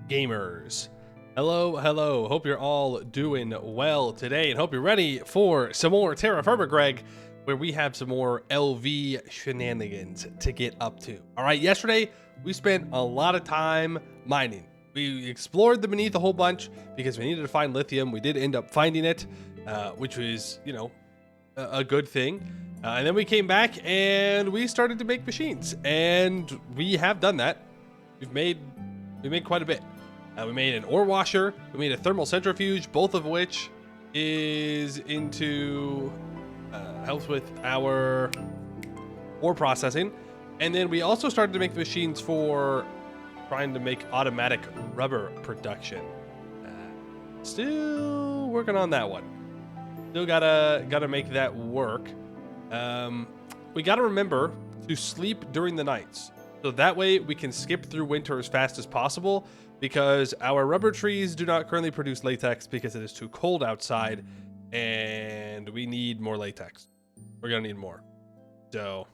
Gamers. Hello. Hope you're all doing well today and hope you're ready for some more TerraFirmaGreg, where we have some more LV shenanigans to get up to. All right, yesterday we spent a lot of time mining. we explored the beneath a whole bunch because we needed to find lithium. We did end up finding it, which was, you know, a good thing. And then we came back and we started to make machines, and we have done that. We made quite a bit. We made an ore washer. We made a thermal centrifuge, both of which is into helps with our ore processing. And then we also started to make the machines for trying to make automatic rubber production. Still working on that one. Still gotta make that work. We gotta remember to sleep during the nights, so that way we can skip through winter as fast as possible, because our rubber trees do not currently produce latex because it is too cold outside, and we need more latex. We're gonna need more. So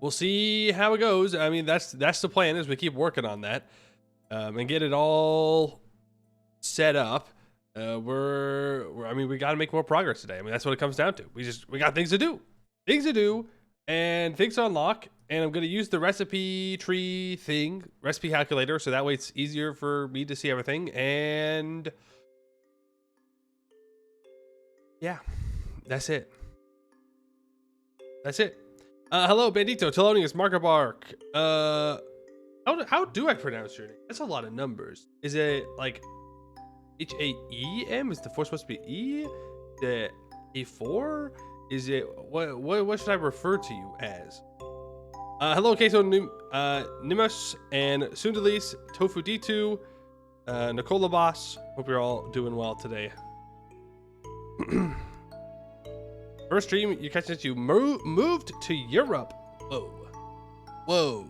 we'll see how it goes. I mean, that's the plan, is we keep working on that, and get it all set up. I mean, we got to make more progress today. I mean, that's what it comes down to. We got things to do, and things to unlock. And I'm going to use the recipe calculator, so that way it's easier for me to see everything. And yeah, that's it. Hello, Bandito, Telonius, Marker Bark. How do I pronounce your name? That's a lot of numbers. Is it like H-A-E-M? Is the 4 supposed to be E? The A4? Is it what should I refer to you as? Hello, Queso Nimus and Sundalis, Tofu D2, Nicola Boss. Hope you're all doing well today. First stream you catch since you moved to Europe. Whoa.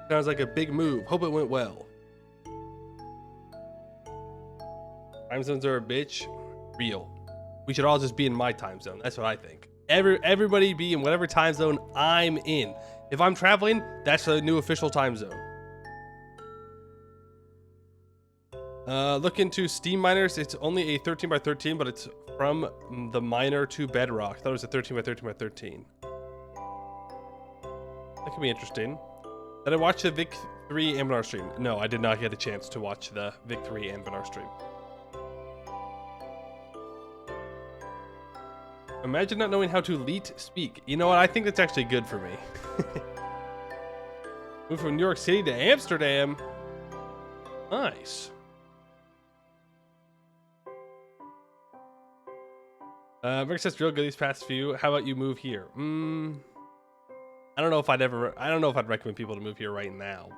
Sounds like a big move. Hope it went well. Time zones are a bitch. Real. We should all just be in my time zone. That's what I think. Everybody be in whatever time zone I'm in. If I'm traveling, that's the new official time zone. Look into Steam miners. It's only a 13 by 13, but it's from the miner to bedrock. I thought it was a 13 by 13 by 13. That could be interesting. Did I watch the Vic 3 Ambinar stream? No, I did not get a chance to watch the Vic 3 Ambinar stream. Imagine not knowing how to leet speak. You know what? I think that's actually good for me. Moved from New York City to Amsterdam. Nice. Rick says real good these past few. How about you move here? I don't know if I'd recommend people to move here right now.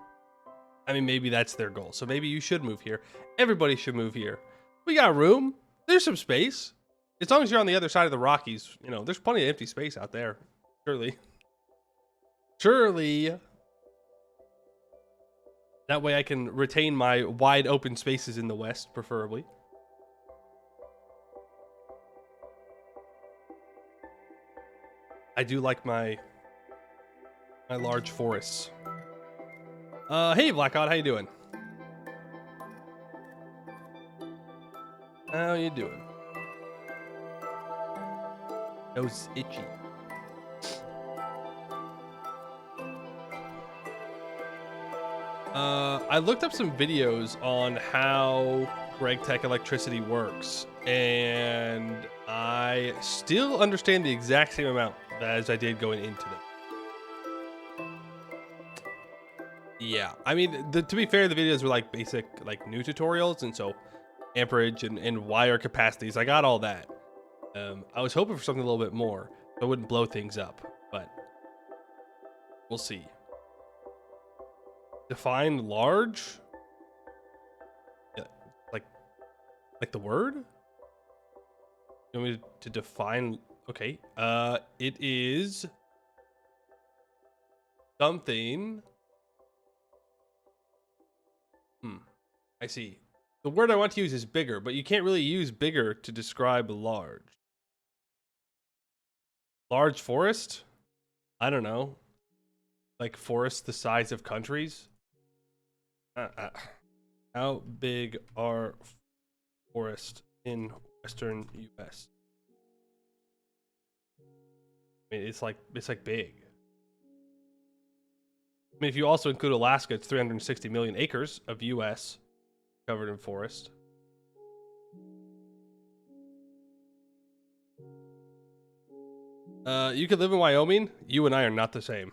I mean, maybe that's their goal. So maybe you should move here. Everybody should move here. We got room. There's some space. As long as you're on the other side of the Rockies, you know, there's plenty of empty space out there. Surely. That way I can retain my wide open spaces in the West, preferably. I do like my large forests. Hey, Blackot, how you doing? How you doing? Nose itchy. I looked up some videos on how GregTech electricity works, and I still understand the exact same amount as I did going into them. Yeah, I mean, to be fair, the videos were like basic, like new tutorials, and so amperage and wire capacities, I got all that. I was hoping for something a little bit more, so it wouldn't blow things up, but we'll see. Define large? Yeah, like the word? You want me to define? Okay. It is something. I see. The word I want to use is bigger, but you can't really use bigger to describe large. Large forest? I don't know. Like forests the size of countries? How big are forests in Western US? I mean, it's like big. mean, if you also include Alaska, it's 360 million acres of U.S. covered in forest. You could live in Wyoming. You and I are not the same.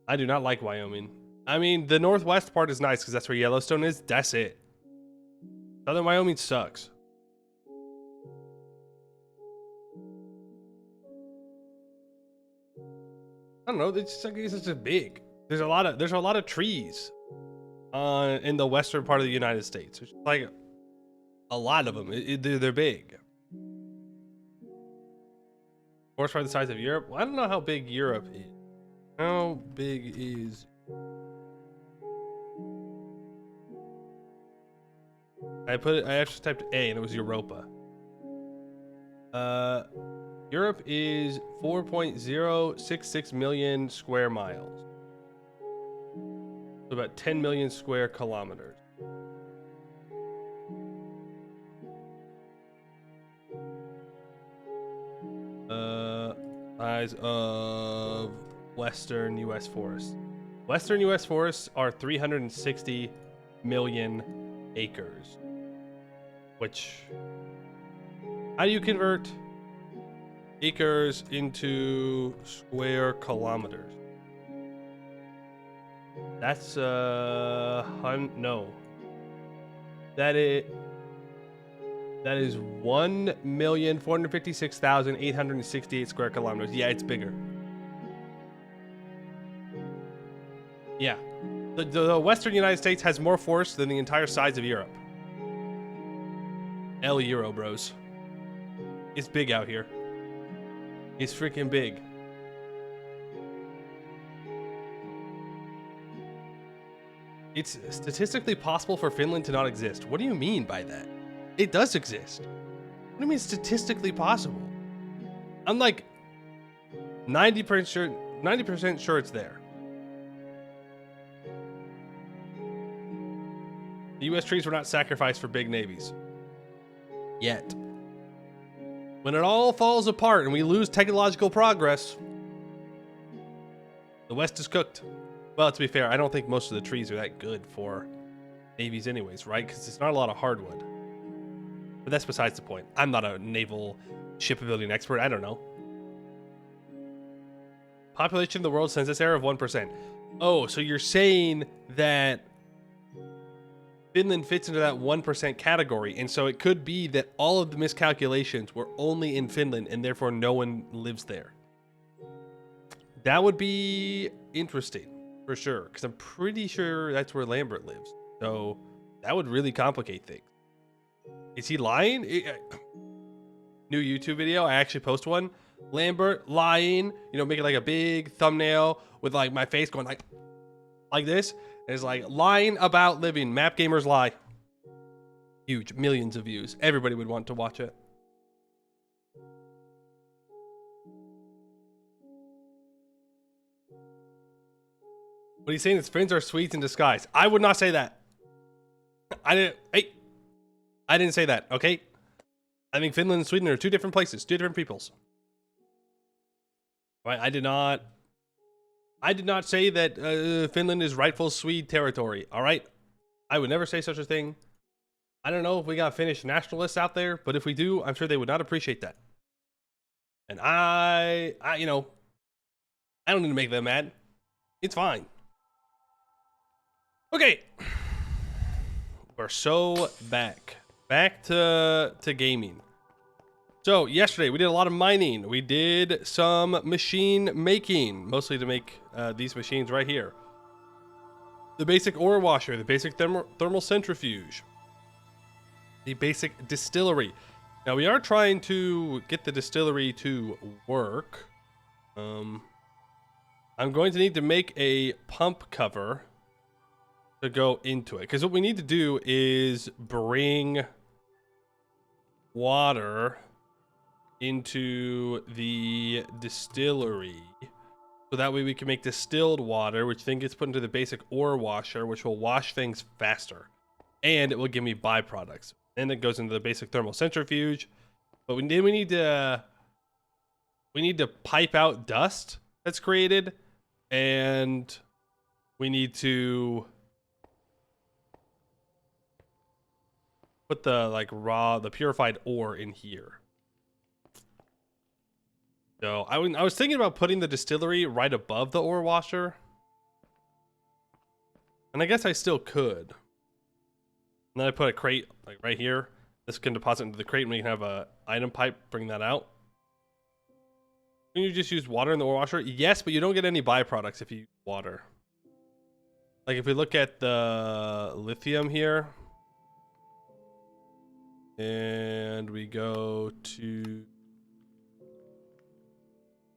I do not like Wyoming. I mean, the northwest part is nice because that's where Yellowstone is. That's it. Southern Wyoming sucks. I don't know. It's just big. There's a lot of trees in the western part of the United States. There's like a lot of them. They're big. Forest by the size of Europe. Well, I don't know how big Europe is. How big is? I actually typed A and it was Europa. Europe is 4.066 million square miles. So about 10 million square kilometers. Size of Western U.S. forests. Western U.S. forests are 360 million acres. Which, how do you convert acres into square kilometers? That's no. That is 1,456,868 square kilometers. Yeah, it's bigger. Yeah. The Western United States has more forest than the entire size of Europe. El Euro, bros. It's big out here. It's freaking big. It's statistically possible for Finland to not exist. What do you mean by that? It does exist. What do you mean statistically possible? I'm like 90% sure it's there. The US trees were not sacrificed for big navies. Yet. When it all falls apart and we lose technological progress, the West is cooked. Well, to be fair, I don't think most of the trees are that good for navies anyways, right? Because it's not a lot of hardwood. But that's besides the point. I'm not a naval shipbuilding expert. I don't know. Population of the world census error of 1%. Oh, so you're saying that Finland fits into that 1% category, and so it could be that all of the miscalculations were only in Finland, and therefore no one lives there. That would be interesting, for sure, because I'm pretty sure that's where Lambert lives. So that would really complicate things. Is he lying? New YouTube video, I actually post one. Lambert lying, making like a big thumbnail with like my face going like this. It's like lying about living. Map gamers lie. Huge, millions of views. Everybody would want to watch it. What he's saying is Finns are Swedes in disguise. I would not say that. I didn't say that. Okay. I think Finland and Sweden are two different places, two different peoples. Right? I did not say that Finland is rightful Swede territory. All right. I would never say such a thing. I don't know if we got Finnish nationalists out there, but if we do, I'm sure they would not appreciate that. And I don't need to make them mad. It's fine. Okay. We're so back to gaming. So yesterday we did a lot of mining. We did some machine making, mostly to make these machines right here. The basic ore washer, the basic thermal centrifuge, the basic distillery. Now we are trying to get the distillery to work. I'm going to need to make a pump cover to go into it, because what we need to do is bring water into the distillery, so that way we can make distilled water, which then gets put into the basic ore washer, which will wash things faster, and it will give me byproducts. Then it goes into the basic thermal centrifuge, but we need to pipe out dust that's created, and we need to put the the purified ore in here. So I was thinking about putting the distillery right above the ore washer. And I guess I still could. And then I put a crate like right here. This can deposit into the crate and we can have a item pipe bring that out. Can you just use water in the ore washer? Yes, but you don't get any byproducts if you use water. Like if we look at the lithium here. And we go to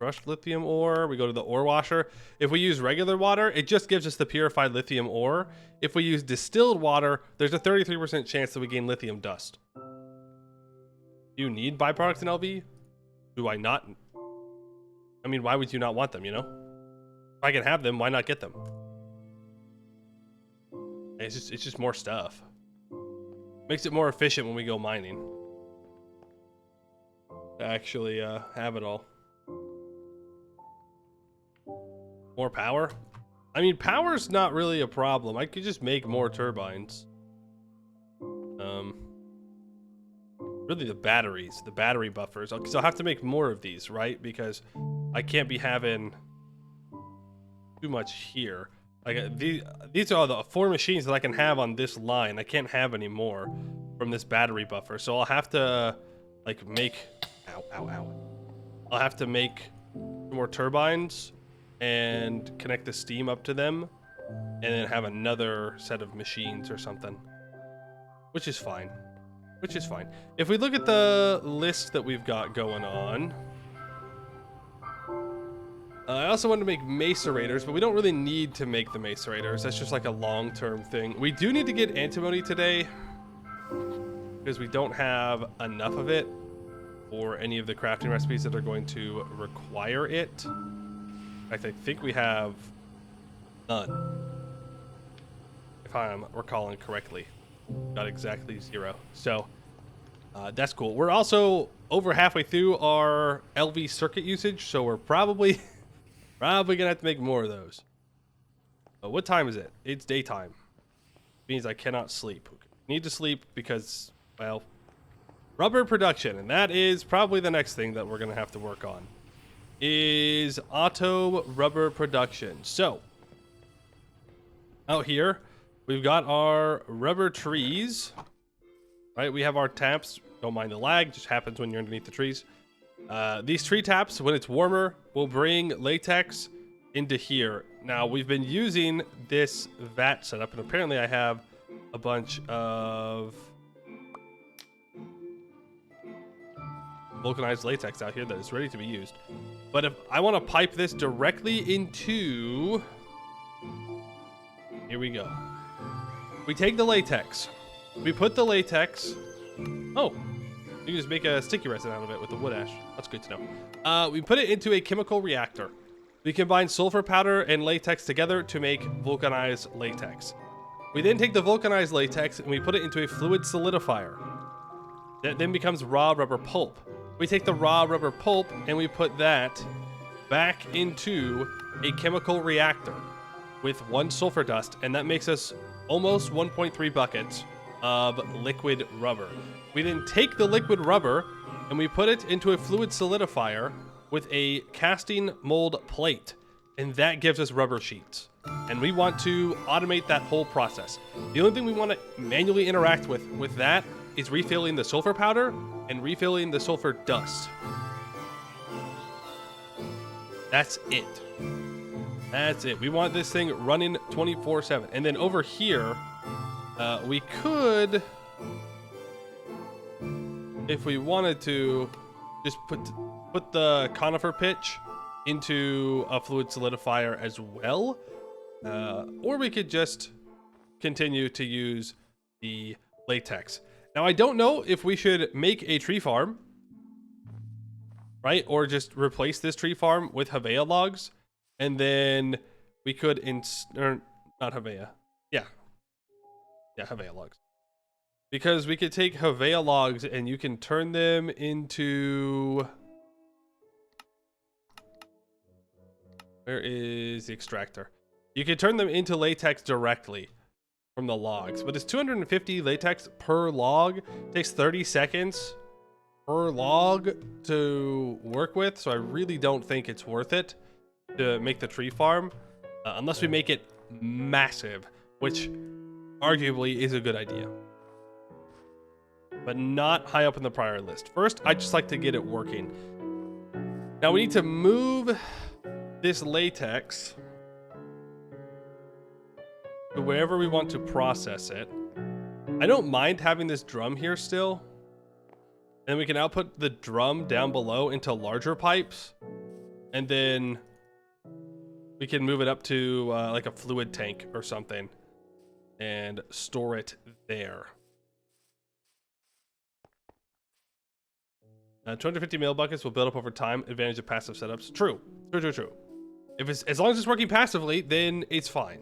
crushed lithium ore. We go to the ore washer. If we use regular water, it just gives us the purified lithium ore. If we use distilled water, there's a 33% chance that we gain lithium dust. Do you need byproducts in LV? Do I not? I mean, why would you not want them, you know? If I can have them, why not get them? It's just more stuff. Makes it more efficient when we go mining. To actually have it all. More power? I mean, power's not really a problem. I could just make more turbines. Really the batteries, the battery buffers. So I'll have to make more of these, right? Because I can't be having too much here. Like these are the 4 machines that I can have on this line. I can't have any more from this battery buffer. So I'll have to like make, I'll have to make more turbines and connect the steam up to them and then have another set of machines or something, which is fine. If we look at the list that we've got going on, I also want to make macerators, but we don't really need to make the macerators. That's just like a long-term thing. We do need to get antimony today because we don't have enough of it for any of the crafting recipes that are going to require it. In fact, I think we have none, if I'm recalling correctly. Got exactly 0. So that's cool. We're also over halfway through our LV circuit usage, so we're probably gonna have to make more of those. But what time is it? It's daytime. It means I cannot sleep. Need to sleep because, well, rubber production, and that is probably the next thing that we're gonna have to work on. Is auto rubber production. So out here we've got our rubber trees, right? We have our taps. Don't mind the lag, just happens when you're underneath the trees. These tree taps, when it's warmer, will bring latex into here. Now we've been using this vat setup, and apparently I have a bunch of vulcanized latex out here that is ready to be used. But if I want to pipe this directly into, here we go. We take the latex, we put the latex. Oh, you can just make a sticky resin out of it with the wood ash. That's good to know. We put it into a chemical reactor. We combine sulfur powder and latex together to make vulcanized latex. We then take the vulcanized latex and we put it into a fluid solidifier. That then becomes raw rubber pulp. We take the raw rubber pulp and we put that back into a chemical reactor with 1 sulfur dust, and that makes us almost 1.3 buckets of liquid rubber. We then take the liquid rubber and we put it into a fluid solidifier with a casting mold plate, and that gives us rubber sheets. And we want to automate that whole process. The only thing we want to manually interact with that is refilling the sulfur powder and refilling the sulfur dust. That's it. That's it. We want this thing running 24/7. And then over here, we could, if we wanted to, just put the conifer pitch into a fluid solidifier as well. Or we could just continue to use the latex. Now, I don't know if we should make a tree farm, right? Or just replace this tree farm with Havea logs. And then we could, or not Havea. Yeah, Havea logs. Because we could take Havea logs and you can turn them into, where is the extractor? You can turn them into latex directly from the logs, but it's 250 latex per log. It takes 30 seconds per log to work with, so I really don't think it's worth it to make the tree farm, unless we make it massive, which arguably is a good idea, but not high up in the priority list. First, I just like to get it working. Now we need to move this latex to wherever we want to process it. I don't mind having this drum here still, and we can output the drum down below into larger pipes, and then we can move it up to like a fluid tank or something and store it there. 250 mail buckets will build up over time. Advantage of passive setups. True. If it's, as long as it's working passively, then it's fine.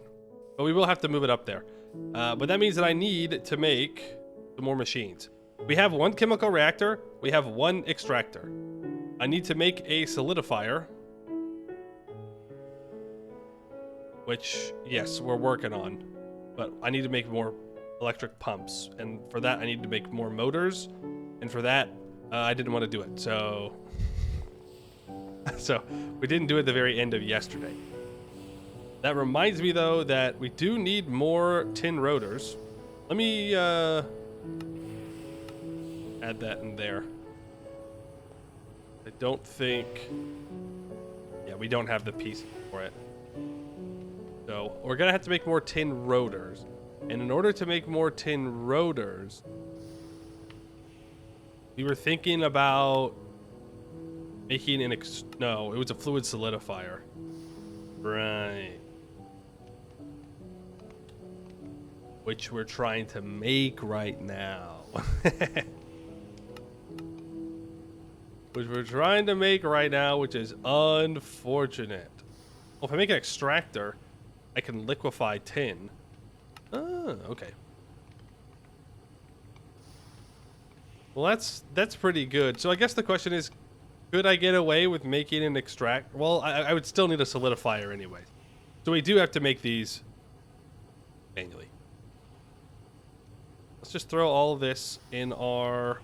But we will have to move it up there. But that means that I need to make some more machines. We have one chemical reactor. We have one extractor. I need to make a solidifier, which, yes, we're working on. But I need to make more electric pumps. And for that, I need to make more motors. And for that, I didn't want to do it. So we didn't do it at the very end of yesterday. That reminds me, though, that we do need more tin rotors. Let me add that in there. I don't think... Yeah, we don't have the piece for it. So we're going to have to make more tin rotors. And in order to make more tin rotors, we were thinking about making an no, it was a fluid solidifier. Right. Which we're trying to make right now. Which is unfortunate. Well, if I make an extractor, I can liquefy tin. Oh, okay. Well, that's pretty good. So I guess the question is, could I get away with making an extract? Well, I would still need a solidifier anyway. So we do have to make these manually. Let's just throw all of this in our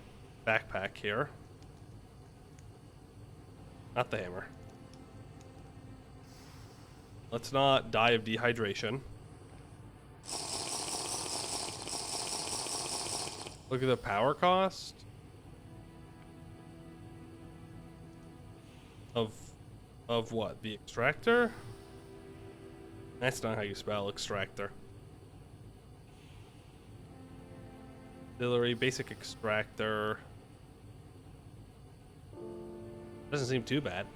backpack here. Not the hammer. Let's not die of dehydration. Look at the power cost of what? The extractor? That's not how you spell extractor. Auxiliary, basic extractor. Doesn't seem too bad.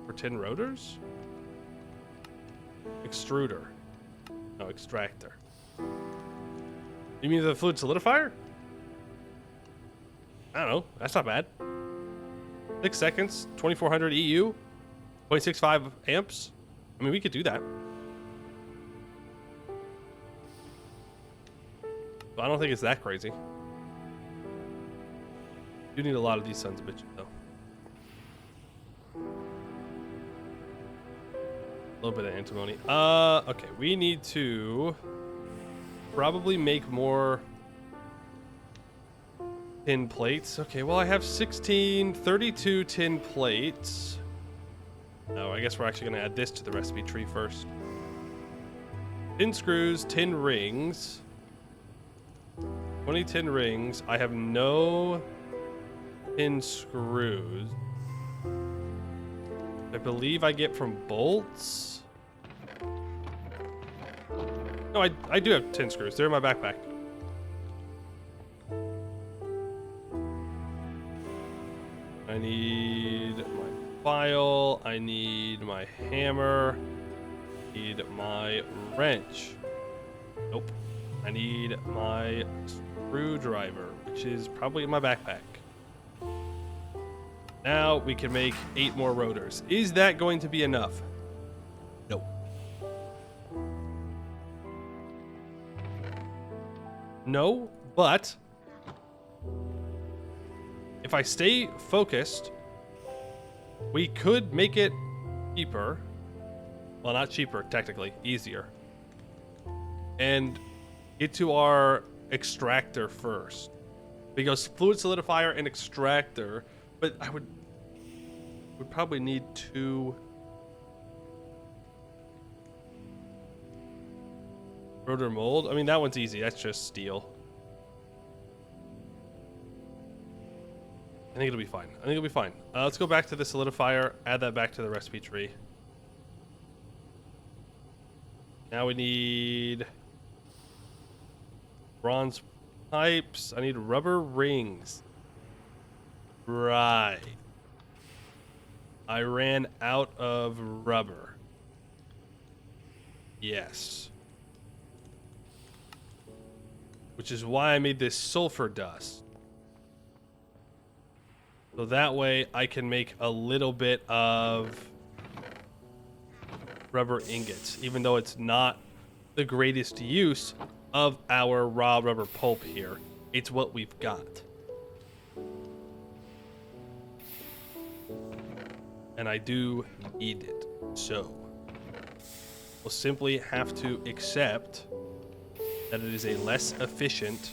For tin rotors? Extruder. No, extractor. You mean the fluid solidifier? I don't know. That's not bad. 6 seconds, 2400 EU, 0.65 amps. I mean, we could do that. But I don't think it's that crazy. You need a lot of these sons of bitches, though. A little bit of antimony. Okay, we need to probably make more tin plates. Okay, well, I have 32 tin plates. Oh, I guess we're actually going to add this to the recipe tree first. Tin screws, tin rings. 20 tin rings. I have no tin screws. I believe I get from bolts. No, I do have tin screws. They're in my backpack. I need my file. I need my hammer. I need my wrench. Nope. I need my screwdriver, which is probably in my backpack. Now we can make 8 more rotors. Is that going to be enough? No. No, but if I stay focused, we could make it cheaper. Well, not cheaper, technically, easier. And get to our extractor first. Because fluid solidifier and extractor, but I would probably need 2 rotor mold. I mean, that one's easy. That's just steel. I think it'll be fine. Let's go back to the solidifier, add that back to the recipe tree. Now we need bronze pipes. I need rubber rings. Right. I ran out of rubber. Yes. Which is why I made this sulfur dust. So that way I can make a little bit of rubber ingots, even though it's not the greatest use of our raw rubber pulp here. It's what we've got. And I do need it. So we'll simply have to accept that it is a less efficient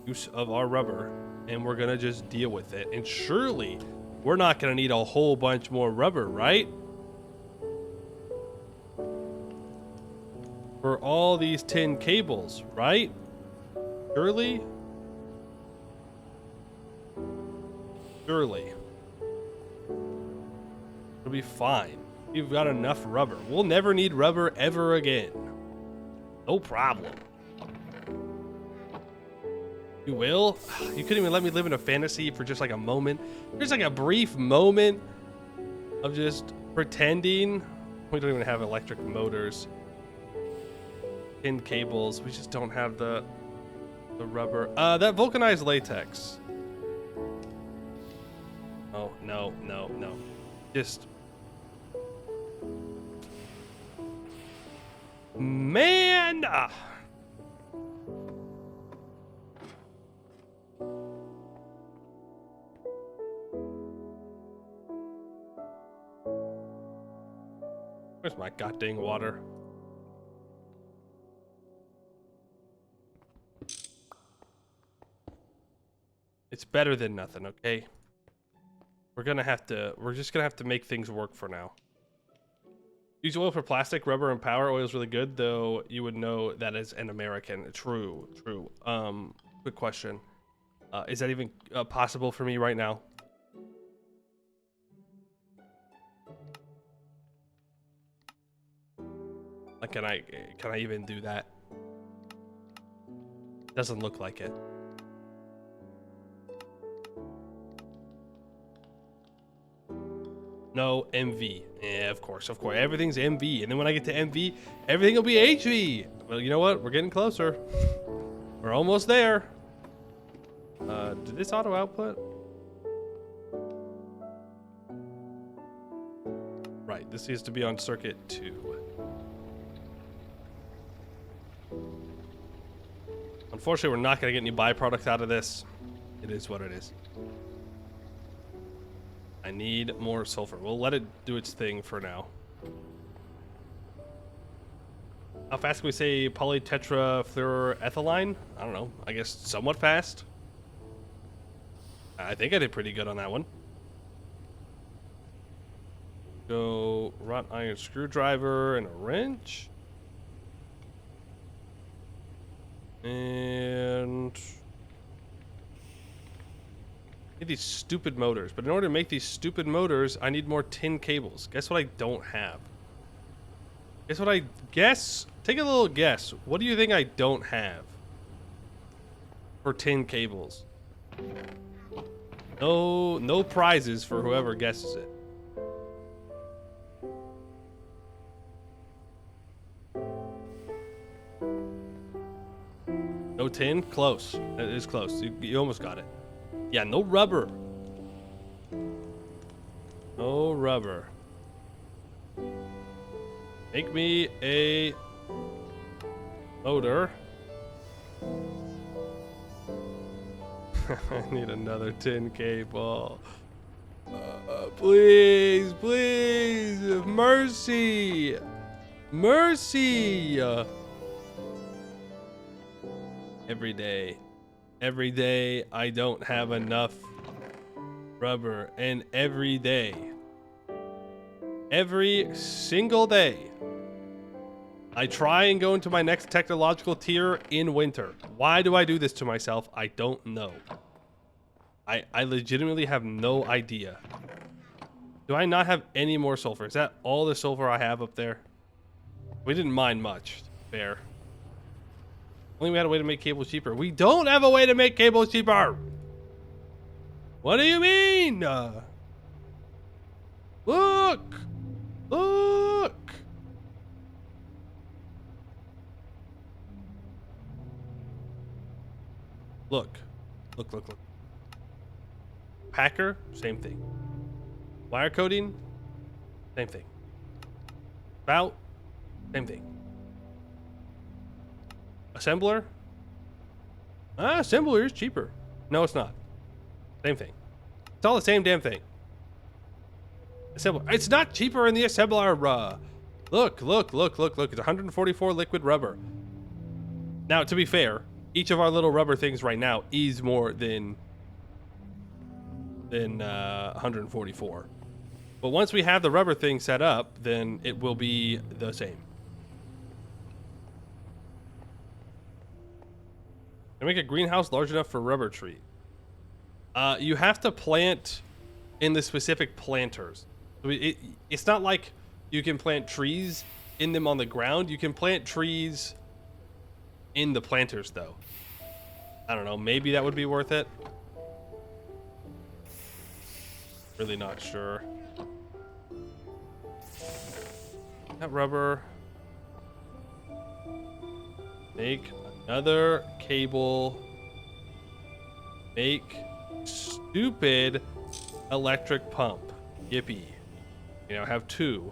use of our rubber, and we're gonna just deal with it. And surely we're not gonna need a whole bunch more rubber, right? For all these tin cables, right? Surely? Surely. It'll be fine. We've got enough rubber. We'll never need rubber ever again. No problem. You will? You couldn't even let me live in a fantasy for just like a moment. There's like a brief moment of just pretending. We don't even have electric motors. Tin cables. We just don't have the rubber. That vulcanized latex. Oh, no. Just... Man! Where's my goddamn water? It's better than nothing, okay? We're just gonna have to make things work for now. Use oil for plastic, rubber, and power. Oil is really good, though you would know that as an American. True. Quick question. Is that even possible for me right now? Like, can I even do that? Doesn't look like it. No, MV. Yeah, of course. Everything's MV. And then when I get to MV, everything will be HV. Well, you know what? We're getting closer. We're almost there. Did this auto output? Right, this needs to be on circuit 2. Unfortunately, we're not going to get any byproduct out of this. It is what it is. I need more sulfur. We'll let it do its thing for now. How fast can we say polytetrafluoroethylene? I don't know. I guess somewhat fast. I think I did pretty good on that one. Go wrought iron screwdriver and a wrench. And need these stupid motors. But in order to make these stupid motors, I need more tin cables. Guess what I don't have? Take a little guess. What do you think I don't have for tin cables? No prizes for whoever guesses it. No tin? Close. It is close. You almost got it. Yeah, no rubber. No rubber. Make me a motor. I need another tin cable. Please, Mercy! Mercy! Every day I don't have enough rubber, and every single day I try and go into my next technological tier in winter. Why do I do this to myself? I don't know. I legitimately have no idea. Do I not have any more sulfur? Is that all the sulfur I have up there? We didn't mine much. Fair. Only we had a way to make cables cheaper. We don't have a way to make cables cheaper! What do you mean? Look! Look! Look. Look, look, look. Packer, same thing. Wire coating, same thing. Spout, same thing. Assembler? Assembler is cheaper. No, it's not. Same thing. It's all the same damn thing. Assembler. It's not cheaper in the assembler. Look, look, look, look, look. It's 144 liquid rubber. Now, to be fair, each of our little rubber things right now is more than 144. But once we have the rubber thing set up, then it will be the same. Can I make a greenhouse large enough for rubber tree? You have to plant in the specific planters. It's not like you can plant trees in them on the ground. You can plant trees in the planters, though. I don't know. Maybe that would be worth it. Really not sure. That rubber. Make another cable. Make stupid electric pump. Yippee. You know, have 2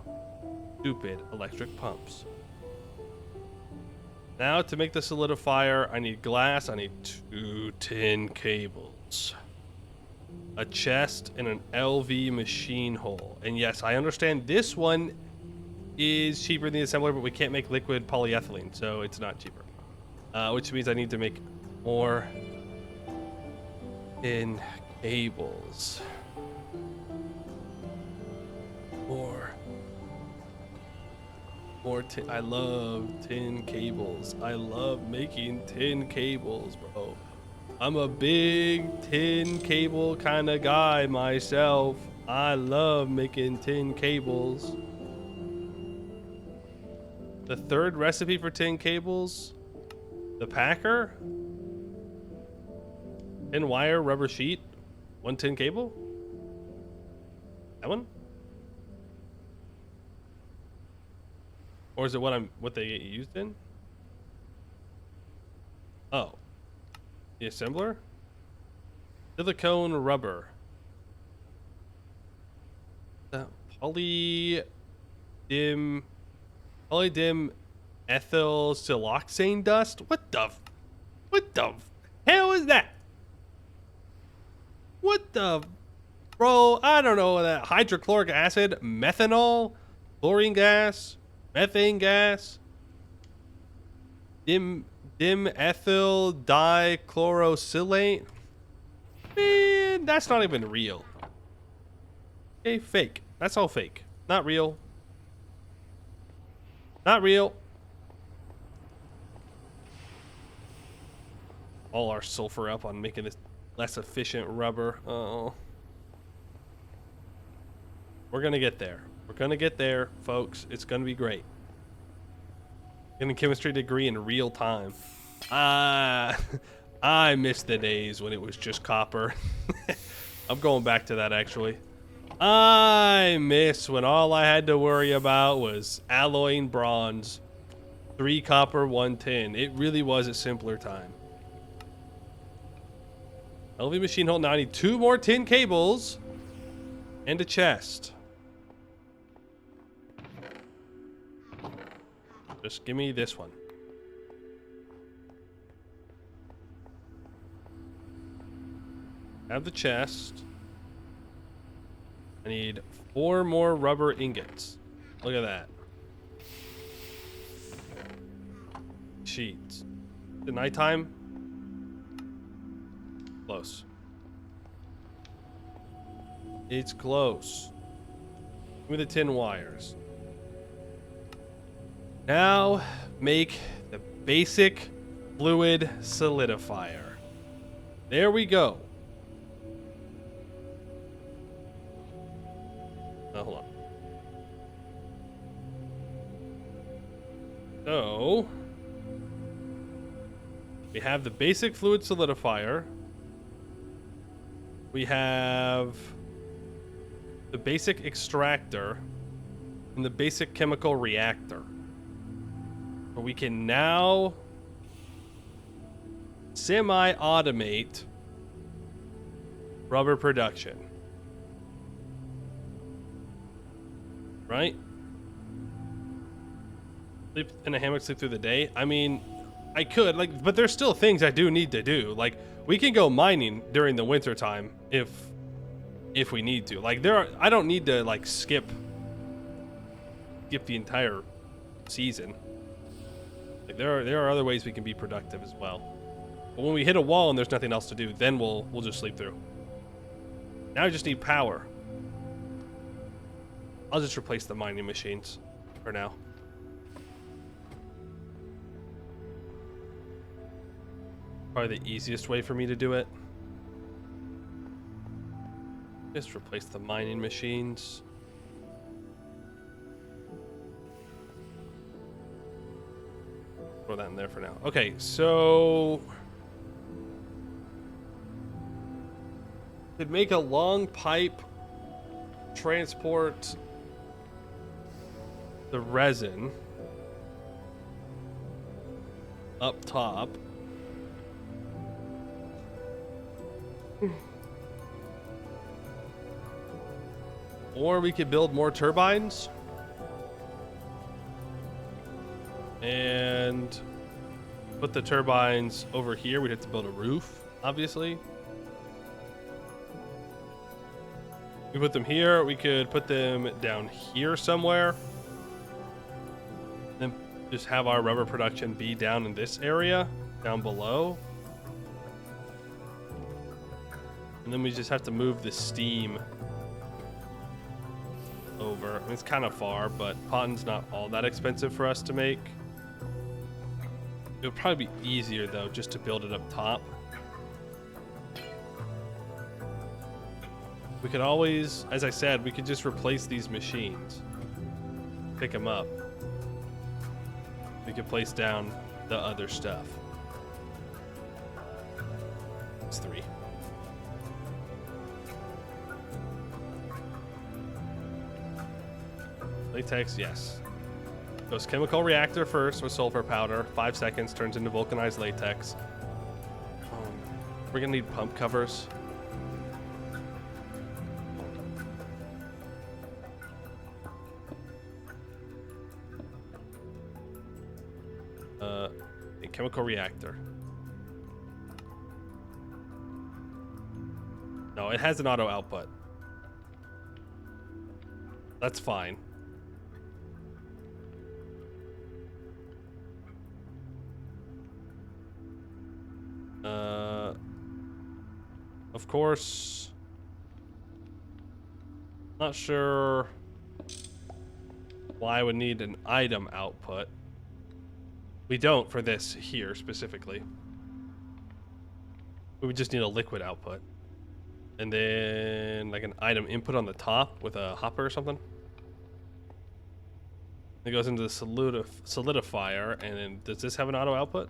stupid electric pumps. Now to make the solidifier, I need glass. I need 2 tin cables. A chest and an LV machine hole. And yes, I understand this one is cheaper than the assembler, but we can't make liquid polyethylene, so it's not cheaper. Which means I need to make more tin cables. More tin. I love tin cables. I love making tin cables, bro. I'm a big tin cable kind of guy myself. I love making tin cables. The third recipe for tin cables, the packer, tin wire, rubber sheet, 1 tin cable. That one? Or is it what they get used in? Oh. The assembler? Silicone rubber. The polydim ethyl siloxane dust? What the hell is that? What the, bro, I don't know that. Hydrochloric acid, methanol, chlorine gas, methane gas, dim ethyl dichlorosilane. Man, that's not even real. Okay, fake. That's all fake. Not real. Not real. All our sulfur up on making this less efficient rubber. Oh. We're gonna get there. We're gonna get there, folks. It's gonna be great. Getting a chemistry degree in real time. I miss the days when it was just copper. I'm going back to that, actually. I miss when all I had to worry about was alloying bronze. 3 copper, 1 tin. It really was a simpler time. LV machine hole. Now I need 2 more tin cables and a chest. Just give me this one. Have the chest. I need 4 more rubber ingots. Look at that. Sheets. The nighttime? Close. It's close. Give me the tin wires. Now make the basic fluid solidifier. There we go. Oh, hold on. So we have the basic fluid solidifier. We have the basic extractor and the basic chemical reactor. But we can now semi-automate rubber production. Right? Sleep in a hammock, sleep through the day. I mean, I could, like, but there's still things I do need to do. Like, we can go mining during the winter time if we need to. Like, I don't need to like skip the entire season. Like, there are other ways we can be productive as well. But when we hit a wall and there's nothing else to do, then we'll just sleep through. Now I just need power. I'll just replace the mining machines for now. Probably the easiest way for me to do it. Just replace the mining machines. Throw that in there for now. Okay, so could make a long pipe transport the resin up top. Or we could build more turbines and put the turbines over here. We'd have to build a roof, obviously. We put them here. We could put them down here somewhere. Then just have our rubber production be down in this area, down below. And then we just have to move the steam over. I mean, it's kind of far, but cotton's not all that expensive for us to make. It would probably be easier, though, just to build it up top. We could always, as I said, we could just replace these machines. Pick them up. We could place down the other stuff. It's 3. Latex, yes. Goes chemical reactor first with sulfur powder. 5 seconds, turns into vulcanized latex. We're gonna need pump covers. A chemical reactor. No, it has an auto output. That's fine. Of course, not sure why I would need an item output. We don't for this here specifically. We would just need a liquid output. And then like an item input on the top with a hopper or something. It goes into the solidifier, and then does this have an auto output?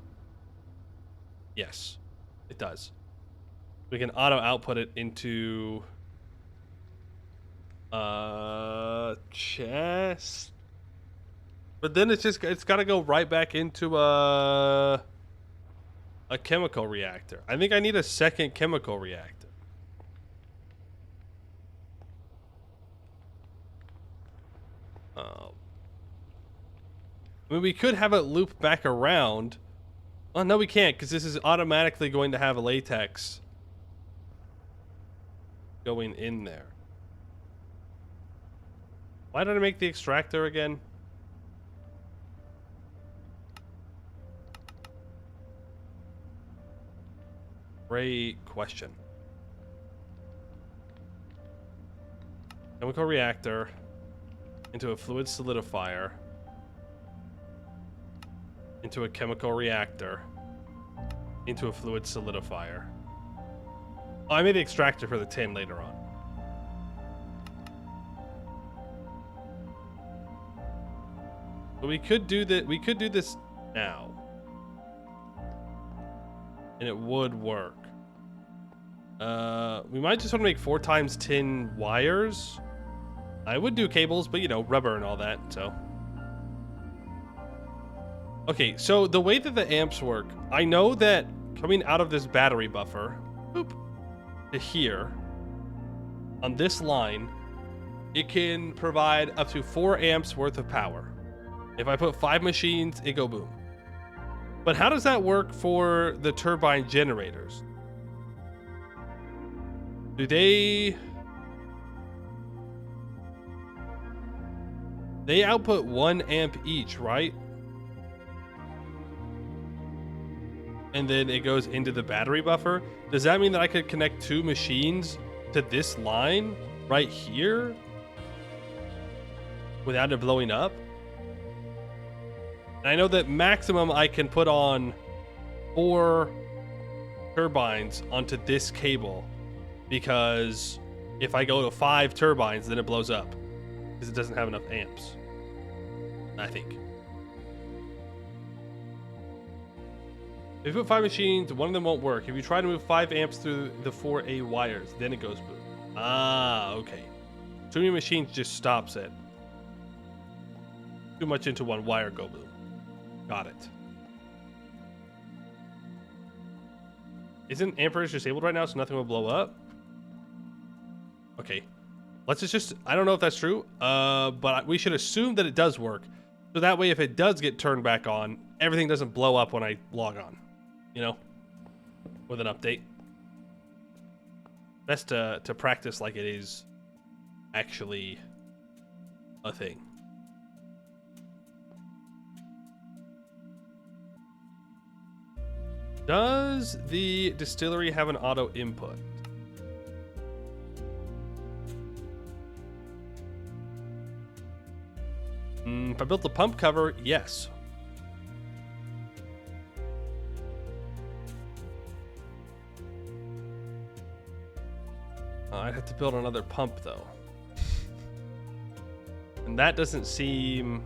Yes, it does. We can auto output it into chest. But then it's got to go right back into a chemical reactor. I think I need a second chemical reactor. I mean, we could have it loop back around. Oh, no, we can't, because this is automatically going to have a latex going in there. Why did I make the extractor again? Great question. Chemical reactor into a fluid solidifier into a chemical reactor into a fluid solidifier. Oh, I made the extractor for the tin later on. But we could do that. We could do this now, and it would work. We might just want to make 4 times tin wires. I would do cables, but you know, rubber and all that, so. Okay, so the way that the amps work, I know that coming out of this battery buffer, boop, to here, on this line, it can provide up to 4 amps worth of power. If I put 5 machines, it go boom. But how does that work for the turbine generators? Do they output 1 amp each, right? And then it goes into the battery buffer. Does that mean that I could connect 2 machines to this line right here without it blowing up? And I know that maximum I can put on 4 turbines onto this cable, because if I go to 5 turbines, then it blows up because it doesn't have enough amps, I think. If you put 5 machines, one of them won't work. If you try to move 5 amps through the 4A wires, then it goes boom. Ah, okay. Too many machines just stops it. Too much into one wire, go boom. Got it. Isn't amperage disabled right now, so nothing will blow up? Okay. Let's just, I don't know if that's true, but we should assume that it does work. So that way, if it does get turned back on, everything doesn't blow up when I log on. You know? With an update. Best to practice like it is actually a thing. Does the distillery have an auto input? If I built the pump cover, yes. I'd have to build another pump though. And that doesn't seem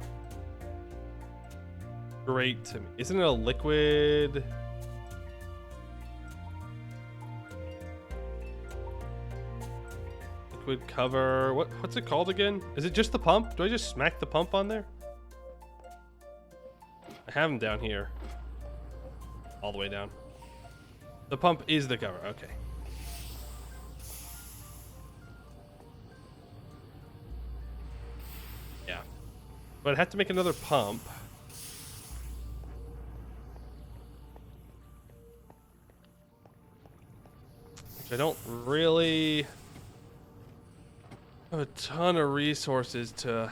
great to me. Isn't it a liquid? Liquid cover. What's it called again? Is it just the pump? Do I just smack the pump on there? I have them down here. All the way down. The pump is the cover. Okay. Yeah. But I have to make another pump. Which I don't really have a ton of resources to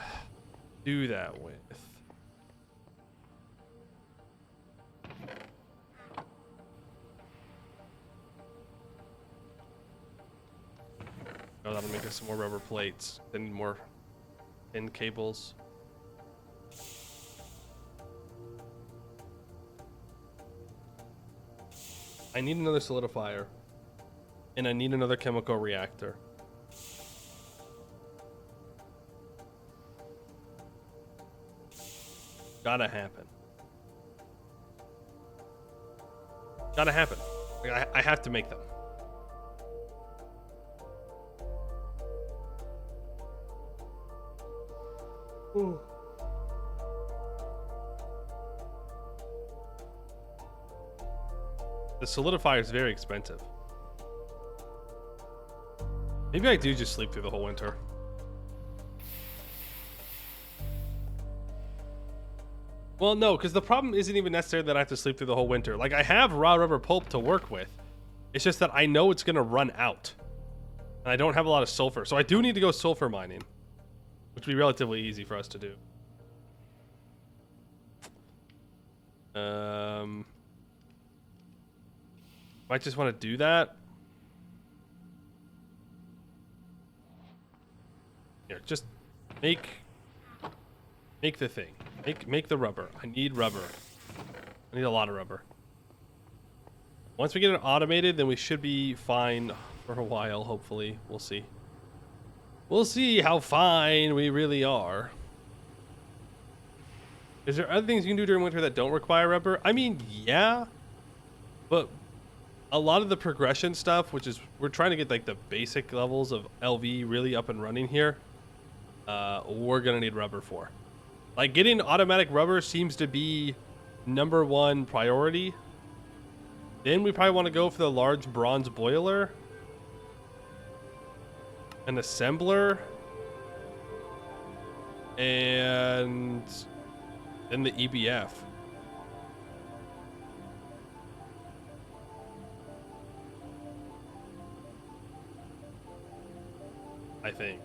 do that with. Oh, that'll make us some more rubber plates. Then more thin cables. I need another solidifier. And I need another chemical reactor. Gotta happen. Gotta happen. Like, I have to make them. Ooh. The solidifier is very expensive. Maybe I do just sleep through the whole winter. Well, no, because the problem isn't even necessarily that I have to sleep through the whole winter. Like, I have raw rubber pulp to work with. It's just that I know it's going to run out. And I don't have a lot of sulfur. So I do need to go sulfur mining. which would be relatively easy for us to do. Might just want to do that. Here, just make the thing. Make the rubber. I need rubber. I need a lot of rubber. Once we get it automated, then we should be fine for a while, hopefully. We'll see. We'll see how fine we really are. Is there other things you can do during winter that don't require rubber? I mean, yeah. But a lot of the progression stuff, which is we're trying to get like the basic levels of LV really up and running here, we're gonna need rubber for. Like getting automatic rubber seems to be #1 priority. Then we probably want to go for the large bronze boiler, an assembler, and then the EBF. I think.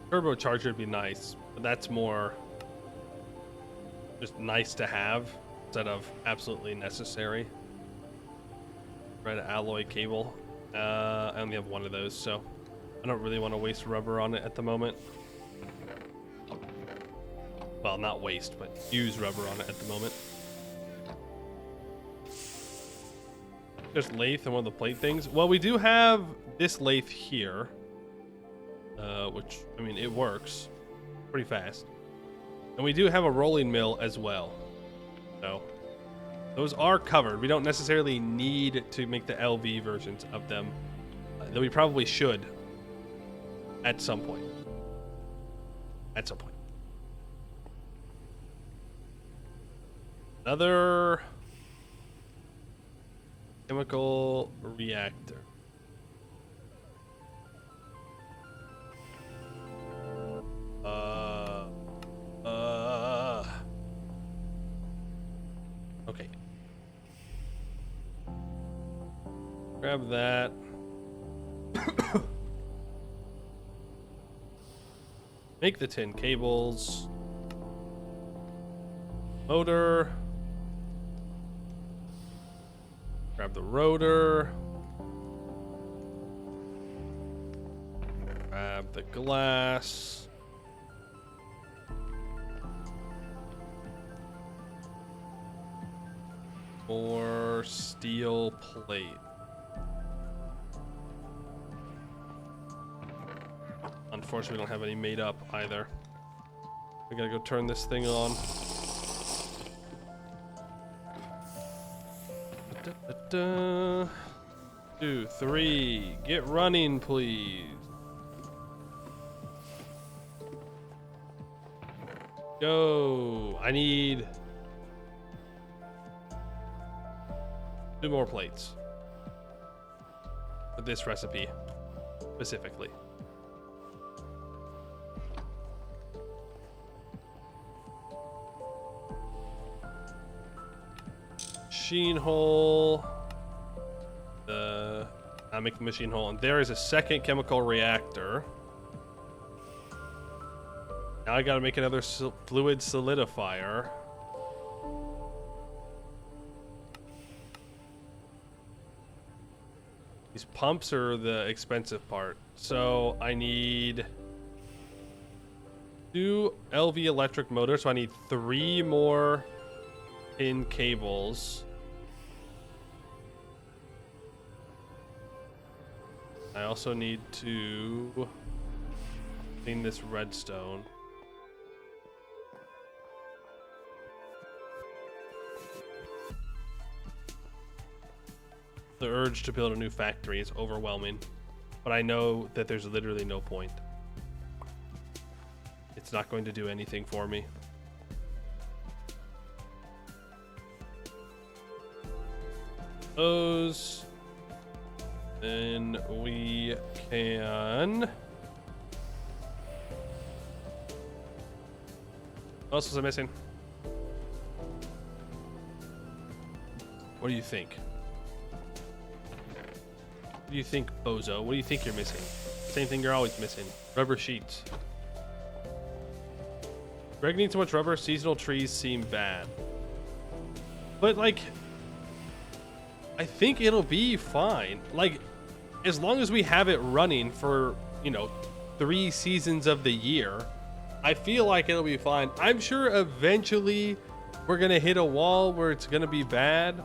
Turbocharger would be nice, but that's more just nice to have instead of absolutely necessary. Red alloy cable. I only have one of those, so I don't really want to waste rubber on it at the moment. Well, not waste, but use rubber on it at the moment. There's lathe and one of the plate things. Well, we do have this lathe here, which, I mean, it works pretty fast. And we do have a rolling mill as well. So those are covered. We don't necessarily need to make the LV versions of them, though we probably should at some point. At some point. Another chemical reactor. Okay. Grab that. Make the 10 cables. Motor. Grab the rotor. Grab the glass. More steel plate. Unfortunately, we don't have any made up either. We gotta go turn this thing on. 2, 3. Get running, please. Go. I need 2 more plates for this recipe specifically. Machine hole. I make the machine hole, and there is a second chemical reactor. Now I gotta make another fluid solidifier. These pumps are the expensive part. So I need 2 LV electric motors. So I need 3 more pin cables. I also need to clean this redstone. The urge to build a new factory is overwhelming, but I know that there's literally no point. It's not going to do anything for me. Those. Then we can... What else was I missing? What do you think? What do you think, Bozo? What do you think you're missing? Same thing you're always missing. Rubber sheets. Greg needs so much rubber. Seasonal trees seem bad. But, like, I think it'll be fine. Like, as long as we have it running for, you know, 3 seasons of the year, I feel like it'll be fine. I'm sure eventually we're going to hit a wall where it's going to be bad.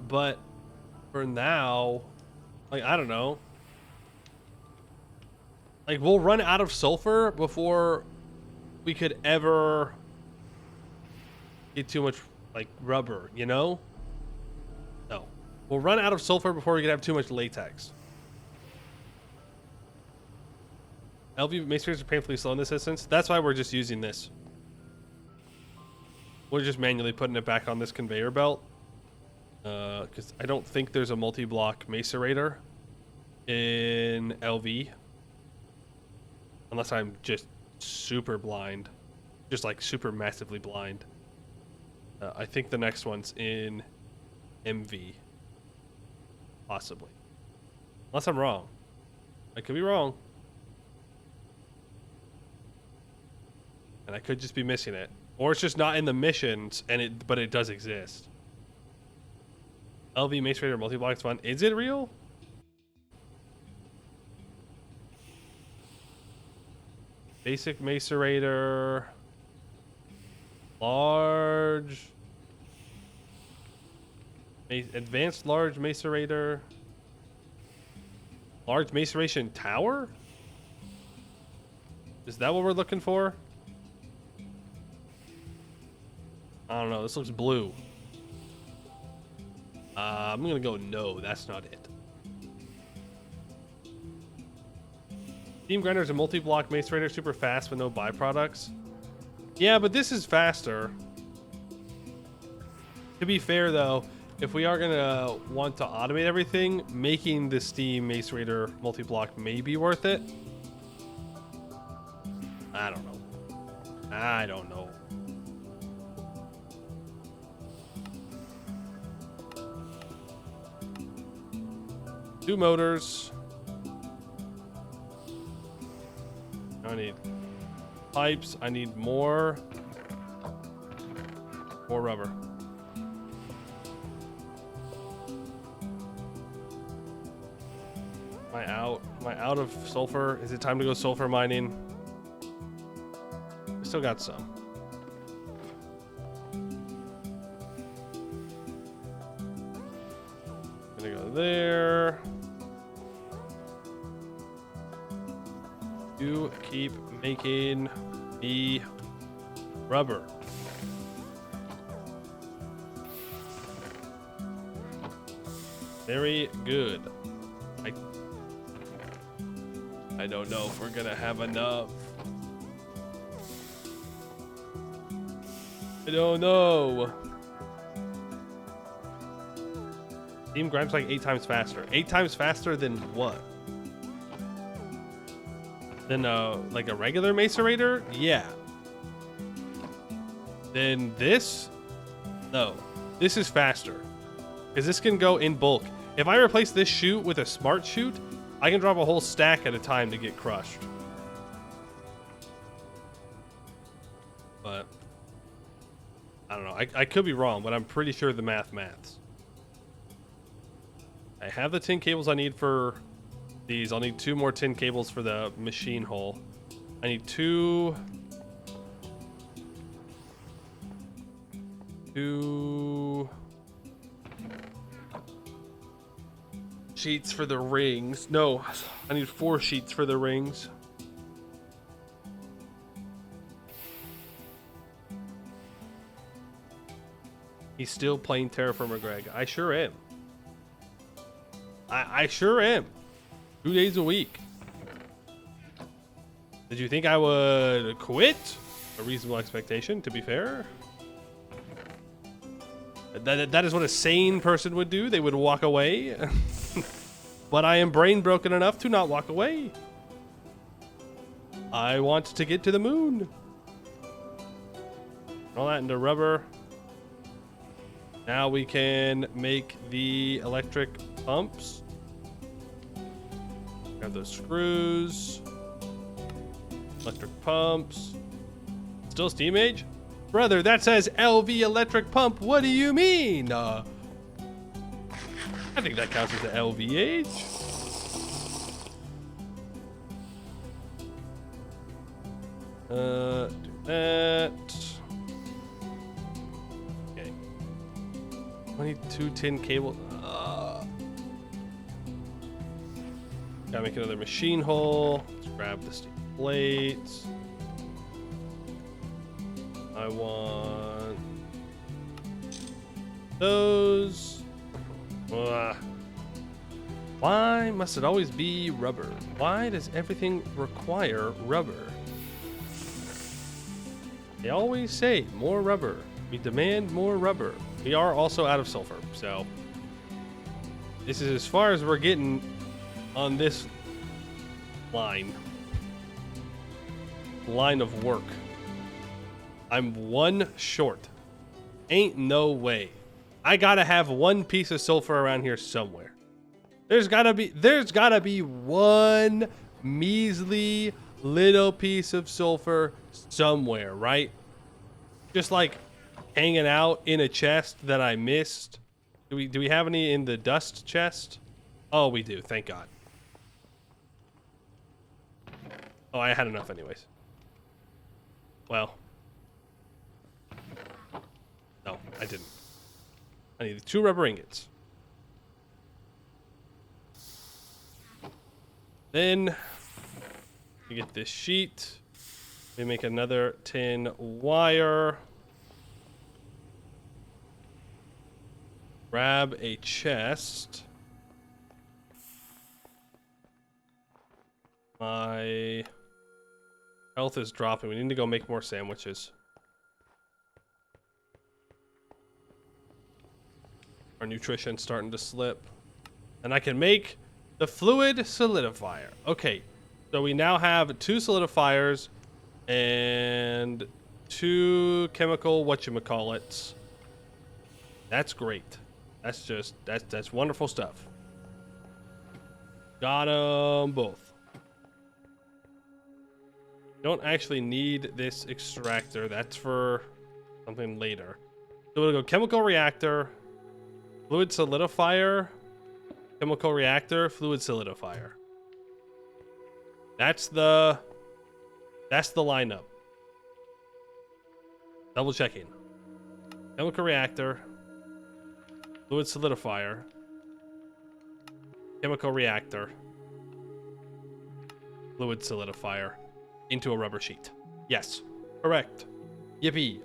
But for now, like, I don't know. Like, we'll run out of sulfur before we could ever get too much, like, rubber, you know? No. We'll run out of sulfur before we can have too much latex. LV masonries are painfully slow in this instance. That's why we're just using this. We're just manually putting it back on this conveyor belt. Because I don't think there's a multi-block macerator in LV. Unless I'm just super blind. Just like super massively blind. I think the next one's in MV. Possibly. Unless I'm wrong. I could be wrong. And I could just be missing it. Or it's just not in the missions, and but it does exist. LV macerator multi-block is fun. Is it real? Basic macerator. Large. Advanced large macerator. Large maceration tower? Is that what we're looking for? I don't know. This looks blue. I'm gonna go no. That's not it. Steam grinder is a multi-block macerator, super fast with no byproducts. Yeah, but this is faster. To be fair, though, if we are gonna want to automate everything, making the steam macerator multi-block may be worth it. I don't know. I don't know. Two motors. I need pipes. I need more rubber. Am I out? Am I out of sulfur? Is it time to go sulfur mining? I still got some. Gonna go there. You keep making me rubber. Very good. I don't know if we're gonna have enough. I don't know. Steam grinds like 8 times faster. 8 times faster than what? Than like a regular macerator? Yeah. Then this? No. This is faster. Because this can go in bulk. If I replace this chute with a smart chute, I can drop a whole stack at a time to get crushed. But I don't know. I could be wrong, but I'm pretty sure the maths. I have the tin cables I need for these. I'll need 2 more tin cables for the machine hole. I need 2 sheets for the rings. No, I need 4 sheets for the rings. He's still playing TerraFirmaGreg. I sure am. I sure am. 2 days a week. Did you think I would quit? A reasonable expectation, to be fair. That is what a sane person would do. They would walk away. But I am brain broken enough to not walk away. I want to get to the moon. All that into rubber. Now we can make the electric pumps. Grab those screws. Electric pumps. Still steam age? Brother, that says LV electric pump. What do you mean? I think that counts as the LV age. Do that. Okay. 22 tin cable. Gotta make another machine hole. Let's grab the steel plates. I want those. Why must it always be rubber? Why does everything require rubber? They always say more rubber. We demand more rubber. We are also out of sulfur, so this is as far as we're getting on this line of work. I'm one short. Ain't no way. I gotta have one piece of sulfur around here somewhere. There's gotta be one measly little piece of sulfur somewhere, right? Just like hanging out in a chest that I missed. Do we have any in the dust chest? Oh, we do. Thank God. Oh, I had enough anyways. Well. No, I didn't. I need 2 rubber ingots. Then we get this sheet. We make another tin wire. Grab a chest. My health is dropping. We need to go make more sandwiches. Our nutrition's starting to slip. And I can make the fluid solidifier. Okay, so we now have 2 solidifiers and 2 chemical whatchamacallits. That's great. That's wonderful stuff. Got them both. Don't actually need this extractor. That's for something later. So we'll go chemical reactor, fluid solidifier, chemical reactor, fluid solidifier. That's the lineup. Double checking. Chemical reactor, fluid solidifier, chemical reactor, fluid solidifier into a rubber sheet. Yes, correct. Yippee.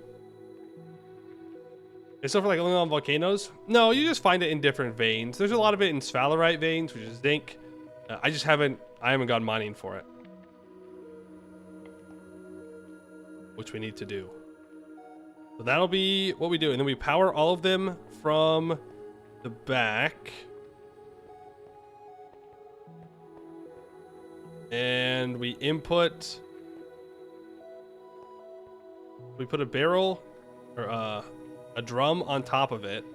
It's stuff for like only on volcanoes? No, you just find it in different veins. There's a lot of it in sphalerite veins, which is zinc. I haven't gone mining for it. Which we need to do. So that'll be what we do. And then we power all of them from the back. And we input. We put a barrel or a drum on top of it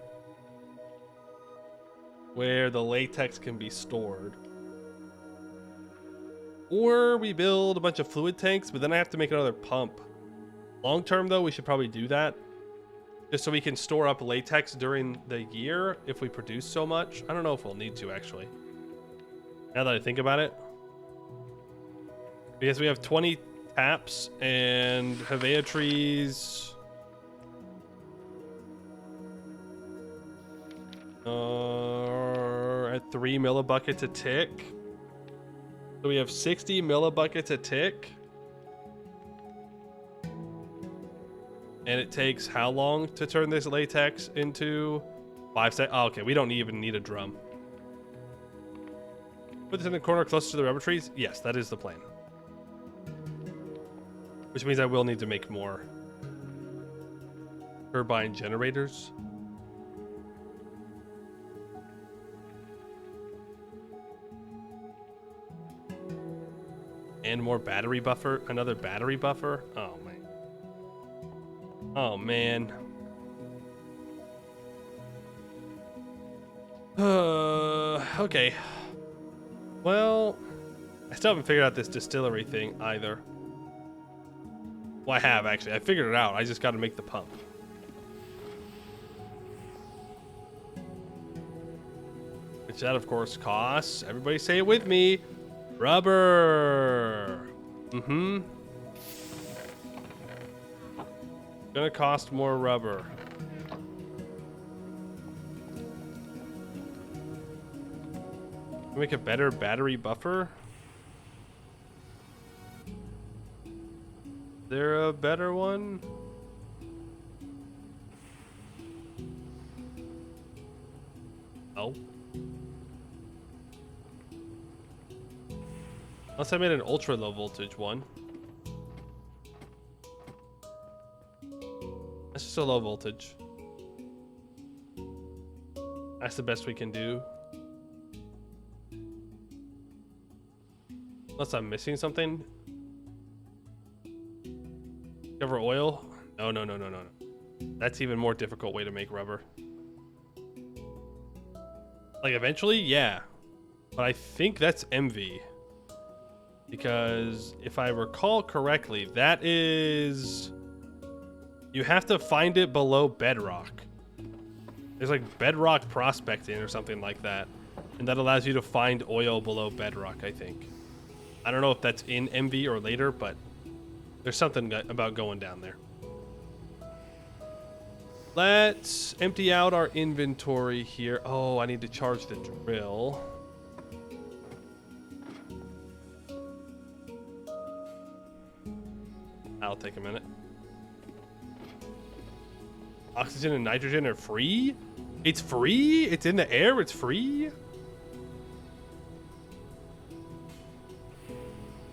where the latex can be stored. Or we build a bunch of fluid tanks, but then I have to make another pump. Long term though, we should probably do that just so we can store up latex during the year if we produce so much. I don't know if we'll need to actually, now that I think about it, because we have 20 taps and Hevea trees. At 3 millibuckets a tick. So we have 60 millibuckets a tick. And it takes how long to turn this latex into 5 seconds? Oh, okay, we don't even need a drum. Put this in the corner closer to the rubber trees? Yes, that is the plan. Which means I will need to make more turbine generators. And more battery buffer. Another battery buffer. Oh, man. Oh, man. Okay. Well, I still haven't figured out this distillery thing either. Well, I have actually. I figured it out. I just got to make the pump. Which that, of course, costs. Everybody say it with me. Rubber. Mm-hmm. Gonna cost more rubber. Make a better battery buffer. Is there a better one? Oh. Unless I made an ultra low voltage one. That's just a low voltage. That's the best we can do. Unless I'm missing something. Cover oil? No. That's even more difficult way to make rubber. Like eventually, yeah. But I think that's MV. Because if I recall correctly, that is... You have to find it below bedrock. There's like bedrock prospecting or something like that. And that allows you to find oil below bedrock, I think. I don't know if that's in MV or later, but there's something about going down there. Let's empty out our inventory here. Oh, I need to charge the drill. That'll take a minute. Oxygen and nitrogen are free? It's free? It's in the air? It's free?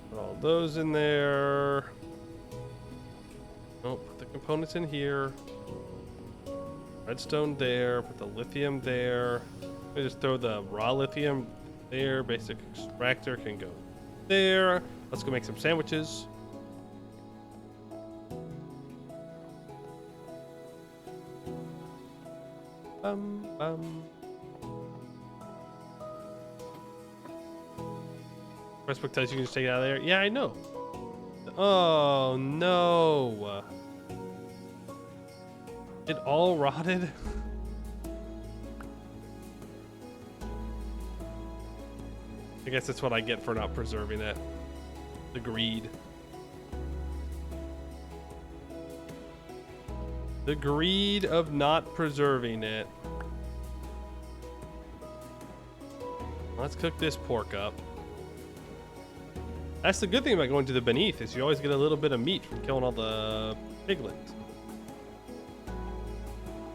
Put all those in there. Oh, put the components in here. Redstone there. Put the lithium there. Let me just throw the raw lithium there. Basic extractor can go there. Let's go make some sandwiches. Facebook tells you can just take it out of there. Yeah, I know. Oh no. It all rotted. I guess that's what I get for not preserving it. The greed. The greed of not preserving it. Let's cook this pork up. That's the good thing about going to the beneath, is you always get a little bit of meat from killing all the piglets.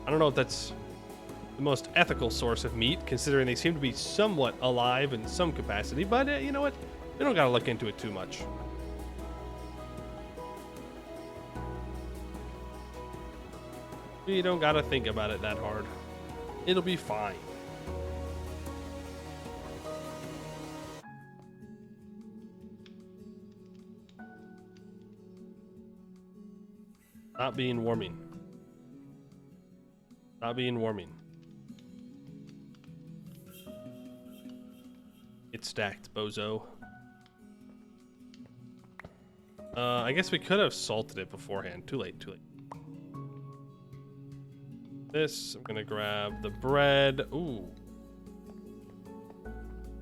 I don't know if that's the most ethical source of meat, considering they seem to be somewhat alive in some capacity, but you know what? We don't gotta look into it too much. You don't gotta think about it that hard. It'll be fine. Not being warming. Not being warming. It's stacked, bozo. I guess we could have salted it beforehand. Too late, too late. This, I'm gonna grab the bread. Ooh.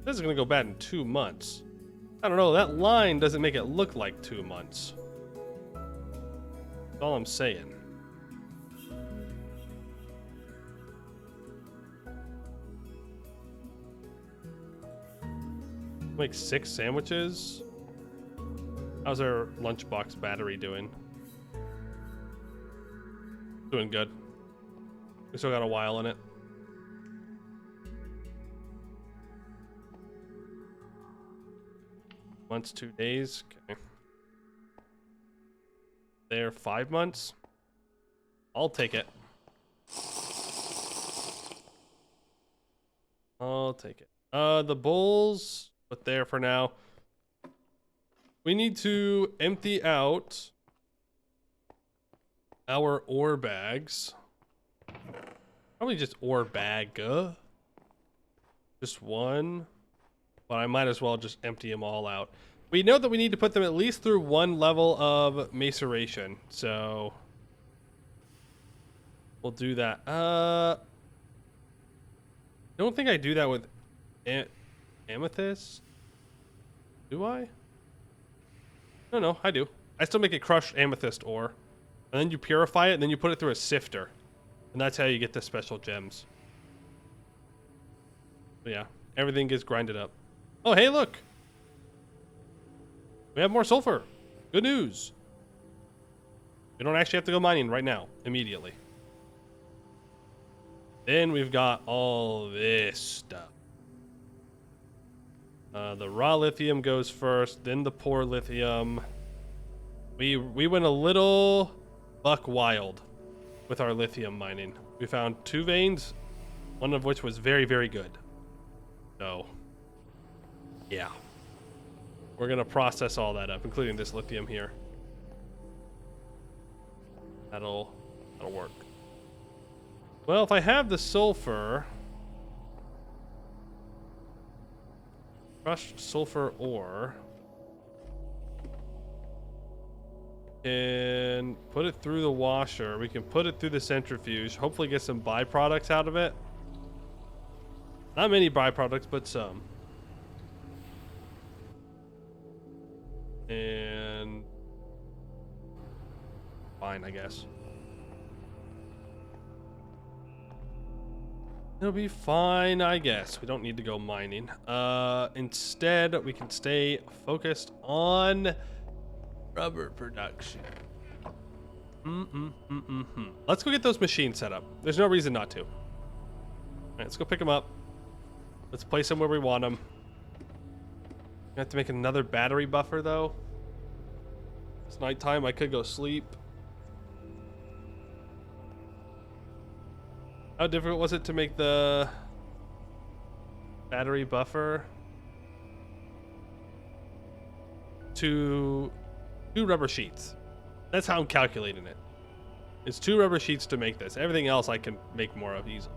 This is gonna go bad in 2 months. I don't know, that line doesn't make it look like 2 months. That's all I'm saying. Make 6 sandwiches. How's our lunchbox battery doing? Doing good. We still got a while in it. Months, 2 days. Okay. There, 5 months. I'll take it. I'll take it. The bowls, but there for now. We need to empty out our ore bags. Probably just ore bag. Just one. But I might as well just empty them all out. We know that we need to put them at least through one level of maceration. So we'll do that. I don't think I do that with amethyst. Do I? No, I do. I still make it crushed amethyst ore. And then you purify it, and then you put it through a sifter. And that's how you get the special gems. But yeah, everything gets grinded up. Oh, hey, look. We have more sulfur. Good news. We don't actually have to go mining right now, immediately. Then we've got all this stuff. The raw lithium goes first, then the poor lithium. We went a little buck wild with our lithium mining. We found 2 veins, one of which was very, very good. So, yeah. We're going to process all that up, including this lithium here. That'll work. Well, if I have the sulfur... crushed sulfur ore... and put it through the washer. We can put it through the centrifuge. Hopefully get some byproducts out of it. Not many byproducts, but some. And fine, I guess. It'll be fine, I guess. We don't need to go mining. Instead, we can stay focused on rubber production. Let's go get those machines set up. There's no reason not to. All right, let's go pick them up. Let's place them where we want them. I have to make another battery buffer, though. It's nighttime. I could go sleep. How difficult was it to make the battery buffer? Two rubber sheets. That's how I'm calculating it. It's 2 rubber sheets to make this. Everything else I can make more of easily.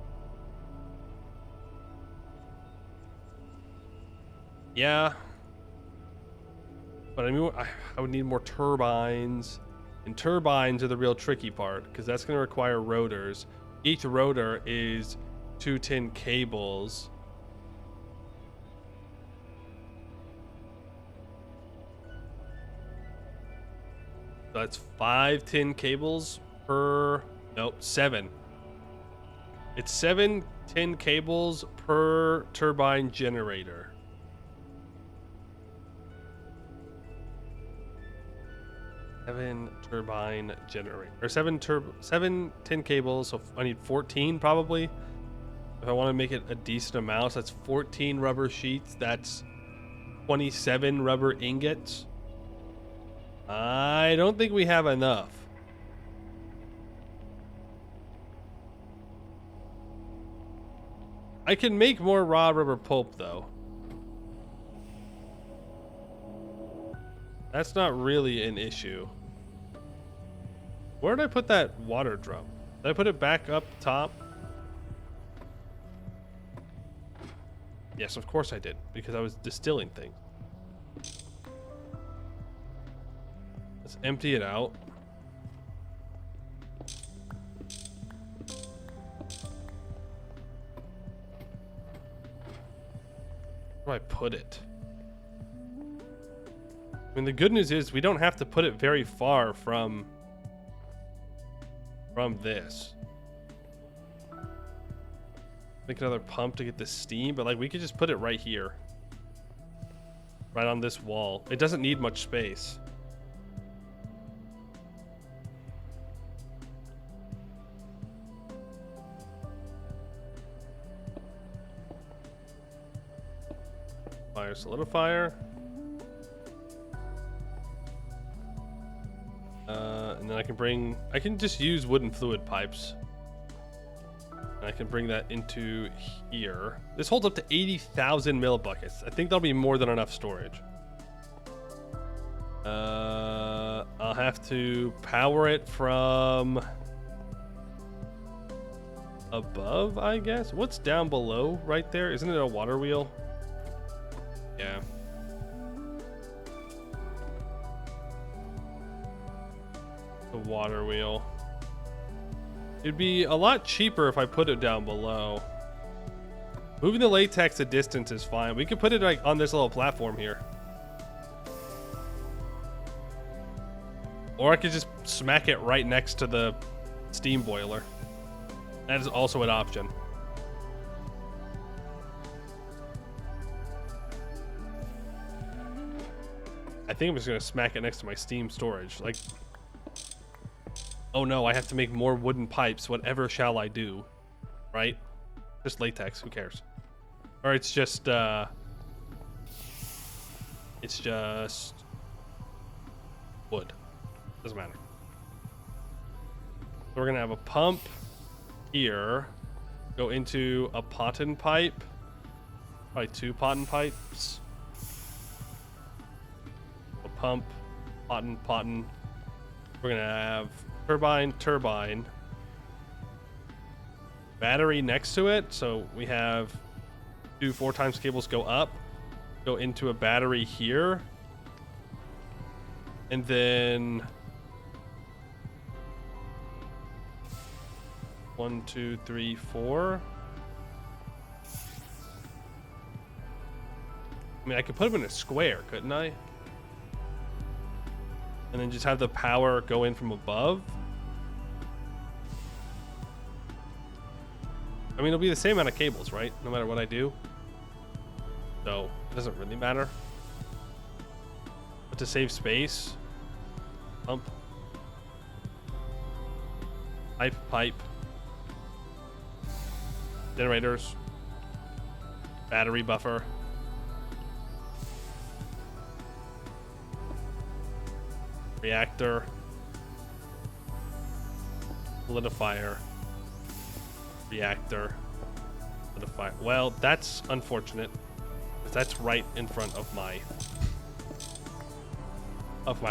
Yeah. But I mean, I would need more turbines. And turbines are the real tricky part, because that's going to require rotors. Each rotor is 2 tin cables. So that's 5 tin cables per... Nope, 7. It's 7 tin cables per turbine generator. Seven turbine generator, or 7 tin cables. So I need 14 probably. If I want to make it a decent amount, so that's 14 rubber sheets. That's 27 rubber ingots. I don't think we have enough. I can make more raw rubber pulp though. That's not really an issue. Where did I put that water drum? Did I put it back up top? Yes, of course I did, because I was distilling things. Let's empty it out. Where do I put it? I mean, the good news is we don't have to put it very far from this. Make another pump to get the steam, but like we could just put it right here. Right on this wall. It doesn't need much space. Fire solidifier. And then I can just use wooden fluid pipes. And I can bring that into here. This holds up to 80,000 millibuckets. I think that'll be more than enough storage. I'll have to power it from above, I guess. What's down below right there? Isn't it a water wheel? Yeah. The water wheel. It'd be a lot cheaper if I put it down below. Moving the latex a distance is fine. We could put it like on this little platform here. Or I could just smack it right next to the steam boiler. That is also an option. I think I'm just gonna smack it next to my steam storage. Like, oh no, I have to make more wooden pipes. Whatever shall I do? Right? Just latex, who cares? Or it's just wood. Doesn't matter. So we're gonna have a pump here, go into a potting pipe, probably 2 potting pipes. A pump, potting. We're gonna have turbine, battery next to it. So we have 2 4 times cables go up, go into a battery here, and then 1 2 3 4. I mean, I could put them in a square, couldn't I? And then just have the power go in from above. I mean, it'll be the same amount of cables, right? No matter what I do. So, it doesn't really matter. But to save space, pump, pipe, generators, battery buffer, reactor, solidifier, reactor, solidifier. Well, that's unfortunate. That's right in front of my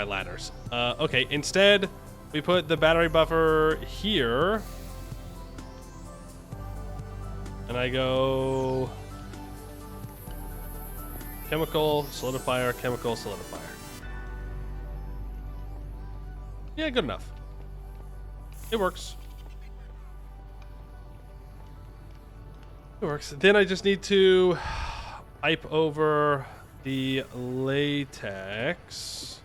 ladders. Okay, instead we put the battery buffer here, and I go chemical solidifier, chemical solidifier. Yeah, good enough. It works. It works. Then I just need to pipe over the latex,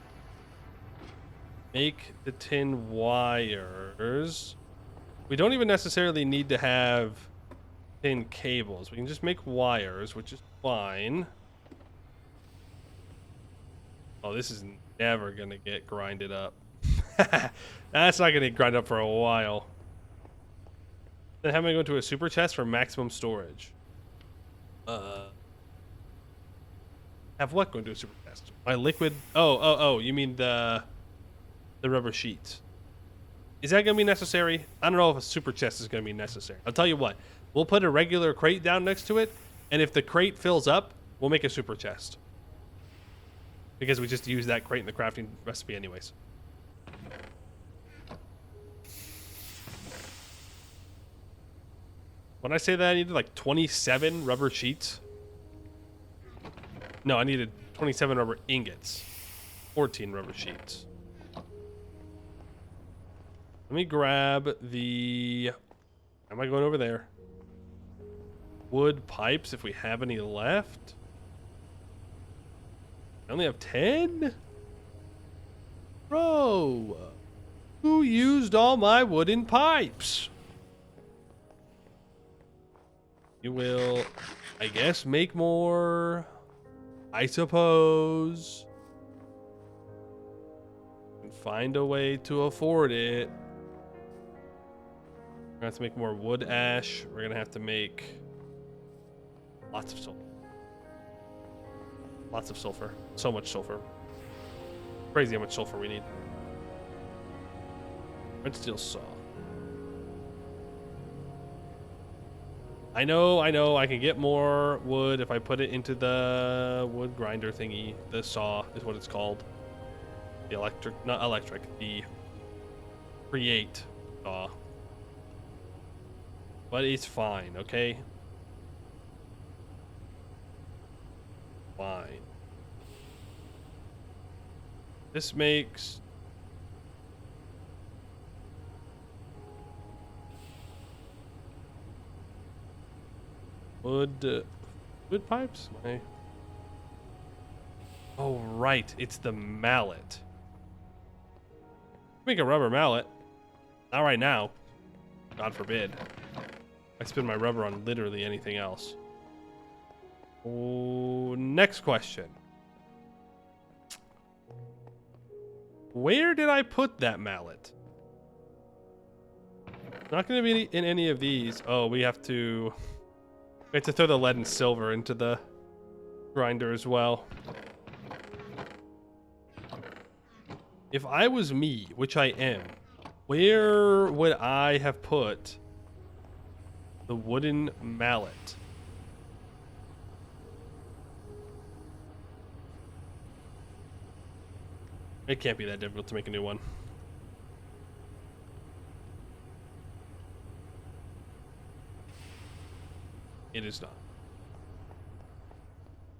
make the tin wires. We don't even necessarily need to have tin cables. We can just make wires, which is fine. Oh, this is never gonna get grinded up. That's not gonna grind up for a while. Then have me go into a super chest for maximum storage. Have what going to a super chest? My liquid. Oh, you mean the rubber sheets? Is that gonna be necessary? I don't know if a super chest is gonna be necessary. I'll tell you what. We'll put a regular crate down next to it, and if the crate fills up, we'll make a super chest. Because we just use that crate in the crafting recipe anyways. When I say that I needed like 27 rubber sheets. No, I needed 27 rubber ingots. 14 rubber sheets. Let me grab the... Am I going over there? Wood pipes, if we have any left. I only have 10? Bro, who used all my wooden pipes? You will, I guess, make more, I suppose. And find a way to afford it. We're gonna have to make more wood ash. We're gonna have to make lots of sulfur. Lots of sulfur. So much sulfur. Crazy how much sulfur we need. Red steel saw. I know, I can get more wood if I put it into the wood grinder thingy. The saw is what it's called. The not electric, the create saw. but it's fine, okay? Fine. This makes wood pipes? Oh, right. It's the mallet. Make a rubber mallet. Not right now. God forbid. I spend my rubber on literally anything else. Oh, next question. Where did I put that mallet? Not going to be in any of these. Oh, we have to throw the lead and silver into the grinder as well. If I was me, which I am, where would I have put the wooden mallet? It can't be that difficult to make a new one. It is not.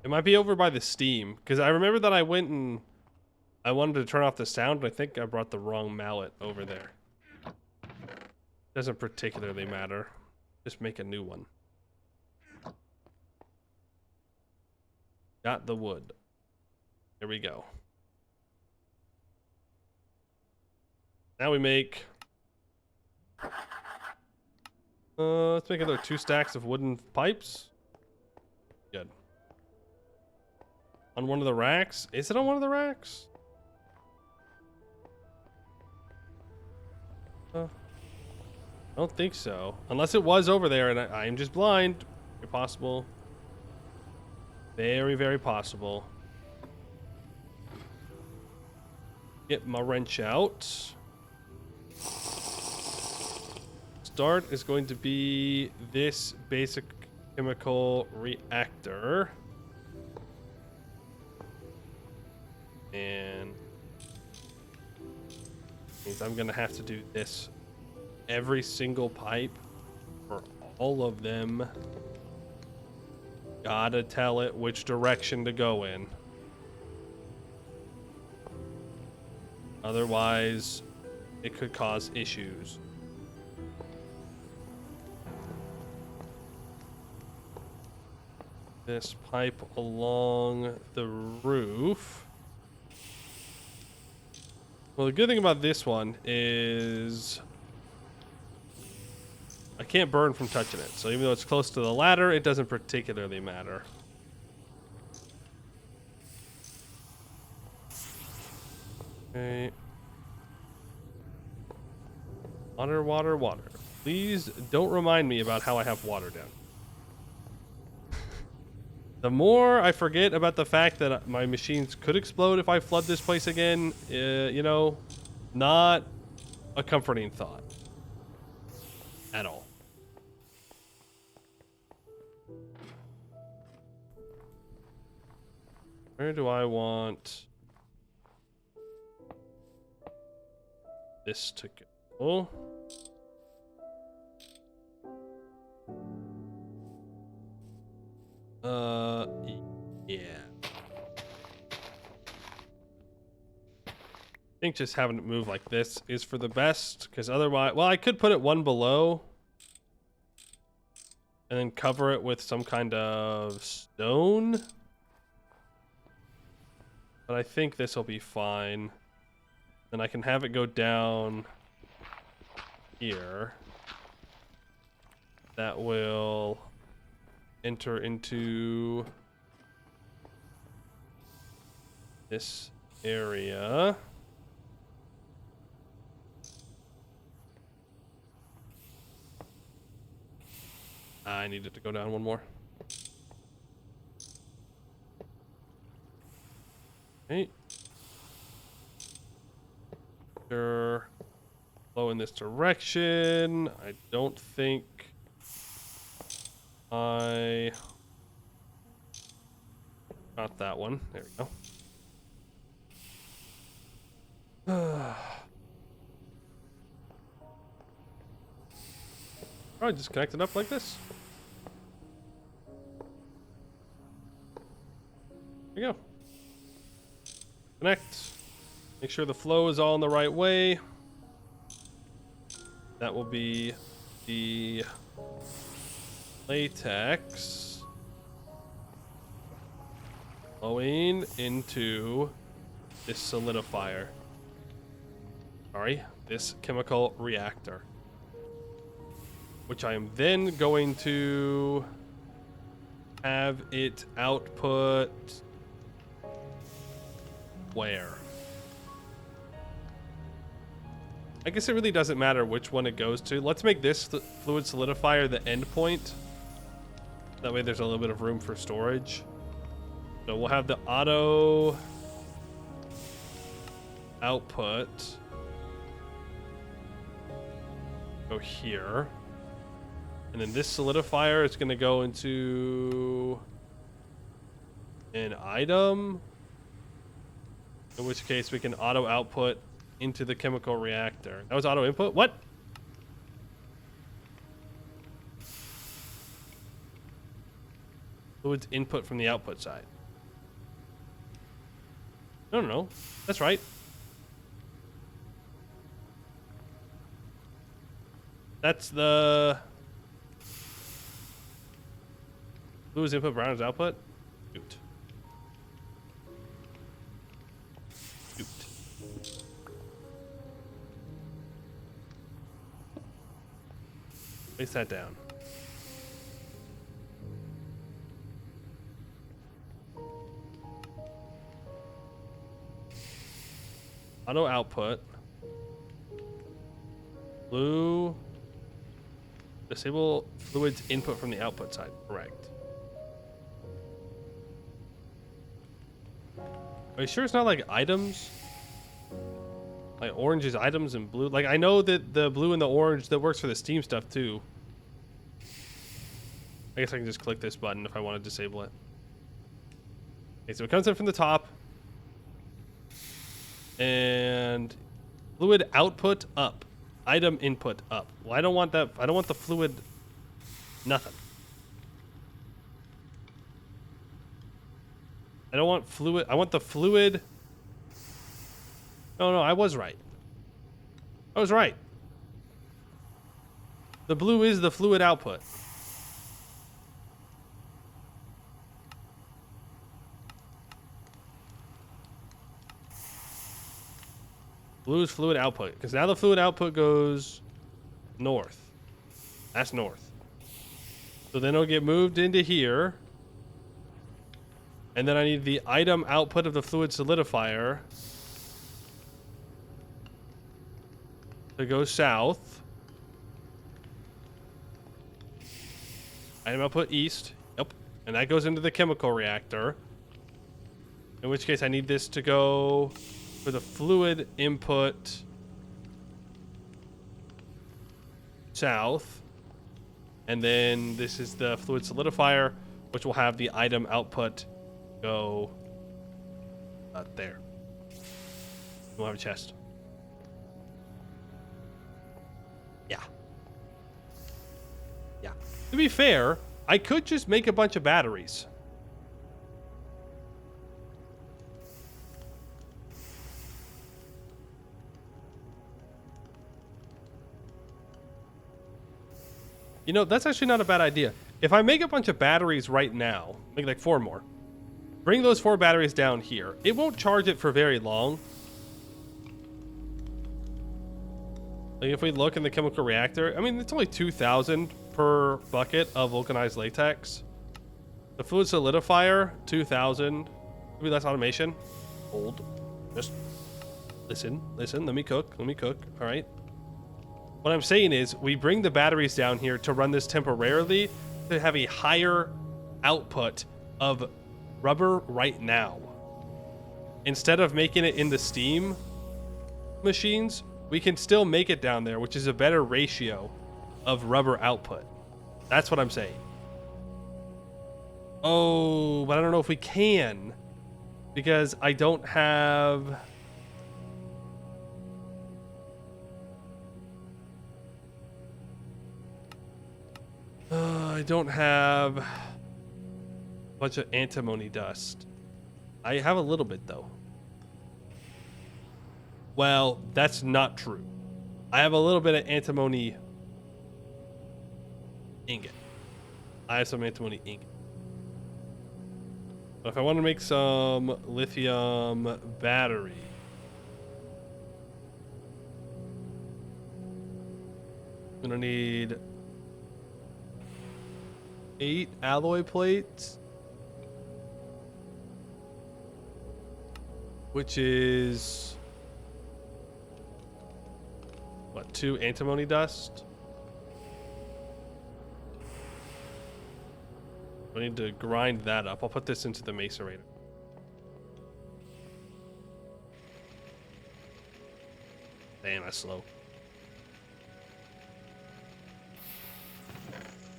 It might be over by the steam, because I remember that I went and I wanted to turn off the sound, but I think I brought the wrong mallet over there. Doesn't particularly matter. Just make a new one. Got the wood. There we go. Now we make... let's make another 2 stacks of wooden pipes. Good. On one of the racks? Is it on one of the racks? I don't think so. Unless it was over there and I am just blind. Very possible. Very, very possible. Get my wrench out. Start is going to be this basic chemical reactor. And means I'm gonna have to do this every single pipe for all of them. Gotta tell it which direction to go in. Otherwise, it could cause issues. This pipe along the roof. Well, the good thing about this one is I can't burn from touching it. So even though it's close to the ladder, it doesn't particularly matter. Okay. Water, water, water. Please don't remind me about how I have water down. The more I forget about the fact that my machines could explode if I flood this place again, you know, not a comforting thought at all. Where do I want this to go? Yeah. I think just having it move like this is for the best, because otherwise, well, I could put it one below and then cover it with some kind of stone. But I think this will be fine. Then I can have it go down here. That will enter into this area. I need it to go down one more. Okay. Sure. Flow in this direction. I don't think not that one. There we go. Probably I just connect it up like this. There you go. Connect. Make sure the flow is all in the right way. That will be the latex flowing into this solidifier. Sorry, this chemical reactor. Which I am then going to have it output where? I guess it really doesn't matter which one it goes to. Let's make this fluid solidifier the endpoint. That way there's a little bit of room for storage. So we'll have the auto output go here. And then this solidifier is going to go into an item. In which case we can auto output into the chemical reactor. That was auto input? What? Fluids input from the output side. No. That's right. That's the fluids input, brown is output. Shoot. Place that down. Auto output. Blue. Disable fluids input from the output side. Correct. Are you sure it's not like items? Like orange is items and blue. Like I know that the blue and the orange that works for the Steam stuff too. I guess I can just click this button if I want to disable it. Okay, so it comes in from the top. And fluid output up. Item input up. Well, I don't want that. I don't want the fluid nothing. I don't want fluid. I want the fluid. No, I was right. I was right. The blue is the fluid output. Blue is fluid output. Because now the fluid output goes north. That's north. So then it'll get moved into here. And then I need the item output of the fluid solidifier to go south. Item output east. Yep. And that goes into the chemical reactor. In which case I need this to go for the fluid input south. And then this is the fluid solidifier, which will have the item output go there. We'll have a chest. Yeah. To be fair, I could just make a bunch of batteries. You know, that's actually not a bad idea. If I make a bunch of batteries right now, make like 4 more, bring those 4 batteries down here. It won't charge it for very long. Like if we look in the chemical reactor, I mean, it's only 2,000 per bucket of vulcanized latex. The fluid solidifier, 2,000. Maybe that's automation. Hold. Just listen. Let me cook. All right. What I'm saying is we bring the batteries down here to run this temporarily to have a higher output of rubber right now. Instead of making it in the steam machines, we can still make it down there, which is a better ratio of rubber output. That's what I'm saying. Oh, but I don't know if we can, because I don't have... I don't have a bunch of antimony dust. I have a little bit though. Well, that's not true. I have a little bit of antimony ingot. I have some antimony ingot. But if I want to make some lithium battery, I'm gonna need 8 alloy plates, which is what, 2 antimony dust? I need to grind that up. I'll put this into the macerator. Damn, that's slow.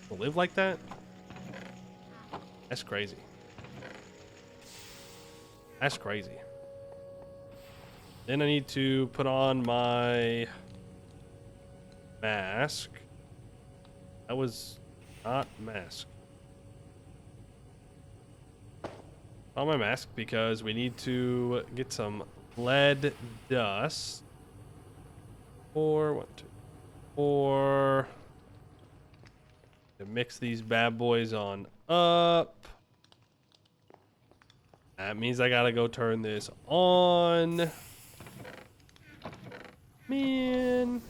To live like that? That's crazy. That's crazy. Then I need to put on my mask. That was not mask. On my mask because we need to get some lead dust. 4, 1, 2, 4. To mix these bad boys on up. That means I gotta go turn this on. Man.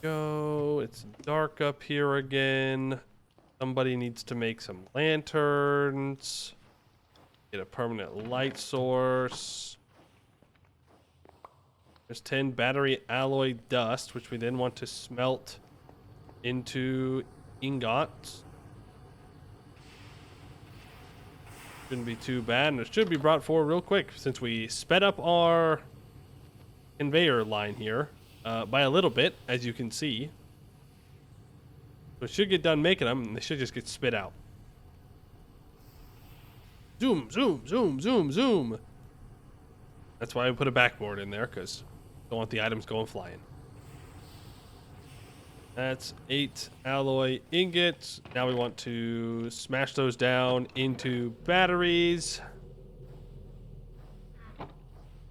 Go. It's dark up here again. Somebody needs to make some lanterns. Get a permanent light source. There's 10 battery alloy dust, which we then want to smelt into ingots. Shouldn't be too bad, and it should be brought forward real quick since we sped up our conveyor line here by a little bit, as you can see. So it should get done making them, and they should just get spit out. Zoom, zoom, zoom, zoom, zoom. That's why I put a backboard in there, because I don't want the items going flying. That's 8 alloy ingots. Now we want to smash those down into batteries.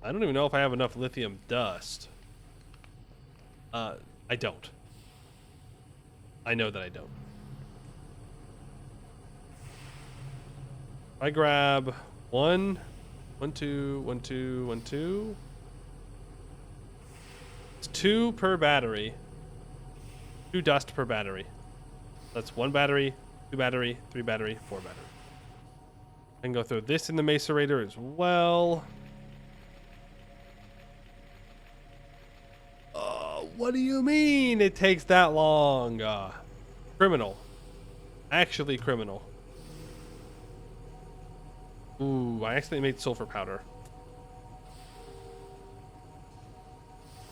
I don't even know if I have enough lithium dust. I don't. I know that I don't. I grab 1, 1, 2, 1, 2, 1, 2. It's 2 per battery. 2 dust per battery. That's 1 battery, 2 battery, 3 battery, 4 battery. I can go throw this in the macerator as well. What do you mean it takes that long? Criminal. Actually criminal. Ooh, I accidentally made sulfur powder.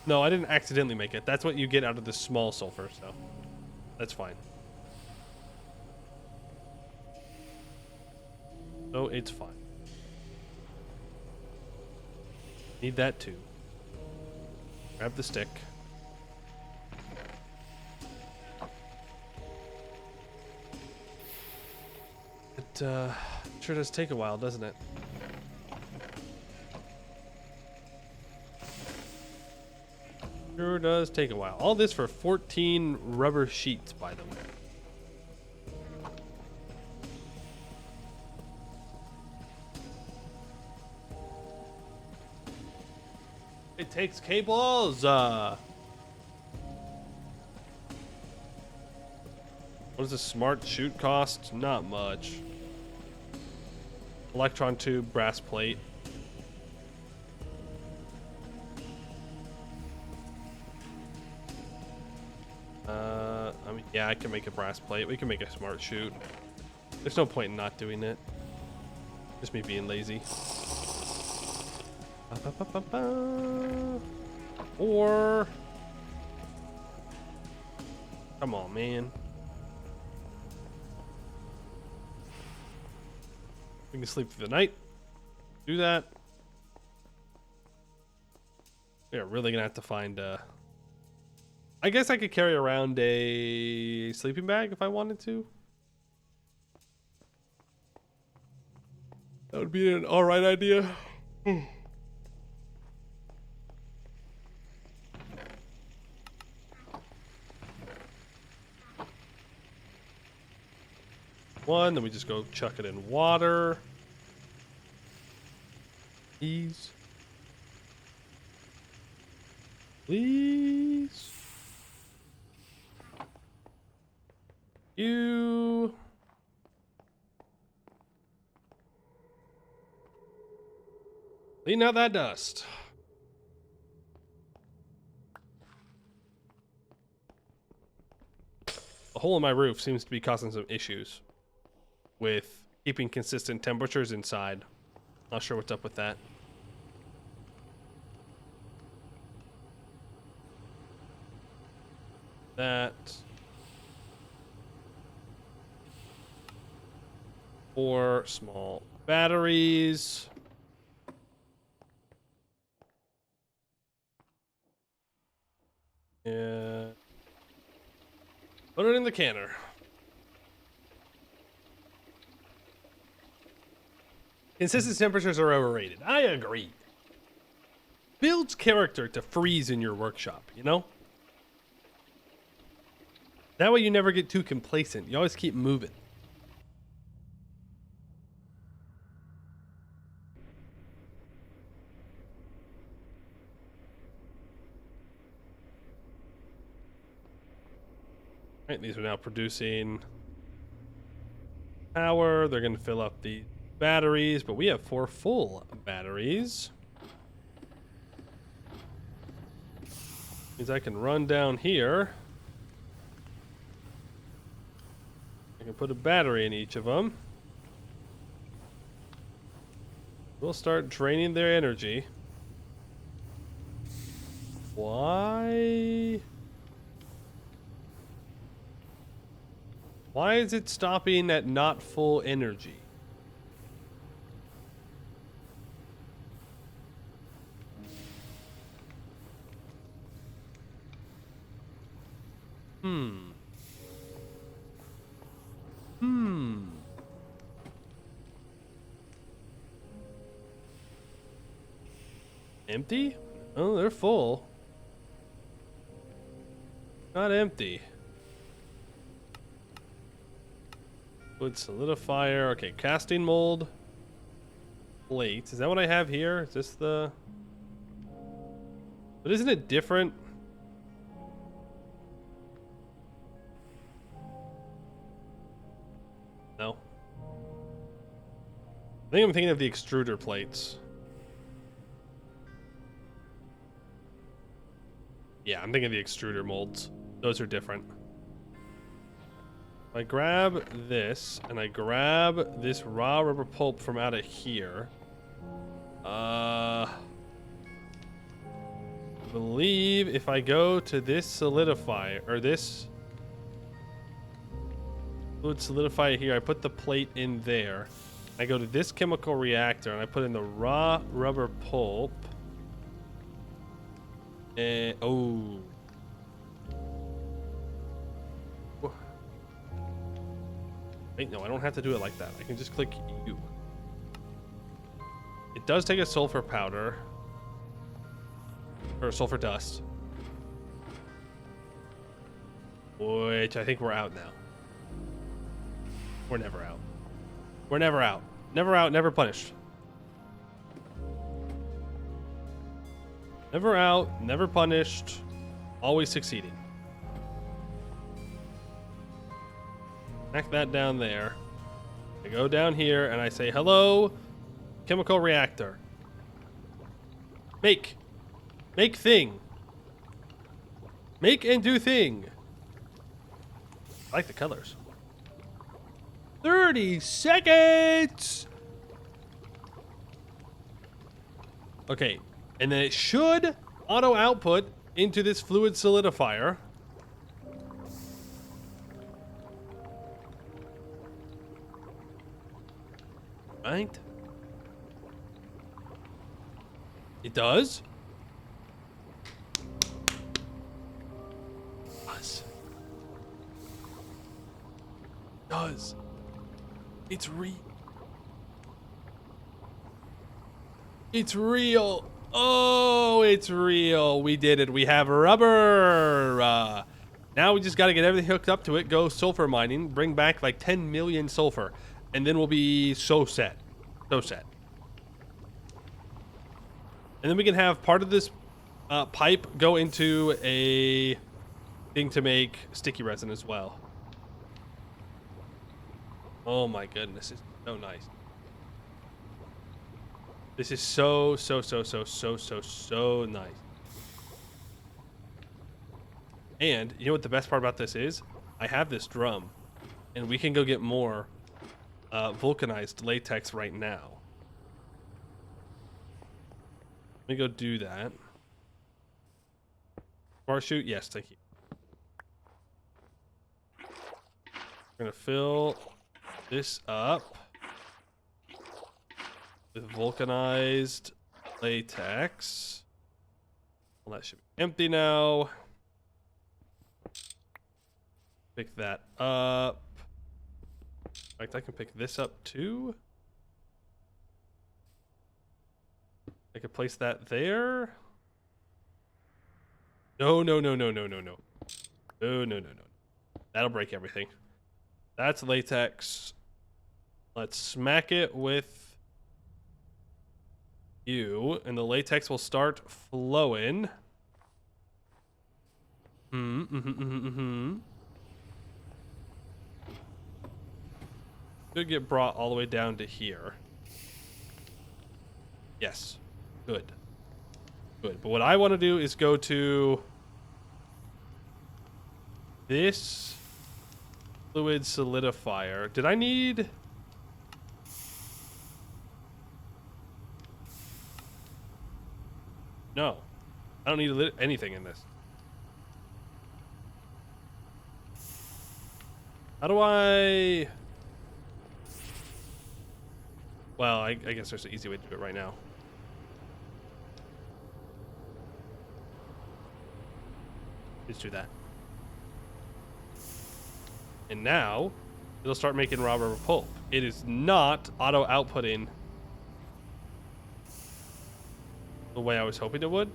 No, I didn't accidentally make it. That's what you get out of the small sulfur, so that's fine. So it's fine. Need that too. Grab the stick. It sure does take a while, doesn't it? Sure does take a while. All this for 14 rubber sheets, by the way. It takes cables. What does a smart chute cost? Not much. Electron tube, brass plate. I mean, yeah, I can make a brass plate. We can make a smart chute. There's no point in not doing it. Just me being lazy. Or... Come on, man. We can sleep through the night. Do that. We are really gonna have to find I guess I could carry around a sleeping bag if I wanted to. That would be an alright idea. One, then we just go chuck it in water. Please. Please. You. Clean out that dust. The hole in my roof seems to be causing some issues with keeping consistent temperatures inside. Not sure what's up with that. That. 4 small batteries. Yeah. Put it in the canner. Consistent temperatures are overrated. I agree. Builds character to freeze in your workshop, you know? That way you never get too complacent. You always keep moving. Right, these are now producing power. They're going to fill up the batteries, but we have 4 full batteries. Means I can run down here. I can put a battery in each of them. We'll start draining their energy. Why? Why is it stopping at not full energy? Empty? Oh, they're full. Not empty. Wood solidifier. Okay, casting mold. Plate. Is that what I have here? Is this the... But isn't it different? No. I think I'm thinking of the extruder plates. Yeah, I'm thinking of the extruder molds. Those are different. If I grab this, and I grab this raw rubber pulp from out of here. I believe if I go to this solidifier, or this fluid solidifier here, I put the plate in there. I go to this chemical reactor, and I put in the raw rubber pulp. And, oh. Wait, no, I don't have to do it like that. I can just click U. It does take a sulfur powder. Or sulfur dust. Which I think we're out now. We're never out. We're never out. Never out, never punished. Never out, never punished, always succeeding. Knock that down there. I go down here and I say, hello, chemical reactor. Make thing. Make and do thing. I like the colors. 30 seconds. Okay. And then it should auto output into this fluid solidifier. Right? It does. does. It's real. It's real. Oh, it's real. We did it. We have rubber. Now we just got to get everything hooked up to it, go sulfur mining, bring back like 10 million sulfur, and then we'll be so set. So set. And then we can have part of this pipe go into a thing to make sticky resin as well. Oh my goodness, it's so nice. This is so nice. And you know what the best part about this is? I have this drum, and we can go get more vulcanized latex right now. Let me go do that. Parachute, yes, thank you. We're gonna fill this up with vulcanized latex. Well, that should be empty now. Pick that up. In fact, I can pick this up too. I could place that there. No. No. That'll break everything. That's latex. Let's smack it with you, and the latex will start flowing. Should get brought all the way down to here. Yes. Good. Good. But what I want to do is go to this fluid solidifier. Did I need... No. I don't need anything in this. How do I... Well, I guess there's an easy way to do it right now. Let's do that. And now, it'll start making raw rubber pulp. It is not auto outputting the way I was hoping it would.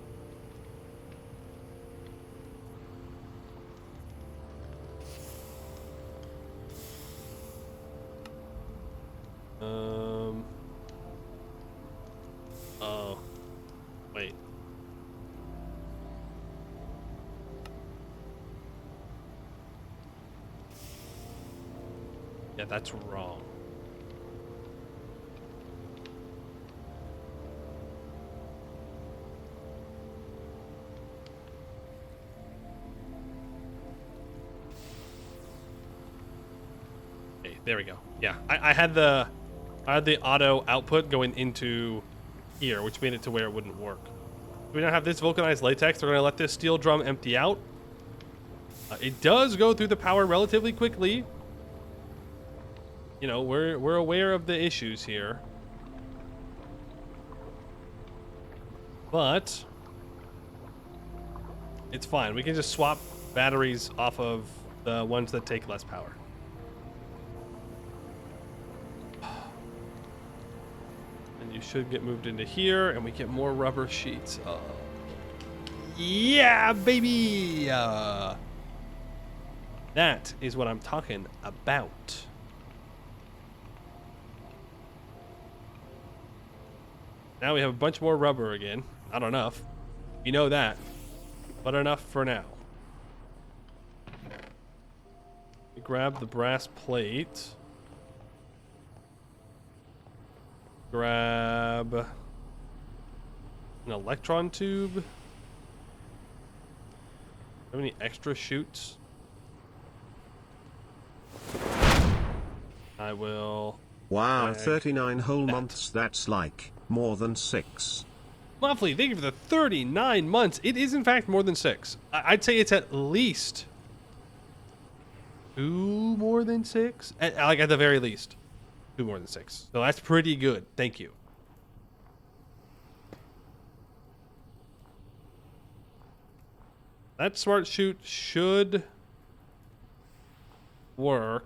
Oh. Wait. Yeah, that's wrong. Okay, there we go. Yeah, I had the auto output going into here, which made it to where it wouldn't work. We now have this vulcanized latex. We're gonna let this steel drum empty out. It does go through the power relatively quickly. You know, we're aware of the issues here. But it's fine. We can just swap batteries off of the ones that take less power. And you should get moved into here, and we get more rubber sheets. Yeah, baby! That is what I'm talking about. Now we have a bunch more rubber again. Not enough. You know that. But enough for now. We grab the brass plate. Grab an electron tube. Do you have any extra chutes? I will. Wow, 39 whole months. That's like more than 6. Lovely, thank you for the 39 months. It is in fact more than 6. I'd say it's at least 2 more than 6. Like at the very least, 2 more than 6. So that's pretty good. Thank you. That smart chute should work.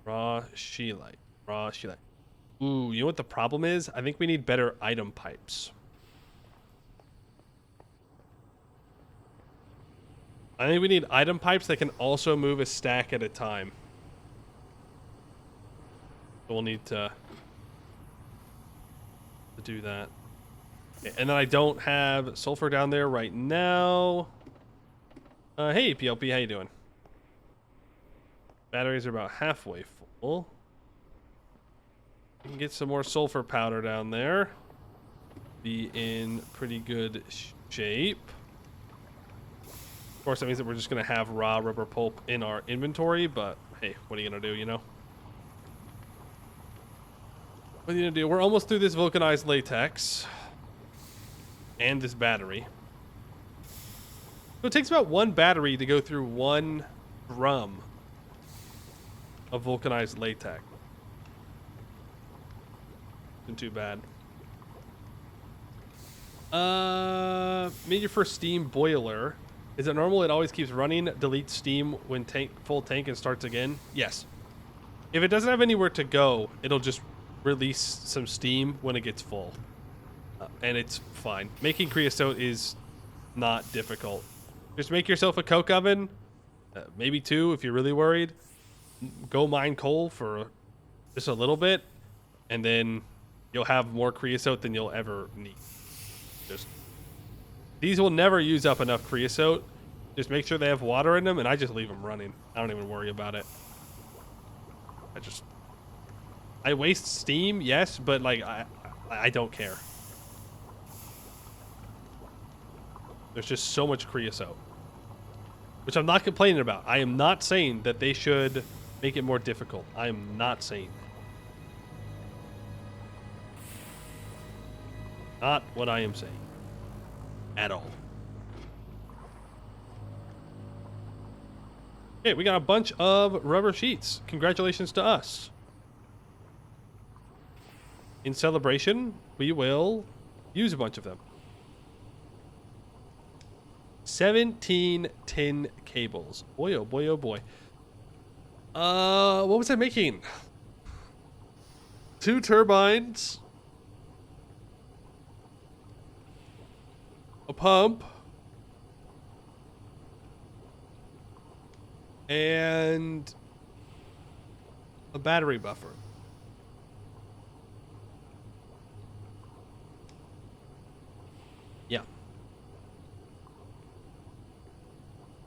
Raw scheelite. Raw scheelite. Ooh, you know what the problem is? I think we need better item pipes. I think we need item pipes that can also move a stack at a time. We'll need to do that. Okay, and then I don't have sulfur down there right now. Hey, PLP, how you doing? Batteries are about halfway full. We can get some more sulfur powder down there. Be in pretty good shape. Of course, that means that we're just going to have raw rubber pulp in our inventory, but hey, what are you going to do, you know? What are you going to do? We're almost through this vulcanized latex and this battery. So it takes about one battery to go through 1 drum of vulcanized latex. Isn't too bad. Made your first steam boiler. Is it normal it always keeps running, deletes steam when full tank and starts again? Yes. If it doesn't have anywhere to go, it'll just release some steam when it gets full. And it's fine. Making creosote is not difficult. Just make yourself a coke oven, maybe 2 if you're really worried. Go mine coal for just a little bit, and then you'll have more creosote than you'll ever need. These will never use up enough creosote. Just make sure they have water in them, and I just leave them running. I don't even worry about it. I waste steam, yes, but like I don't care. There's just so much creosote, which I'm not complaining about. I am not saying that they should make it more difficult. I am not saying that. Not what I am saying. At all. Okay, we got a bunch of rubber sheets. Congratulations to us. In celebration, we will use a bunch of them. 17 tin cables. Boy, oh boy, oh boy. What was I making? 2 turbines. A pump. And a battery buffer. Yeah.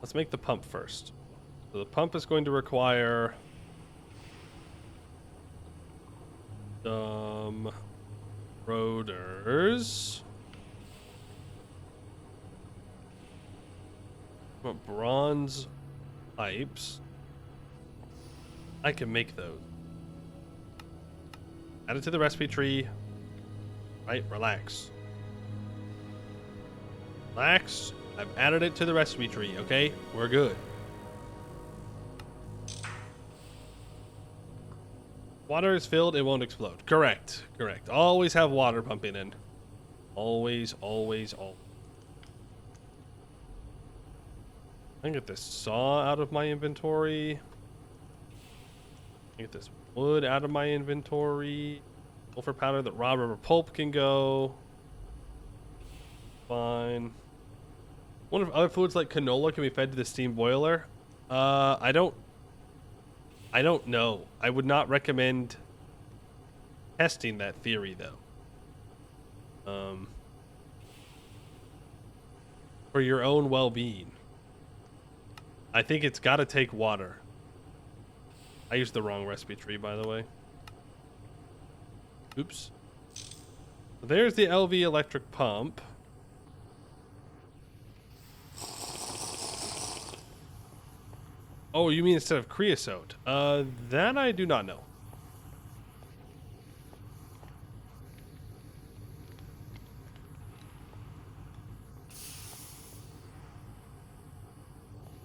Let's make the pump first. So the pump is going to require some rotors. Bronze pipes. I can make those. Add it to the recipe tree. Right, relax. Relax. I've added it to the recipe tree, okay? We're good. Water is filled, it won't explode. Correct, correct. Always have water pumping in. Always, always, always. I can get this saw out of my inventory. Get this wood out of my inventory. Sulfur powder, that raw rubber pulp can go. Fine. Wonder if other fluids like canola can be fed to the steam boiler. I don't know. I would not recommend testing that theory though. For your own well-being. I think it's got to take water. I used the wrong recipe tree, by the way. Oops. There's the LV electric pump. Oh, you mean instead of creosote? That I do not know.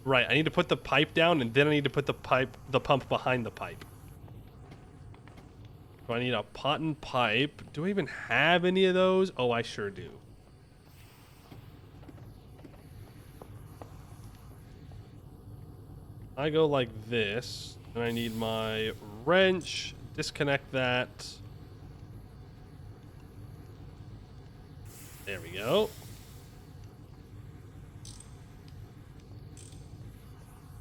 Right, I need to put the pipe down, and then I need to put the pump behind the pipe. So I need a pot and pipe. Do I even have any of those? Oh, I sure do. I go like this, and I need my wrench, disconnect that. There we go.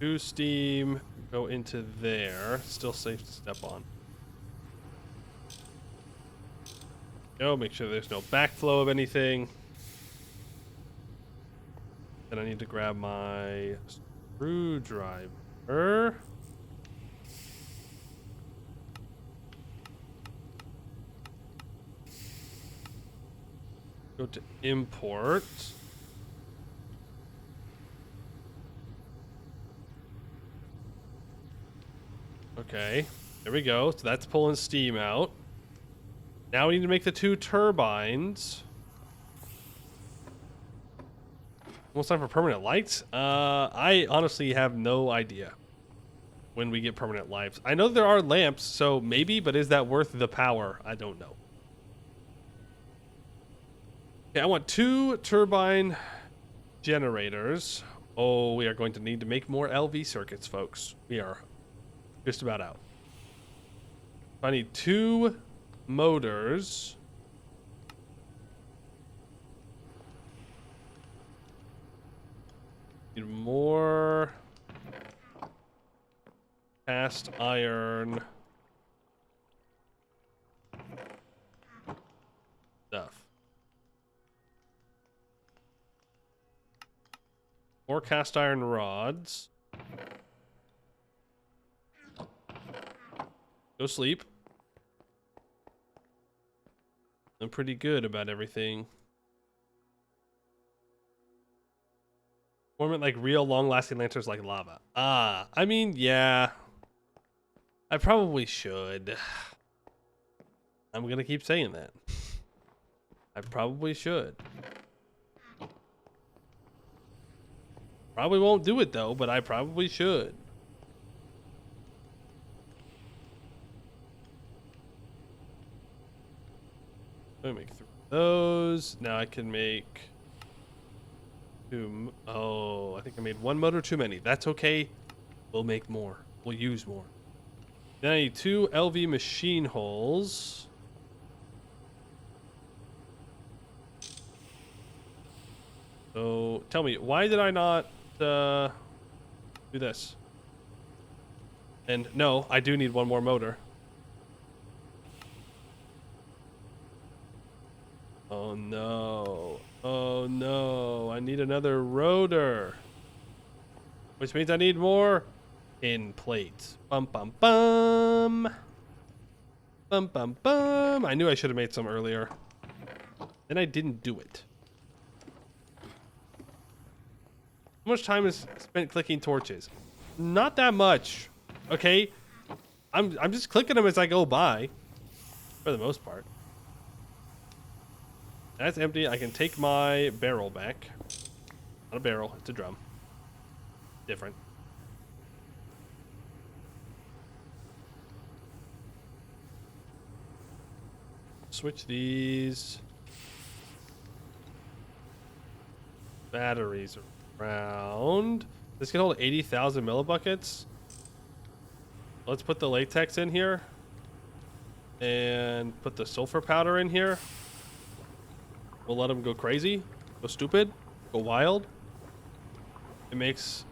Do steam, go into there. Still safe to step on. Go, make sure there's no backflow of anything. Then I need to grab my screwdriver. Go to import. Okay, there we go. So that's pulling steam out. Now we need to make the 2 turbines. Almost time for permanent lights? I honestly have no idea when we get permanent lights. I know there are lamps, so maybe, but is that worth the power? I don't know. Okay, I want 2 turbine generators. Oh, we are going to need to make more LV circuits, folks. We are just about out. I need 2 motors. Need more cast iron stuff. More cast iron rods. Go sleep. I'm pretty good about everything. Form it like real long-lasting lanterns like lava. I mean, yeah. I probably should. I'm gonna keep saying that. I probably should. Probably won't do it though, but I probably should. Let me make 3 of those. Now I can make 2. Oh, I think I made 1 motor too many. That's okay. We'll make more. We'll use more. Then I need 2 LV machine holes. So tell me, why did I not do this? And no, I do need 1 more motor. Oh no. Oh no. I need another rotor. Which means I need more in plates. Bum bum bum. Bum bum bum. I knew I should have made some earlier. Then I didn't do it. How much time is spent clicking torches? Not that much. Okay? I'm just clicking them as I go by. For the most part. That's empty. I can take my barrel back. Not a barrel, it's a drum. Different. Switch these batteries around. This can hold 80,000 millibuckets. Let's put the latex in here. And put the sulfur powder in here. We'll let them go crazy, go stupid, go wild. It makes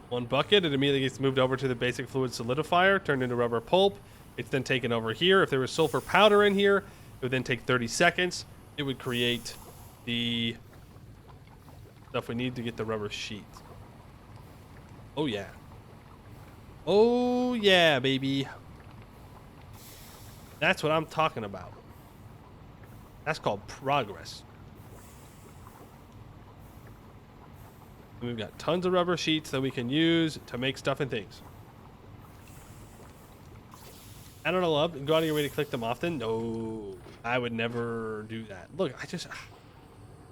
1 bucket. It immediately gets moved over to the basic fluid solidifier, turned into rubber pulp. It's then taken over here. If there was sulfur powder in here, it would then take 30 seconds. It would create the stuff we need to get the rubber sheet. Oh yeah. Oh yeah, baby. That's what I'm talking about. That's called progress. And we've got tons of rubber sheets that we can use to make stuff and things. I don't know, go out of your way to click them often. No, I would never do that. Look,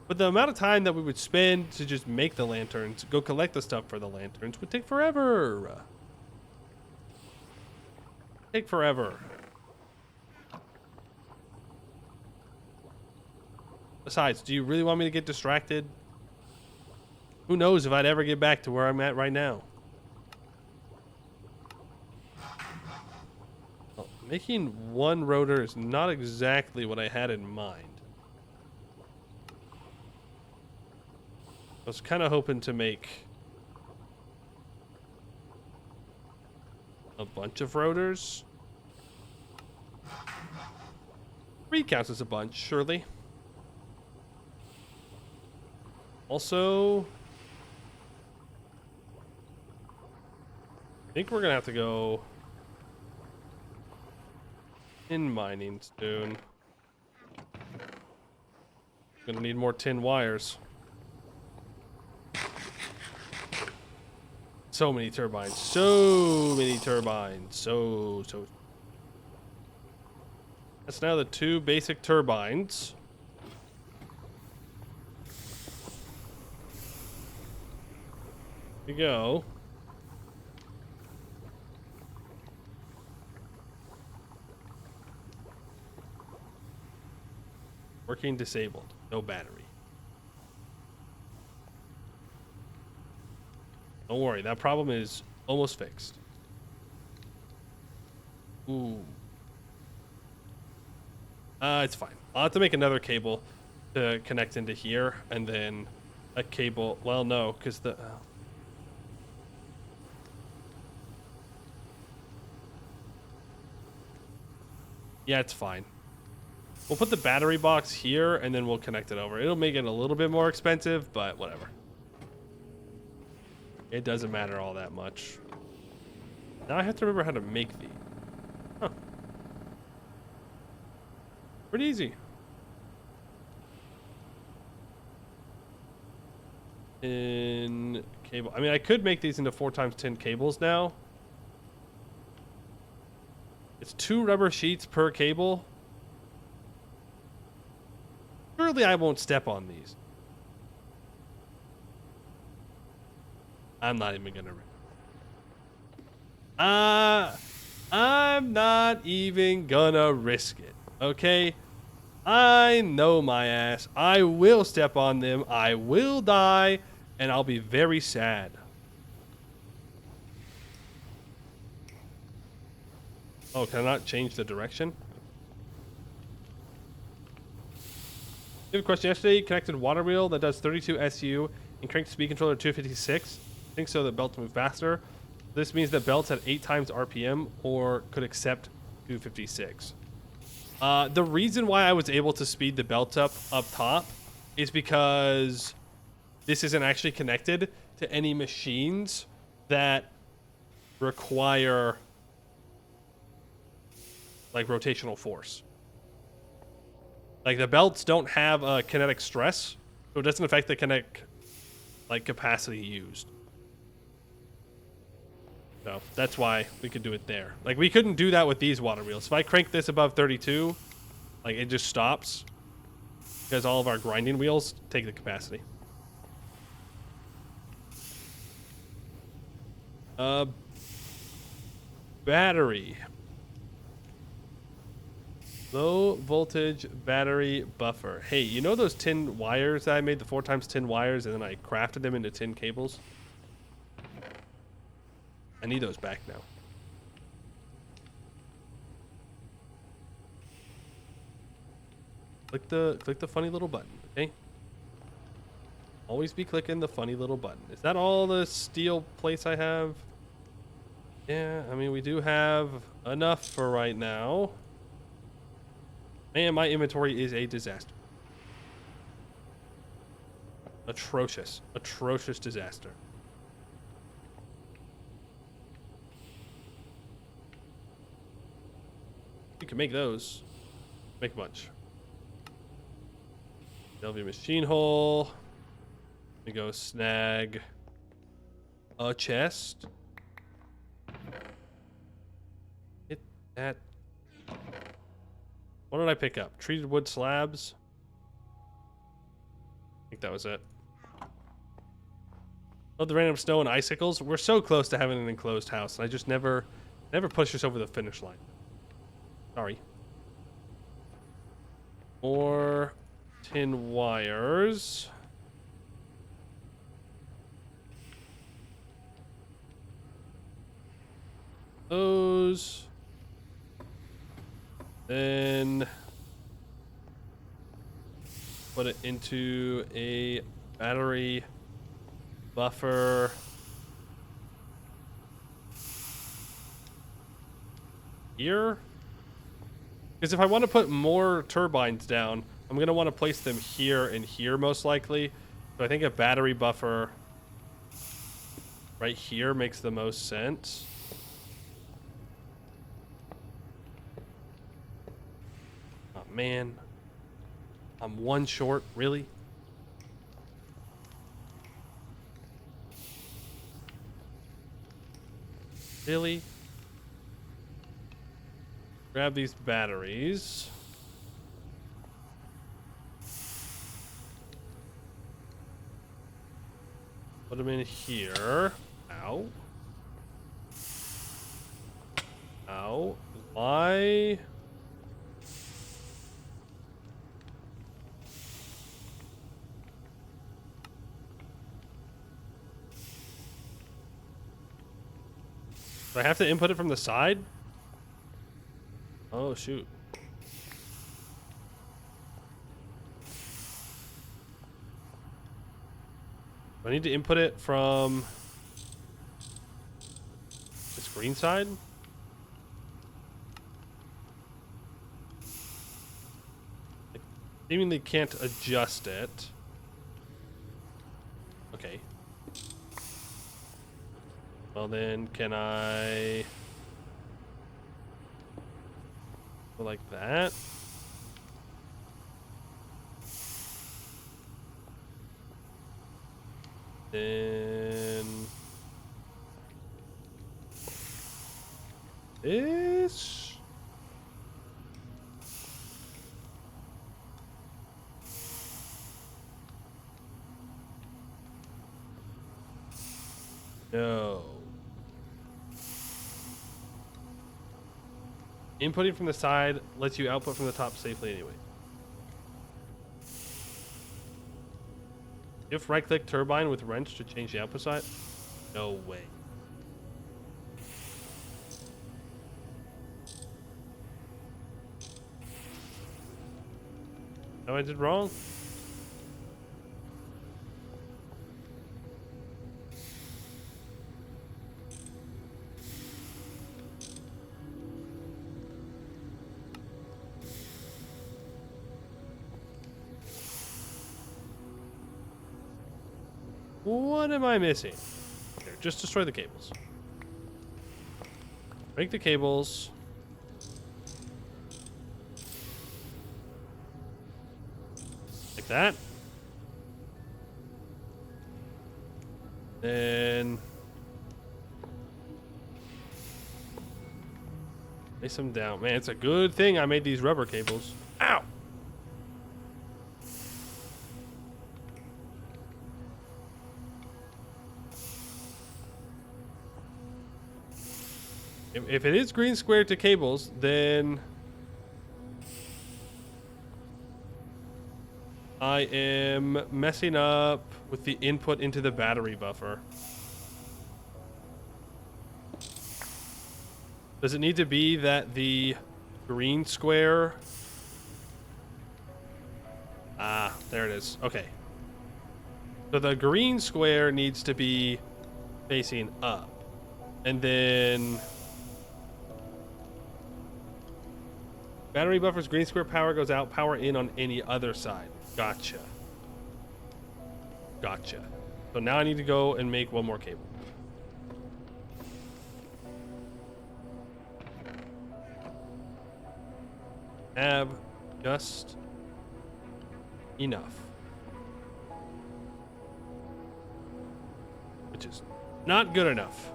but the amount of time that we would spend to just make the lanterns, go collect the stuff for the lanterns, would take forever. Take forever. Besides, do you really want me to get distracted? Who knows if I'd ever get back to where I'm at right now? Making one rotor is not exactly what I had in mind. I was kind of hoping to make a bunch of rotors. 3 counts as a bunch, surely. Also, I think we're gonna have to go tin mining soon. Gonna need more tin wires. So many turbines. So many turbines. So. That's now the 2 basic turbines. Here we go. Working disabled. No battery. Don't worry, that problem is almost fixed. Ooh. It's fine. I'll have to make another cable to connect into here, and then a cable. Well, no, because the. Yeah, it's fine. We'll put the battery box here, and then we'll connect it over. It'll make it a little bit more expensive, but whatever. It doesn't matter all that much. Now I have to remember how to make these. Huh. Pretty easy. In cable. I mean, I could make these into 4x10 cables now. It's 2 rubber sheets per cable. Surely I won't step on these. I'm not even gonna. I'm not even gonna risk it. Okay? I know my ass. I will step on them. I will die, and I'll be very sad. Oh, can I not change the direction? You have a question. Yesterday, you connected water wheel that does 32 SU and cranked speed controller to 256. I think so that belts move faster. This means that belts at 8 times RPM or could accept 256. The reason why I was able to speed the belt up top is because this isn't actually connected to any machines that require like rotational force. Like the belts don't have a kinetic stress, so it doesn't affect the kinetic like capacity used. So that's why we could do it there. Like we couldn't do that with these water wheels. If I crank this above 32, like it just stops because all of our grinding wheels take the capacity. Battery. Low voltage battery buffer. Hey, you know those tin wires that I made, the 4x10 wires, and then I crafted them into tin cables? I need those back now. Click the funny little button, okay? Always be clicking the funny little button. Is that all the steel plates I have? Yeah, I mean, we do have enough for right now. Man, my inventory is a disaster. Atrocious. Atrocious disaster. You can make those. Make a bunch. LV machine hole. We go snag a chest. Hit that. What did I pick up? Treated wood slabs. I think that was it. Oh, the random snow and icicles. We're so close to having an enclosed house, and I just never push us over the finish line. Sorry. More tin wires. Those. Then put it into a battery buffer. Here? Because if I want to put more turbines down, I'm going to want to place them here and here most likely. So I think a battery buffer right here makes the most sense. Oh man. I'm one short, really? Really? Grab these batteries. Put them in here. Ow. Ow. Why? Do I have to input it from the side? Oh, shoot. Do I need to input it from this green side? I seemingly can't adjust it. Okay. Well then, can I go like that? Then this. No. Inputting from the side lets you output from the top safely anyway. If right-click turbine with wrench to change the output side? No way. No, I did wrong. What am I missing? Here, just destroy the cables. Break the cables. Like that. Then place them down. Man, it's a good thing I made these rubber cables. Ow! If it is green square to cables, then I am messing up with the input into the battery buffer. Does it need to be that the green square... Ah, there it is. Okay. So the green square needs to be facing up. And then... battery buffer's green square power goes out, power in on any other side. Gotcha. Gotcha. So now I need to go and make one more cable. Have just enough. Which is not good enough.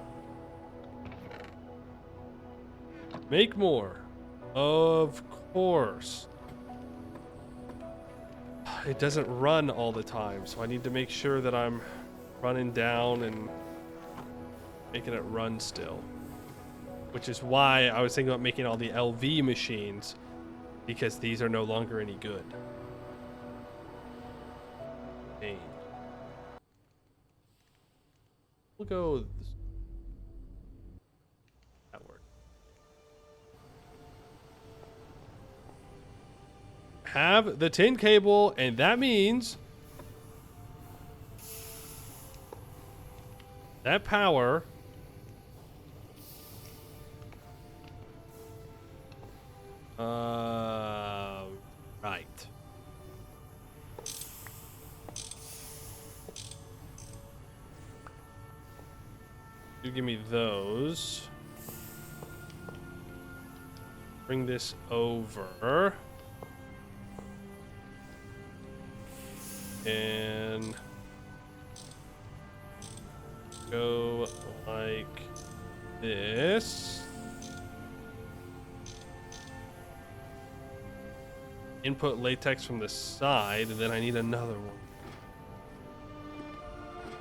Make more. Of course. It doesn't run all the time, so I need to make sure that I'm running down and making it run still. Which is why I was thinking about making all the LV machines, because these are no longer any good. Dang. We'll go this. That worked. have the tin cable, and that means that power right. You give me those. Bring this over. And go like this. Input latex from the side, and then I need another one.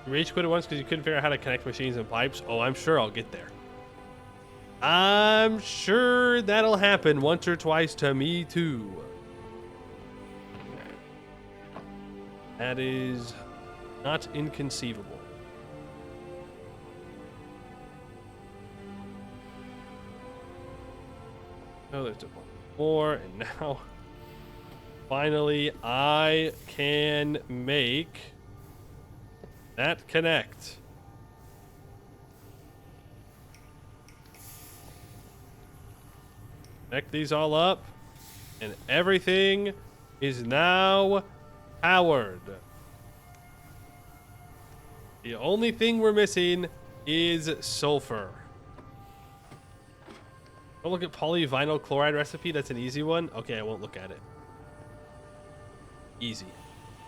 You rage quit at once because you couldn't figure out how to connect machines and pipes. Oh, I'm sure I'll get there. I'm sure that'll happen once or twice to me too. That is not inconceivable. Oh, there's one more, and now finally I can make that connect. Connect these all up, and everything is now powered. The only thing we're missing is sulfur. Don't look at polyvinyl chloride recipe. That's an easy one. Okay, I won't look at it. Easy.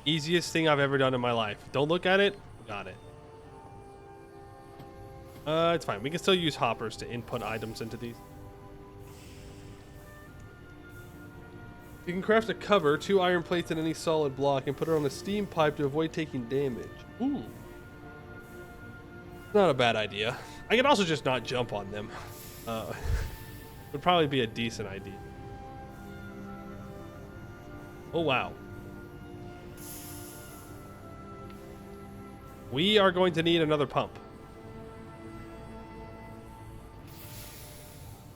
Easiest thing I've ever done in my life. Don't look at it. Got it. It's fine. We can still use hoppers to input items into these. You can craft a cover, 2 iron plates, and any solid block, and put it on a steam pipe to avoid taking damage. Ooh. Not a bad idea. I could also just not jump on them. Would probably be a decent idea. Oh, wow. We are going to need another pump.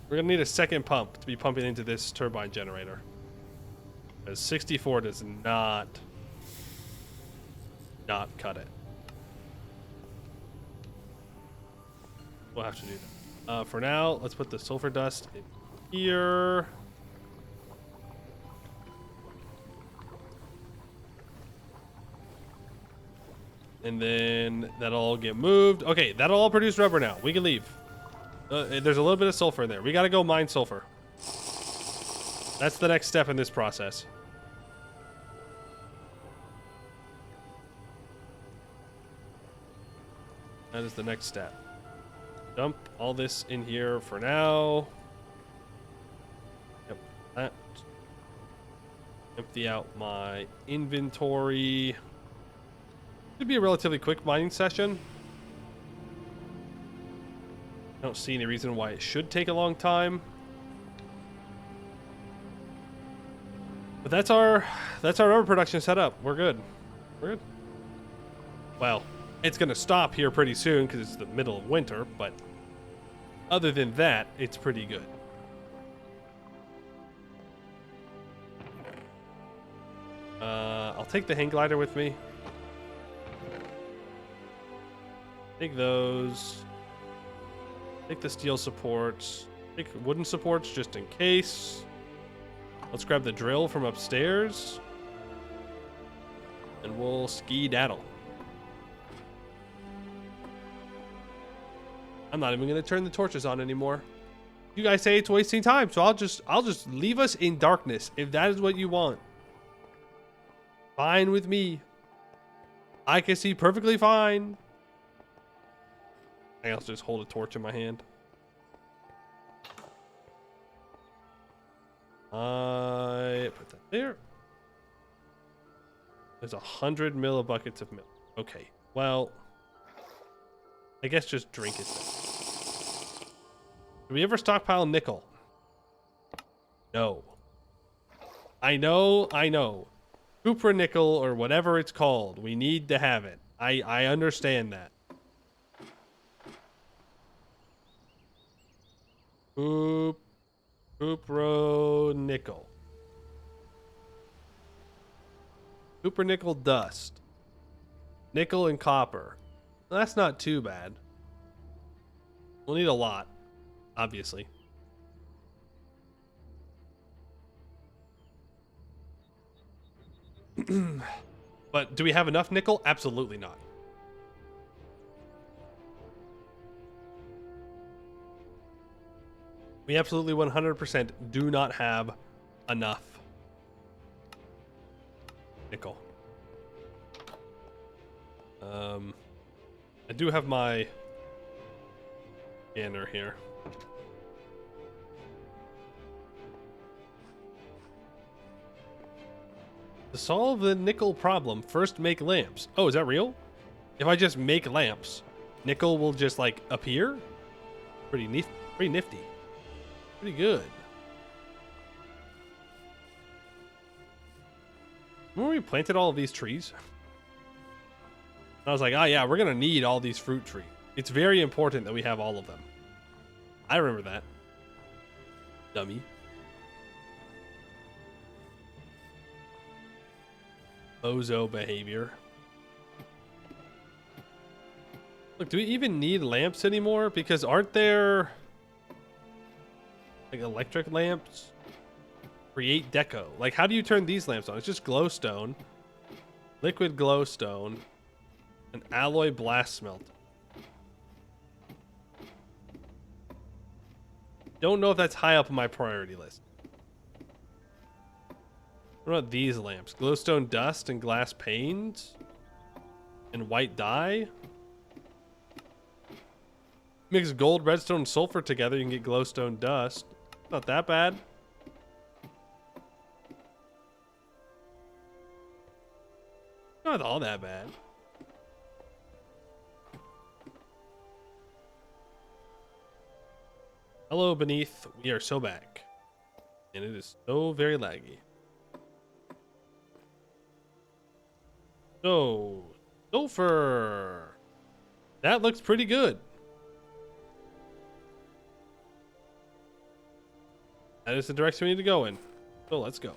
We're going to need a second pump to be pumping into this turbine generator. Because 64 does not cut it. We'll have to do that. For now, let's put the sulfur dust in here. And then that'll all get moved. Okay, that'll all produce rubber now. We can leave. There's a little bit of sulfur in there. We got to go mine sulfur. That's the next step in this process. That is the next step. Dump all this in here for now. Yep, that. Empty out my inventory. Should be a relatively quick mining session. I don't see any reason why it should take a long time. But that's our rubber production setup. We're good. We're good. Well, it's gonna stop here pretty soon because it's the middle of winter, but other than that, it's pretty good. I'll take the hang glider with me. Take those. Take the steel supports. Take wooden supports just in case. Let's grab the drill from upstairs. And we'll ski-daddle. I'm not even going to turn the torches on anymore. You guys say it's wasting time, so I'll just leave us in darkness if that is what you want. Fine with me. I can see perfectly fine. I'll just hold a torch in my hand. I put that there. There's 100 millibuckets of milk. Okay, well, I guess just drink it then. Do we ever stockpile nickel? No. I know. Cupronickel or whatever it's called. We need to have it. I understand that. Cupronickel. Super nickel dust. Nickel and copper. That's not too bad. We'll need a lot, obviously. But do we have enough nickel? Absolutely not. We absolutely 100% do not have enough nickel. I do have my scanner here. To solve the nickel problem, first make lamps. Oh, is that real? If I just make lamps, nickel will just like appear? Pretty nifty. Pretty good. Remember we planted all of these trees? I was like, oh yeah, we're gonna need all these fruit trees. It's very important that we have all of them. I remember that. Dummy. Bozo behavior. Look, do we even need lamps anymore? Because aren't there like electric lamps? Create deco. Like, how do you turn these lamps on? It's just glowstone, liquid glowstone, an alloy blast smelt. Don't know if that's high up on my priority list. What about these lamps? Glowstone dust and glass panes and white dye. Mix gold, redstone, and sulfur together. You can get glowstone dust. Not that bad. Not all that bad. Hello, Beneath. We are so back. And it is so very laggy. So, sulfur. That looks pretty good. That is the direction we need to go in. So let's go.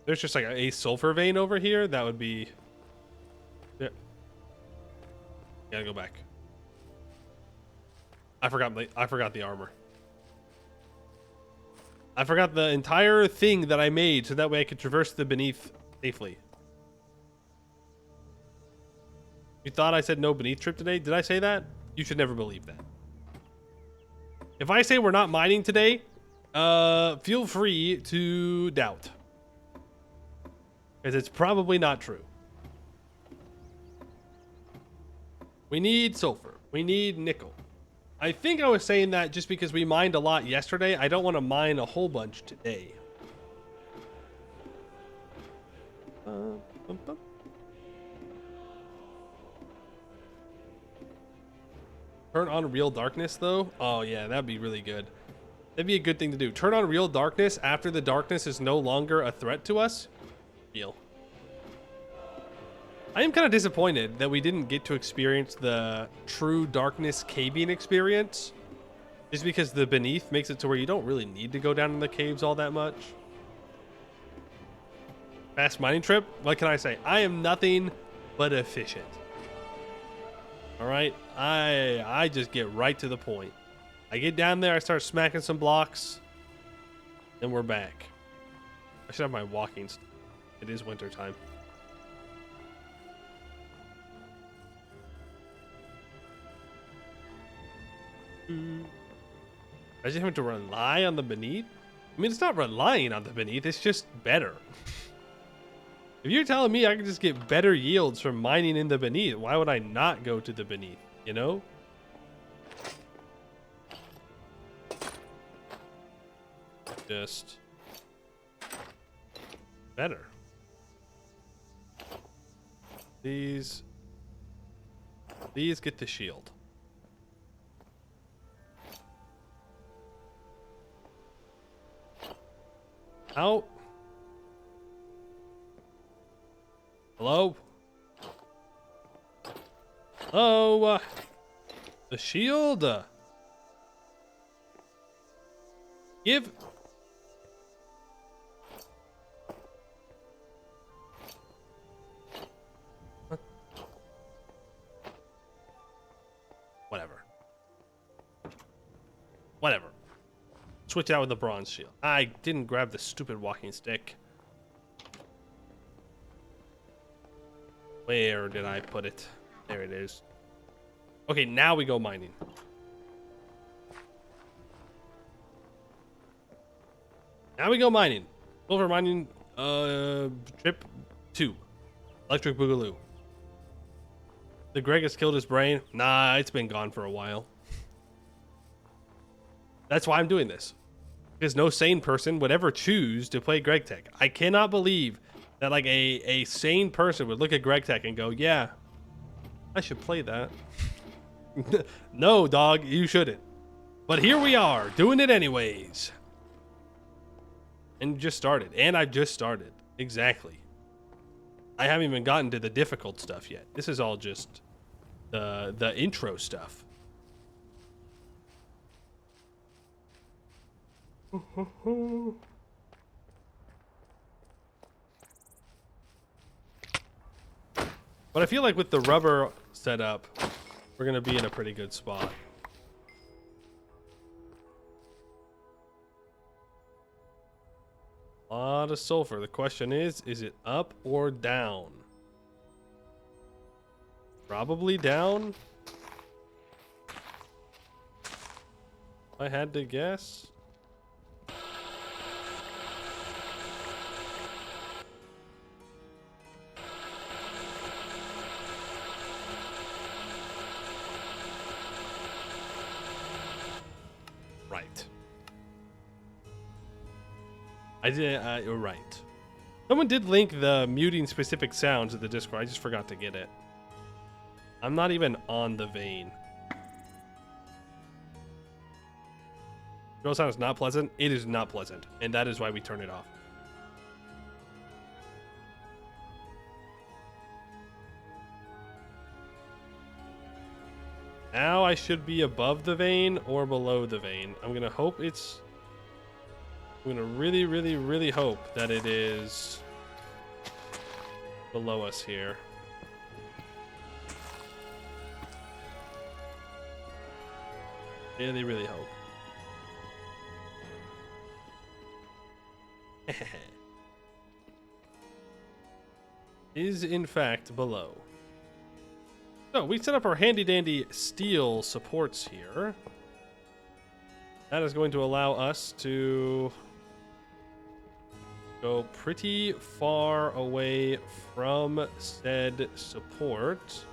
There's just like a sulfur vein over here. That would be... Yeah. Gotta go back. I forgot the armor. I forgot the entire thing that I made so that way I could traverse the Beneath safely. You thought I said no Beneath trip today? Did I say that? You should never believe that. If I say we're not mining today, feel free to doubt. Because it's probably not true. We need sulfur. We need nickel. I think I was saying that just because we mined a lot yesterday. I don't want to mine a whole bunch today. Turn on real darkness though. Oh yeah, that'd be really good. That'd be a good thing to do. Turn on real darkness after the darkness is no longer a threat to us. Real. I am kind of disappointed that we didn't get to experience the true darkness caving experience. Just because the Beneath makes it to where you don't really need to go down in the caves all that much. Fast mining trip? What can I say? I am nothing but efficient. Alright? I just get right to the point. I get down there, I start smacking some blocks. Then we're back. I should have my walking stuff. It is winter time. I just have to rely on the Beneath? I mean, it's not relying on the Beneath, it's just better. If you're telling me I can just get better yields from mining in the Beneath, why would I not go to the Beneath, you know? Just better. These get the shield. Out. Hello? Oh, the shield. Give. switch out with the bronze shield. I didn't grab the stupid walking stick. Where did I put it? There it is. Okay, now we go mining. Now we go mining. Silver mining, trip 2. Electric Boogaloo. The Greg has killed his brain. Nah, it's been gone for a while. That's why I'm doing this. Because no sane person would ever choose to play Greg Tech. I cannot believe that like a sane person would look at Greg Tech and go, yeah, I should play that. No, dog, you shouldn't. But here we are, doing it anyways. And just started. And I've just started. Exactly. I haven't even gotten to the difficult stuff yet. This is all just the intro stuff. But I feel like with the rubber setup, we're going to be in a pretty good spot. A lot of sulfur. The question is it up or down? Probably down. If I had to guess. Right. You're right. Someone did link the muting specific sounds in the Discord. I just forgot to get it. I'm not even on the vein. Drill sound is not pleasant. It is not pleasant, and that is why we turn it off. Now I should be above the vein or below the vein. I'm gonna hope it's... I'm gonna really, really, really hope that it is below us here. Really, really hope. Is in fact below. So we set up our handy dandy steel supports here. That is going to allow us to go pretty far away from said support.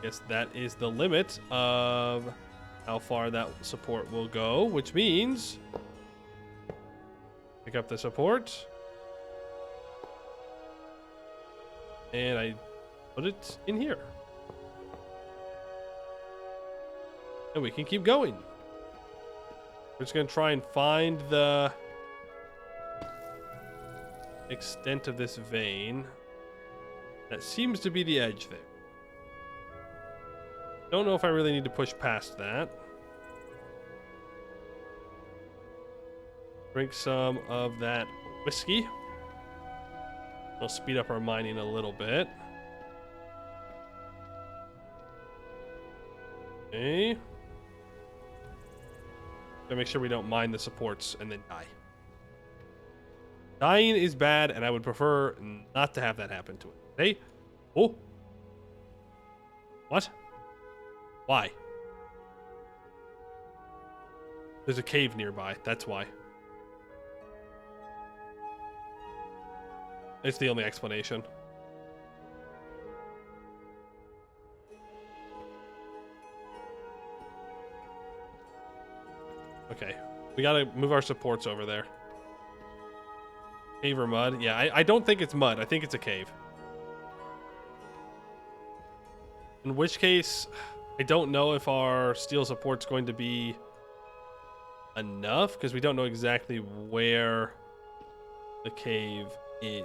Guess that is the limit of how far that support will go, which means pick up the support and I put it in here. And we can keep going. We're just going to try and find the extent of this vein. That seems to be the edge there. Don't know if I really need to push past that. Drink some of that whiskey. It'll speed up our mining a little bit. Okay. Gotta make sure we don't mine the supports and then die. Dying is bad, and I would prefer not to have that happen to it. Hey? Oh. What? Why? There's a cave nearby. That's why. It's the only explanation. Okay. We gotta move our supports over there. Cave or mud? Yeah, I don't think it's mud. I think it's a cave. In which case, I don't know if our steel support's going to be enough, because we don't know exactly where the cave is.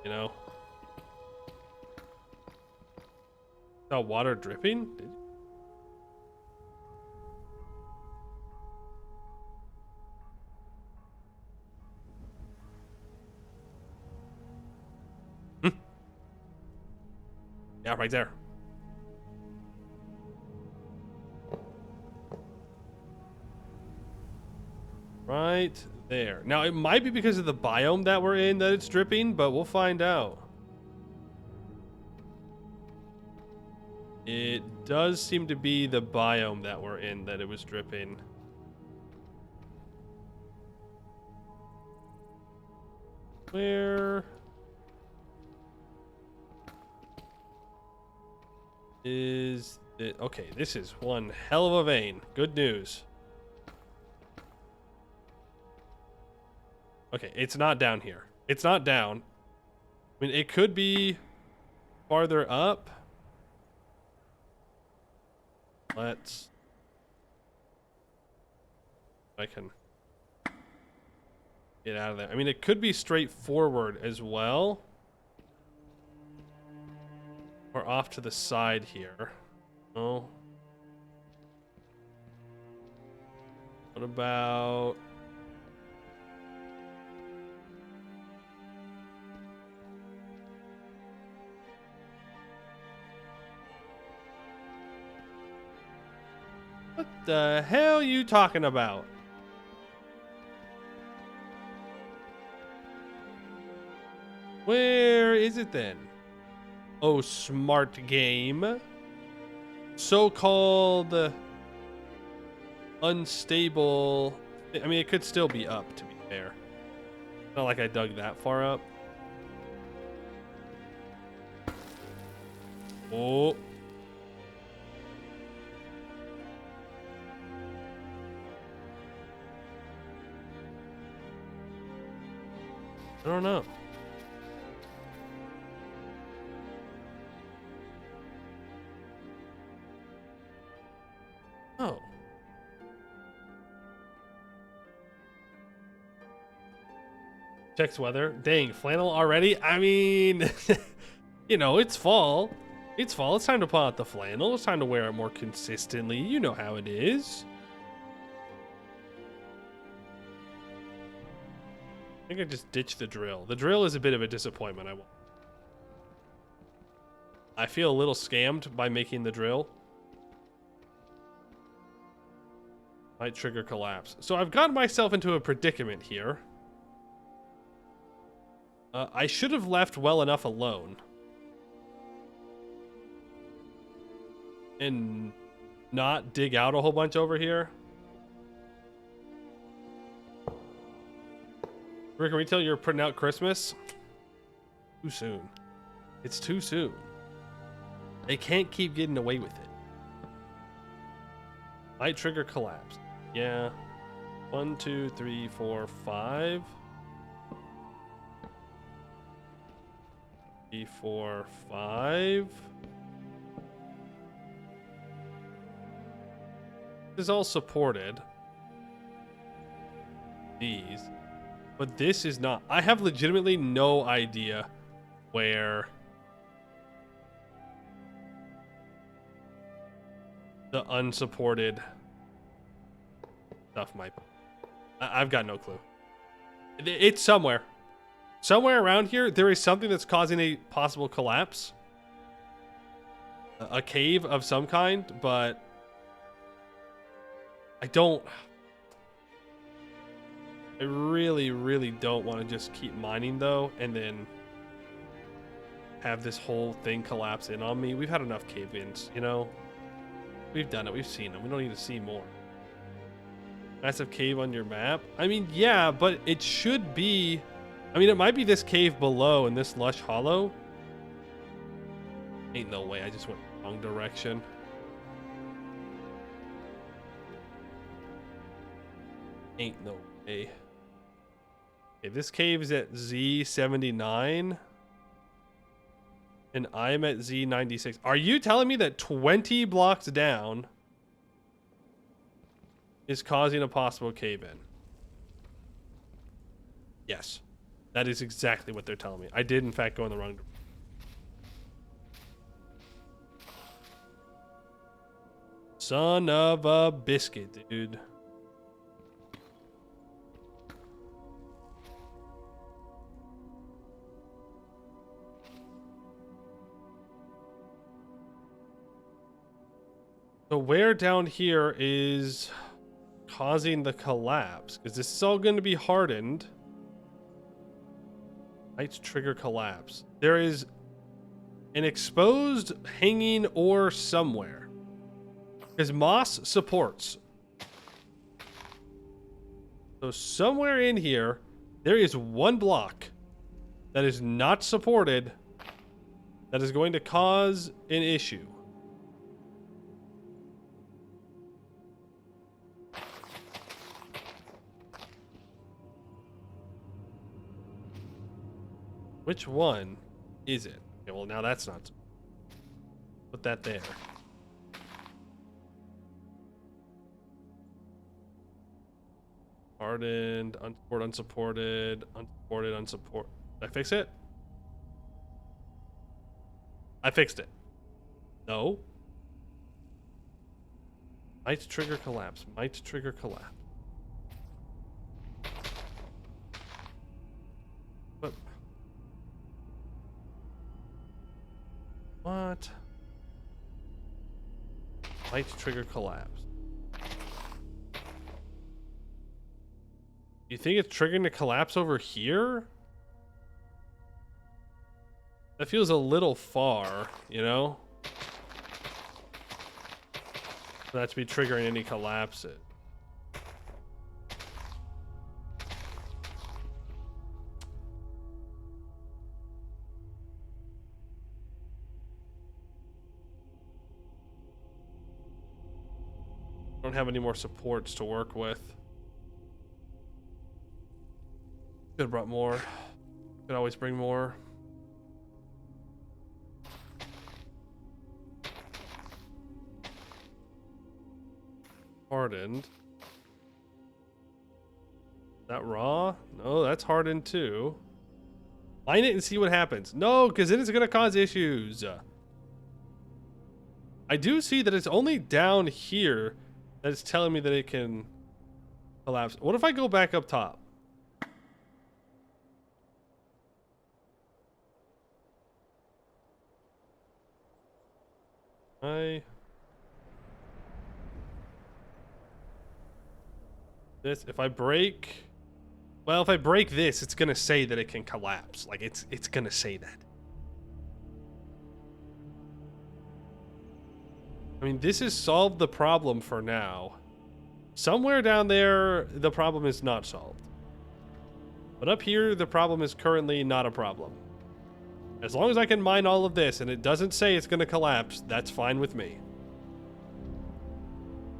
You know? Saw water dripping? Did you? Yeah, right there. Right there. Now, it might be because of the biome that we're in that it's dripping, but we'll find out. It does seem to be the biome that we're in that it was dripping. Where is it? Okay, this is one hell of a vein. Good news. Okay, it's not down here. It's not down. I mean, it could be farther up. Let's... I can get out of there. I mean, it could be straight forward as well. Or off to the side here. Oh. What about... What the hell are you talking about? Where is it then? Oh, smart game. So-called unstable. I mean, it could still be up, to be fair. Not like I dug that far up. Oh. I don't know. Oh. Checks weather. Dang, flannel already? I mean, you know, it's fall. It's fall. It's time to pull out the flannel. It's time to wear it more consistently. You know how it is. I think I just ditched the drill. The drill is a bit of a disappointment. I feel a little scammed by making the drill. Might trigger collapse. So I've gotten myself into a predicament here. I should have left well enough alone. And not dig out a whole bunch over here. Rick, can we tell you're putting out Christmas? Too soon. It's too soon. They can't keep getting away with it. Might trigger collapse. Yeah. 1, 2, 3, 4, 5. 3, 4, 5. This is all supported. These. But this is not. I have legitimately no idea where the unsupported stuff might be. I've got no clue. It's somewhere. Somewhere around here, there is something that's causing a possible collapse. A cave of some kind, but I really, really don't want to just keep mining, though, and then have this whole thing collapse in on me. We've had enough cave-ins, you know? We've done it. We've seen them. We don't need to see more. Massive cave on your map? I mean, yeah, but it should be... I mean, it might be this cave below in this lush hollow. Ain't no way. I just went the wrong direction. Ain't no way. Okay, this cave is at Z79. And I'm at Z96. Are you telling me that 20 blocks down is causing a possible cave-in? Yes. That is exactly what they're telling me. I did, in fact, go in the wrong direction. Son of a biscuit, dude. So where down here is causing the collapse? Because this is all going to be hardened. Might trigger collapse. There is an exposed hanging ore somewhere. Because moss supports. So somewhere in here, there is one block that is not supported that is going to cause an issue. Which one is it? Okay, well, now that's not. Put that there. Hardened, unsupported, unsupported. Did I fix it? I fixed it. No. Might trigger collapse. Might trigger collapse. But what? Might trigger collapse. You think it's triggering the collapse over here? That feels a little far, you know? For that to be triggering any collapses. Don't have any more supports to work with. Could have brought more. Could always bring more. Hardened. Is that raw? No, that's hardened too. Mine it and see what happens. No, because then it's going to cause issues. I do see that it's only down here that it's telling me that it can collapse. What if I go back up top? If I break, well, if I break this, it's gonna say that it can collapse. Like it's gonna say that. I mean, this has solved the problem for now. Somewhere down there, the problem is not solved. But up here, the problem is currently not a problem. As long as I can mine all of this and it doesn't say it's gonna collapse, that's fine with me.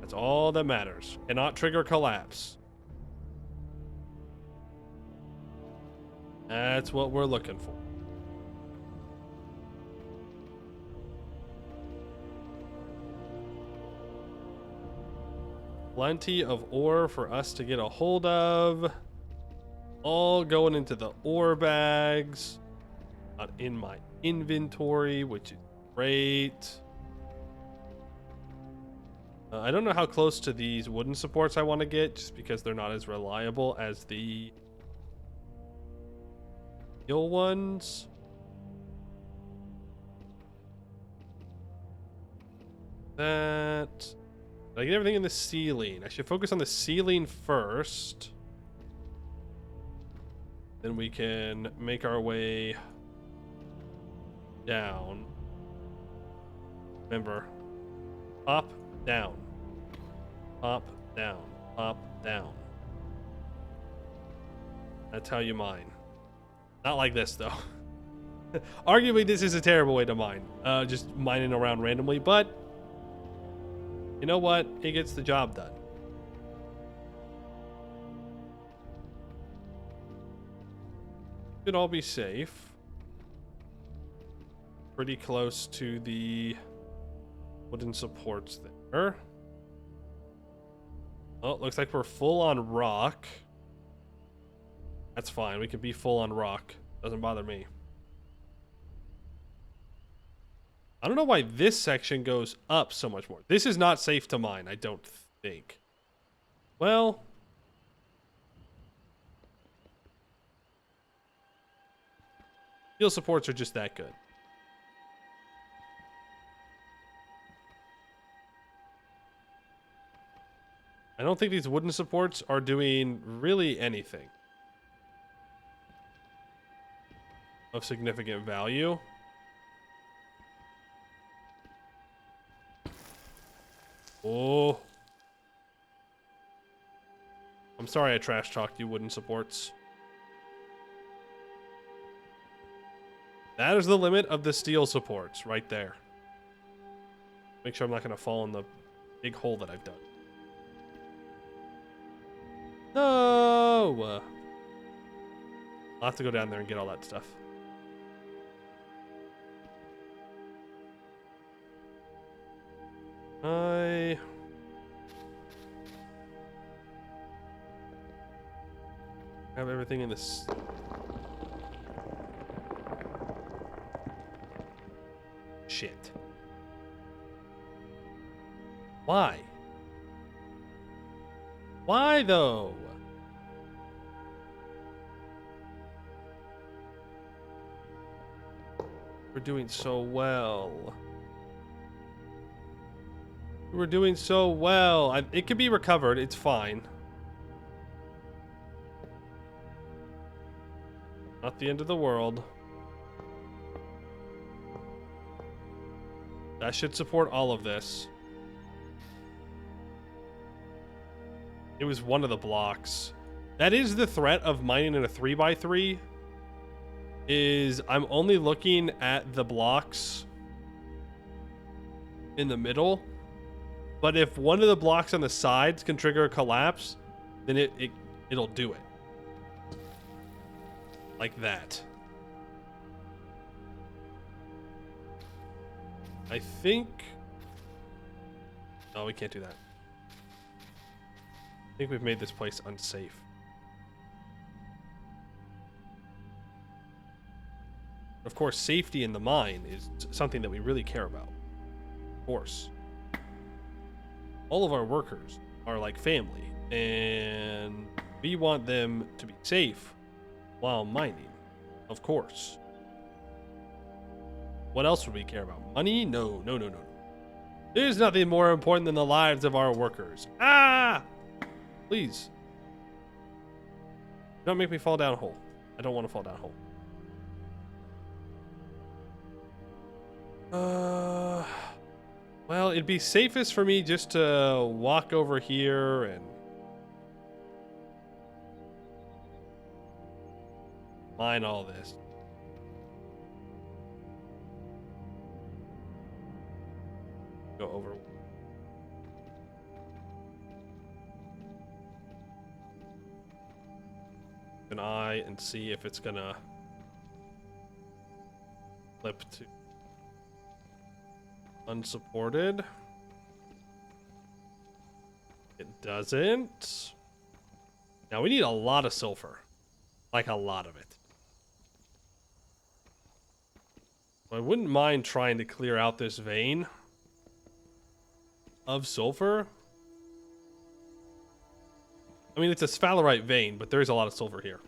That's all that matters. Cannot trigger collapse. That's what we're looking for. Plenty of ore for us to get a hold of. All going into the ore bags. Not in my inventory, which is great. I don't know how close to these wooden supports I want to get, just because they're not as reliable as the steel ones. That. Did I get everything in the ceiling? I should focus on the ceiling first. Then we can make our way down. Remember, up, down. Up, down, up, down. That's how you mine. Not like this, though. Arguably, this is a terrible way to mine. Just mining around randomly, but you know what? It gets the job done. Should all be safe. Pretty close to the wooden supports there. Oh, looks like we're full on rock. That's fine. We can be full on rock. Doesn't bother me. I don't know why this section goes up so much more. This is not safe to mine, I don't think. Well, steel supports are just that good. I don't think these wooden supports are doing really anything of significant value. Oh. I'm sorry I trash talked you wooden supports. That is the limit of the steel supports right there. Make sure I'm not going to fall in the big hole that I've dug. No! I'll have to go down there and get all that stuff. I have everything in this. Shit. Why? Why though? We're doing so well. We're doing so well. It could be recovered. It's fine. Not the end of the world. That should support all of this. It was one of the blocks. That is the threat of mining in a 3x3. Is I'm only looking at the blocks in the middle. But if one of the blocks on the sides can trigger a collapse, then it'll do it. Like that. I think... No, we can't do that. I think we've made this place unsafe. Of course, safety in the mine is something that we really care about. Of course. All of our workers are like family, and we want them to be safe while mining, of course. What else would we care about? Money? No, no, no, no, no. There's nothing more important than the lives of our workers. Ah! Please. Don't make me fall down a hole. I don't want to fall down a hole. Well, it'd be safest for me just to walk over here and mine all this. Go over. An eye and see if it's gonna flip to unsupported. It doesn't. Now we need a lot of sulfur. Like a lot of it. I wouldn't mind trying to clear out this vein of sulfur. I mean, it's a sphalerite vein, but there is a lot of sulfur here.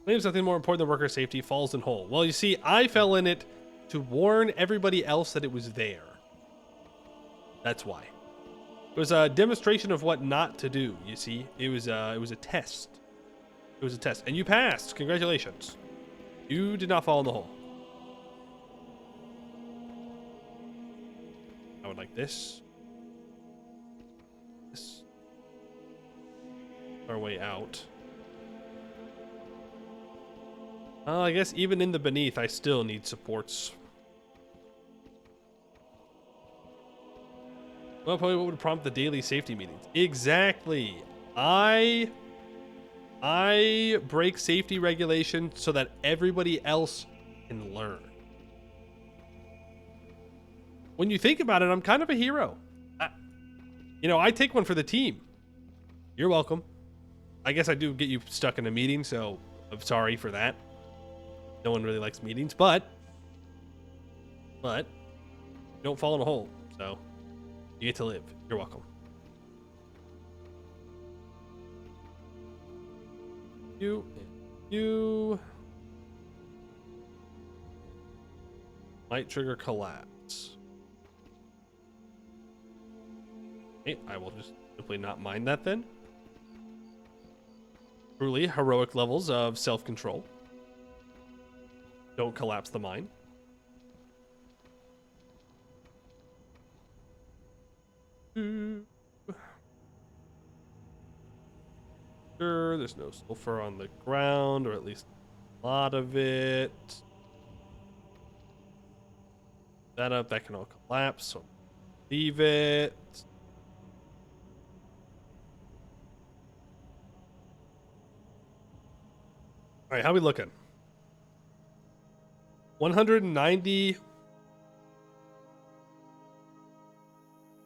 Claims nothing more important than worker safety, falls in hole. Well, you see, I fell in it to warn everybody else that it was there. That's why. It was a demonstration of what not to do, you see. It was a test. It was a test. And you passed. Congratulations. You did not fall in the hole. I would like this. This. Our way out. I guess even in the beneath, I still need supports. Well, probably what would prompt the daily safety meetings? Exactly. I break safety regulations so that everybody else can learn. When you think about it, I'm kind of a hero. I take one for the team. You're welcome. I guess I do get you stuck in a meeting, so I'm sorry for that. No one really likes meetings, but you don't fall in a hole, so you get to live. You're welcome. You might trigger collapse. Okay, I will just simply not mind that then. Truly heroic levels of self-control. Don't collapse the mine. Sure, there's no sulfur on the ground, or at least a lot of it. That up, that can all collapse, so leave it. All right, how we looking? 190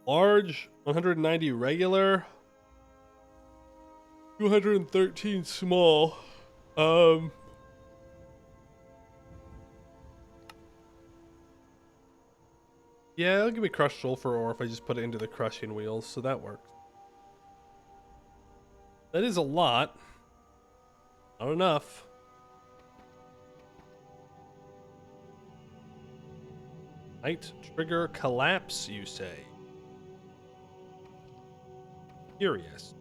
large, 190 regular, 213 small. Yeah, it'll give me crushed sulfur, or if I just put it into the crushing wheels, so that works. That is a lot. Not enough. Might trigger collapse, you say? Curious.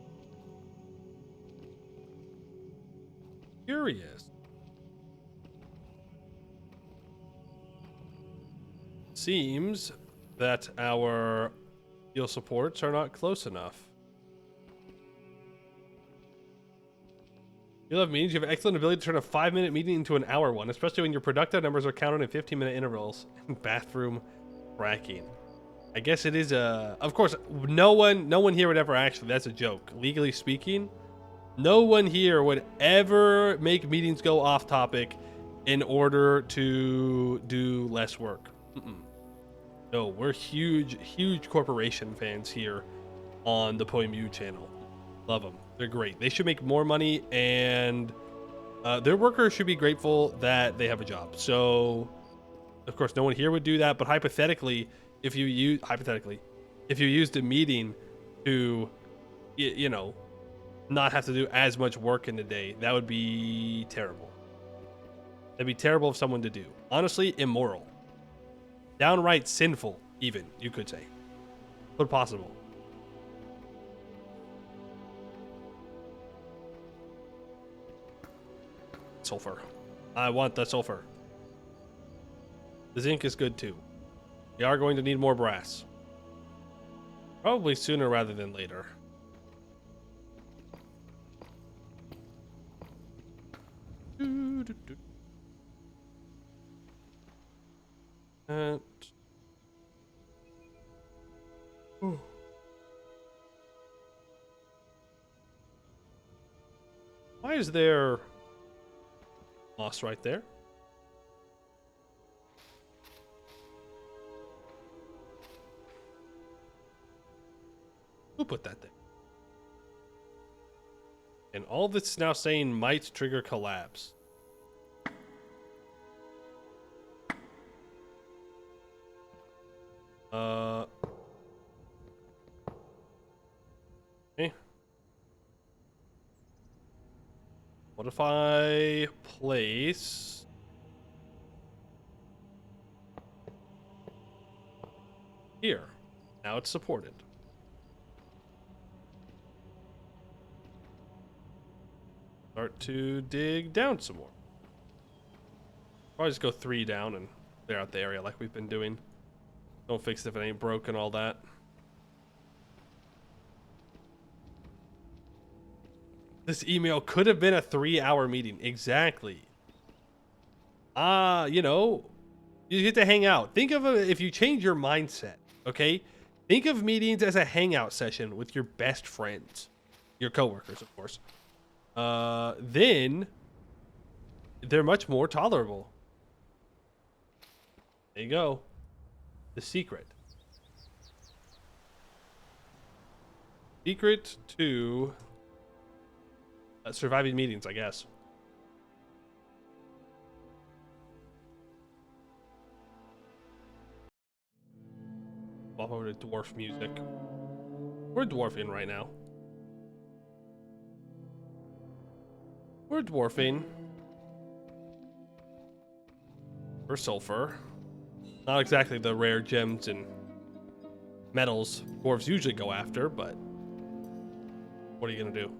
Curious. Seems that our steel supports are not close enough. You'll have meetings. You have excellent ability to turn a 5-minute meeting into an hour one, especially when your productive numbers are counted in 15-minute intervals. Bathroom fracking. I guess it is a. Of course, no one here would ever actually. That's a joke. Legally speaking, no one here would ever make meetings go off topic in order to do less work. No, we're huge corporation fans here on the PoeMU channel. Love them. They're great. They should make more money, and their workers should be grateful that they have a job. So, of course, no one here would do that. But hypothetically, if you used a meeting to, you know, not have to do as much work in the day, that would be terrible. That'd be terrible of someone to do. Honestly, immoral. Downright sinful, even, you could say. But possible. Sulfur. I want the sulfur. The zinc is good too. We are going to need more brass. Probably sooner rather than later. Why is there moss right there? Who put that there? And all this now saying might trigger collapse. Okay. What if I place here? Now it's supported. Start to dig down some more. Probably just go 3 down and clear out the area like we've been doing. Don't fix it if it ain't broken, all that. This email could have been a 3-hour meeting. Exactly. You know, you get to hang out. Think of if you change your mindset, okay? Think of meetings as a hangout session with your best friends, your coworkers, of course. Then they're much more tolerable. There you go. The secret. Secret to surviving meetings, I guess. Pop over to dwarf music. We're dwarfing right now. We're dwarfing. For sulfur. Not exactly the rare gems and metals dwarves usually go after, but what are you gonna do?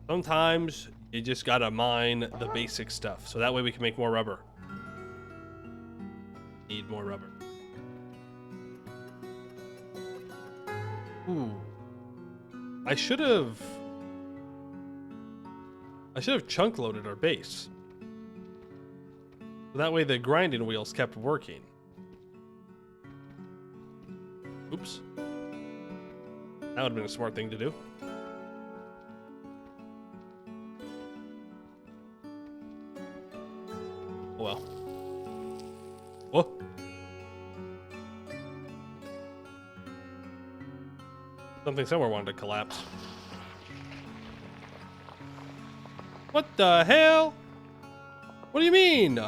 Sometimes you just gotta mine the basic stuff, so that way we can make more rubber. Need more rubber. Ooh. I should have chunk loaded our base. So that way the grinding wheels kept working. Oops. That would have been a smart thing to do. Oh well. Whoa. Something somewhere wanted to collapse. What the hell? What do you mean?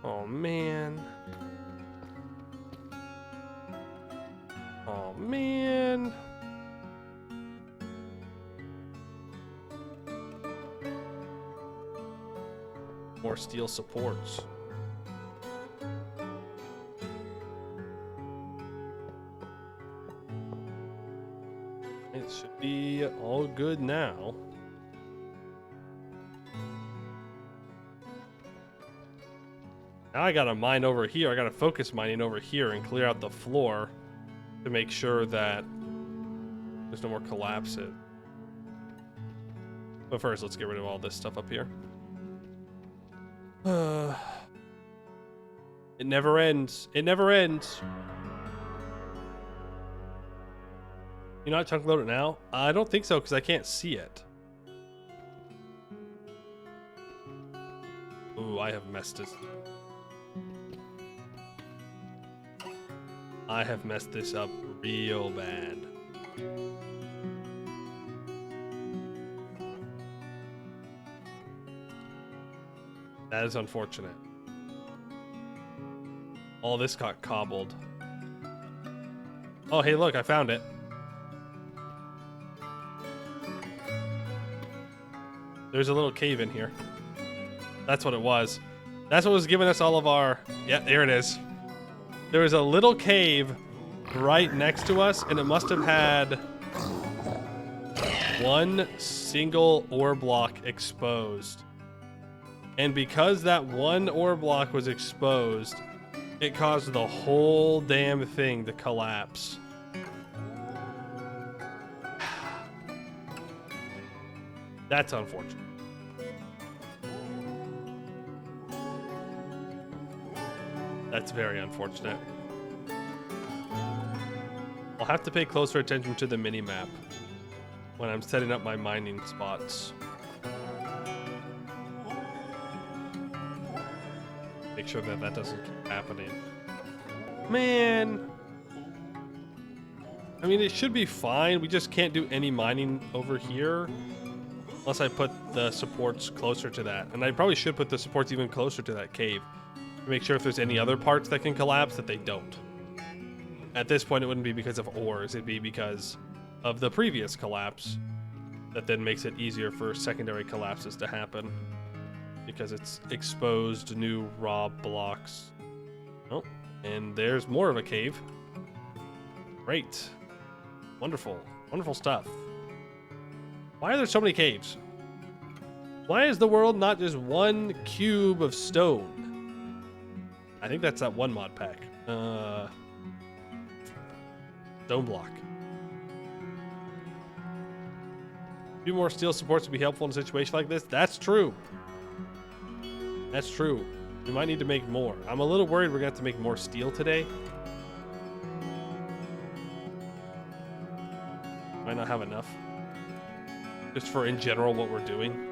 Oh man. Oh man. More steel supports. It should be all good now. Now I gotta mine over here. I gotta focus mining over here and clear out the floor to make sure that there's no more collapses. But first, let's get rid of all this stuff up here. It never ends. It never ends. You not chunk load it now? I don't think so because I can't see it. Ooh, I have messed this. I have messed this up real bad. That is unfortunate. All this got cobbled. Oh, hey, look, I found it. There's a little cave in here. That's what it was. That's what was giving us all of our... Yeah, there it is. There was a little cave right next to us, and it must have had one single ore block exposed. And because that one ore block was exposed, it caused the whole damn thing to collapse. That's unfortunate. That's very unfortunate. I'll have to pay closer attention to the mini-map when I'm setting up my mining spots. Make sure that that doesn't keep happening. Man! I mean, it should be fine. We just can't do any mining over here unless I put the supports closer to that. And I probably should put the supports even closer to that cave to make sure if there's any other parts that can collapse that they don't. At this point, it wouldn't be because of ores. It'd be because of the previous collapse that then makes it easier for secondary collapses to happen because it's exposed new raw blocks. Oh, and there's more of a cave. Great. Wonderful. Wonderful stuff. Why are there so many caves? Why is the world not just one cube of stone? I think that's that one mod pack. Stone block. A few more steel supports would be helpful in a situation like this. That's true. That's true. We might need to make more. I'm a little worried we're going to have to make more steel today. Might not have enough. Just for, in general, what we're doing.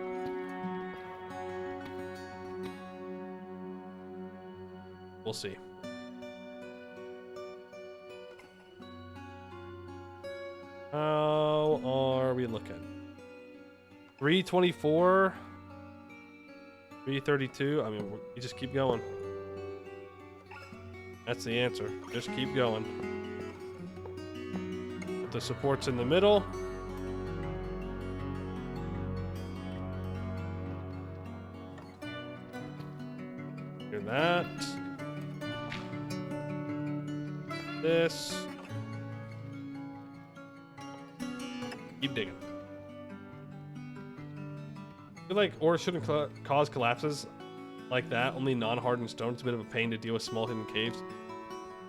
We'll see. How are we looking? 324? 332? I mean, you just keep going. That's the answer. Just keep going. Put the supports in the middle. Keep digging. I feel like ore shouldn't cause collapses like that. Only non-hardened stone. It's a bit of a pain to deal with small hidden caves.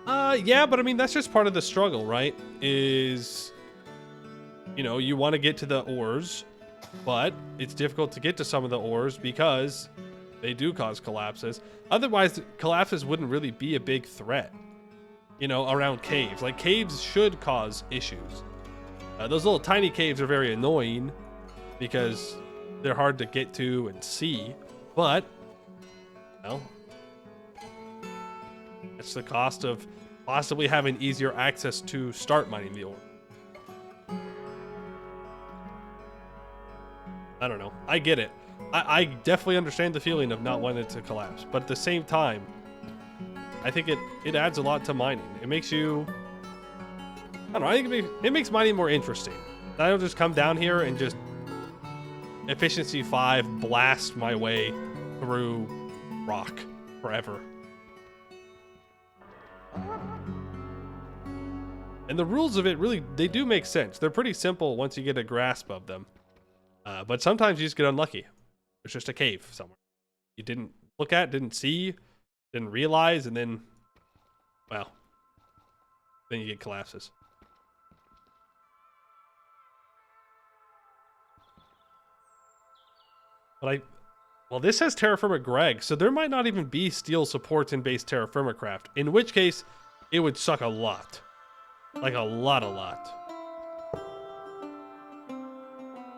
Yeah, but I mean, that's just part of the struggle, right? Is, you know, you want to get to the ores, but it's difficult to get to some of the ores because they do cause collapses. Otherwise, collapses wouldn't really be a big threat, you know, around caves. Like, caves should cause issues. Those little tiny caves are very annoying because they're hard to get to and see, but, well, it's the cost of possibly having easier access to start mining the ore. I don't know. I get it. I definitely understand the feeling of not wanting it to collapse, but at the same time, I think it adds a lot to mining. It makes you, I don't know, I think it makes mining more interesting. I don't just come down here and just efficiency 5 blast my way through rock forever. And the rules of it really, they do make sense. They're pretty simple once you get a grasp of them. But sometimes you just get unlucky. There's just a cave somewhere you didn't look at, didn't see, didn't realize, and then, well, then you get collapses. But well, this has TerraFirmaGreg, so there might not even be steel supports in base TerraFirmaCraft, in which case it would suck a lot. Like a lot.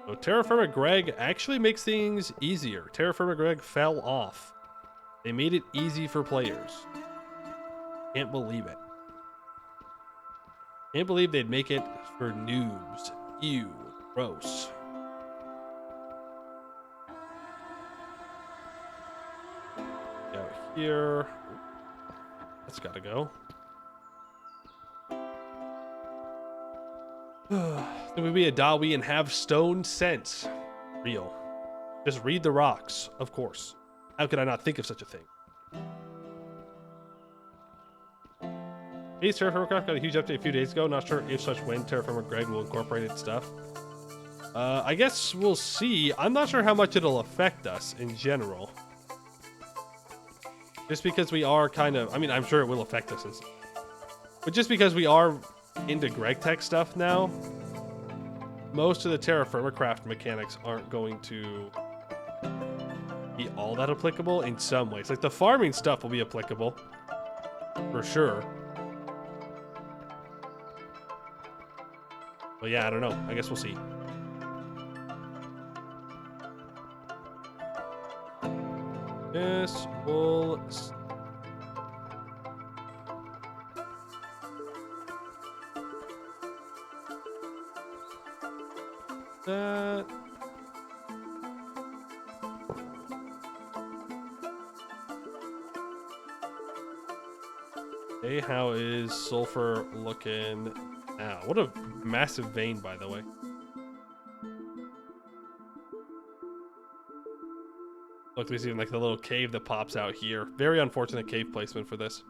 So TerraFirmaGreg actually makes things easier. TerraFirmaGreg fell off. They made it easy for players. Can't believe it. Can't believe they'd make it for noobs. Ew. Gross. Go here. That's gotta go. Then we be a Dawi and have stone sense. Real. Just read the rocks, of course. How could I not think of such a thing? Hey, TerraFirmaCraft got a huge update a few days ago. Not sure if such when TerraFirmaGreg will incorporate its stuff. I guess we'll see. I'm not sure how much it'll affect us in general. Just because we are kind of, I mean, I'm sure it will affect us. But just because we are into Greg Tech stuff now, most of the TerraFirmaCraft mechanics aren't going to be all that applicable in some ways. Like the farming stuff will be applicable for sure. But yeah, I don't know. I guess we'll see. Yes, we'll see. That. Okay, how is sulfur looking now? What a massive vein, by the way. Look, there's even like the little cave that pops out here. Very unfortunate cave placement for this.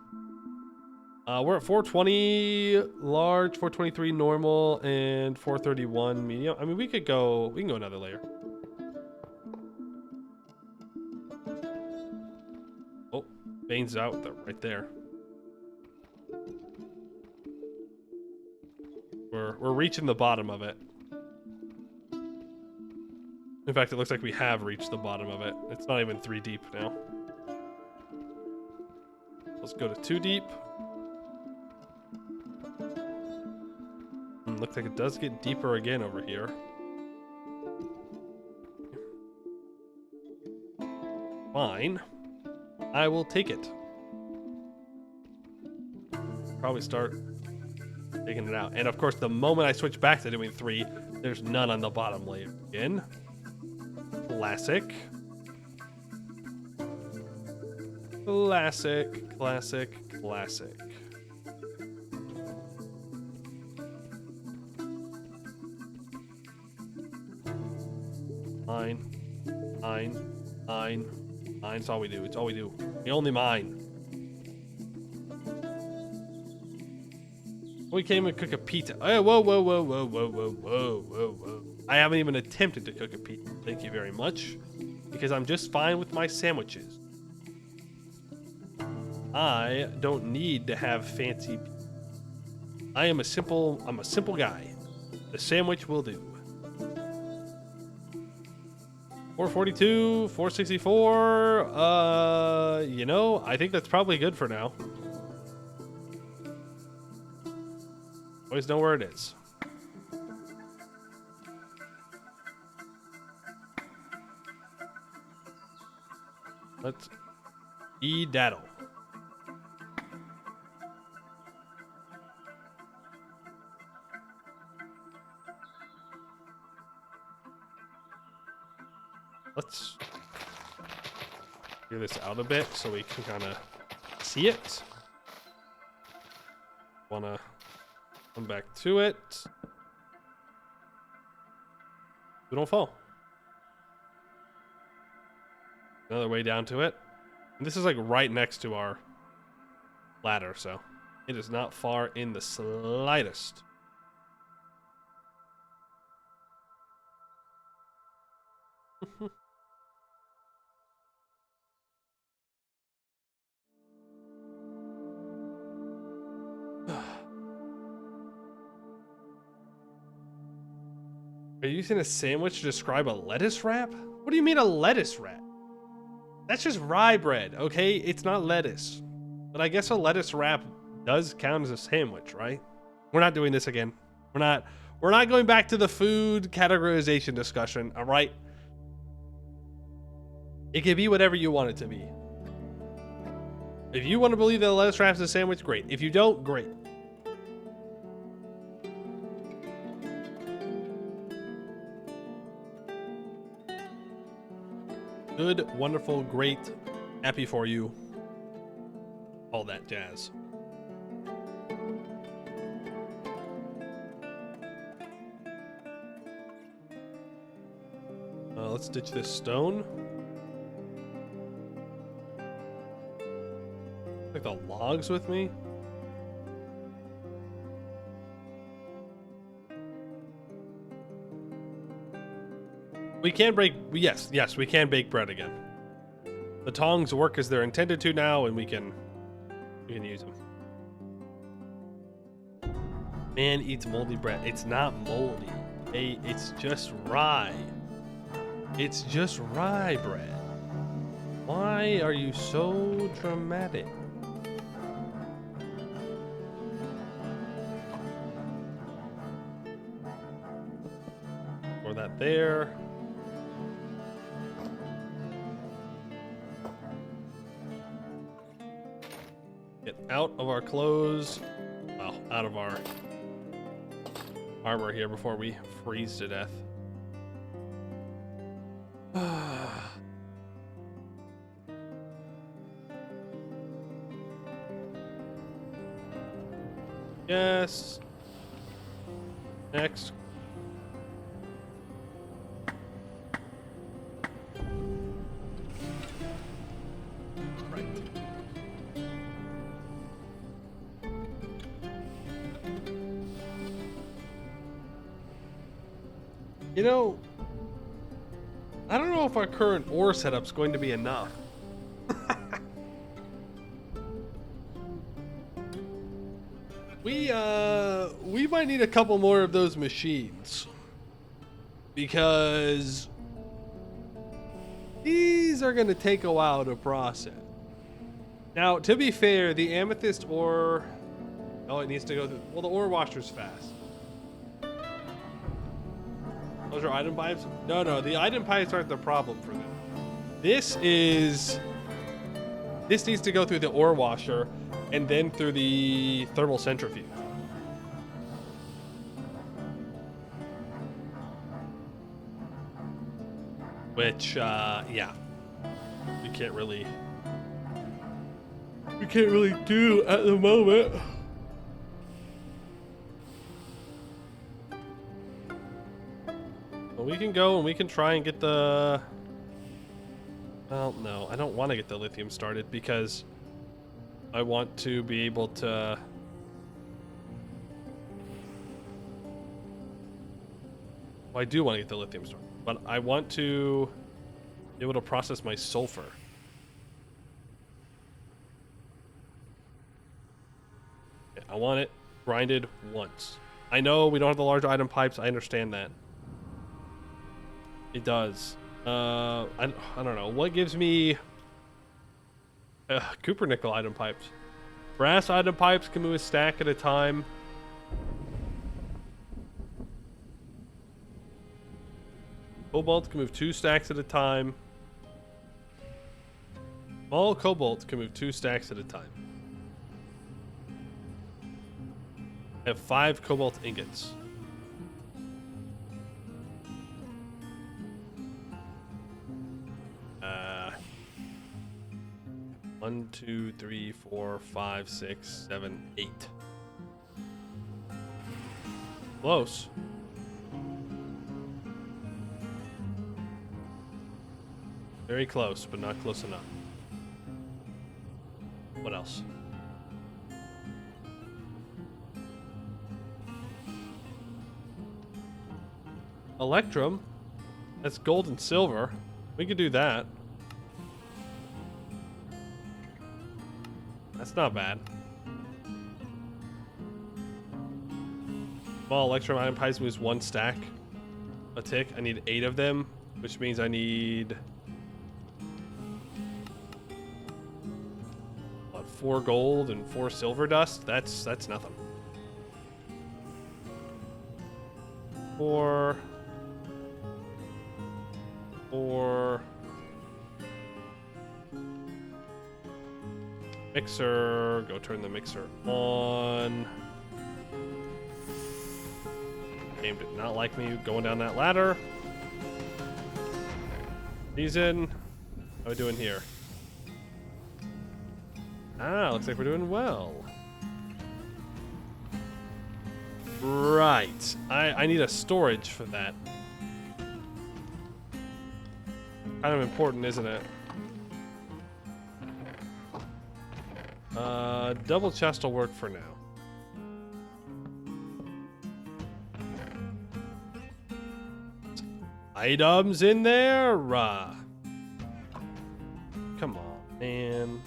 We're at 420 large, 423 normal, and 431 medium. I mean, we can go another layer. Oh, veins out right there. We're reaching the bottom of it. In fact, it looks like we have reached the bottom of it. It's not even 3 deep now. Let's go to 2 deep. Looks like it does get deeper again over here. Fine. I will take it. Probably start taking it out. And of course, the moment I switch back to doing 3, there's none on the bottom layer again. Classic. Classic, classic, classic. Mine. It's all we do. It's all we do. We only mine. We can't even cook a pizza. Oh, whoa, whoa, whoa, whoa, whoa, whoa, whoa, whoa, whoa. I haven't even attempted to cook a pizza. Thank you very much. Because I'm just fine with my sandwiches. I don't need to have fancy. I'm a simple guy. The sandwich will do. 442, 464. You know, I think that's probably good for now. Always know where it is. Let's e-daddle. Let's clear this out a bit so we can kind of see it. Wanna come back to it. We don't fall. Another way down to it. And this is like right next to our ladder, so it is not far in the slightest. Are you using a sandwich to describe a lettuce wrap? What do you mean a lettuce wrap? That's just rye bread, okay? It's not lettuce. But I guess a lettuce wrap does count as a sandwich, right? We're not doing this again. We're not going back to the food categorization discussion, all right? It can be whatever you want it to be. If you want to believe that a lettuce wrap is a sandwich, great. If you don't, great. Good, wonderful, great, happy for you. All that jazz. Let's ditch this stone. Take the logs with me. We can break, yes, we can bake bread again. The tongs work as they're intended to now, and we can use them. Man eats moldy bread. It's not moldy. Hey, it's just rye. It's just rye bread. Why are you so dramatic? Pour that there. Get out of our clothes. Well, out of our armor here before we freeze to death. Yes. Next. Right. You know, I don't know if our current ore setup's going to be enough. We might need a couple more of those machines, because these are going to take a while to process. Now, to be fair, the amethyst ore, oh, it needs to go through, well, the ore washer's fast. Those are item pipes? No, the item pipes aren't the problem for them. This needs to go through the ore washer and then through the thermal centrifuge. Which, yeah, we can't really do at the moment. But we can go and we can try and get the, well, no, I don't want to get the lithium started because I want to be able to Well, I do want to get the lithium store, but I want to be able to process my sulfur. Okay, I want it grinded once. I know we don't have the large item pipes. I understand that. It does. I don't know. What gives me Cooper nickel item pipes? Brass item pipes can move a stack at a time. Cobalt can move 2 stacks at a time. All cobalt can move 2 stacks at a time. I have 5 cobalt ingots. One, 2, 3, 4, 5, 6, 7, 8. Close. Very close, but not close enough. What else? Electrum. That's gold and silver. We could do that. That's not bad. Small Electrum item pipes moves 1 stack a tick. I need 8 of them, which means I need 4 gold and 4 silver dust. That's nothing. 4. Mixer. Go turn the mixer on. Game did not like me going down that ladder. Season. How are we doing here? Ah, looks like we're doing well. Right. I need a storage for that. Kind of important, isn't it? Double chest will work for now. Items in there? Come on, man.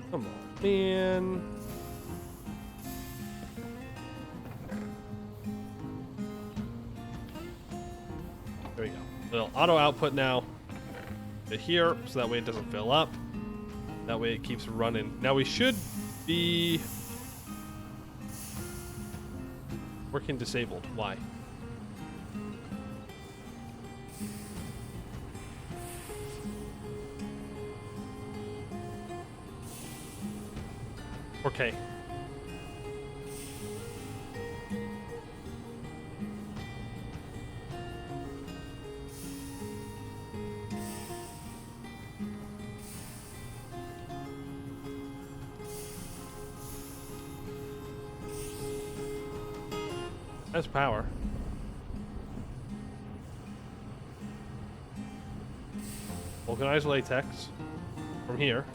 Come on, man. There we go. Little auto output now to here, so that way it doesn't fill up. That way it keeps running. Now we should be working disabled. Why? Okay. That's power. Vulcanized latex from here.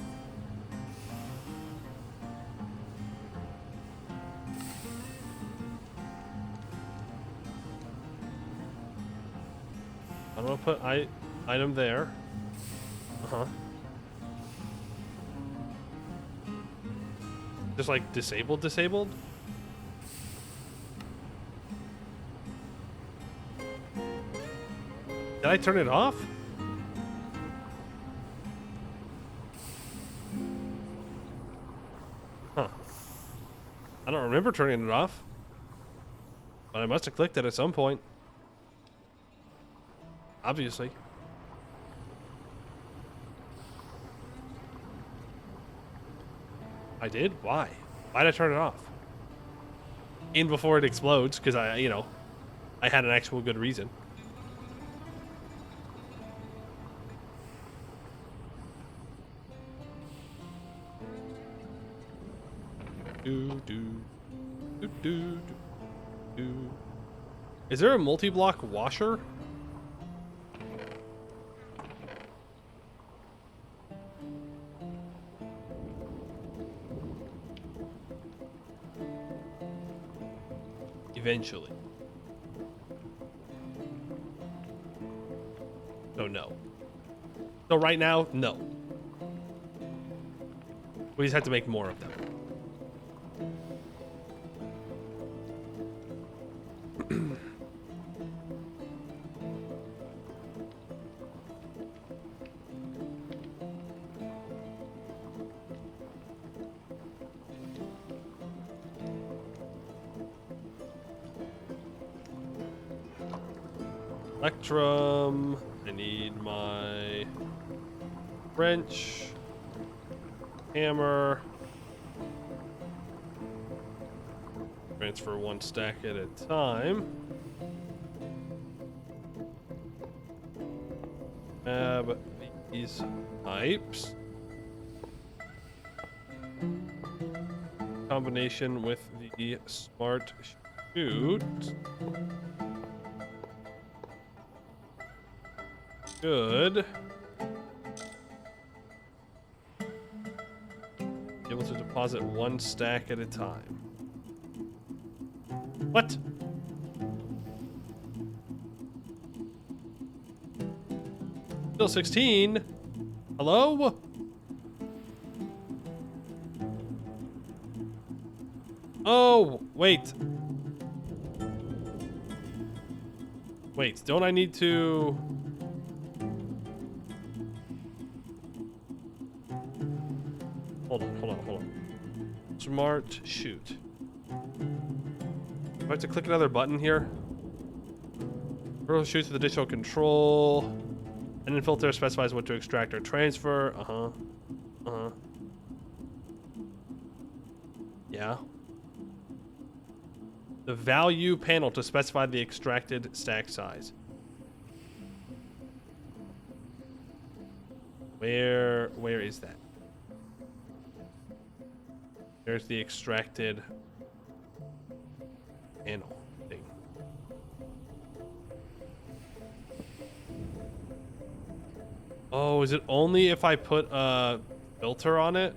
I'm gonna put item there. Just like disabled. Did I turn it off? Huh. I don't remember turning it off. But I must have clicked it at some point. Obviously. I did? Why? Why'd I turn it off? In before it explodes, because I had an actual good reason. Is there a multi-block washer? Eventually. So no. So right now, no. We just have to make more of them. Electrum. I need my wrench, hammer. Transfer one stack at a time. Grab these pipes. Combination with the smart chute. Good. Able to deposit one stack at a time. What? Still 16. Hello? Oh, wait. Wait, don't I need to... Hold on. Smart shoot. Do I have to click another button here? Roll shoots with additional control. And then filter specifies what to extract or transfer. Yeah. The value panel to specify the extracted stack size. Where is that? There's the extracted panel thing. Oh, is it only if I put a filter on it?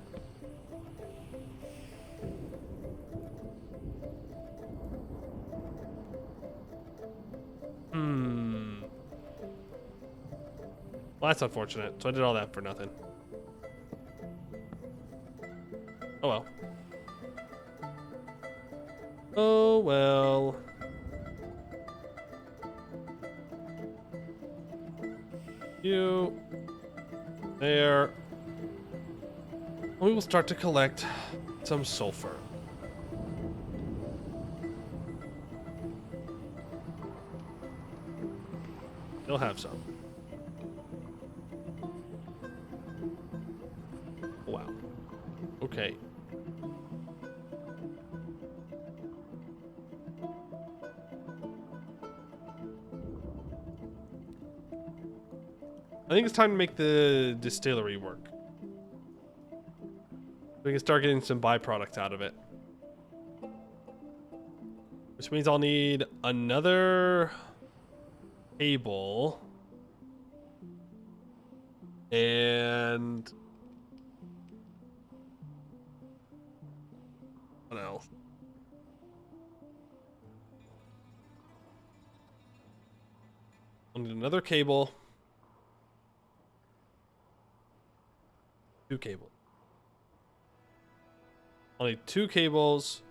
Well, that's unfortunate. So I did all that for nothing. Oh well. Oh well. You. There. We will start to collect some sulfur. You'll have some. Wow. Okay. I think it's time to make the distillery work. We can start getting some byproducts out of it. Which means I'll need another cable. And what else? I'll need another cable. 2 cables. I'll need 2 cables,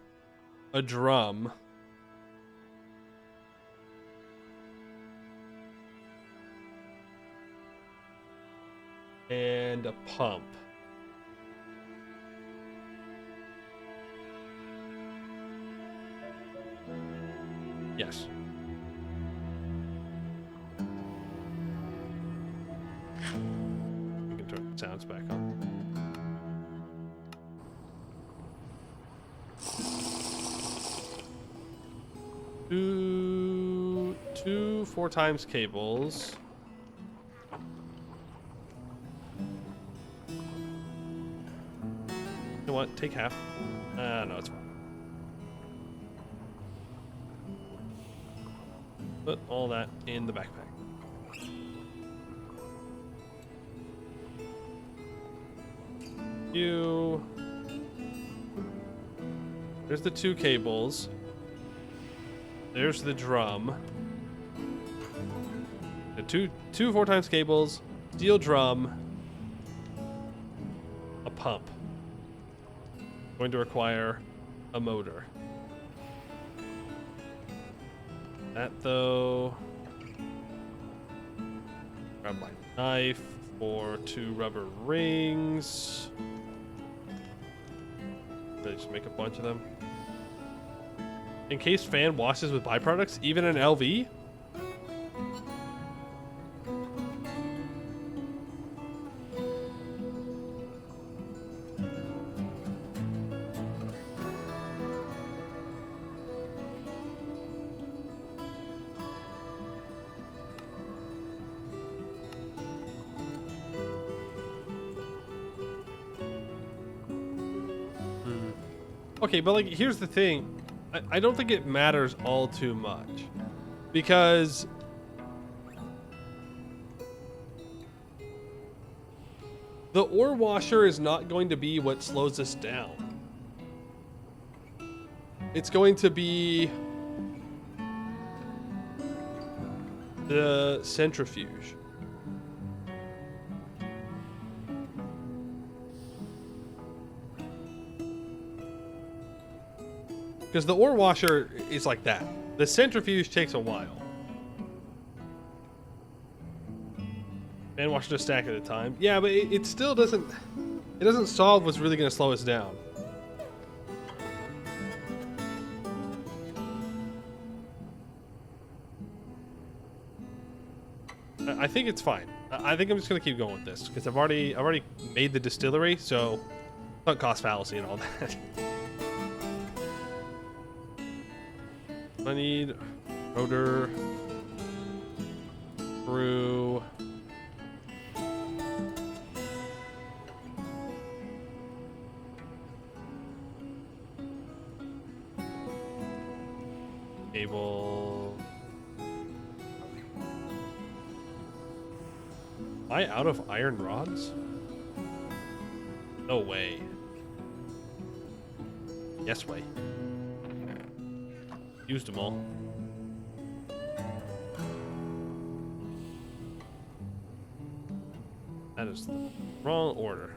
a drum, and a pump. Yes. You can turn the sounds back on. Two 4 times cables. You know what? Take half. No, it's fine. Put all that in the backpack. There's the 2 cables. There's the drum. The two 4x cables, steel drum, a pump. Going to require a motor. That though. Grab my knife for 2 rubber rings. Did I just make a bunch of them? Encased fan washes with byproducts, even an LV? Okay, but like, here's the thing. I don't think it matters all too much. Because the ore washer is not going to be what slows us down. It's going to be the centrifuge. Because the ore washer is like that. The centrifuge takes a while. And wash it a stack at a time. Yeah, but it still doesn't... It doesn't solve what's really going to slow us down. I think it's fine. I think I'm just going to keep going with this. Because I've already made the distillery, so... Sunk cost fallacy and all that. I need rotor, screw, cable. Am I out of iron rods? No way. Yes way. Used them all. That is the wrong order.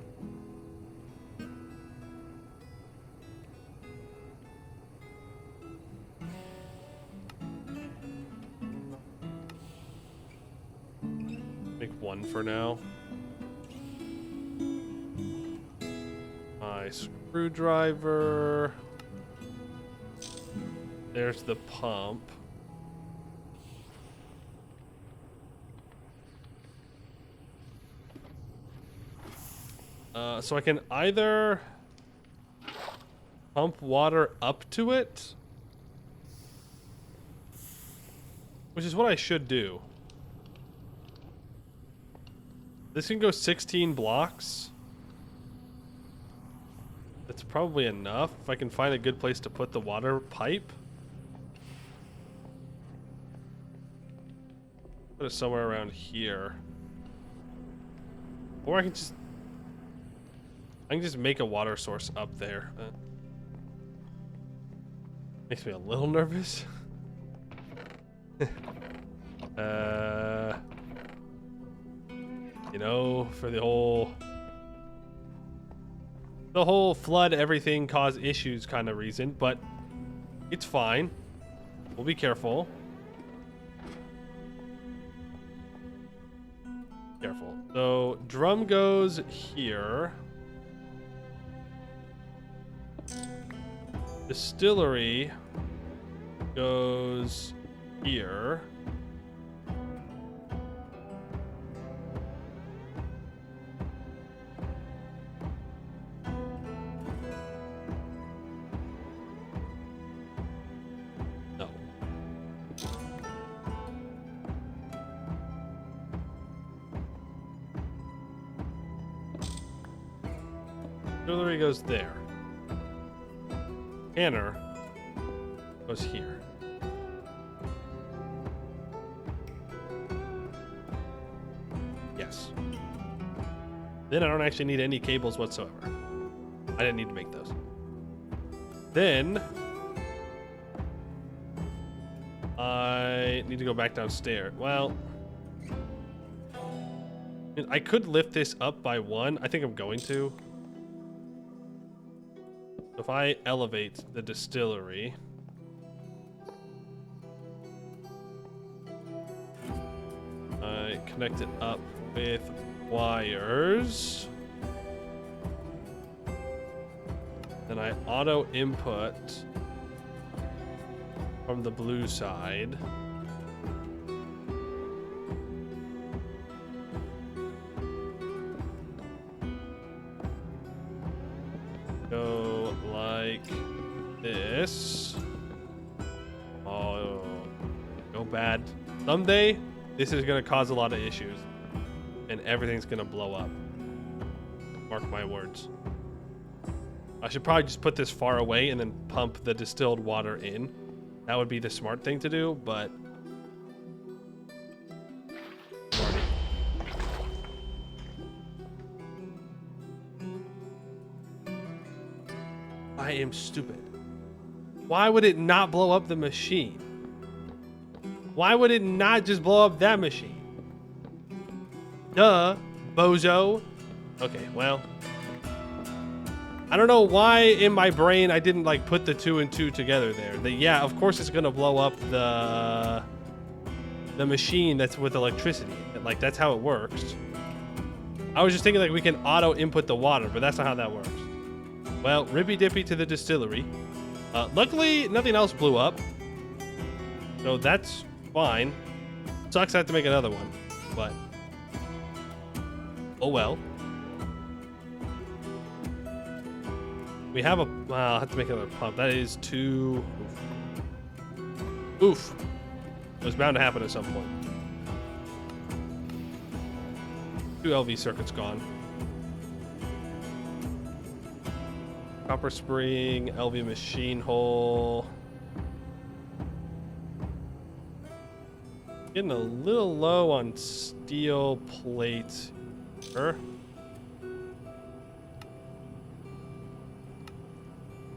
Make one for now. My screwdriver. There's the pump. So I can either pump water up to it, which is what I should do. This can go 16 blocks. That's probably enough if I can find a good place to put the water pipe. Put it somewhere around here. Or I can just make a water source up there. Makes me a little nervous. You know, for the whole flood everything cause issues kind of reason, but it's fine. We'll be careful. Careful. So drum goes here. Distillery goes here. No. Distillery goes there. Canner goes here. Yes. Then I don't actually need any cables whatsoever. I didn't need to make those. Then I need to go back downstairs. Well, mean, I could lift this up by 1. I think I'm going to. If I elevate the distillery, I connect it up with wires, then I auto input from the blue side. Go like this. Oh, go bad. Someday, this is gonna cause a lot of issues, and everything's gonna blow up. Mark my words. I should probably just put this far away and then pump the distilled water in. That would be the smart thing to do, but I am stupid. Why would it not blow up the machine? Why would it not just blow up that machine? Duh, bozo. Okay, well, I don't know why in my brain I didn't like put the 2 and 2 together there. Yeah, of course it's gonna blow up the machine that's with electricity. Like, that's how it works. I was just thinking like we can auto input the water, but that's not how that works. Well, rippy dippy to the distillery. Luckily, nothing else blew up, so that's fine. Sucks I have to make another one, but oh well. We have a. Well, I'll have to make another pump. That is 2. Oof. It was bound to happen at some point. 2 LV circuits gone. Copper spring, LV machine hole. Getting a little low on steel plate.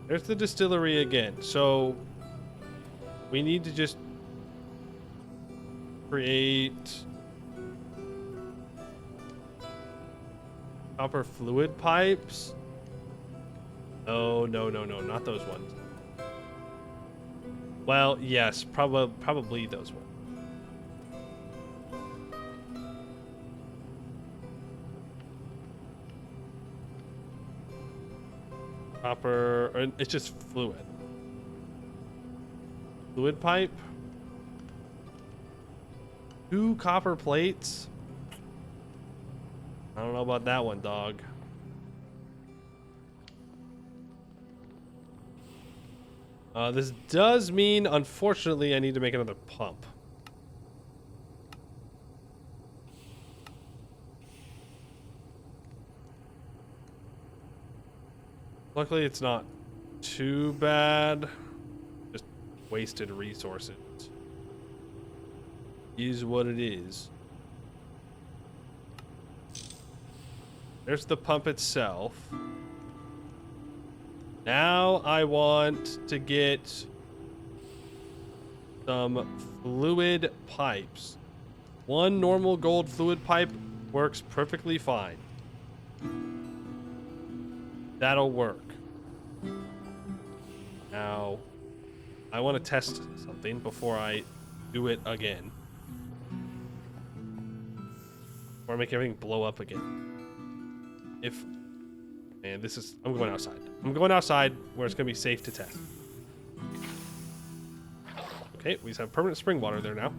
There's the distillery again. So we need to just create copper fluid pipes. Oh, no, not those ones. Well, yes, probably those ones. Copper, or it's just fluid. Fluid pipe. 2 copper plates. I don't know about that one, dog. This does mean, unfortunately, I need to make another pump. Luckily, it's not too bad. Just wasted resources. Is what it is. There's the pump itself. Now I want to get some fluid pipes. 1 normal gold fluid pipe works perfectly fine. That'll work. Now, I want to test something before I do it again. Or make everything blow up again. And this is, I'm going outside. I'm going outside where it's going to be safe to test. Okay, we just have permanent spring water there now.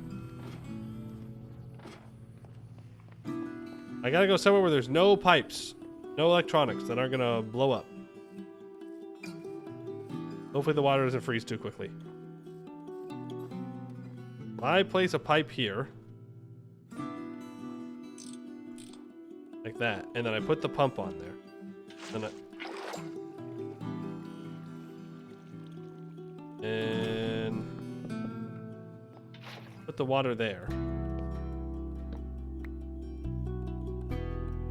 I gotta go somewhere where there's no pipes, no electronics that aren't gonna blow up. Hopefully the water doesn't freeze too quickly. I place a pipe here. Like that. And then I put the pump on there. And put the water there.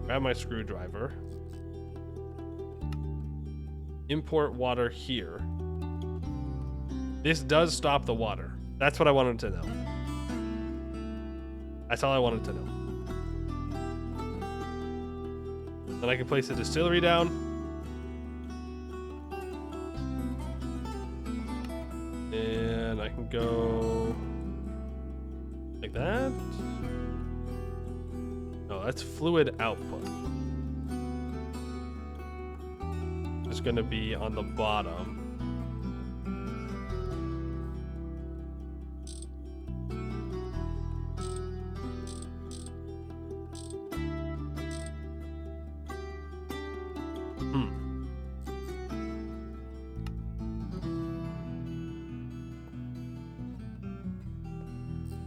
Grab my screwdriver. Import water here. This does stop the water. That's what I wanted to know. That's all I wanted to know. Then I can place the distillery down. And I can go like that. No, that's fluid output. It's going to be on the bottom.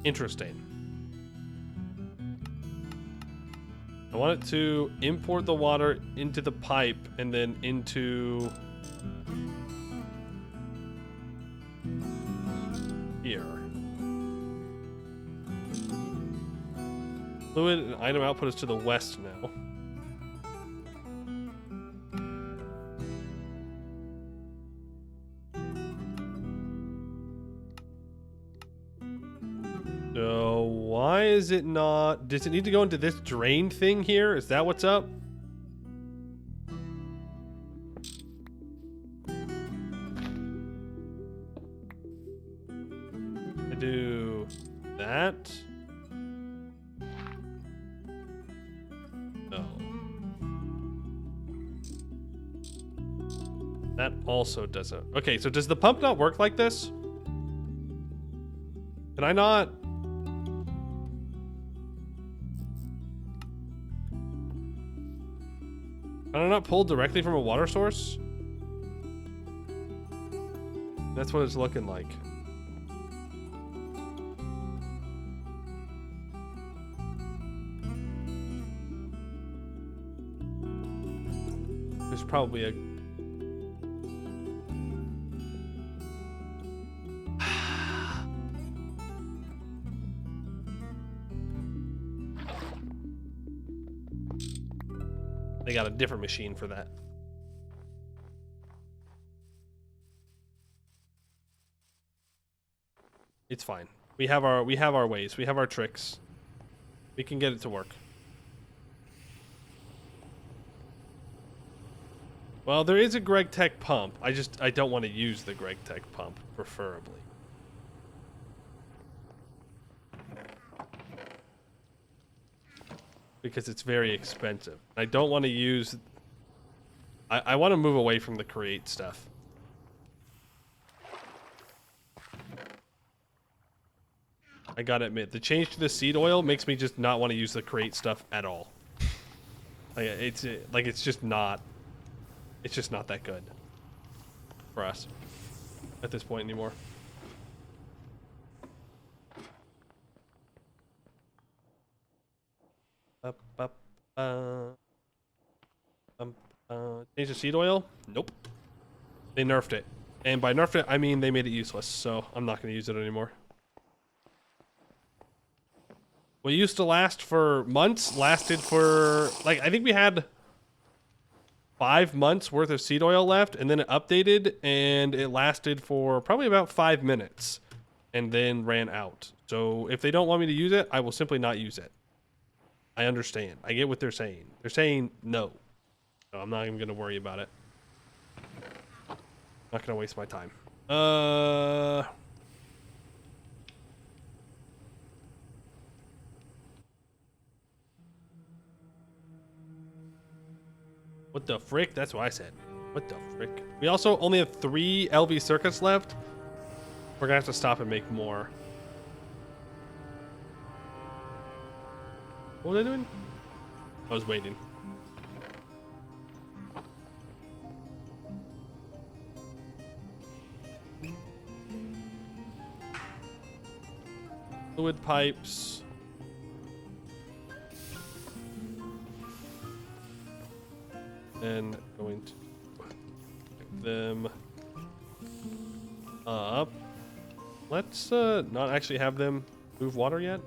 Interesting. I want it to import the water into the pipe and then into here. Fluid and item output is to the west now. So why is it not? Does it need to go into this drain thing here? Is that what's up? I do that. No. That also doesn't. Okay, so does the pump not work like this? Can I not? Can I not pull directly from a water source? That's what it's looking like. There's probably a... They got a different machine for that. It's fine. We have our ways. We have our tricks. We can get it to work. Well, there is a Greg Tech pump. I don't want to use the Greg Tech pump, preferably. Because it's very expensive. I don't want to use... I want to move away from the create stuff. I gotta admit, the change to the seed oil makes me just not want to use the create stuff at all. Like, it's just not... It's just not that good for us at this point anymore. Change the seed oil? Nope. They nerfed it. And by nerfed it, I mean they made it useless, so I'm not going to use it anymore. What used to last for months lasted for, like, I think we had 5 months worth of seed oil left, and then it updated, and it lasted for probably about 5 minutes, and then ran out. So if they don't want me to use it, I will simply not use it. I understand. I get what they're saying. They're saying no. So I'm not even going to worry about it. Not going to waste my time. What the frick? That's what I said. What the frick? We also only have 3 LV circuits left. We're going to have to stop and make more. What was I doing? I was waiting. Fluid pipes. And going to pick them up. Let's not actually have them move water yet.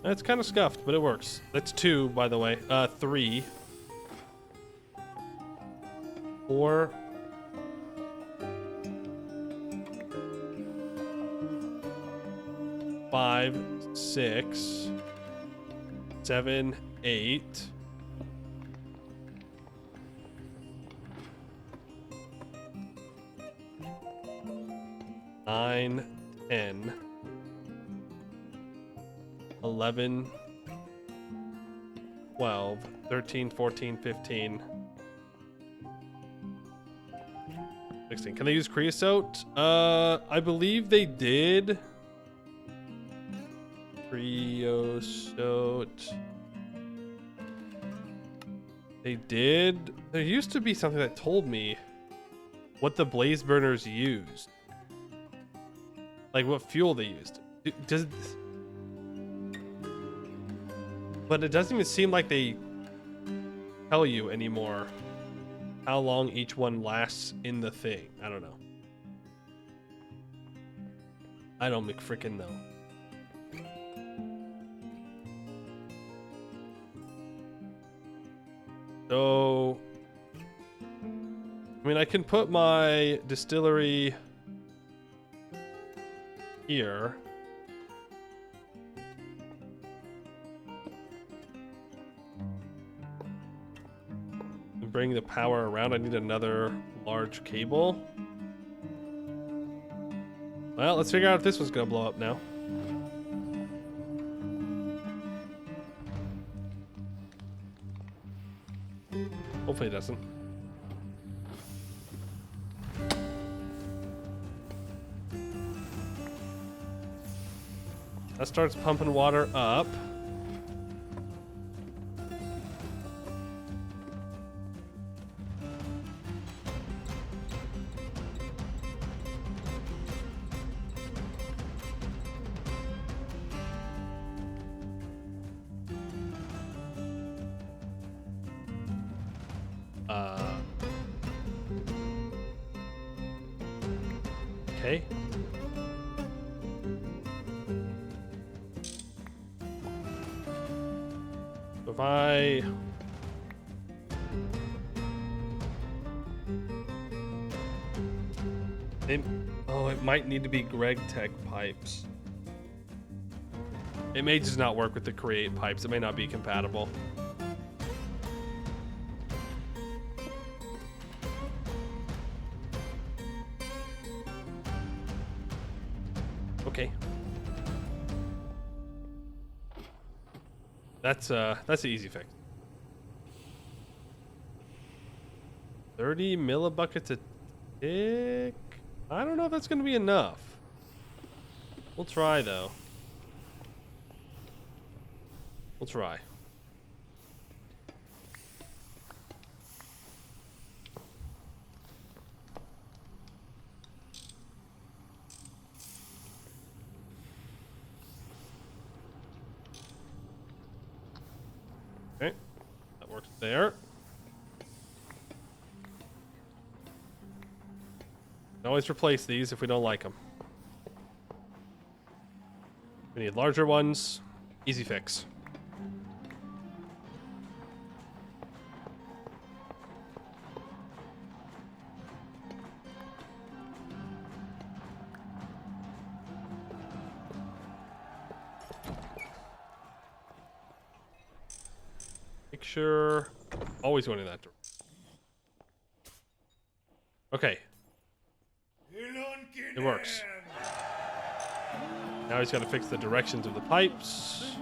It's kind of scuffed, but it works. That's 2, by the way. 3. 4. 5, 6, 7, 8. Nine, 10, 11, 12, 13, 14, 15, 16. Can they use creosote? I believe they did. Creosote. They did. There used to be something that told me what the blaze burners used. Like what fuel they used. But it doesn't even seem like they tell you anymore how long each one lasts in the thing. I don't know. I don't McFrickin' know. So, I mean, I can put my distillery here. And bring the power around. I need another large cable. Well, let's figure out if this one's gonna blow up now. Hopefully it doesn't. That starts pumping water up. Okay. If I it might need to be Greg Tech pipes. It may just not work with the Create pipes. It may not be compatible. Okay. That's an easy fix. 30 millibuckets a tick. I don't know if that's going to be enough. We'll try though. We'll try. Okay, that works there. Can always replace these if we don't like them. We need larger ones. Easy fix. Make sure. Always going in that direction. Okay. It works. Now he's got to fix the directions of the pipes.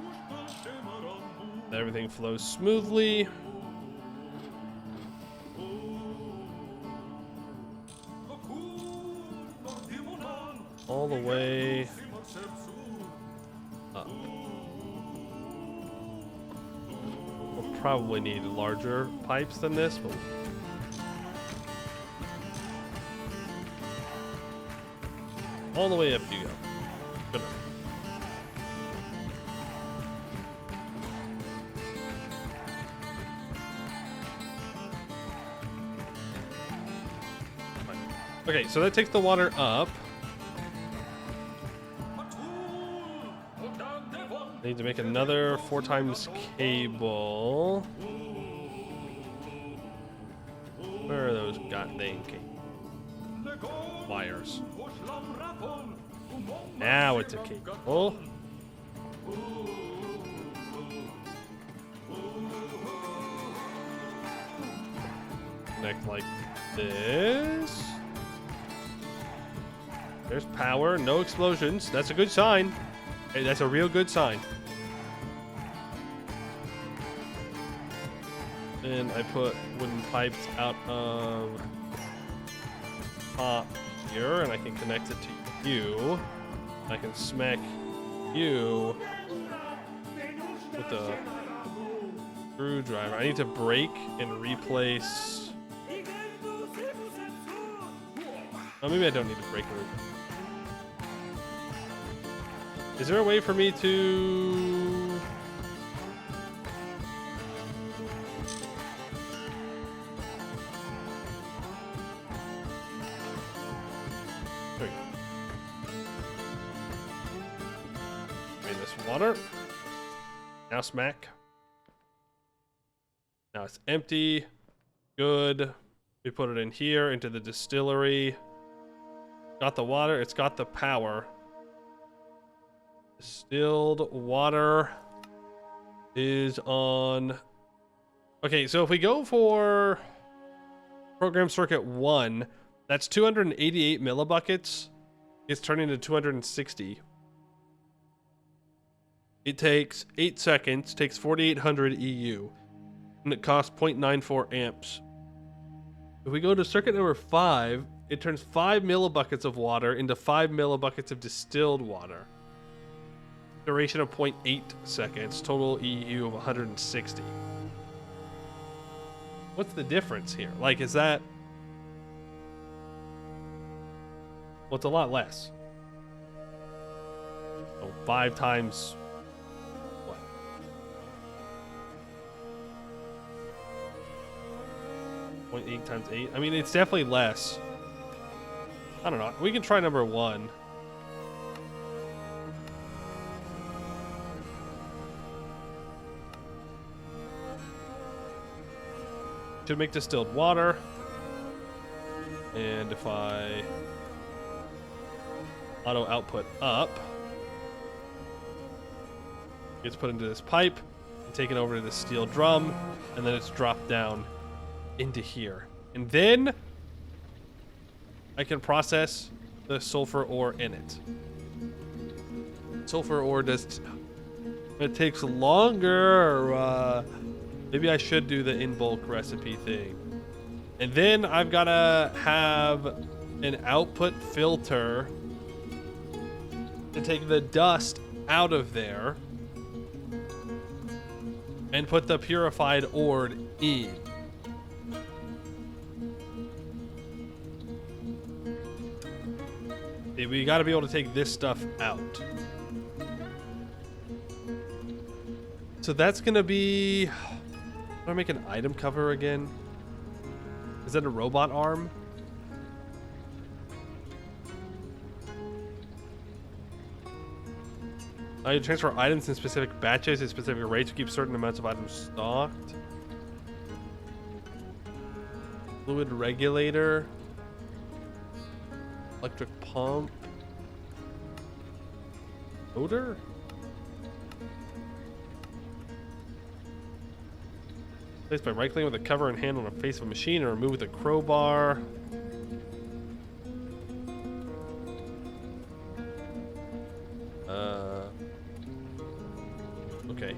Everything flows smoothly. All the way up. We'll probably need larger pipes than this, but all the way up you go. Good enough. Okay, so that takes the water up. I need to make another 4 times cable. Where are those goddamn wires? Now it's a cable. Connect like this. There's power, no explosions. That's a good sign. Hey, that's a real good sign. And I put wooden pipes out of top here, and I can connect it to you. I can smack you with a screwdriver. I need to break and replace. Oh, maybe I don't need to break and replace. Is there a way for me to? There we go. Drain this water. Now smack. Now it's empty. Good. We put it in here into the distillery. Got the water. It's got the power. Distilled water is on. Okay, so if we go for program circuit 1, that's 288 millibuckets. It's turning to 260. It takes 8 seconds, takes 4,800 EU, and it costs 0.94 amps. If we go to circuit number 5, it turns 5 millibuckets of water into 5 millibuckets of distilled water. Duration of 0.8 seconds, total EU of 160. What's the difference here? Like, is that... Well, it's a lot less. So 5 times... what? 0.8 times 8? I mean, it's definitely less. I don't know. We can try number 1. Should make distilled water. And if I auto output up, it's put into this pipe and taken over to the steel drum, and then it's dropped down into here. And then I can process the sulfur ore in it. Sulfur ore does... It takes longer. Maybe I should do the in bulk recipe thing. And then I've got to have an output filter to take the dust out of there and put the purified ore in. We got to be able to take this stuff out. So that's going to be... Do I make an item cover again? Is that a robot arm? You transfer items in specific batches at specific rates to keep certain amounts of items stocked. Fluid regulator. Electric pump. Odor? Place by right-clicking with a cover and handle on the face of a machine, or remove with a crowbar. Okay.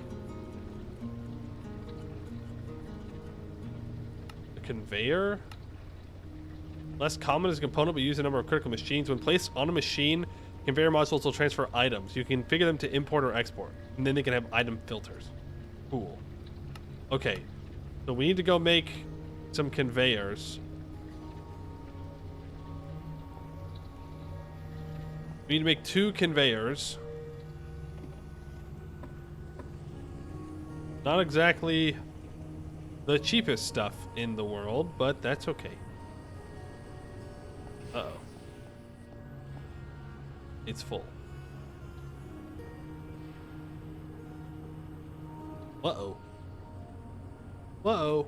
A conveyor? Less common as a component, but use a number of critical machines. When placed on a machine, conveyor modules will transfer items. You can configure them to import or export, and then they can have item filters. Cool. Okay. So we need to go make some conveyors. We need to make 2 conveyors. Not exactly the cheapest stuff in the world, but that's okay. Uh-oh. It's full. Uh-oh. Uh-oh.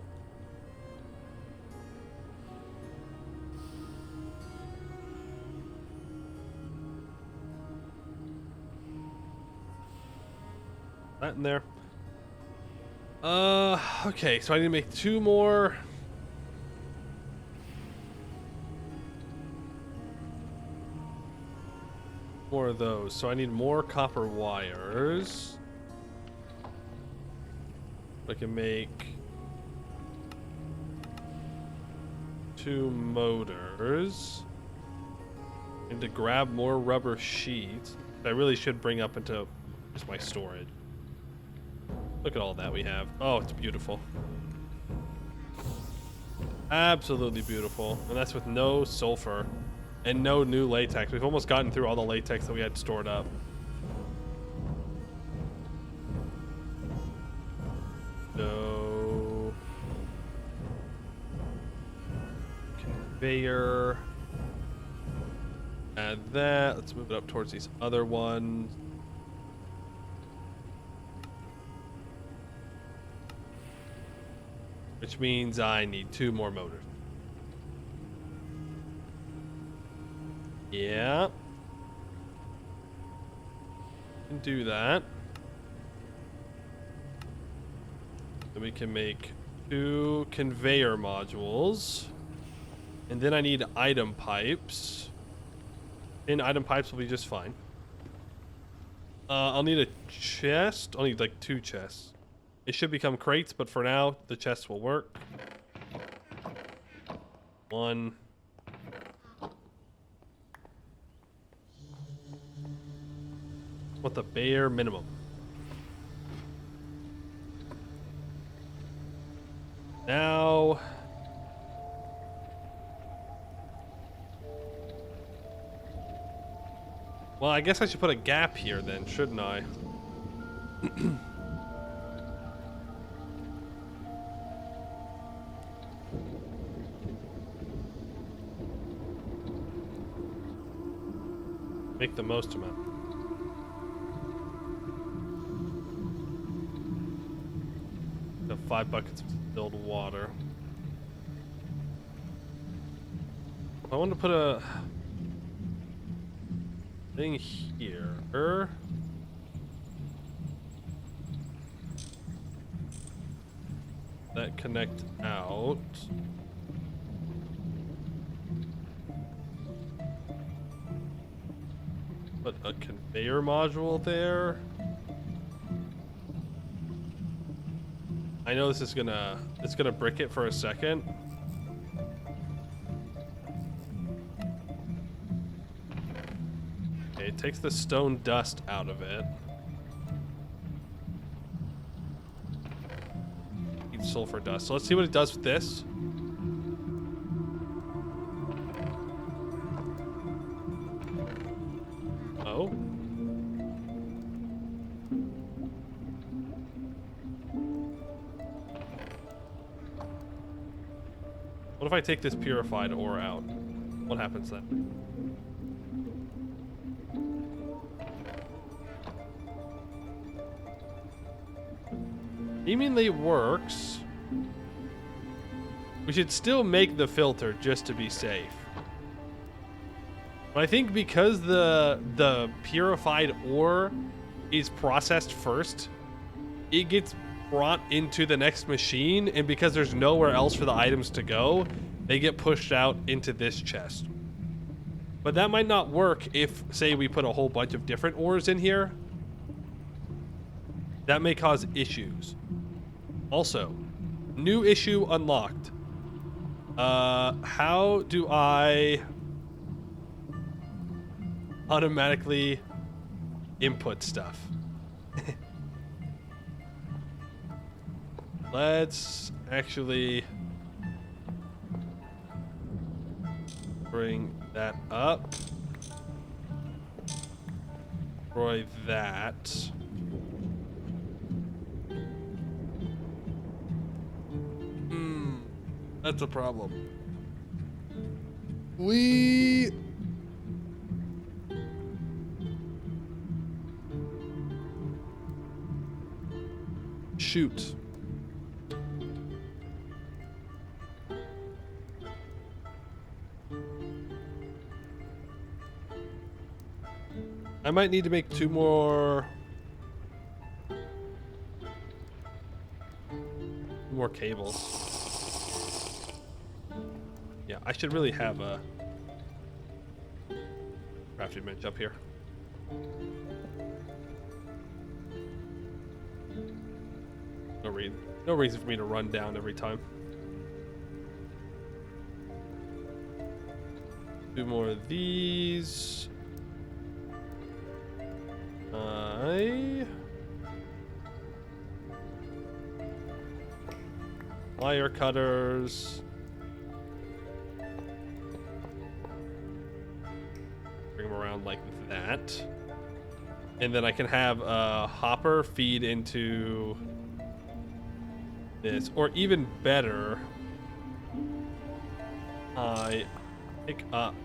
that in there. Okay, so I need to make 2 more. More of those. So I need more copper wires. I can make 2 motors. And to grab more rubber sheets. I really should bring up into just my storage. Look at all that we have. Oh, it's beautiful. Absolutely beautiful. And that's with no sulfur and no new latex. We've almost gotten through all the latex that we had stored up. So conveyor. Add that. Let's move it up towards these other ones. Which means I need 2 more motors. Yeah. Can do that. Then we can make 2 conveyor modules. And then I need item pipes. And item pipes will be just fine. I'll need a chest. I'll need like 2 chests. It should become crates, but for now, the chests will work. 1. What the bare minimum. Now... Well, I guess I should put a gap here then, shouldn't I? Make the most amount. Got 5 buckets of distilled water. I want to put a thing here. That connect out. Put a conveyor module there. I know this is it's gonna brick it for a second. Okay, it takes the stone dust out of it. Needs sulfur dust. So let's see what it does with this. Oh. What if I take this purified ore out? What happens then? Seemingly works. We should still make the filter just to be safe. But I think because the purified ore is processed first, it gets brought into the next machine, and because there's nowhere else for the items to go, they get pushed out into this chest. But that might not work if, say, we put a whole bunch of different ores in here. That may cause issues. Also, new issue unlocked. How do I automatically input stuff? Let's actually bring that up. Destroy that. That's a problem. Shoot. I might need to make 2 more more cables. Yeah, I should really have a crafting bench up here. No reason for me to run down every time. 2 more of these. Wire cutters. Bring them around like that. And then I can have a hopper feed into this. Or even better, I pick up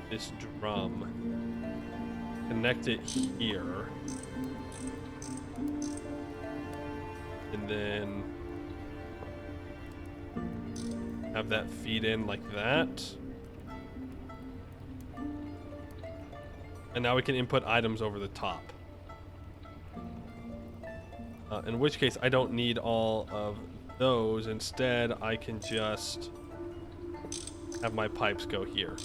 this drum, connect it here, and then have that feed in like that. And now we can input items over the top. In which case, I don't need all of those. Instead, I can just have my pipes go here.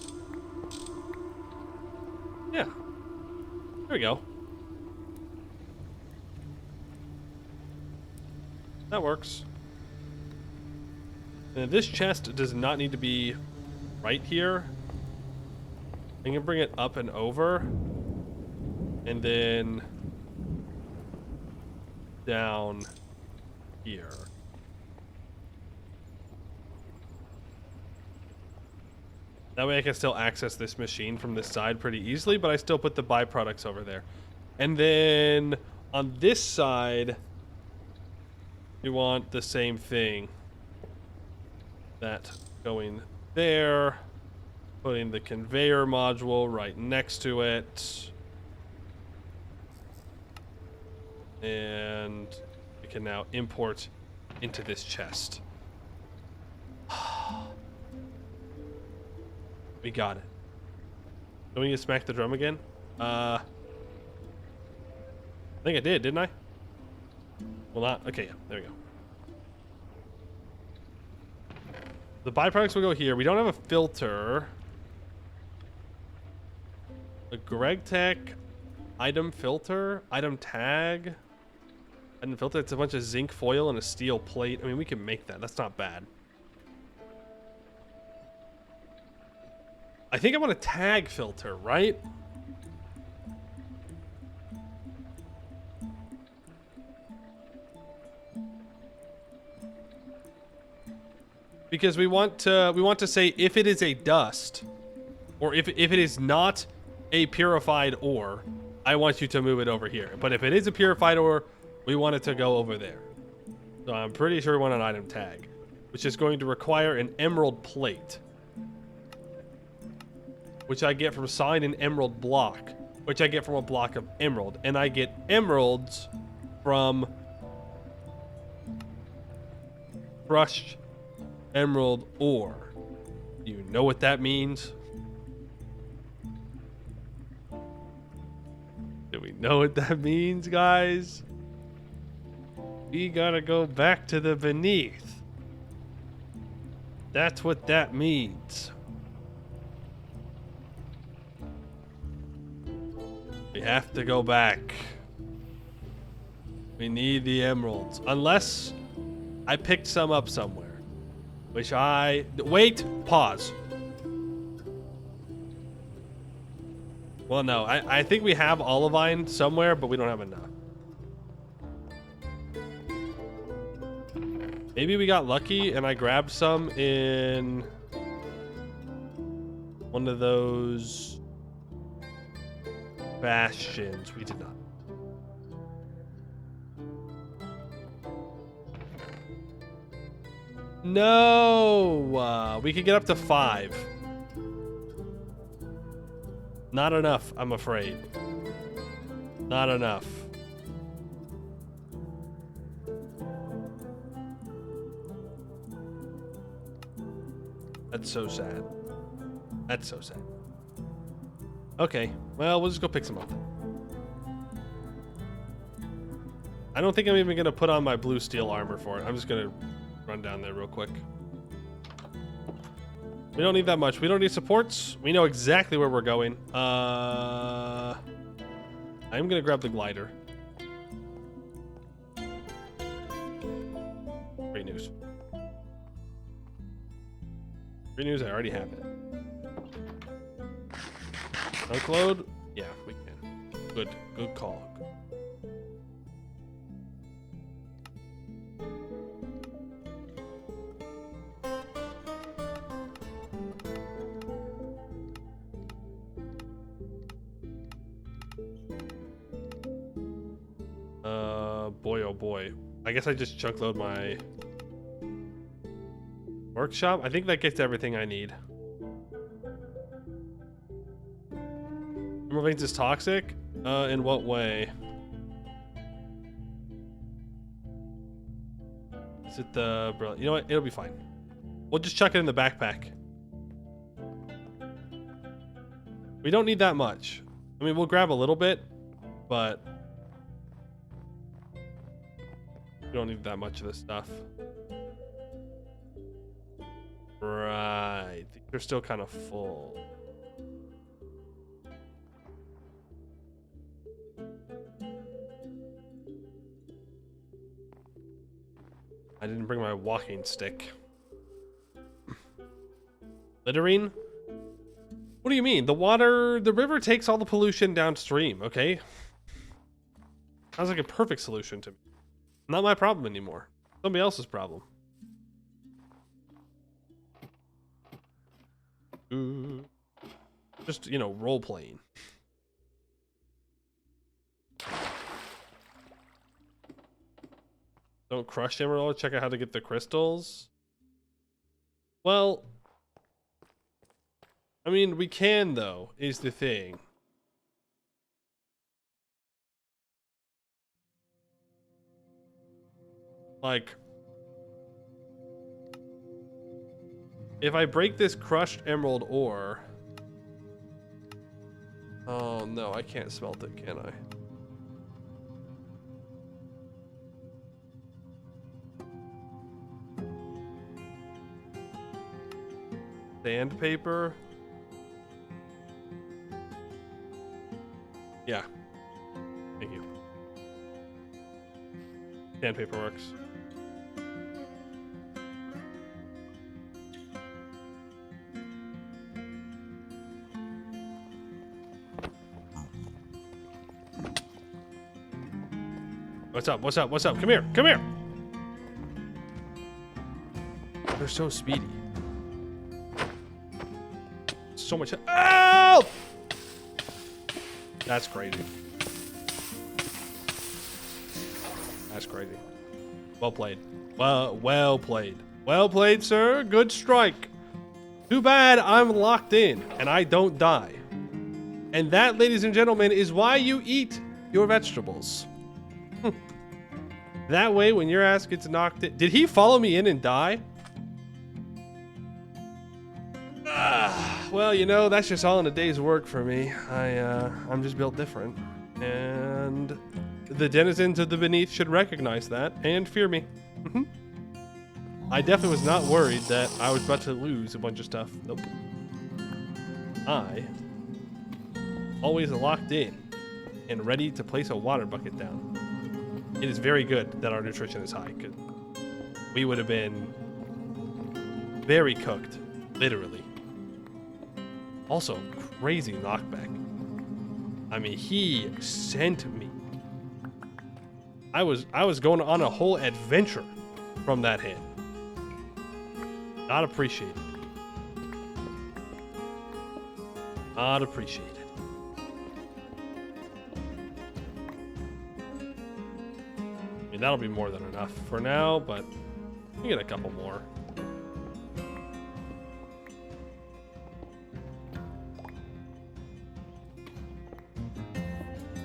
Yeah. There we go. That works. And this chest does not need to be right here. I can bring it up and over. And then down here. That way I can still access this machine from this side pretty easily, but I still put the byproducts over there. And then on this side, we want the same thing. That going there, putting the conveyor module right next to it. And we can now import into this chest. We got it. Don't we need to smack the drum again? I think I did, didn't I? Well, not. Okay, yeah, there we go. The byproducts will go here. We don't have a filter. A Greg Tech item filter, item tag, item filter. It's a bunch of zinc foil and a steel plate. I mean, we can make that. That's not bad. I think I want a tag filter, right? Because we want to say if it is a dust, or if it is not a purified ore, I want you to move it over here. But if it is a purified ore, we want it to go over there. So I'm pretty sure we want an item tag, which is going to require an emerald plate, which I get from selling an emerald block, which I get from a block of emerald, and I get emeralds from crushed emerald ore. Do you know what that means? Do we know what that means, guys? We gotta go back to the beneath. That's what that means. We have to go back. We need the emeralds. Unless I picked some up somewhere. Which I... Wait! Pause. Well, no. I think we have olivine somewhere, but we don't have enough. Maybe we got lucky and I grabbed some in... one of those... bastions. We did not. No! We could get up to 5. Not enough, I'm afraid. Not enough. That's so sad. That's so sad. Okay, well, we'll just go pick some up. I don't think I'm even going to put on my blue steel armor for it. I'm just going to run down there real quick. We don't need that much. We don't need supports. We know exactly where we're going. I'm going to grab the glider. Great news. Great news, I already have it. Unload? Yeah, we can. Good call. Boy, oh boy. I guess I just chunk load my workshop. I think that gets everything I need. Emerald veins is toxic? In what way? Is it the... You know what? It'll be fine. We'll just chuck it in the backpack. We don't need that much. I mean, we'll grab a little bit, but... we don't need that much of this stuff. Right. They're still kind of full. I didn't bring my walking stick. Littering? What do you mean? The river takes all the pollution downstream, okay? Sounds like a perfect solution to me. Not my problem anymore. Somebody else's problem. Just, you know, role playing. Don't crush emerald. Check out how to get the crystals. Well, I mean, we can though, is the thing. Like, if I break this crushed emerald ore... Oh no, I can't smelt it, can I? Sandpaper? Yeah. Thank you. Sandpaper works. What's up? What's up? What's up? Come here. Come here. They're so speedy. So much. Oh! That's crazy. That's crazy. Well played. Well played. Well played, sir. Good strike. Too bad I'm locked in and I don't die. And that, ladies and gentlemen, is why you eat your vegetables. That way, when your ass gets knocked in... Did he follow me in and die? Well, you know, that's just all in a day's work for me. I'm just built different. And the denizens of the beneath should recognize that and fear me. I definitely was not worried that I was about to lose a bunch of stuff. Nope. I always locked in and ready to place a water bucket down. It is very good that our nutrition is high, because we would have been very cooked, literally. Also, crazy knockback. I mean, he sent me. I was going on a whole adventure from that hit. Not appreciated. Not appreciated. I mean, that'll be more than enough for now, but we get a couple more.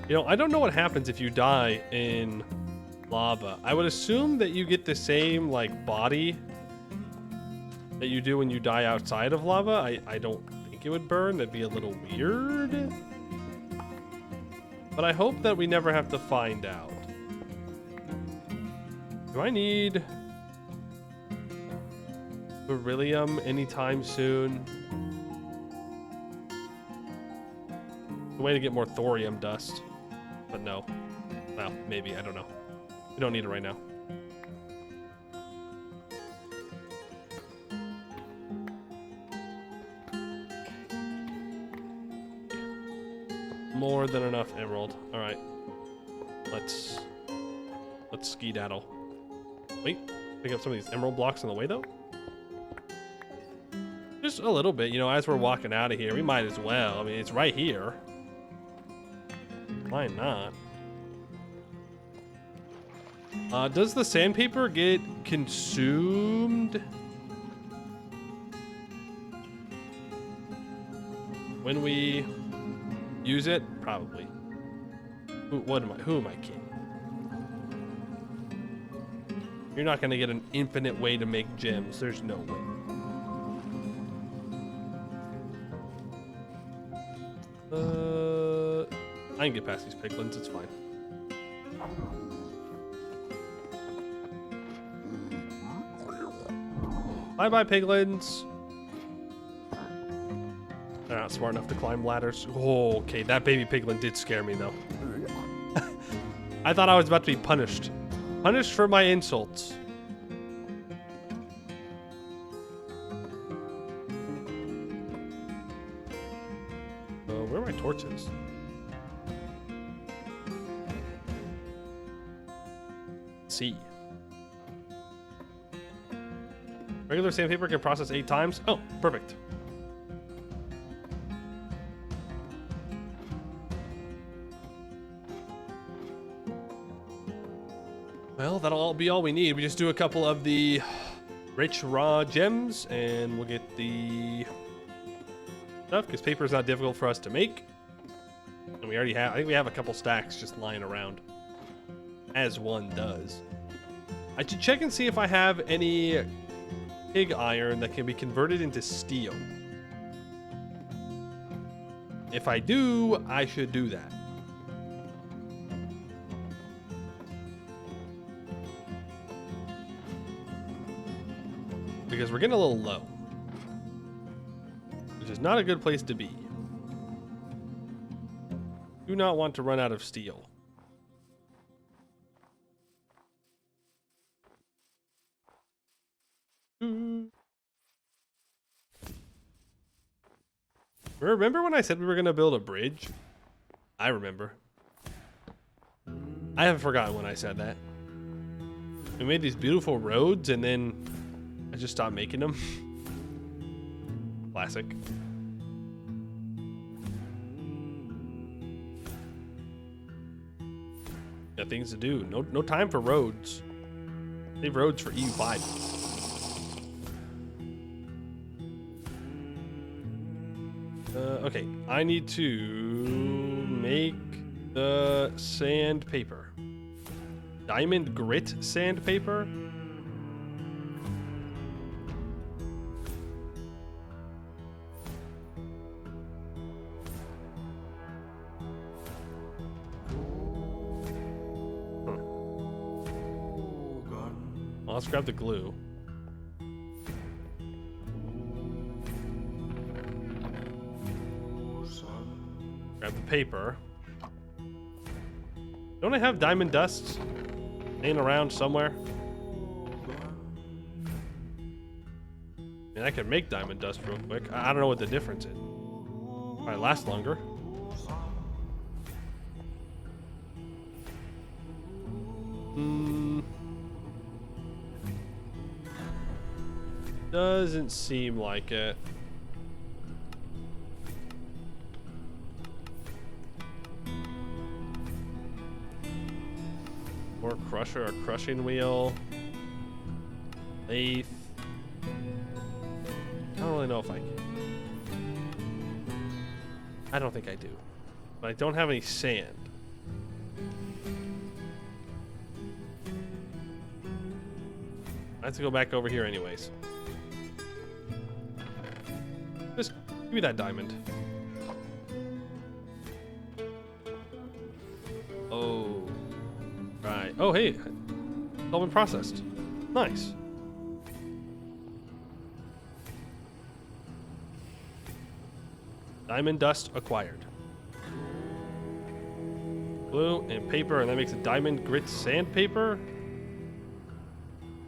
You know, I don't know what happens if you die in lava. I would assume that you get the same, like, body that you do when you die outside of lava. I don't think it would burn. That'd be a little weird. But I hope that we never have to find out. Do I need beryllium anytime soon? The way to get more thorium dust. But no. Well, maybe. I don't know. We don't need it right now. More than enough emerald. All right. Let's skedaddle. Wait. Pick up some of these emerald blocks on the way, though? Just a little bit, you know, as we're walking out of here. We might as well. I mean, it's right here. Why not? Does the sandpaper get consumed when we use it? Probably. Who am I kidding? You're not gonna get an infinite way to make gems. There's no way. I can get past these piglins, it's fine. Bye-bye, piglins. They're not smart enough to climb ladders. Oh, okay, that baby piglin did scare me, though. I thought I was about to be punished. Punished for my insults. Where are my torches? C. Regular sandpaper can process 8 times. Oh, perfect. Well, that'll all be all we need. We just do a couple of the rich raw gems and we'll get the stuff because paper is not difficult for us to make. And we already have, I think we have a couple stacks just lying around, as one does. I should check and see if I have any pig iron that can be converted into steel. If I do, I should do that. Because we're getting a little low, which is not a good place to be. Do not want to run out of steel. Remember when I said we were going to build a bridge? I remember. I haven't forgotten when I said that. We made these beautiful roads and then I just stopped making them. Classic. Got things to do. No time for roads. Save roads for EU5. Okay, I need to make the sandpaper. Diamond grit sandpaper? Well, let's grab the glue. Grab the paper. Don't I have diamond dust laying around somewhere? I mean, I can make diamond dust real quick. I don't know what the difference is. Probably last longer. Doesn't seem like it. Or crusher, a crushing wheel. Lathe. I don't really know if I can. I don't think I do. But I don't have any sand. I have to go back over here anyways. Just give me that diamond. Oh. Right. Oh, hey. all been processed. Nice. Diamond dust acquired. Glue and paper, and that makes a diamond grit sandpaper.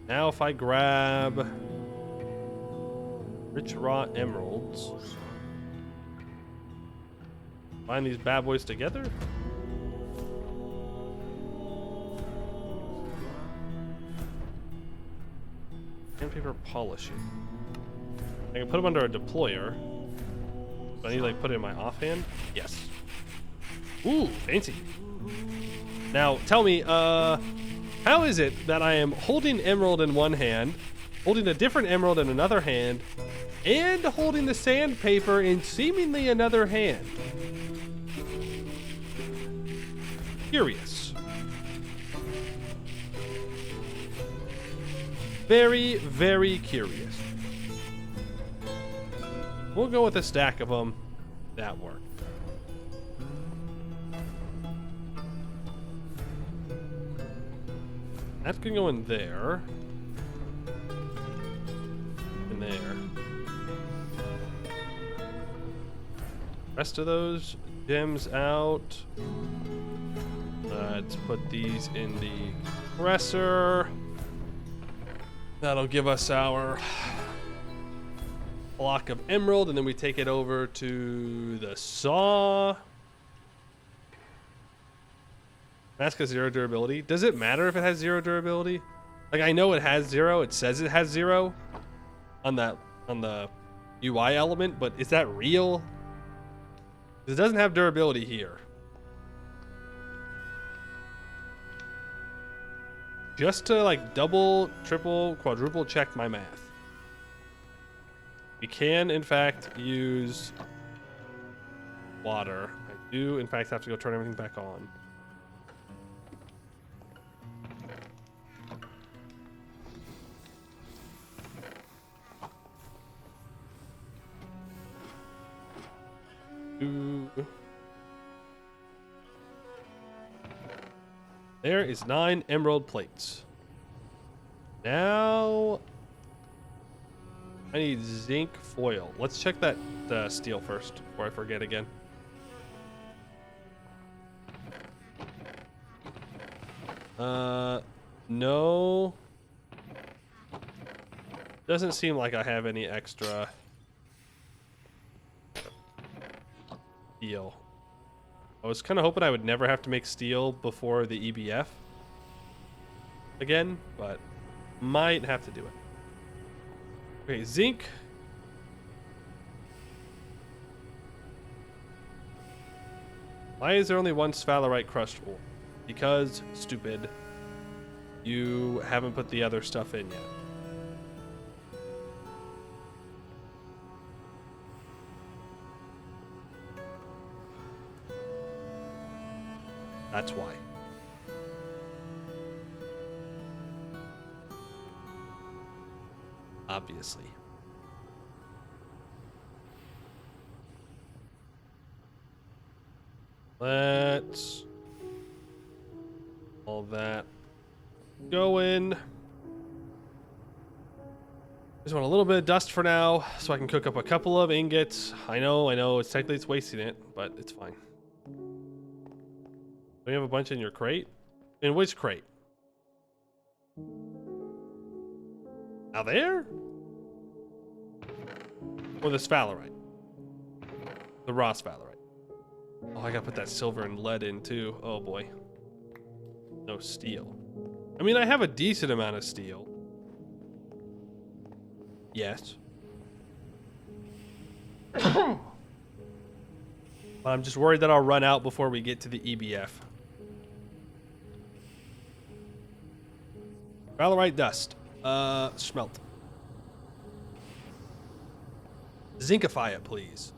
Now if I grab rich raw emeralds, bind these bad boys together. Sandpaper polishing. I can put them under a deployer. Do I need to like put it in my offhand? Yes. Ooh, fancy. Now tell me, how is it that I am holding emerald in one hand, holding a different emerald in another hand, and holding the sandpaper in seemingly another hand? Curious. Very, very curious. We'll go with a stack of them. That worked. That's gonna go in there. In there. Rest of those gems out. Let's put these in the compressor. That'll give us our block of emerald, and then we take it over to the saw. Mask has 0 durability. Does it matter if it has 0 durability? Like, I know it has 0. It says it has 0 on the UI element, but is that real? It doesn't have durability here. Just to like double, triple, quadruple check my math. We can, in fact, use water. I do, in fact, have to go turn everything back on. There is 9 emerald plates. Now I need zinc foil. Let's check that steel first before I forget again. No. Doesn't seem like I have any extra steel. I was kind of hoping I would never have to make steel before the EBF again, but might have to do it. Okay, zinc. Why is there only one sphalerite crushed ore? Because, stupid, you haven't put the other stuff in yet. That's why. Obviously. Let's all that go in. Just want a little bit of dust for now so I can cook up a couple of ingots. I know, it's technically wasting it, but it's fine. Do you have a bunch in your crate? In which crate? Out there? Or the sphalerite? The raw sphalerite. Oh, I gotta put that silver and lead in too. Oh boy. No steel. I mean, I have a decent amount of steel. Yes. But I'm just worried that I'll run out before we get to the EBF. Sphalerite dust. Smelt. Zincify it, please.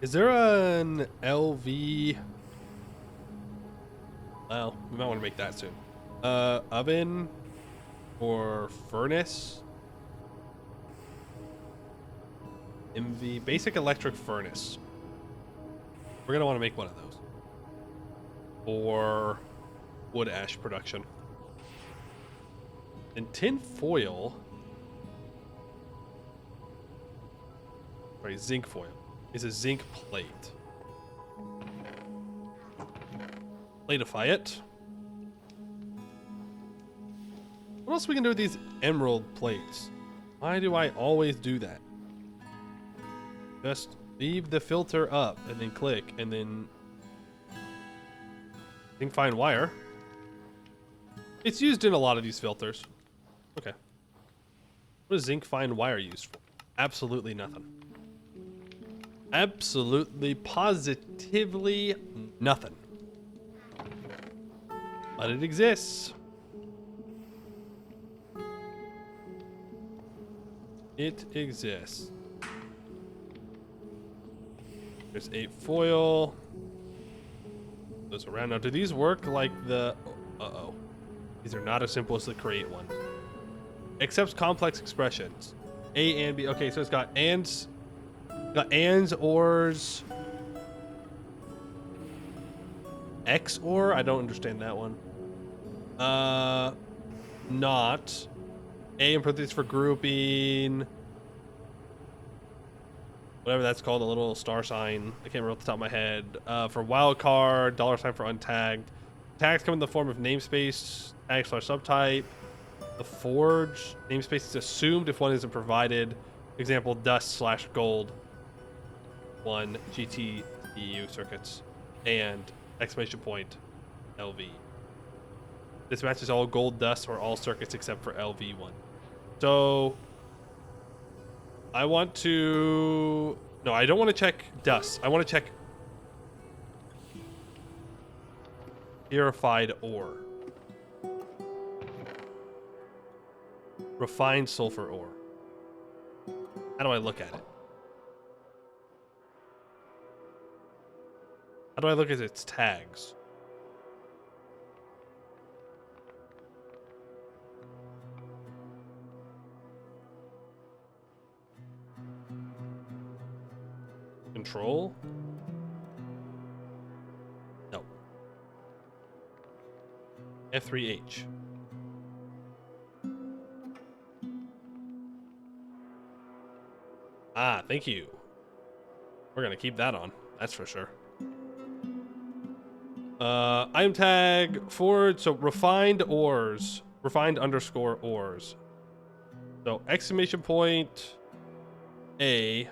Is there an LV? Well, we might want to make that soon. Oven or furnace. MV, basic electric furnace. We're gonna want to make one of those for wood ash production. And tin foil, sorry, zinc foil is a zinc plate. Platify it. What else we can do with these emerald plates? Why do I always do that? Just leave the filter up and then click and then zinc fine wire. It's used in a lot of these filters. Okay. What is zinc fine wire used for? Absolutely nothing. Absolutely, positively nothing. But it exists. It exists. There's 8 foil. Goes around. Now, do these work like the... Uh-oh. These are not as simple as the create one. Accepts complex expressions. A and B. Okay, so it's got ands. Got ands, ors. X or? I don't understand that one. Not. A in parentheses for grouping. Whatever that's called, a little star sign. I can't remember off the top of my head. For wildcard, $sign for untagged. Tags come in the form of namespace, tag / subtype. The forge, namespace is assumed if one isn't provided. Example, dust/gold. 1 GTEU circuits. And exclamation point LV. This matches all gold dust or all circuits except for LV1. So I want to... No, I don't want to check dust. I want to check purified ore. Refined sulfur ore. How do I look at it? How do I look at its tags? Control? No. F3H. Ah, thank you. We're gonna keep that on, that's for sure. Item tag forward, so refined ores. Refined underscore ores. So exclamation point A.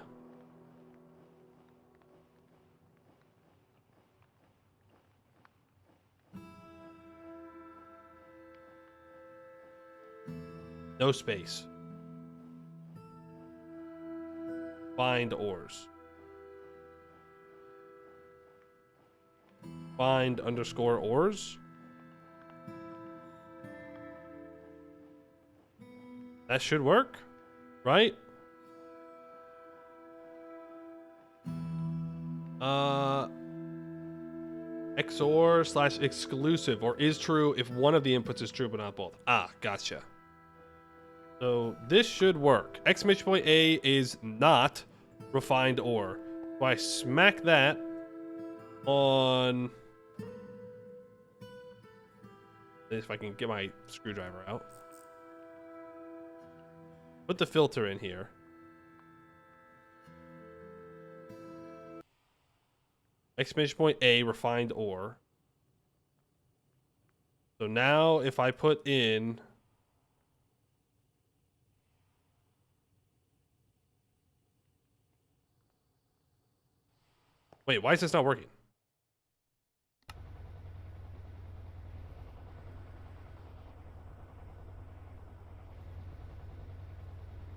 No space. Find ores. Find underscore ores. That should work, right? XOR / exclusive, or is true if one of the inputs is true but not both. Ah, gotcha. So this should work. Exclamation point A is not refined ore. So I smack that on... If I can get my screwdriver out. Put the filter in here. Exclamation point A, refined ore. So now if I put in... Wait, why is this not working?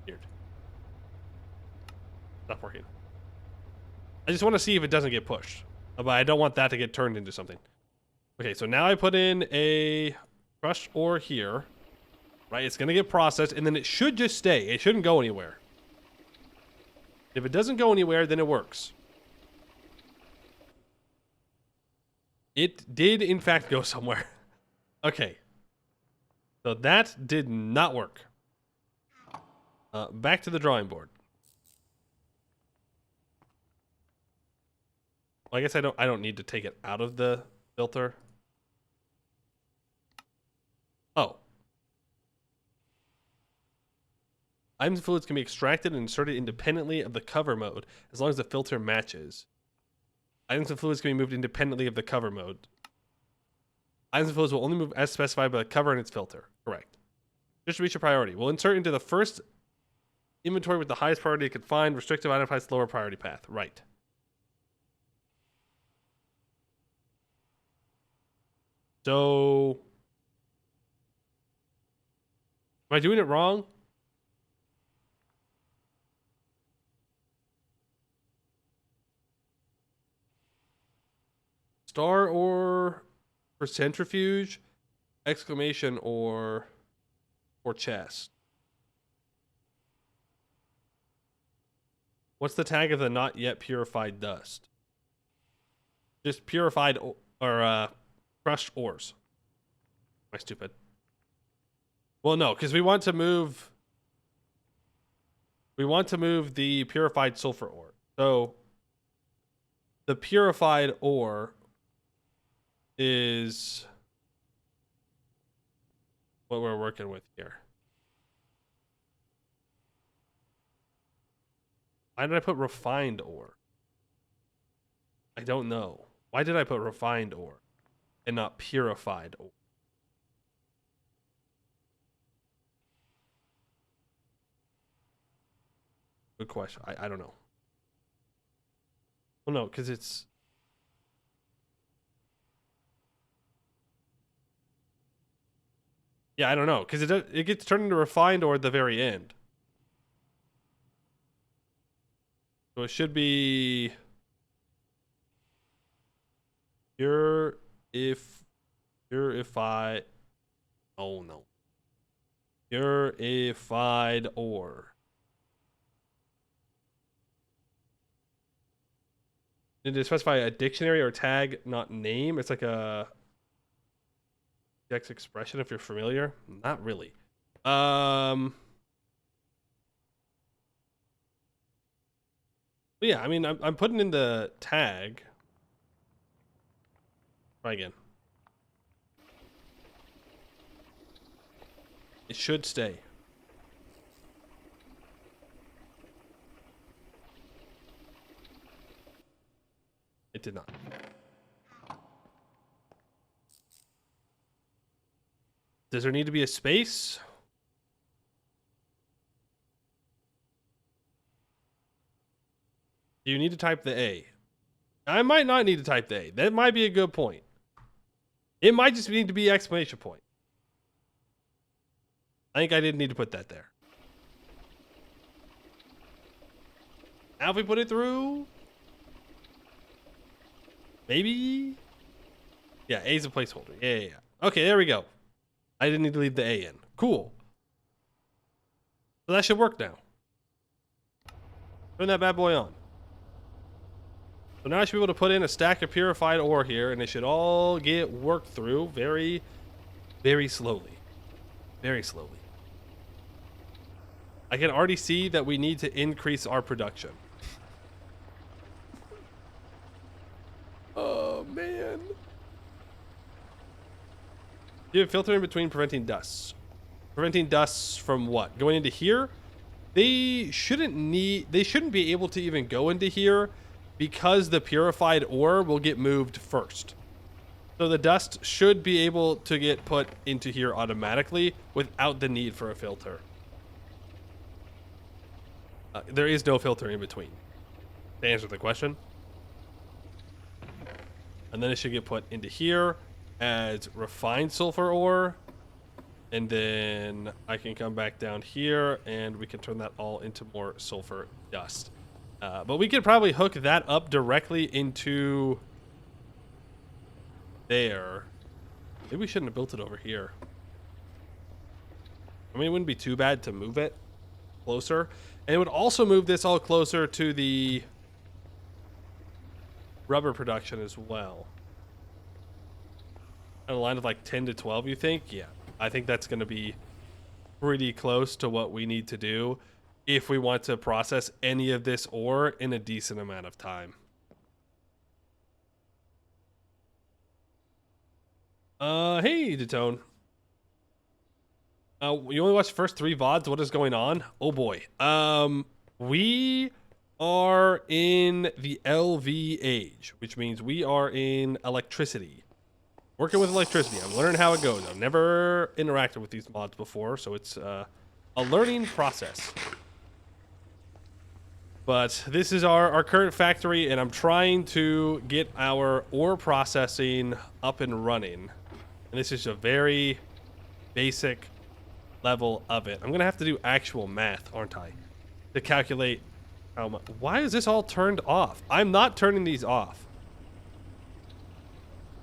Weird. Not working. I just want to see if it doesn't get pushed. But I don't want that to get turned into something. Okay, so now I put in a crushed ore here. Right, it's going to get processed, and then it should just stay. It shouldn't go anywhere. If it doesn't go anywhere, then it works. It did, in fact, go somewhere. Okay. So that did not work. Back to the drawing board. Well, I guess I don't need to take it out of the filter. Oh. Items and fluids can be extracted and inserted independently of the cover mode as long as the filter matches. Items and fluids can be moved independently of the cover mode. Items and fluids will only move as specified by the cover and its filter. Correct. Distribution priority. We'll insert into the first inventory with the highest priority it could find. Restrictive item finds lower priority path. Right. So, am I doing it wrong? Star or for centrifuge, exclamation or chest. What's the tag of the not yet purified dust? Just purified or crushed ores. Am I stupid? Well, no, because we want to move the purified sulfur ore. So the purified ore is what we're working with here. Why did I put refined ore? I don't know. Why did I put refined ore and not purified ore? Good question. I don't know. Well, no, because it's... Yeah, I don't know, because it gets turned into refined ore at the very end. So it should be purified. Oh no. Purified ore. Did it specify a dictionary or tag, not name? It's like a text expression if you're familiar. Not really. But yeah, I mean, I'm putting in the tag. Try again. It should stay. It did not. Does there need to be a space? Do you need to type the A? I might not need to type the A. That might be a good point. It might just need to be exclamation point. I think I didn't need to put that there. Now if we put it through... Maybe? Yeah, A's a placeholder. Yeah. Okay, there we go. I didn't need to leave the A in. Cool. So that should work now. Turn that bad boy on. So now I should be able to put in a stack of purified ore here, and it should all get worked through very, very slowly. Very slowly. I can already see that we need to increase our production. Oh, man. You have filter in between preventing dusts. Preventing dusts from what? Going into here? They shouldn't be able to even go into here because the purified ore will get moved first. So the dust should be able to get put into here automatically without the need for a filter. There is no filter in between, to answer the question. And then it should get put into here as refined sulfur ore. And then I can come back down here and we can turn that all into more sulfur dust. But we could probably hook that up directly into there. Maybe we shouldn't have built it over here. I mean, it wouldn't be too bad to move it closer. And it would also move this all closer to the rubber production as well. On a line of like 10 to 12, you think? Yeah. I think that's going to be pretty close to what we need to do if we want to process any of this ore in a decent amount of time. Hey, Detone. You only watched the first 3 VODs. What is going on? Oh boy. We are in the LV age, which means we are in electricity. Working with electricity. I'm learning how it goes. I've never interacted with these mods before, so it's a learning process. But this is our current factory, and I'm trying to get our ore processing up and running. And this is a very basic level of it. I'm gonna have to do actual math, aren't I, to calculate how much. Why is this all turned off? I'm not turning these off.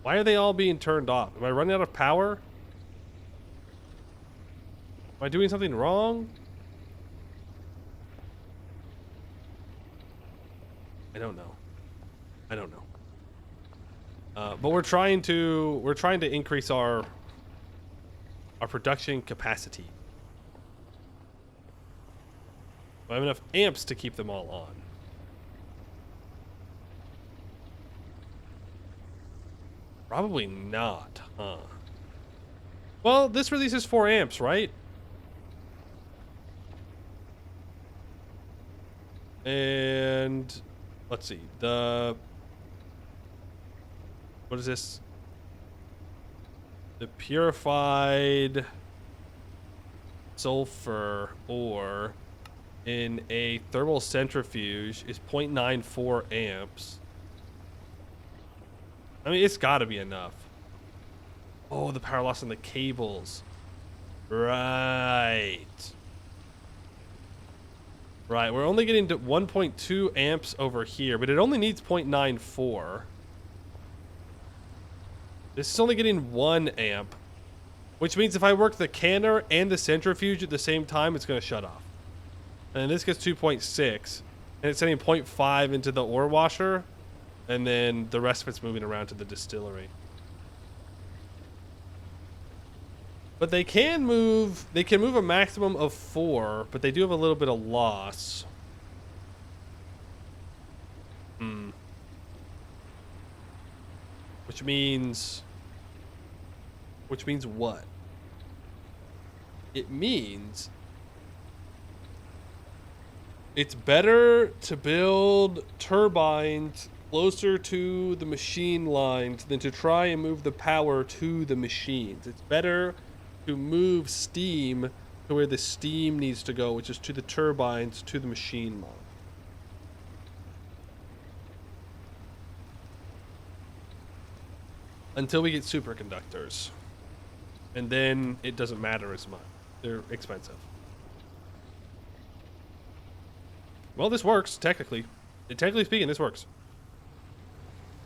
Why are they all being turned off? Am I running out of power? Am I doing something wrong? I don't know. I don't know. But we're trying to increase our production capacity. I have enough amps to keep them all on. Probably not, huh? Well, this releases 4 amps, right? And let's see. What is this? The purified sulfur ore in a thermal centrifuge is 0.94 amps. I mean, it's got to be enough. Oh, the power loss on the cables. Right. Right, we're only getting to 1.2 amps over here, but it only needs 0.94. This is only getting 1 amp, which means if I work the canner and the centrifuge at the same time, it's going to shut off. And this gets 2.6, and it's sending 0.5 into the ore washer, and then the rest of it's moving around to the distillery. But they can move a maximum of 4, but they do have a little bit of loss. Which means what? It means it's better to build turbines closer to the machine lines than to try and move the power to the machines. It's better to move steam to where the steam needs to go, which is to the turbines, to the machine line. Until we get superconductors. And then it doesn't matter as much. They're expensive. Well, this works, technically. Technically speaking, this works.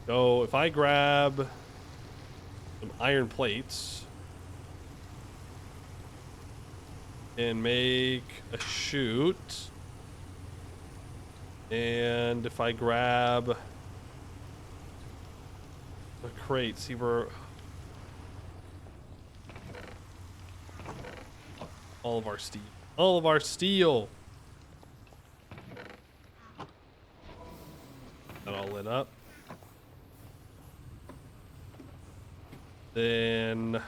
So if I grab some iron plates and make a chute, and if I grab a crate, see where all of our steel. That all lit up. Then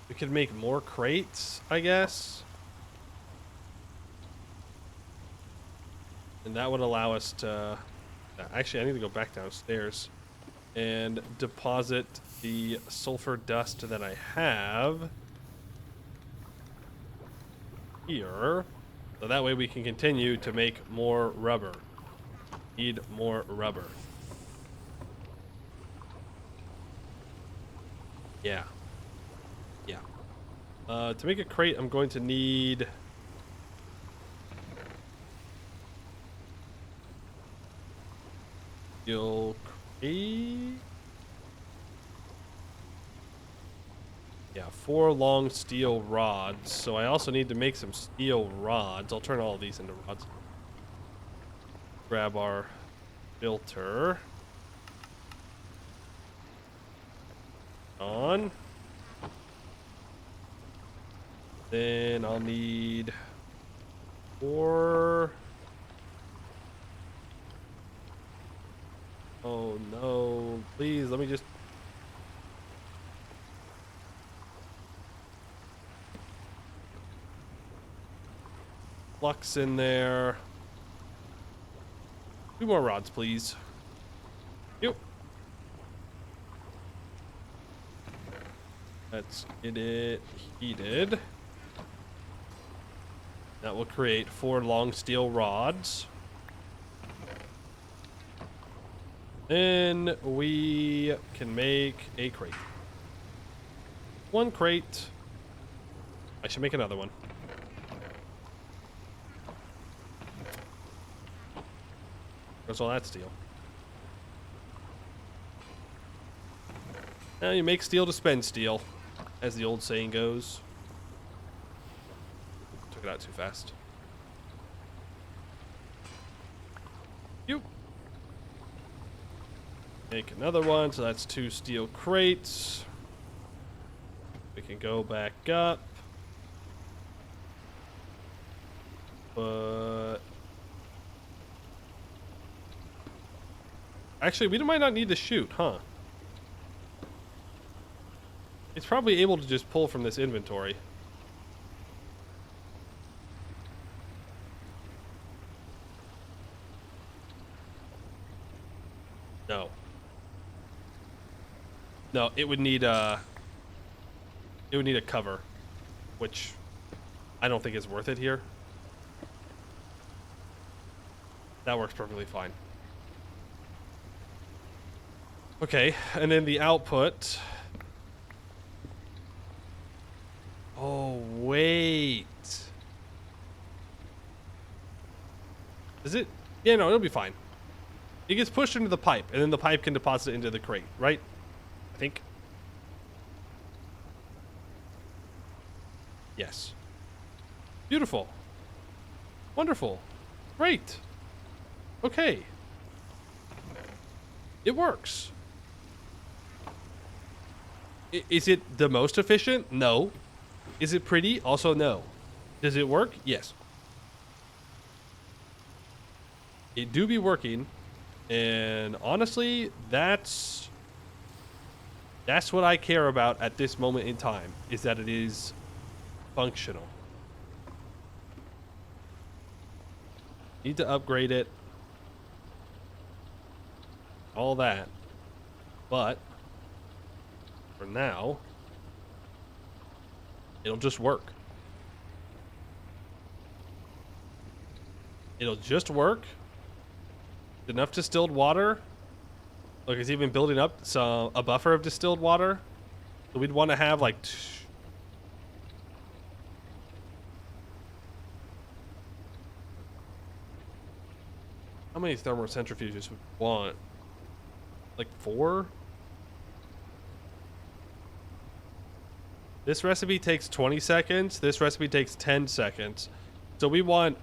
we could make more crates, I guess. And that would allow us to... Actually, I need to go back downstairs and deposit the sulfur dust that I have here. So that way we can continue to make more rubber. Need more rubber. Yeah. Yeah. To make a crate, I'm going to need... steel crate? Yeah, 4 long steel rods. So I also need to make some steel rods. I'll turn all of these into rods. Grab our filter. On. Then I'll need 4. Oh no, please let me just. Flux in there. 2 more rods, please. Yep. Let's get it heated. That will create 4 long steel rods. Then we can make a crate. 1 crate. I should make another one. Where's all that steel? Now you make steel to spend steel, as the old saying goes. Took it out too fast. You. Make another one, so that's 2 steel crates. We can go back up. But actually, we might not need to shoot, huh? It's probably able to just pull from this inventory. No. No, it would need a cover, which I don't think is worth it here. That works perfectly fine. Okay, and then the output. Oh, wait. Is it? Yeah, no, it'll be fine. It gets pushed into the pipe, and then the pipe can deposit it into the crate, right? I think. Yes. Beautiful. Wonderful. Great. Okay. It works. Is it the most efficient? No. Is it pretty? Also no. Does it work? Yes. It do be working. And honestly, that's what I care about at this moment in time, is that it is functional. Need to upgrade it. All that. But for now, it'll just work. It'll just work. Enough distilled water. Look, it's even building up a buffer of distilled water. So we'd want to have like how many thermocentrifuges would we want? Like 4? This recipe takes 20 seconds. This recipe takes 10 seconds. So we want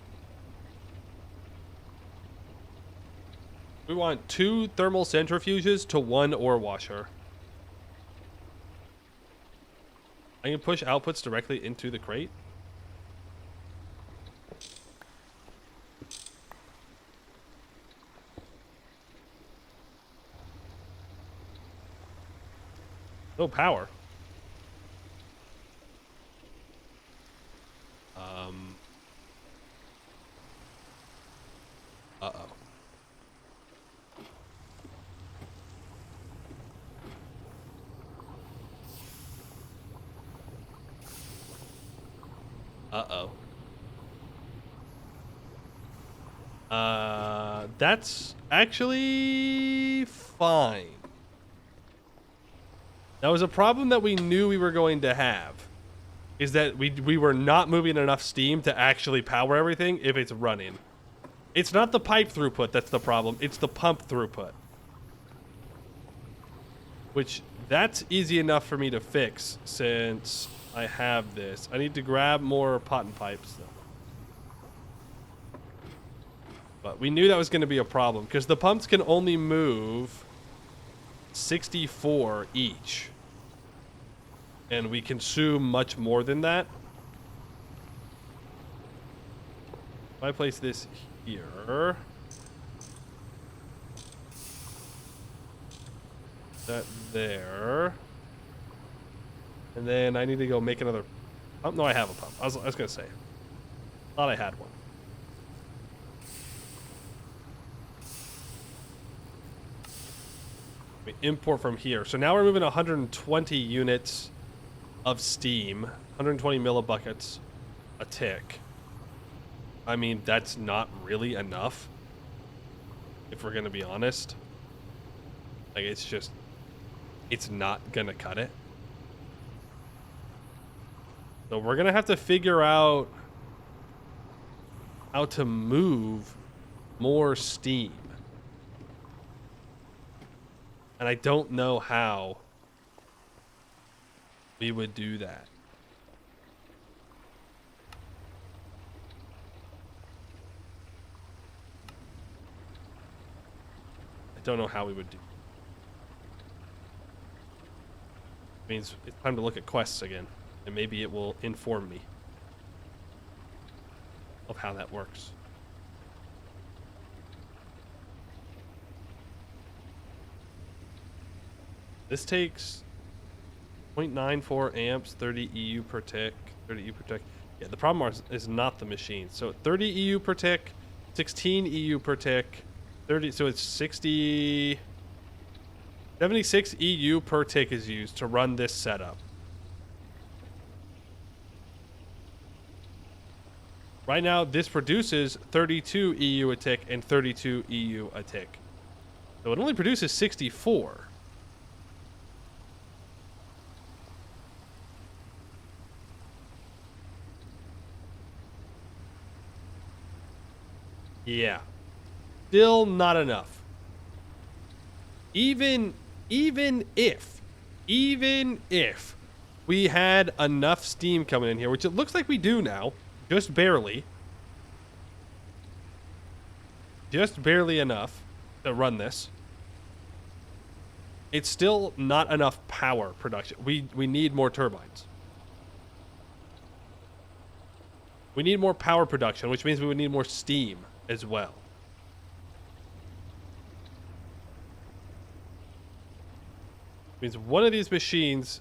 2 thermal centrifuges to 1 ore washer. I can push outputs directly into the crate. No power. Uh-oh. Uh-oh. That's actually fine. That was a problem that we knew we were going to have. Is that we were not moving enough steam to actually power everything if it's running. It's not the pipe throughput that's the problem, it's the pump throughput. Which, that's easy enough for me to fix since I have this. I need to grab more pot and pipes though. But we knew that was going to be a problem because the pumps can only move 64 each. And we consume much more than that. If I place this here, that there, and then I need to go make another pump. No, I have a pump. I was gonna say, thought I had one. We import from here. So now we're moving 120 units of steam, 120 millibuckets a tick. I mean, that's not really enough, if we're gonna be honest. Like, it's not gonna cut it. So we're gonna have to figure out how to move more steam. And I don't know how we would do that. I don't know how we would do. Means it's time to look at quests again, and maybe it will inform me of how that works. This takes 0.94 amps, 30 EU per tick, 30 EU per tick. Yeah, the problem is not the machine. So 30 EU per tick, 16 EU per tick, 30. So it's 76 EU per tick is used to run this setup. Right now, this produces 32 EU a tick and 32 EU a tick. So it only produces 64. Yeah. Still not enough. Even if we had enough steam coming in here, which it looks like we do now, just barely. Just barely enough to run this. It's still not enough power production. We need more turbines. We need more power production, which means we would need more steam as well. Means one of these machines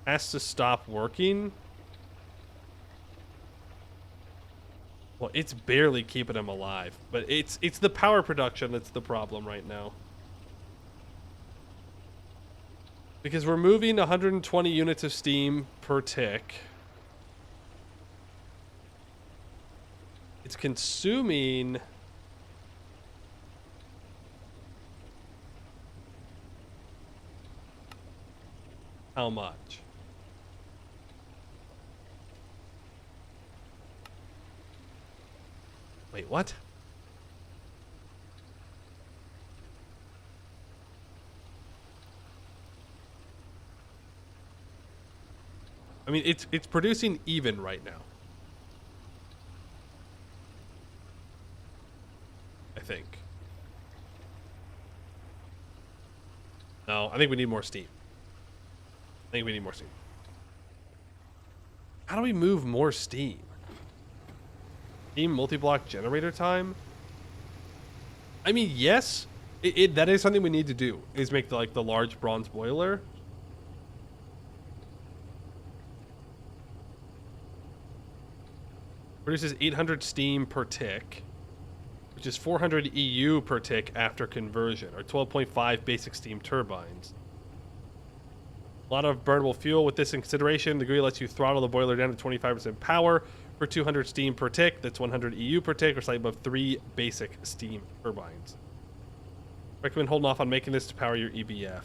has to stop working. Well, it's barely keeping them alive, but it's the power production that's the problem right now. Because we're moving 120 units of steam per tick. It's consuming how much? Wait, what? I mean, it's producing even right now. I think. No, I think we need more steam. I think we need more steam. How do we move more steam? Steam multi-block generator time? I mean, yes, that is something we need to do, is make the large bronze boiler. Produces 800 steam per tick, which is 400 EU per tick after conversion, or 12.5 basic steam turbines. A lot of burnable fuel. With this in consideration, the GUI lets you throttle the boiler down to 25% power for 200 steam per tick. That's 100 EU per tick, or slightly above 3 basic steam turbines. Recommend holding off on making this to power your EBF.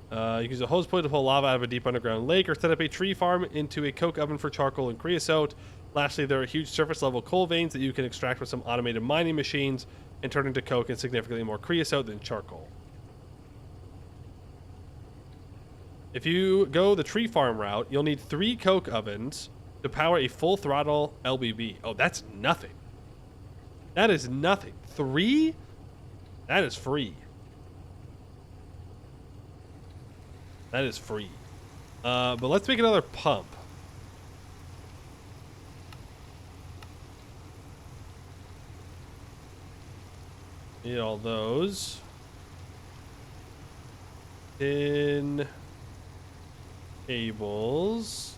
You can use a hose point to pull lava out of a deep underground lake, or set up a tree farm into a coke oven for charcoal and creosote. Lastly, there are huge surface level coal veins that you can extract with some automated mining machines and turn into coke and significantly more creosote than charcoal. If you go the tree farm route, you'll need 3 coke ovens to power a full throttle LBB. Oh, that's nothing. That is nothing. 3? That is free. That is free. But let's make another pump. Need all those. Tin cables.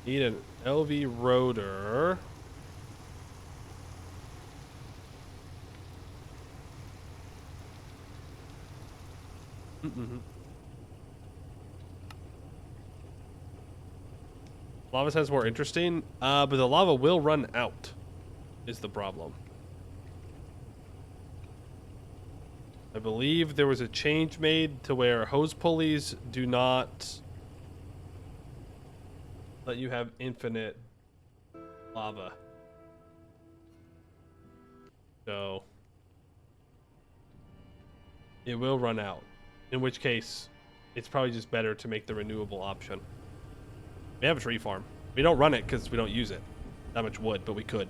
Need an LV rotor. Lava sounds more interesting, but the lava will run out, is the problem. I believe there was a change made to where hose pulleys do not let you have infinite lava. So it will run out, in which case it's probably just better to make the renewable option. We have a tree farm. We don't run it because we don't use it. That much wood, but we could.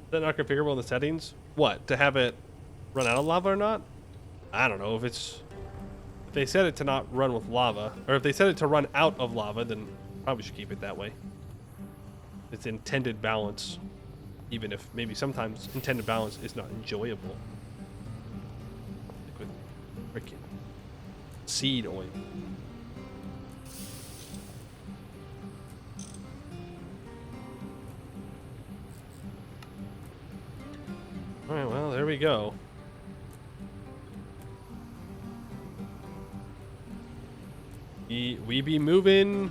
Is that not configurable in the settings? What? To have it run out of lava or not? I don't know. If they set it to not run with lava, or if they set it to run out of lava, then probably should keep it that way. It's intended balance, even if maybe sometimes intended balance is not enjoyable. Like with freaking seed oil. All right, well, there we go. We be moving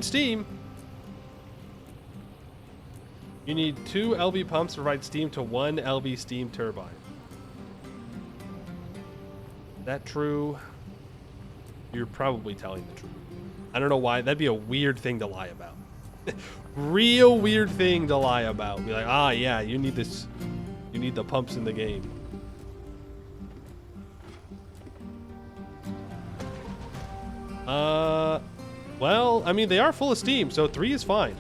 steam. You need 2 LV pumps to provide steam to 1 LV steam turbine. Is that true? You're probably telling the truth. I don't know why. That'd be a weird thing to lie about. Real weird thing to lie about. Be like, ah, yeah, you need this. You need the pumps in the game. Well, I mean, they are full of steam, so 3 is fine.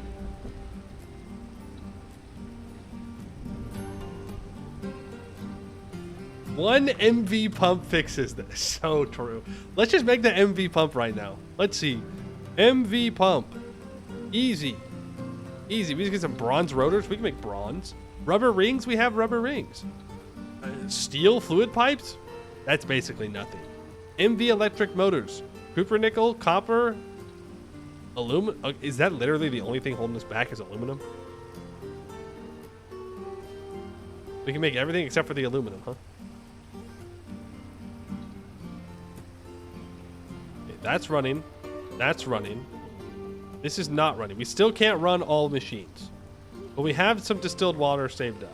One MV pump fixes this. So true. Let's just make the MV pump right now. Let's see. MV pump. Easy. Easy. We just get some bronze rotors. We can make bronze. Rubber rings. We have rubber rings. Steel fluid pipes. That's basically nothing. MV electric motors. Cupronickel, copper, aluminum. Is that literally the only thing holding us back is aluminum? We can make everything except for the aluminum, huh? Okay, that's running. That's running. This is not running. We still can't run all machines. But we have some distilled water saved up.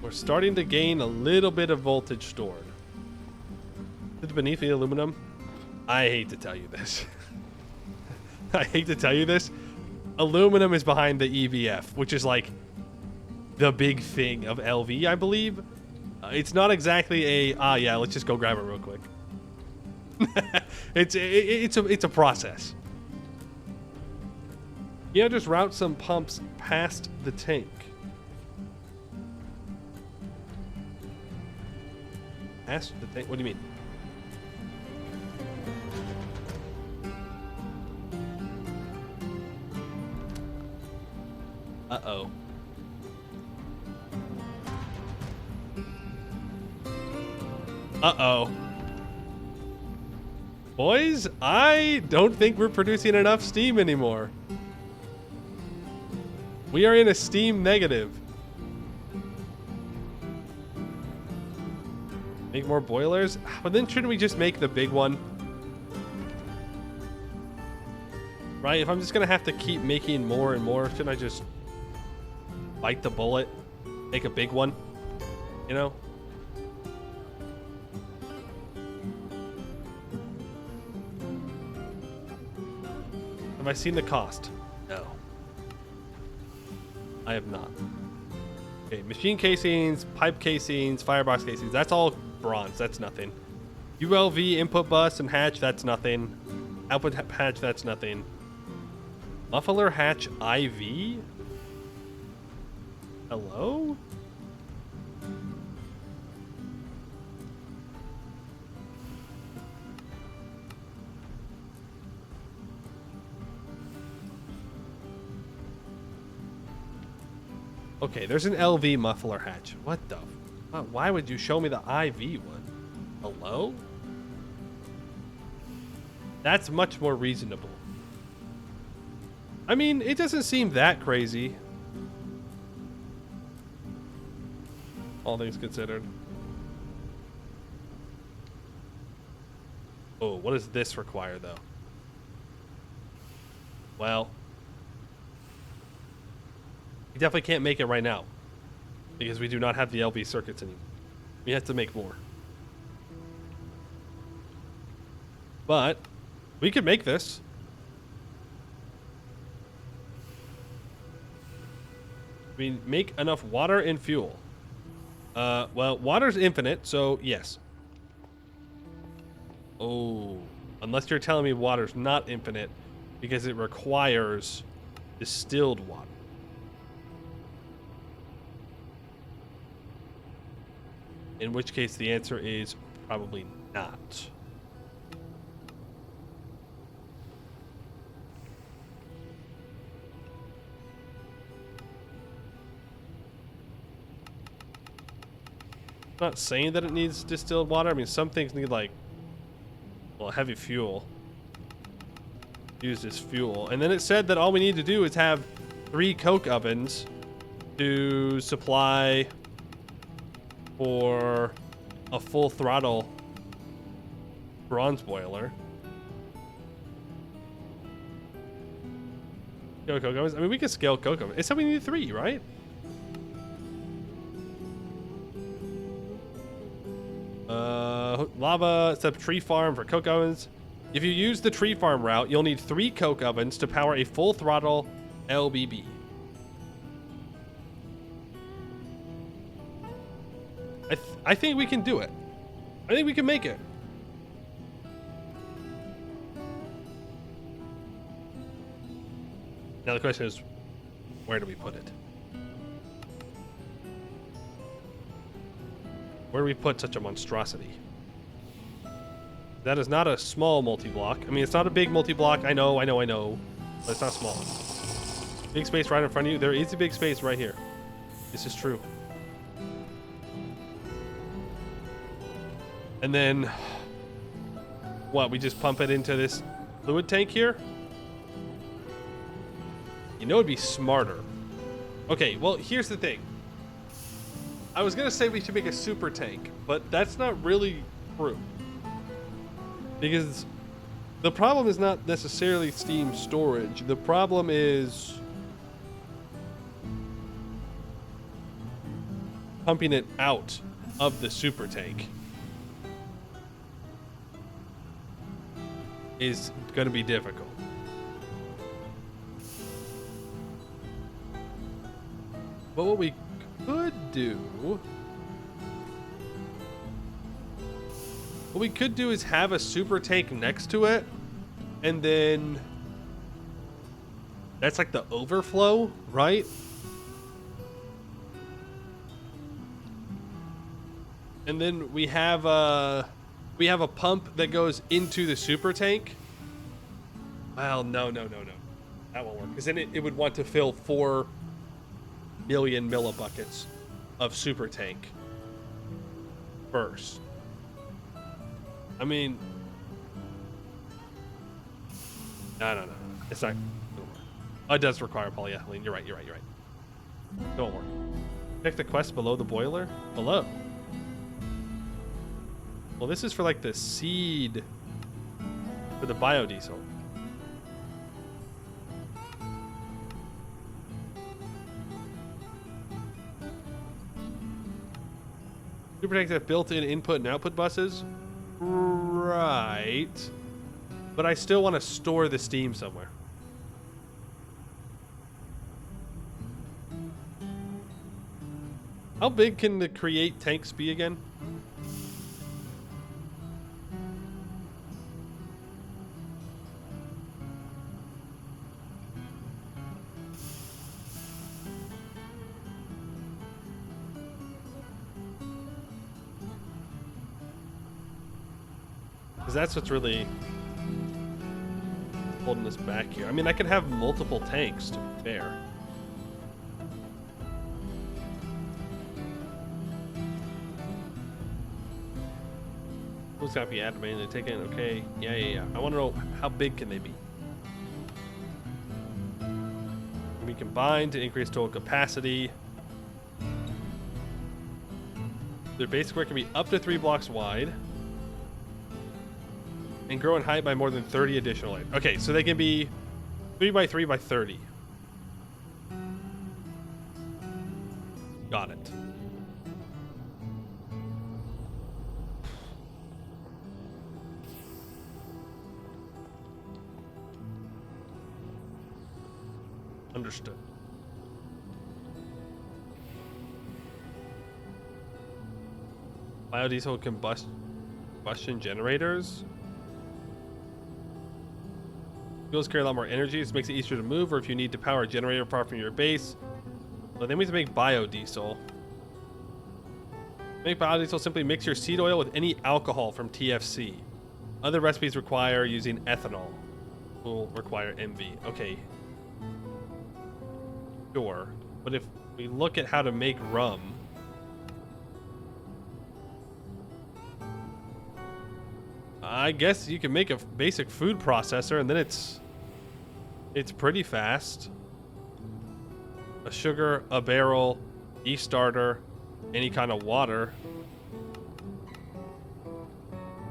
We're starting to gain a little bit of voltage stored. Is it beneath the aluminum? I hate to tell you this. I hate to tell you this. Aluminum is behind the EVF, which is like the big thing of LV, I believe. It's not exactly a, yeah, let's just go grab it real quick. It's a process. Yeah, just route some pumps past the tank. Past the tank? What do you mean? Uh-oh. Uh-oh. Boys, I don't think we're producing enough steam anymore. We are in a steam negative. Make more boilers? But then shouldn't we just make the big one? Right? If I'm just going to have to keep making more and more, shouldn't I just bite the bullet? Make a big one? You know? Have I seen the cost? No. I have not. Okay, machine casings, pipe casings, firebox casings. That's all bronze. That's nothing. ULV, input bus, and hatch. That's nothing. Output hatch. That's nothing. Muffler hatch IV? Hello? Okay, there's an LV muffler hatch. What the? Why would you show me the IV one? Hello? That's much more reasonable. I mean, it doesn't seem that crazy. All things considered. Oh, what does this require, though? Well, we definitely can't make it right now because we do not have the LV circuits anymore. We have to make more. But we could make this. We make enough water and fuel. Well, water's infinite, so yes. Oh, unless you're telling me water's not infinite because it requires distilled water. In which case the answer is probably not. I'm not saying that it needs distilled water. I mean, some things need like, well, heavy fuel. Use as fuel. And then it said that all we need to do is have 3 coke ovens to supply for a full throttle bronze boiler. Coke ovens. I mean, we can scale coke ovens. It said we need 3, right? Lava, it's a tree farm for coke ovens. If you use the tree farm route, you'll need 3 coke ovens to power a full throttle LBB. I think we can do it. I think we can make it. Now the question is, where do we put it? Where do we put such a monstrosity? That is not a small multi-block. I mean, it's not a big multi-block. I know. But it's not small. Big space right in front of you. There is a big space right here. This is true. And then, what? We just pump it into this fluid tank here? You know it'd be smarter. Okay, well, here's the thing. I was going to say we should make a super tank, but that's not really true. Because the problem is not necessarily steam storage. The problem is pumping it out of the super tank is going to be difficult. But what we could do... What we could do is have a super tank next to it, and then that's like the overflow, right? And then we have a pump that goes into the super tank. Well, no. That won't work, because then it would want to fill 4 million millibuckets of super tank first. I mean, no. It's not gonna work. Oh, it does require polyethylene. You're right. It won't work. Check the quest below the boiler. Below. Well, this is for like the seed for the biodiesel. Super tanks have built-in input and output buses. Right. But I still want to store the steam somewhere. How big can the create tanks be again? Because that's what's really holding us back here. I mean, I can have multiple tanks, to be fair. Who's got to be added manually taken? Okay. Yeah. I want to know how big can they be? Can be combined to increase total capacity. Their base square can be up to 3 blocks wide. And grow in height by more than 30 additional layers. Okay, so they can be 3 by 3 by 30. Got it. Understood. Biodiesel combustion generators. Fuels carry a lot more energy. This makes it easier to move, or if you need to power a generator far from your base. So then we have to make biodiesel. Make biodiesel, simply mix your seed oil with any alcohol from TFC. Other recipes require using ethanol. Will require MV. Okay. Sure. But if we look at how to make rum, I guess you can make a basic food processor and then it's pretty fast. A sugar, a barrel, yeast starter, any kind of water.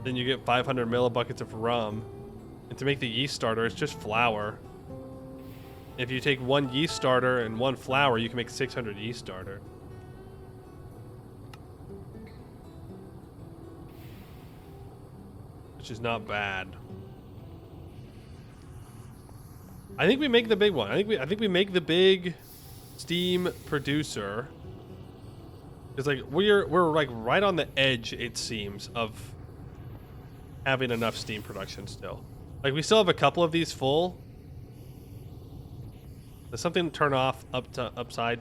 Then you get 500 millibuckets of rum. And to make the yeast starter, it's just flour. If you take 1 yeast starter and 1 flour, you can make 600 yeast starter. Which is not bad. I think we make the big one. I think we make the big steam producer. It's like we're like right on the edge, it seems, of having enough steam production still. Like we still have a couple of these full. There's something to turn off upside.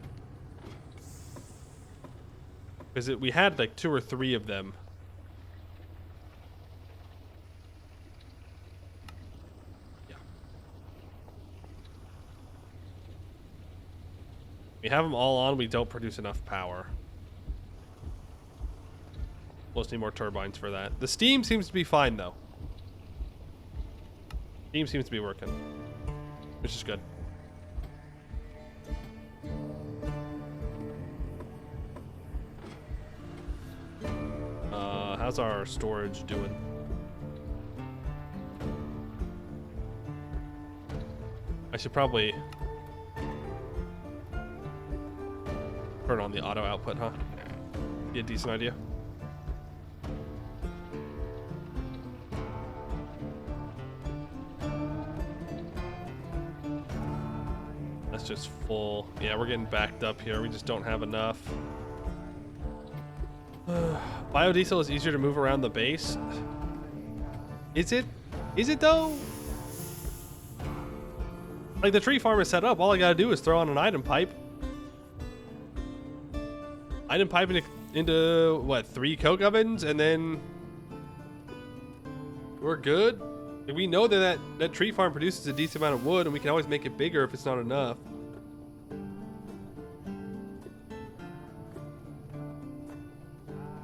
Because we had like 2 or 3 of them. Yeah. We have them all on, we don't produce enough power. We'll just need more turbines for that. The steam seems to be fine though. Steam seems to be working, which is good. How's our storage doing? I should probably turn on the auto output, huh? Be a decent idea. That's just full. Yeah, we're getting backed up here. We just don't have enough. Biodiesel is easier to move around the base. Is it? Is it though? Like the tree farm is set up. All I gotta do is throw on an item pipe. Item pipe into what, 3 coke ovens, and then we're good. Like, we know that tree farm produces a decent amount of wood, and we can always make it bigger if it's not enough.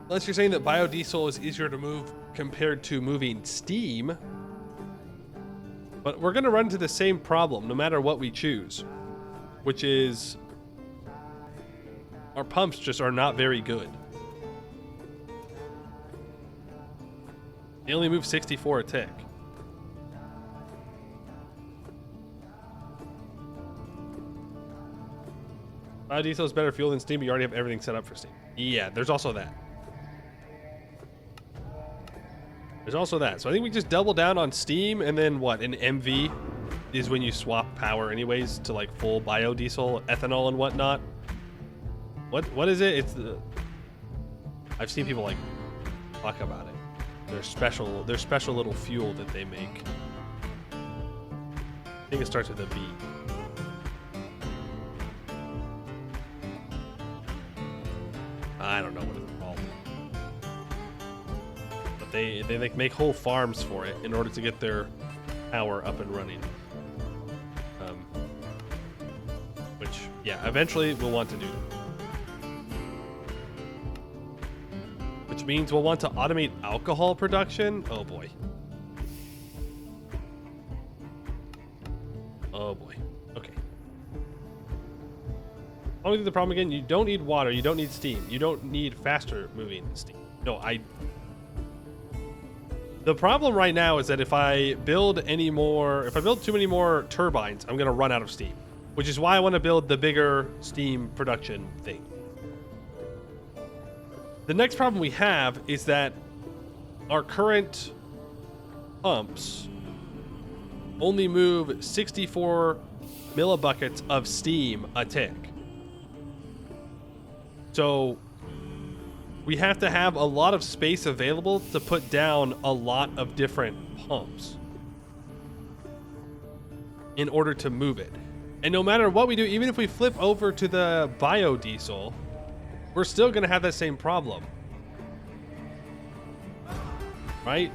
Unless you're saying that biodiesel is easier to move compared to moving steam. But we're going to run into the same problem no matter what we choose. Which is our pumps just are not very good. They only move 64 a tick. Biodiesel is better fuel than steam, but you already have everything set up for steam. Yeah, there's also that. There's also that. So I think we just double down on steam, and then what? An MV is when you swap power anyways to like full biodiesel, ethanol and whatnot. What is it? It's the... I've seen people like talk about it. Their special little fuel that they make. I think it starts with a B. I don't know what it's called. But they like make whole farms for it in order to get their power up and running. Which, yeah, eventually we'll want to do. Which means we'll want to automate alcohol production. Oh boy. Oh boy. Okay. I'll do the problem again. You don't need water. You don't need steam. You don't need faster moving steam. No, The problem right now is that if I build too many more turbines, I'm gonna run out of steam, which is why I want to build the bigger steam production thing. The next problem we have is that our current pumps only move 64 millibuckets of steam a tick. So we have to have a lot of space available to put down a lot of different pumps in order to move it. And no matter what we do, even if we flip over to the biodiesel, we're still going to have that same problem. Right?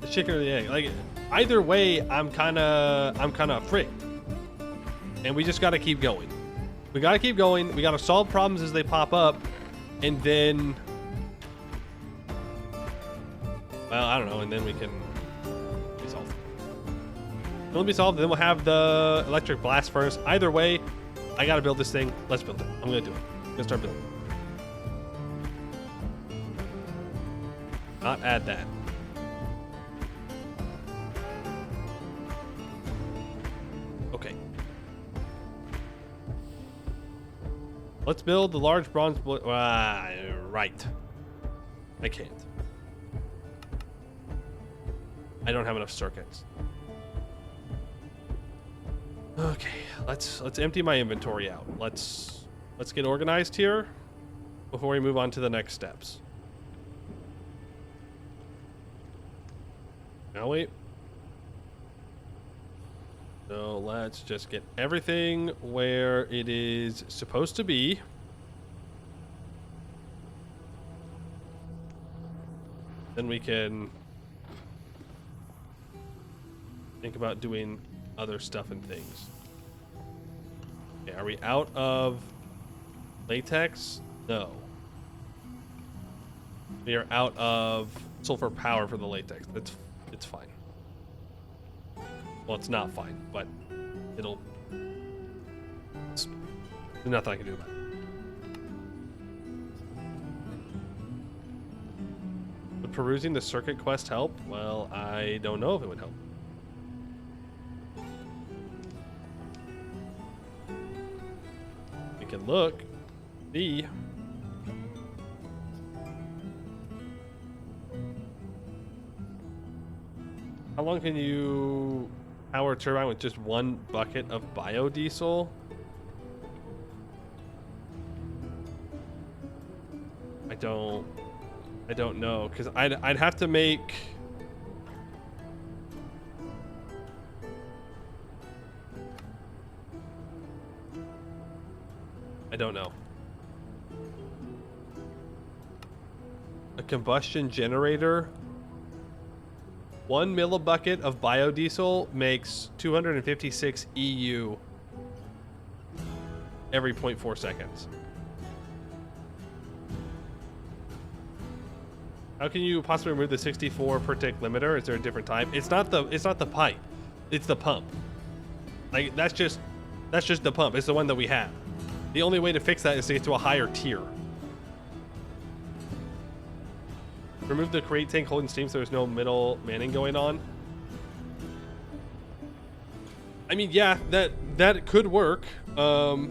The chicken or the egg. Like, either way, I'm kind of fricked. And we just got to keep going. We got to keep going. We got to solve problems as they pop up. And then, well, I don't know. And then we can solve them. It'll be solved. Then we'll have the electric blast furnace. Either way, I got to build this thing. Let's build it. I'm going to do it. I'm going to start building. Not add that. Okay. Let's build the large bronze right. I can't. I don't have enough circuits. Okay, let's empty my inventory out. Let's get organized here before we move on to the next steps. Now wait. So let's just get everything where it is supposed to be. Then we can think about doing other stuff and things. Okay, are we out of latex? No. We are out of sulfur power for the latex. It's fine. Well, it's not fine, but there's nothing I can do about it. Would perusing the circuit quest help? Well, I don't know if it would help. We can look, see. How long can you power a turbine with just one bucket of biodiesel? I don't know, because I'd have to make. I don't know. A combustion generator. 1 millibucket of biodiesel makes 256 EU every 0.4 seconds. How can you possibly remove the 64 per tick limiter? Is there a different type? It's not the pipe. It's the pump. Like that's just the pump. It's the one that we have. The only way to fix that is to get to a higher tier. Remove the crate tank holding steam so there's no middle manning going on. I mean, yeah, that could work. That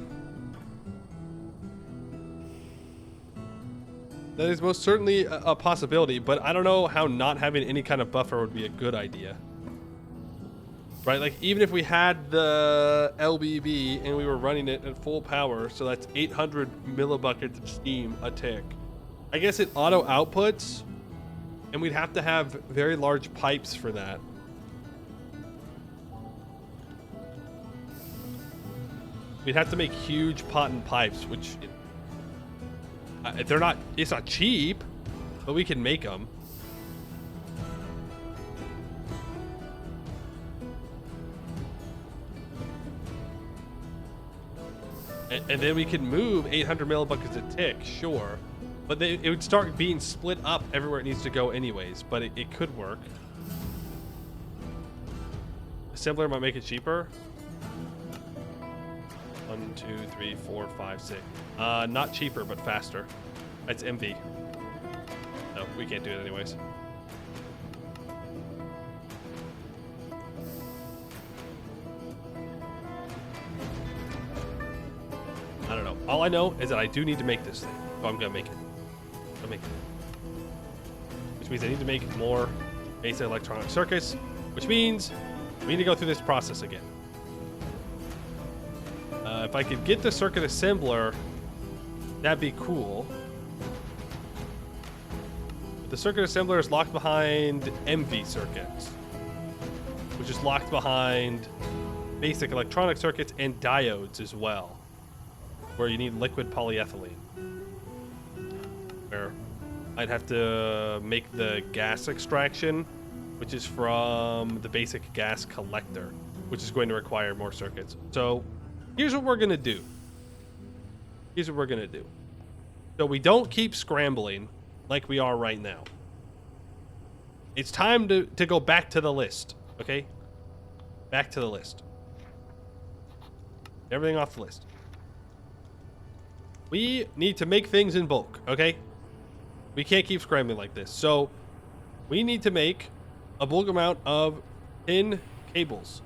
is most certainly a possibility, but I don't know how not having any kind of buffer would be a good idea. Right? Like, even if we had the LBB and we were running it at full power, so that's 800 millibuckets of steam a tick. I guess it auto outputs, and we'd have to have very large pipes for that. We'd have to make huge Potten pipes, which it's not cheap, but we can make them. And then we can move 800 millibuckets a tick, sure. But it would start being split up everywhere it needs to go anyways, but it could work. Assembler might make it cheaper. 1, 2, 3, 4, 5, 6. Not cheaper, but faster. That's MV. No, we can't do it anyways. I don't know. All I know is that I do need to make this thing. So I'm gonna make it. I'll make it. Which means I need to make more basic electronic circuits, which means we need to go through this process again. If I could get the circuit assembler, that'd be cool. But the circuit assembler is locked behind MV circuits, which is locked behind basic electronic circuits and diodes as well, where you need liquid polyethylene. Where I'd have to make the gas extraction, which is from the basic gas collector, which is going to require more circuits. So here's what we're gonna do. Here's what we're gonna do. So we don't keep scrambling like we are right now. It's time to go back to the list, okay? Back to the list. Everything off the list. We need to make things in bulk, okay? We can't keep scrambling like this. So we need to make a bulk amount of tin cables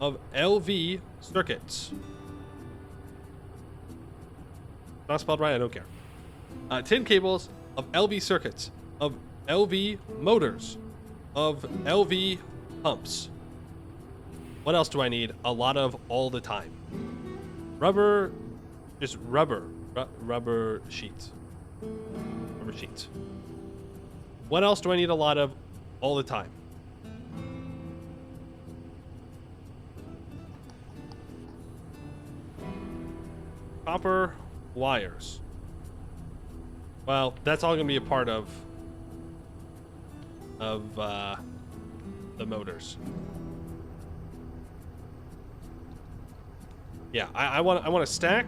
of LV circuits. Not spelled right, I don't care. 10 cables of LV circuits, of LV motors, of LV pumps. What else do I need? A lot of all the time. Rubber, just rubber sheets. Rubber sheets. What else do I need a lot of all the time? Copper wires. Well, that's all going to be a part of the motors. Yeah, I want to stack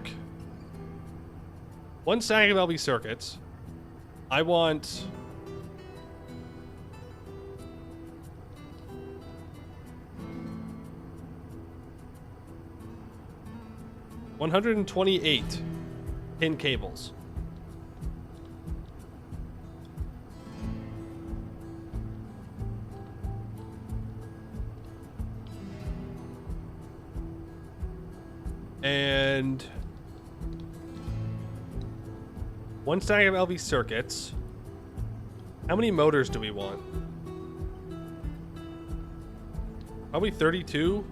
one stack of LV circuits. I want 128 pin cables. And one stack of LV circuits. How many motors do we want? Probably 32.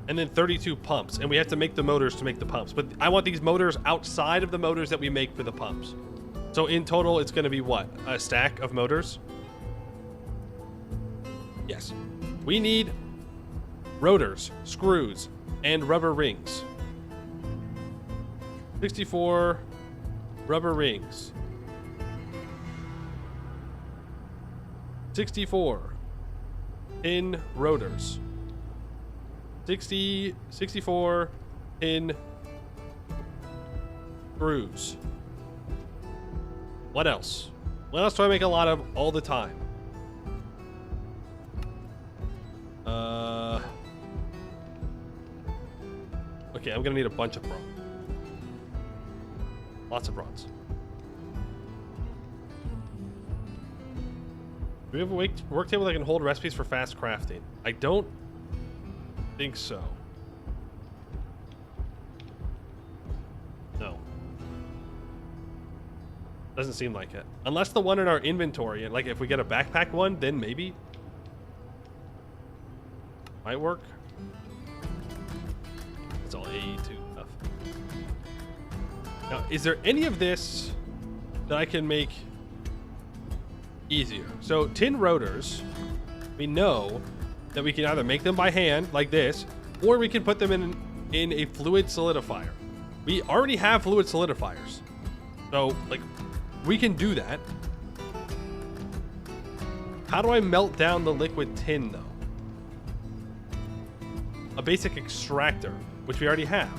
And then 32 pumps. And we have to make the motors to make the pumps. But I want these motors outside of the motors that we make for the pumps. So in total, it's going to be what? A stack of motors? Yes. We need rotors, screws, and rubber rings. 64 rubber rings. 64 pin rotors. 64 pin screws. What else? What else do I make a lot of all the time? Okay, I'm gonna need a bunch of bronze. Lots of bronze. Do we have a work table that can hold recipes for fast crafting? I don't think so. No. Doesn't seem like it. Unless the one in our inventory, and like if we get a backpack one, then maybe. Might work. It's all A2 stuff. Now, is there any of this that I can make easier? So, tin rotors, we know that we can either make them by hand, like this, or we can put them in a fluid solidifier. We already have fluid solidifiers. So, like, we can do that. How do I melt down the liquid tin, though? A basic extractor, which we already have.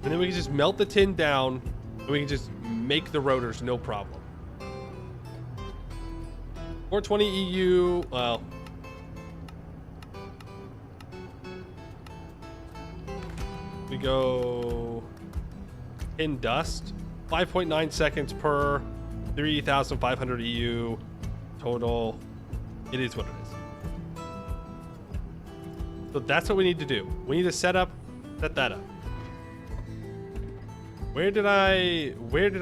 And then we can just melt the tin down, and we can just make the rotors no problem. 420 EU, well. We go in dust, 5.9 seconds per 3,500 EU total. It is what it is. So that's what we need to do. We need to set that up. Where did I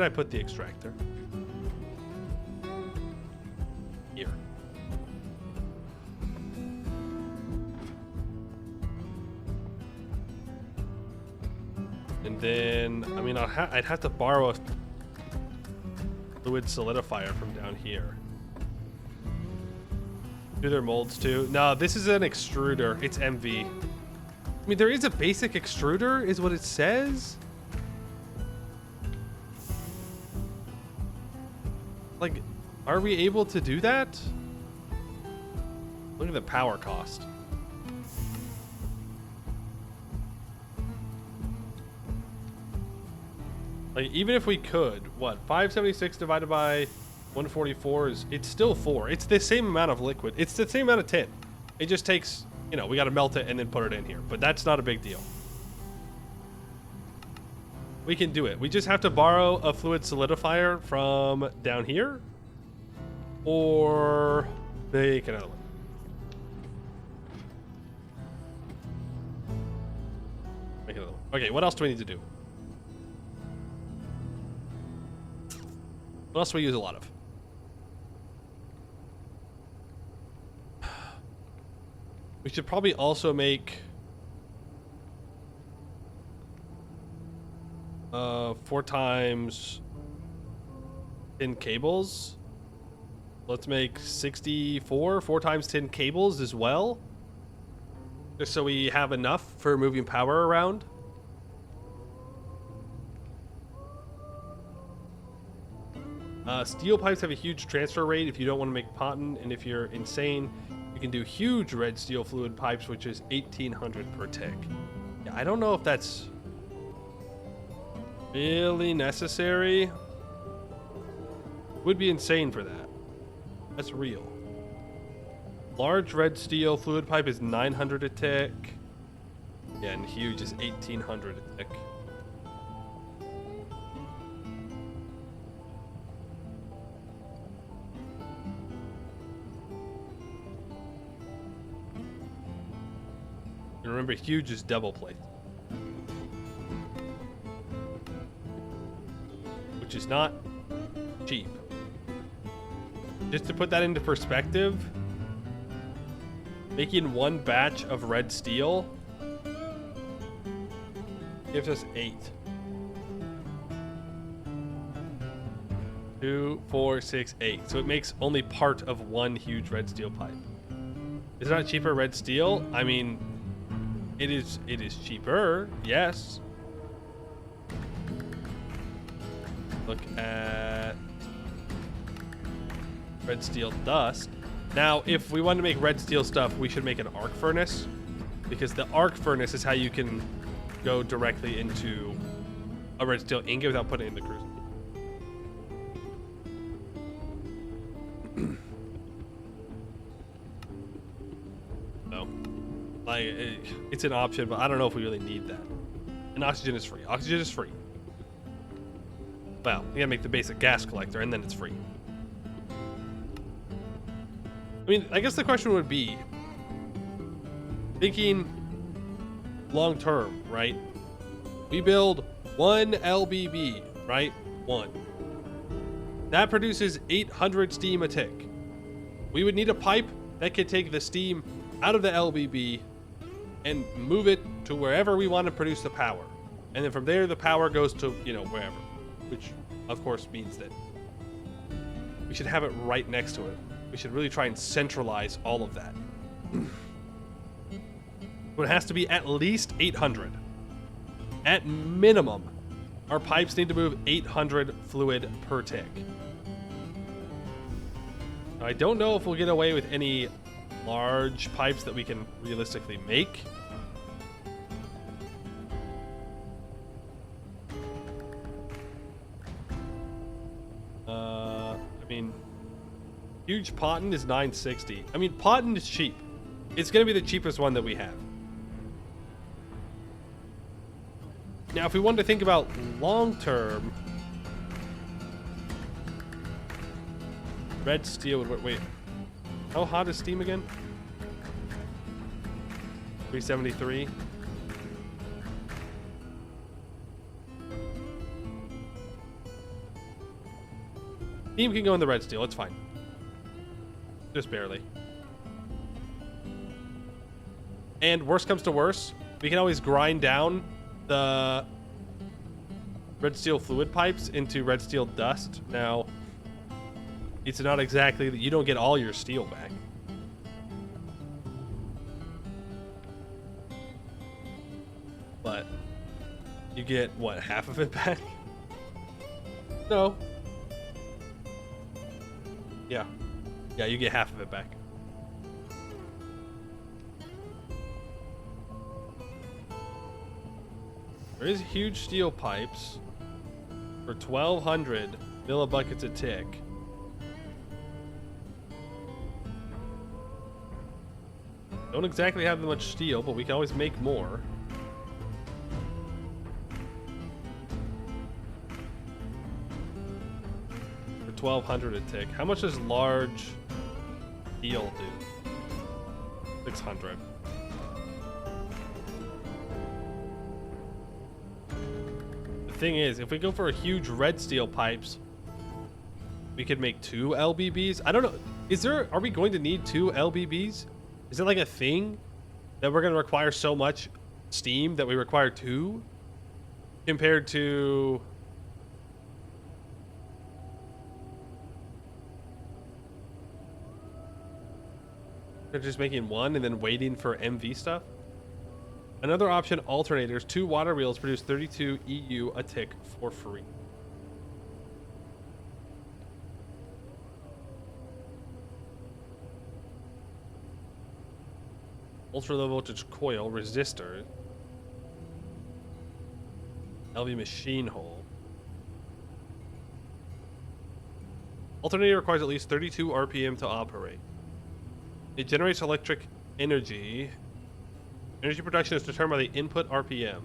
put the extractor? Here. And then, I mean, I'd have to borrow a fluid solidifier from down here. Do their molds too? No, this is an extruder. It's MV. I mean, there is a basic extruder, is what it says. Like, are we able to do that? Look at the power cost. Like, even if we could, what, 576 divided by 144 is, it's still 4. It's the same amount of liquid. It's the same amount of tin. It just takes, you know, we got to melt it and then put it in here. But that's not a big deal. We can do it. We just have to borrow a fluid solidifier from down here. Or make another one. Make another one. Okay, what else do we need to do? What else do we use a lot of? We should probably also make 4 times tin cables. Let's make 64 4 times tin cables as well, just so we have enough for moving power around. Steel pipes have a huge transfer rate if you don't want to make potton, and if you're insane, you can do huge red steel fluid pipes, which is 1,800 per tick. Yeah, I don't know if that's really necessary. Would be insane for that. That's real. Large red steel fluid pipe is 900 a tick. Yeah, and huge is 1,800 a tick. And remember, huge is double plate, which is not cheap. Just to put that into perspective, making one batch of red steel gives us 8. 2, 4, 6, 8. So it makes only part of one huge red steel pipe. Is it not cheaper red steel? I mean, it is cheaper, yes. Look at red steel dust. Now, if we want to make red steel stuff, we should make an arc furnace, because the arc furnace is how you can go directly into a red steel ingot without putting it in the crucible. No, like it's an option, but I don't know if we really need that. And oxygen is free. Oxygen is free. Well, you gotta make the basic gas collector, and then it's free. I mean, I guess the question would be, thinking long term, right? We build 1 LBB, right? 1. That produces 800 steam a tick. We would need a pipe that could take the steam out of the LBB and move it to wherever we want to produce the power. And then from there, the power goes to, you know, wherever. Which, of course, means that we should have it right next to it. We should really try and centralize all of that. But it has to be at least 800. At minimum, our pipes need to move 800 fluid per tick. Now, I don't know if we'll get away with any large pipes that we can realistically make. Huge Potton is 960. I mean, Potton is cheap. It's going to be the cheapest one that we have. Now, if we wanted to think about long-term, red steel would... Wait. How hot is steam again? 373. Steam can go in the red steel. It's fine. Just barely. And worst comes to worst, we can always grind down the red steel fluid pipes into red steel dust. Now, it's not exactly that you don't get all your steel back. But you get, what, half of it back? No. Yeah. Yeah, you get half of it back. There is huge steel pipes for 1,200 millibuckets a tick. Don't exactly have that much steel, but we can always make more. For 1,200 a tick. How much does large steel do? 600. Thing is, if we go for a huge red steel pipes, we could make 2 LBBs. I don't know. Are we going to need 2 LBBs? Is it like a thing that we're going to require so much steam that we require 2 compared to just making 1 and then waiting for MV stuff? Another option, alternators. 2 water wheels produce 32 EU a tick for free. Ultra low voltage coil, resistor. LV machine hole. Alternator requires at least 32 RPM to operate. It generates electric energy. Energy production is determined by the input RPM.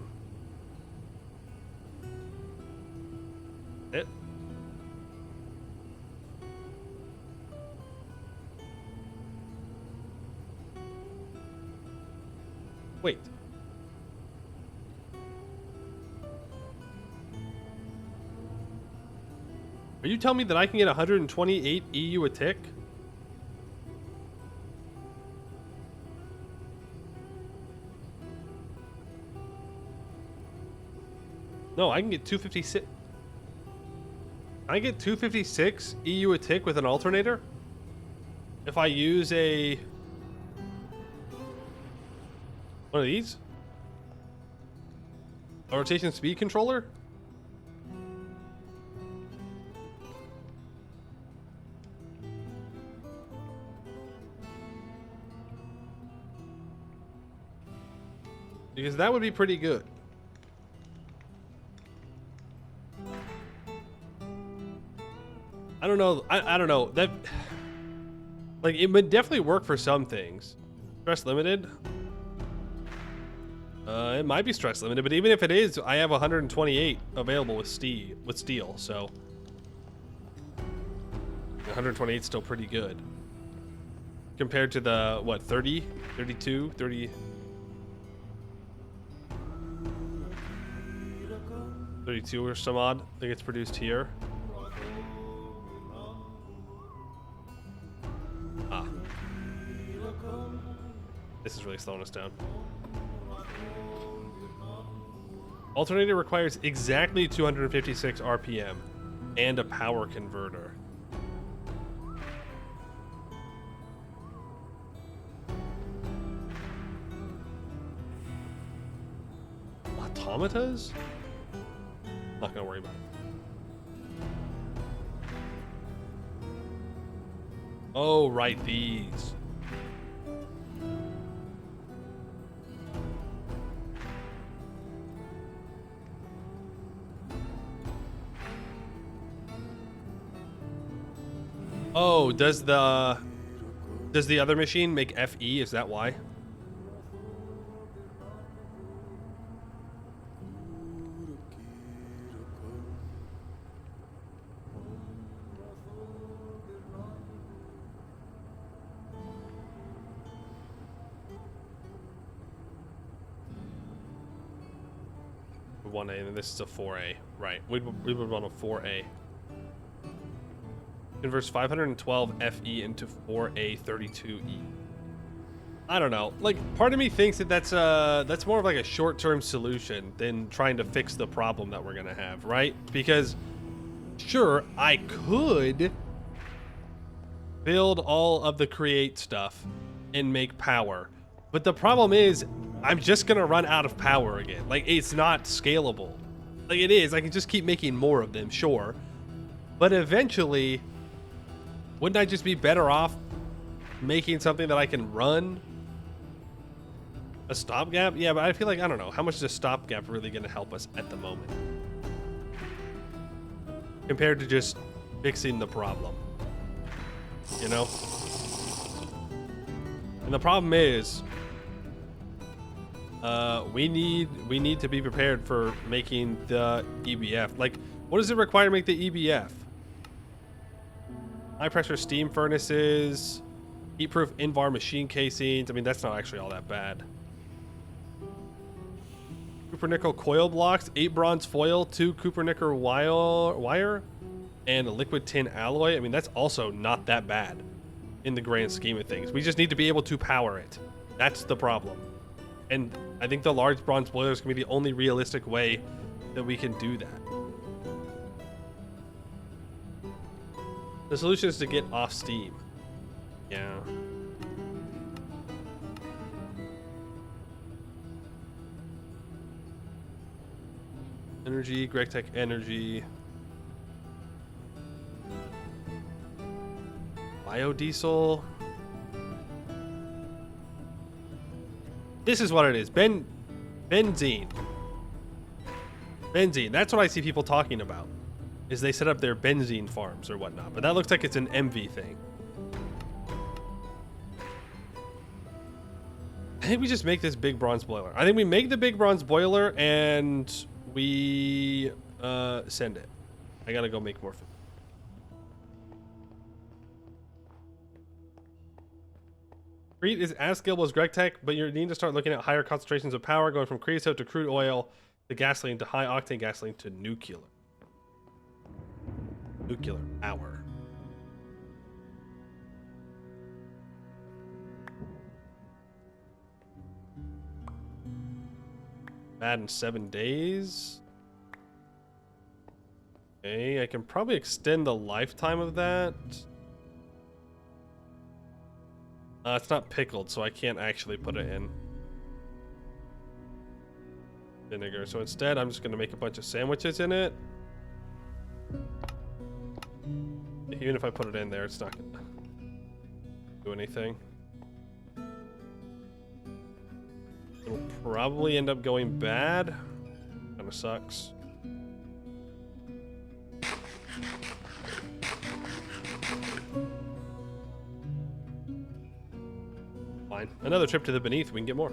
It. Wait. Are you telling me that I can get 128 EU a tick? No, I can get 256. I get 256 EU a tick with an alternator if I use one of these, a rotation speed controller. Because that would be pretty good. I don't know. I don't know. That, like, it would definitely work for some things. Stress limited. It might be stress limited, but even if it is, I have 128 available with steel, so 128 is still pretty good compared to the, what, 30, 32, 30, 32 or some odd that gets produced here. This is really slowing us down. Alternator requires exactly 256 RPM and a power converter. Automatas? Not gonna worry about it. Oh, right, these. Oh, does the other machine make FE? Is that why? A 1A, and then this is a 4A. Right. We would want a 4A. Converts 512 FE into 4A 32E. I don't know. Like, part of me thinks that that's more of like a short-term solution than trying to fix the problem that we're gonna have, right? Because sure, I could build all of the create stuff and make power, but the problem is I'm just gonna run out of power again. Like, it's not scalable. Like, it is. I can just keep making more of them, sure, but eventually, wouldn't I just be better off making something that I can run? A stopgap? Yeah, but I feel like, I don't know, how much is a stopgap really gonna help us at the moment compared to just fixing the problem, you know? And the problem is, we need to be prepared for making the EBF. Like, what does it require to make the EBF? High pressure steam furnaces, heat proof Invar machine casings. I mean, that's not actually all that bad. Cooper nickel coil blocks, 8 bronze foil, 2 cooper nickel wire, and a liquid tin alloy. I mean, that's also not that bad in the grand scheme of things. We just need to be able to power it. That's the problem. And I think the large bronze boiler is going to be the only realistic way that we can do that. The solution is to get off steam. Yeah. Energy, GregTech energy. Biodiesel. This is what it is. Benzene. Benzene. That's what I see people talking about. Is they set up their benzene farms or whatnot. But that looks like it's an MV thing. I think we just make this big bronze boiler. I think we make the big bronze boiler and we send it. I gotta go make more food. Crete is as scalable as GregTech, but you need to start looking at higher concentrations of power, going from creosote to crude oil to gasoline to high octane gasoline to nuclear. Nuclear power. Bad in 7 days. Okay, I can probably extend the lifetime of that. It's not pickled, so I can't actually put it in vinegar. So instead, I'm just going to make a bunch of sandwiches in it. Even if I put it in there, it's not going to do anything. It'll probably end up going bad. Kind of sucks. Fine. Another trip to the Beneath. We can get more.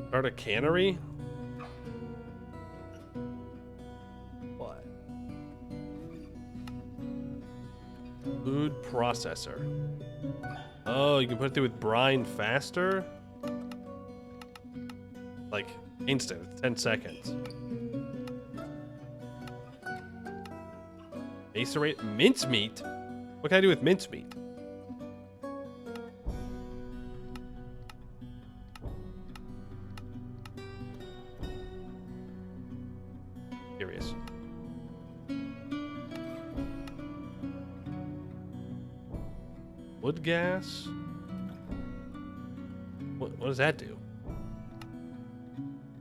Start a cannery? What? Food processor. Oh, you can put it through with brine faster? Like, instant. It's 10 seconds. Macerate mincemeat? What can I do with mincemeat? Curious. Wood gas? What does that do?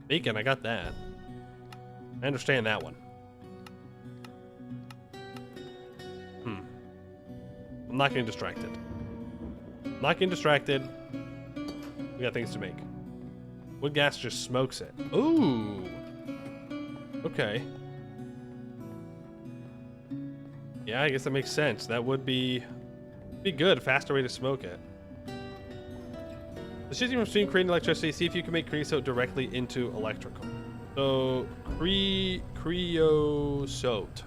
Bacon, I got that. I understand that one. I'm not getting distracted. I'm not getting distracted. We got things to make. Wood gas just smokes it. Ooh. Okay. Yeah, I guess that makes sense. That would be good. Faster way to smoke it. The shifting from steam creating electricity. See if you can make creosote directly into electrical. So creosote.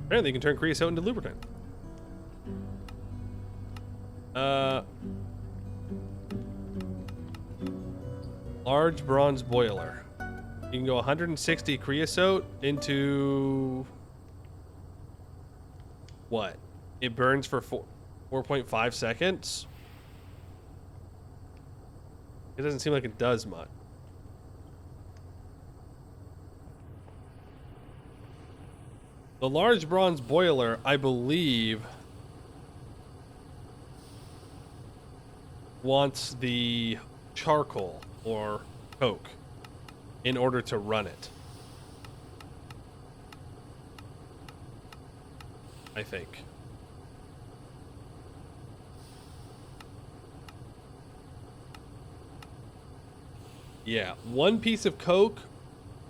Apparently, you can turn creosote into lubricant. Large bronze boiler. You can go 160 creosote into what? It burns for 4.5 seconds. It doesn't seem like it does much. The large bronze boiler, I believe, wants the charcoal or coke in order to run it. I think. Yeah, one piece of coke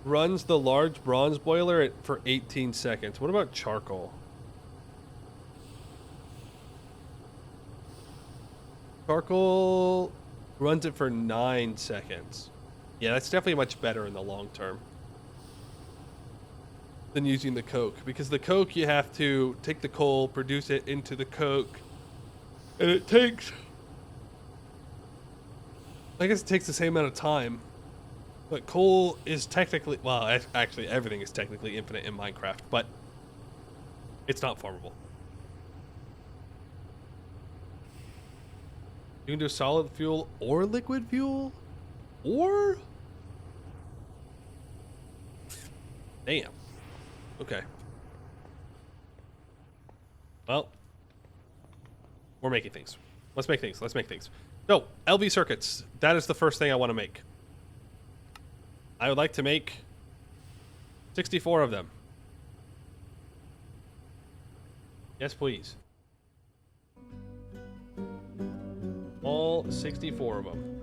runs the large bronze boiler for 18 seconds. What about charcoal? Charcoal runs it for 9 seconds. Yeah, that's definitely much better in the long term than using the coke, because the coke, you have to take the coal, produce it into the coke, and it takes, I guess it takes the same amount of time. But coal is technically, well, actually everything is technically infinite in Minecraft, but it's not farmable. You can do solid fuel or liquid fuel, or? Damn. Okay. Well, we're making things. Let's make things. Let's make things. No, LV circuits. That is the first thing I want to make. I would like to make 64 of them. Yes, please. All 64 of them.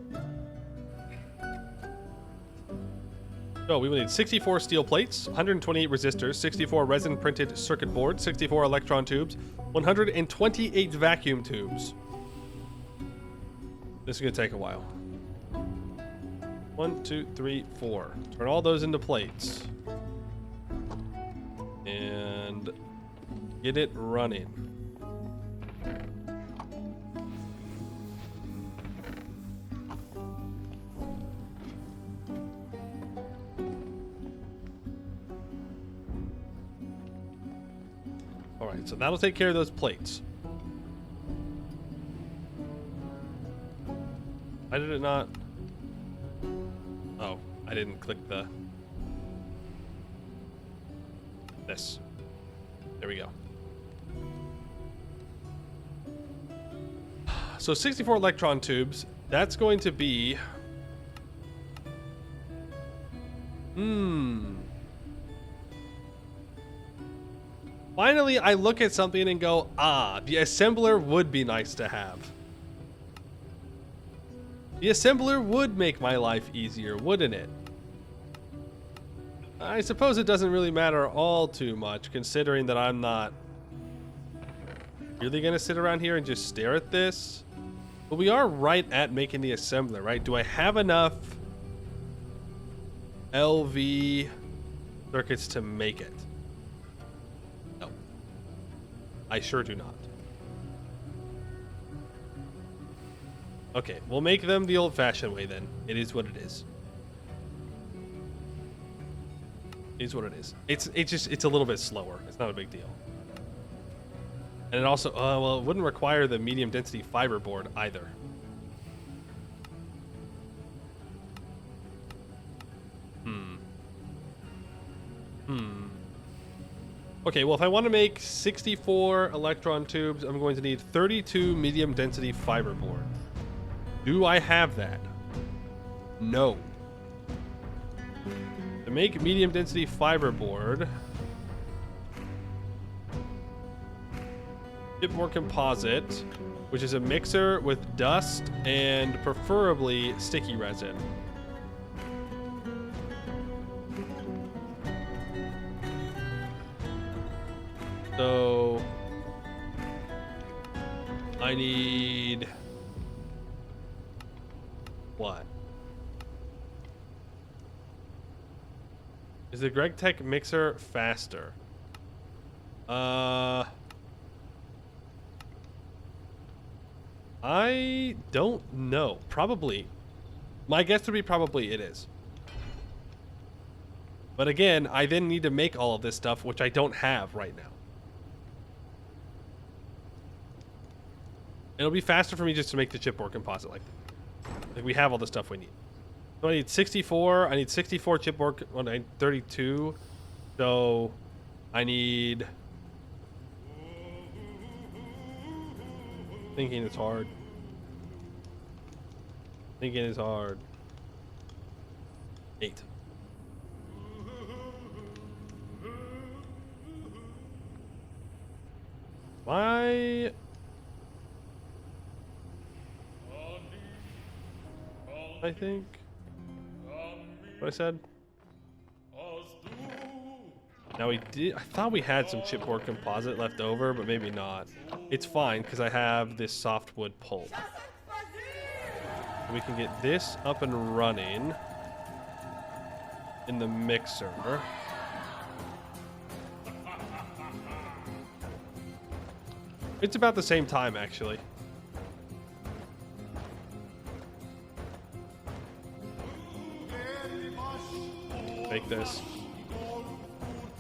So we will need 64 steel plates, 128 resistors, 64 resin printed circuit boards, 64 electron tubes, 128 vacuum tubes. This is going to take a while. 1, 2, 3, 4. Turn all those into plates. And get it running. Alright, so that'll take care of those plates. Why did it not? Oh, I didn't click this. There we go. So 64 electron tubes, that's going to be... Finally, I look at something and go, ah, the assembler would be nice to have. The assembler would make my life easier, wouldn't it? I suppose it doesn't really matter all too much, considering that I'm not really gonna sit around here and just stare at this. But we are right at making the assembler, right? Do I have enough LV circuits to make it? No. I sure do not. Okay, we'll make them the old-fashioned way then. It is what it is. It is what it is. It's a little bit slower. It's not a big deal. And it also, well, it wouldn't require the medium density fiber board either. Okay, well, if I want to make 64 electron tubes, I'm going to need 32 medium density fiber board. Do I have that? No. To make medium density fiber board, get more composite, which is a mixer with dust and preferably sticky resin. So I need what? Is the Greg Tech mixer faster? I don't know. Probably. My guess would be probably it is. But again, I then need to make all of this stuff, which I don't have right now. It'll be faster for me just to make the chipboard composite like we have all the stuff we need. So I need 64. I need 64 chipboard. Well, I need 32. So I need. Thinking is hard. Thinking is hard. 8. Why? I think. What I said? Now we did. I thought we had some chipboard composite left over, but maybe not. It's fine because I have this softwood pulp. We can get this up and running in the mixer. It's about the same time, actually. Make this.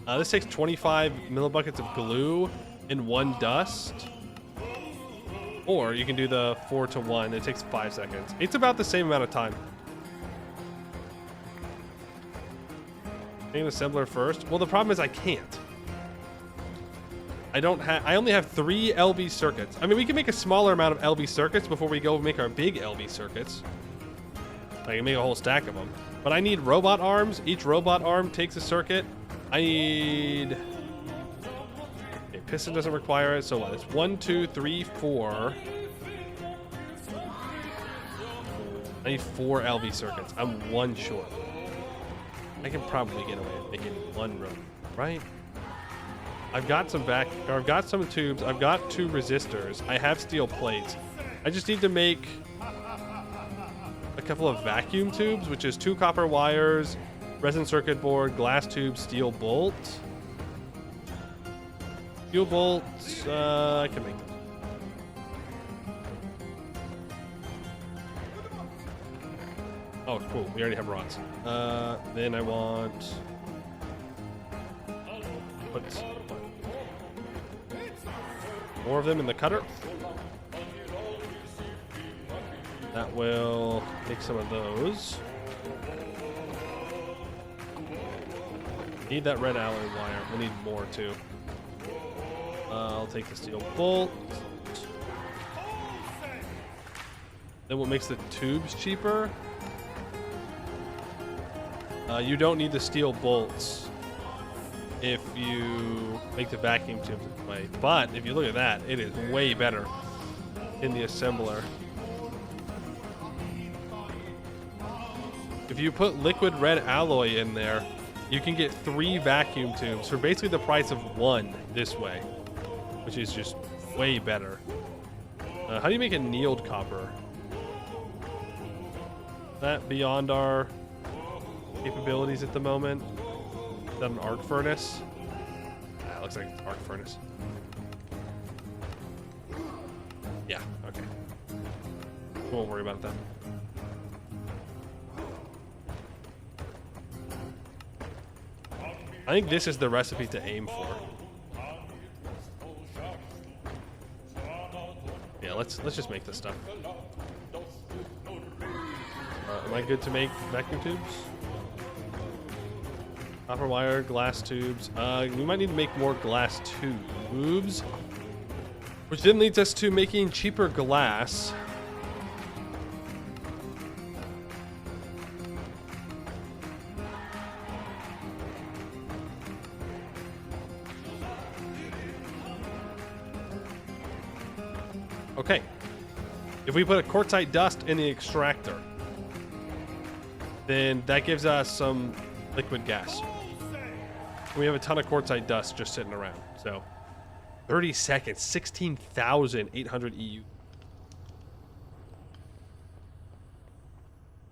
This takes 25 millibuckets of glue and 1 dust. Or you can do the 4-to-1. It takes 5 seconds. It's about the same amount of time. Make an assembler first. Well, the problem is I can't. I only have 3 LV circuits. I mean, we can make a smaller amount of LV circuits before we go make our big LV circuits. I can make a whole stack of them. But I need robot arms. Each robot arm takes a circuit. I need... Okay, piston doesn't require it, so what? It's 1, 2, 3, 4. I need 4 LV circuits. I'm 1 short. I can probably get away with making 1 row, right? I've got some I've got some tubes. I've got 2 resistors. I have steel plates. I just need to make a couple of vacuum tubes, which is 2 copper wires, resin circuit board, glass tube, steel bolt. Steel bolts, I can make them. Oh, cool. We already have rods. Then I want... Put more of them in the cutter. That will take some of those. Need that red alloy wire. We'll need more too. I'll take the steel bolt. Then what makes the tubes cheaper? You don't need the steel bolts if you make the vacuum tubes this way. But if you look at that, it is way better in the assembler. If you put liquid red alloy in there, you can get 3 vacuum tubes for basically the price of 1 this way, which is just way better. How do you make annealed copper? That beyond our capabilities at the moment. Is that an arc furnace? It looks like an arc furnace. Yeah, okay. We won't worry about that. I think this is the recipe to aim for. Yeah, let's just make this stuff. Am I good to make vacuum tubes? Copper wire, glass tubes. We might need to make more glass tubes, which then leads us to making cheaper glass. Okay, if we put a quartzite dust in the extractor, then that gives us some liquid gas. We have a ton of quartzite dust just sitting around, so 30 seconds, 16,800 EU.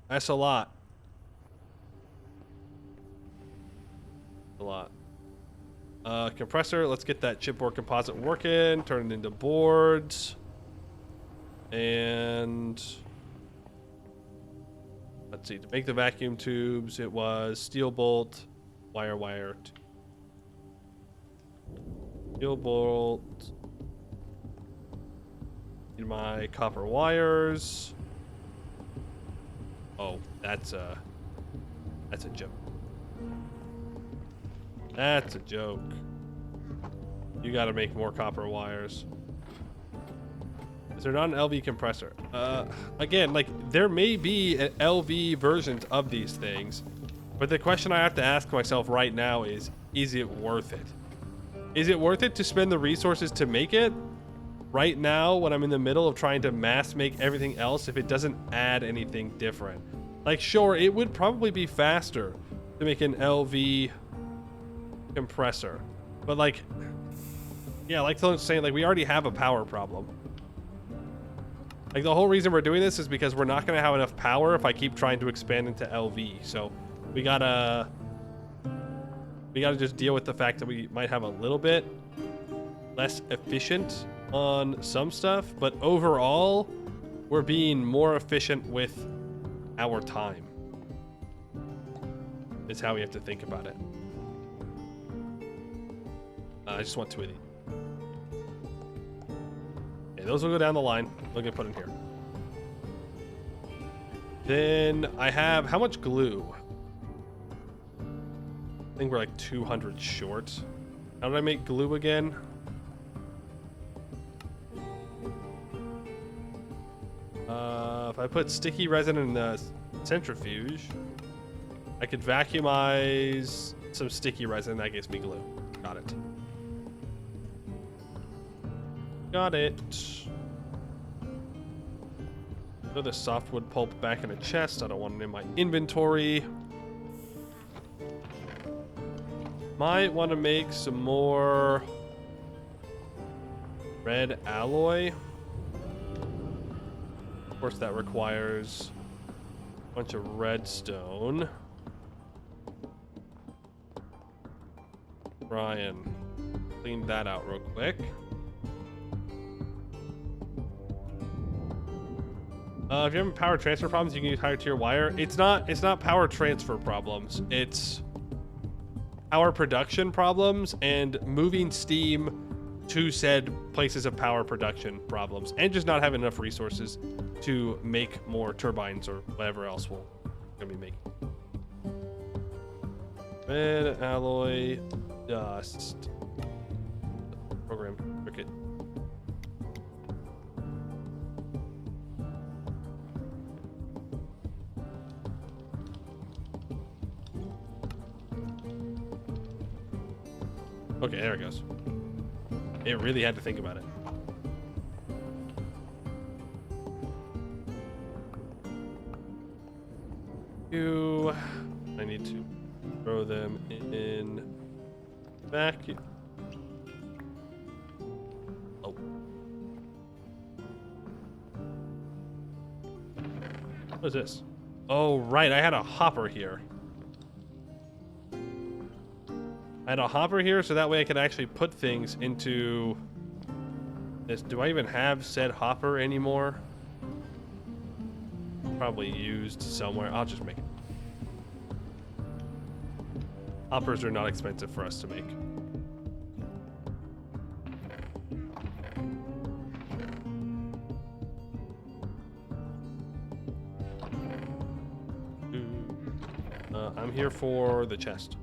That's a lot. A lot. Compressor, let's get that chipboard composite working, turn it into boards. And let's see, to make the vacuum tubes, it was steel bolt, wire, steel bolt, need my copper wires. Oh, that's a joke. That's a joke. You gotta make more copper wires. Is there not an LV compressor? Again, like, there may be an LV versions of these things, but the question I have to ask myself right now is it worth it? Is it worth it to spend the resources to make it right now when I'm in the middle of trying to mass make everything else if it doesn't add anything different? Like, sure, it would probably be faster to make an LV compressor, but like, yeah, like someone's saying, like, we already have a power problem. Like, the whole reason we're doing this is because we're not going to have enough power if I keep trying to expand into LV. So we gotta just deal with the fact that we might have a little bit less efficient on some stuff, but overall we're being more efficient with our time is how we have to think about it. I just want two of these. Okay, those will go down the line. We'll get put in here. Then I have, how much glue? I think we're like 200 short. How did I make glue again? If I put sticky resin in the centrifuge, I could vacuumize some sticky resin. That gives me glue. Got it. Got it. Throw the softwood pulp back in a chest. I don't want it in my inventory. Might want to make some more red alloy. Of course, that requires a bunch of redstone. Try and clean that out real quick. If you're having power transfer problems, you can use higher tier wire. It's not power transfer problems. It's power production problems and moving steam to said places of power production problems, and just not having enough resources to make more turbines or whatever else we're gonna be making. Red alloy dust. Program circuit. Okay, there it goes. It really had to think about it. I need to throw them in vacuum. Oh. What is this? Oh, right. I had a hopper here. I had a hopper here so that way I could actually put things into this. Do I even have said hopper anymore? Probably used somewhere. I'll just make it. Hoppers are not expensive for us to make. I'm here for the chest.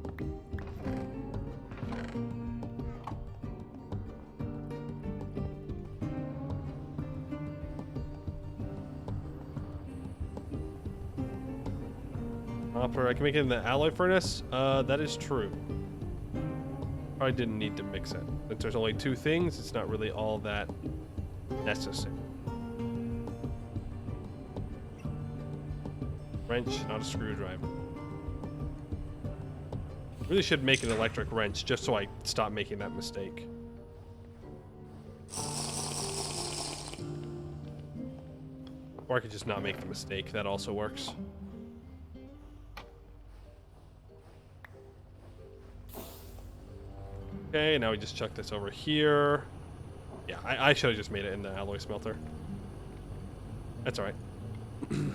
I can make it in the alloy furnace. That is true. Probably didn't need to mix it. Since there's only two things, it's not really all that necessary. Wrench, not a screwdriver. Really should make an electric wrench just so I stop making that mistake. Or I could just not make the mistake. That also works. Okay, now we just chuck this over here. Yeah, I should have just made it in the alloy smelter. That's alright. We'll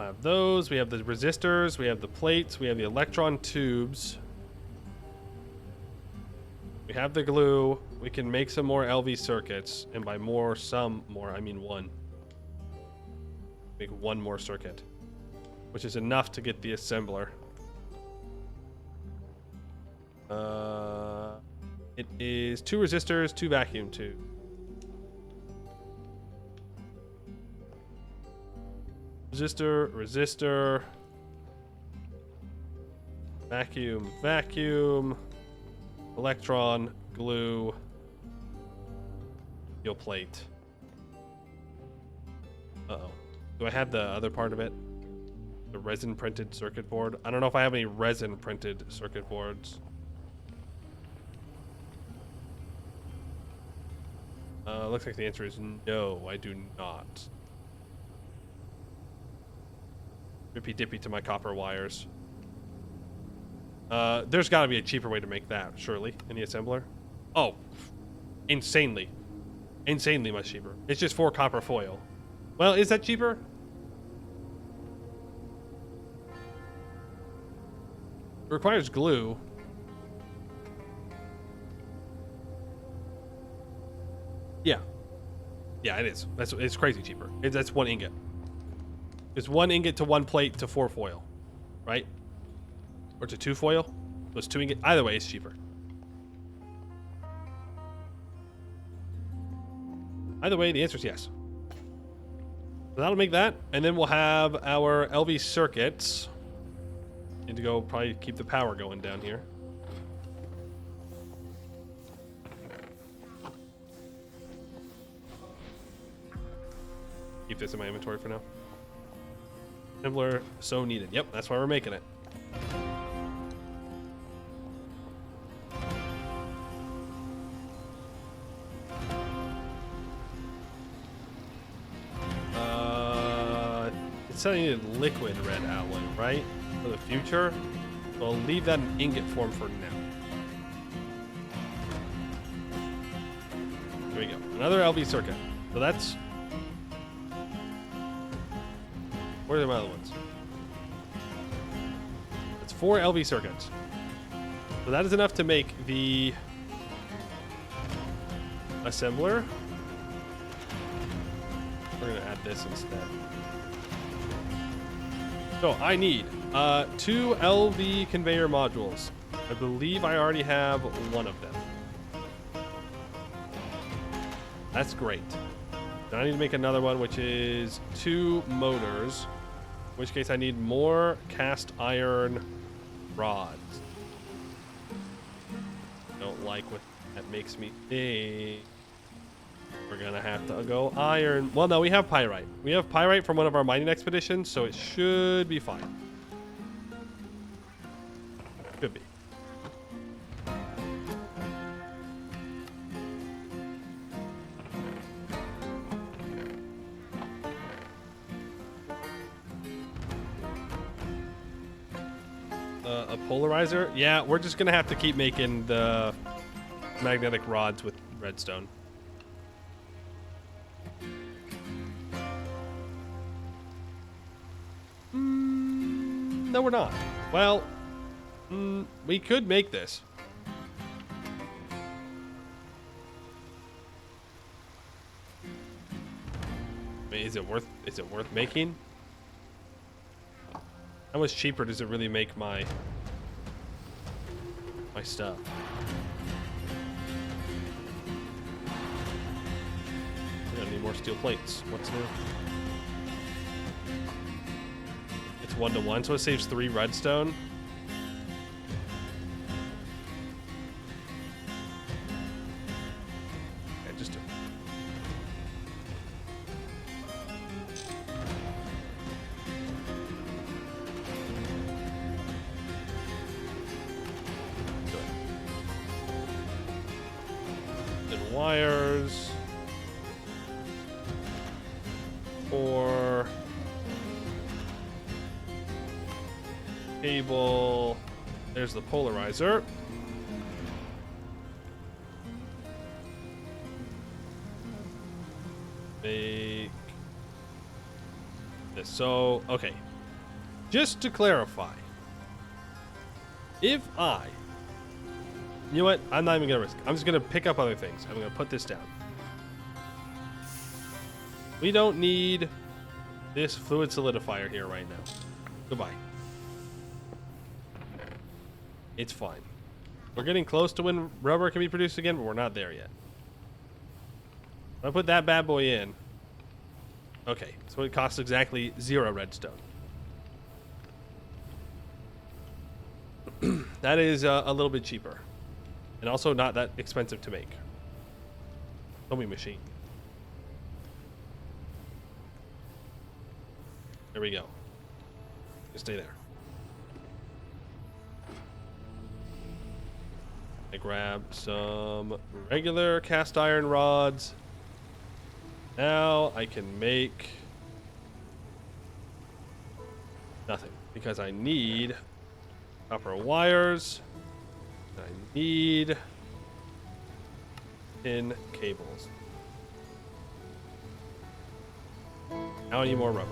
have those. We have the resistors. We have the plates. We have the electron tubes. We have the glue. We can make some more LV circuits. And by more, some more, I mean one. Make one more circuit. Which is enough to get the assembler. It is 2 resistors, 2 vacuum tubes. Resistor. Vacuum. Electron, glue, steel plate. Uh-oh. Do I have the other part of it? The resin printed circuit board? I don't know if I have any resin printed circuit boards. Looks like the answer is no, I do not. Rippy dippy to my copper wires. There's got to be a cheaper way to make that, surely, in the assembler. Oh, insanely much cheaper. It's just 4 copper foil. Well, is that cheaper? It requires glue. Yeah, it is. It's crazy cheaper. That's 1 ingot. It's 1 ingot to 1 plate to 4 foil, right? Or to 2 foil? So it's 2 ingot. Either way, it's cheaper. Either way, the answer is yes. So that'll make that, and then we'll have our LV circuits. Need to go probably keep the power going down here. Keep this in my inventory for now. Assembler, so needed. Yep, that's why we're making it. It said I needed liquid red alloy, right? For the future. So I'll leave that in ingot form for now. There we go. Another LV circuit. So that's... Where are the other ones? It's 4 LV circuits. So that is enough to make the assembler. We're going to add this instead. So I need 2 LV conveyor modules. I believe I already have 1 of them. That's great. Now I need to make another one, which is 2 motors. In which case I need more cast iron rods. Don't like what that makes me think. We're gonna have to go iron. Well, no, we have pyrite. We have pyrite from one of our mining expeditions, so it should be fine. Could be. A polarizer? Yeah, we're just gonna have to keep making the magnetic rods with redstone. No, we're not. Well, we could make this. I mean, is it worth making? How much cheaper does it really make my stuff? We're gonna need more steel plates. What's new? It's 1-to-1, so it saves 3 redstone. Okay, just do it. wires. 4 cable. There's the polarizer. Make this. So, okay. Just to clarify, if I, you know what? I'm not even gonna risk. I'm just gonna pick up other things. I'm gonna put this down. We don't need this fluid solidifier here right now. Goodbye. It's fine. We're getting close to when rubber can be produced again, but we're not there yet. I put that bad boy in. Okay, so it costs exactly 0 redstone. That is a little bit cheaper. And also not that expensive to make. Sewing machine. There we go. Just stay there. I grabbed some regular cast iron rods. Now I can make nothing because I need copper wires. I need tin cables. Now I need more rubber.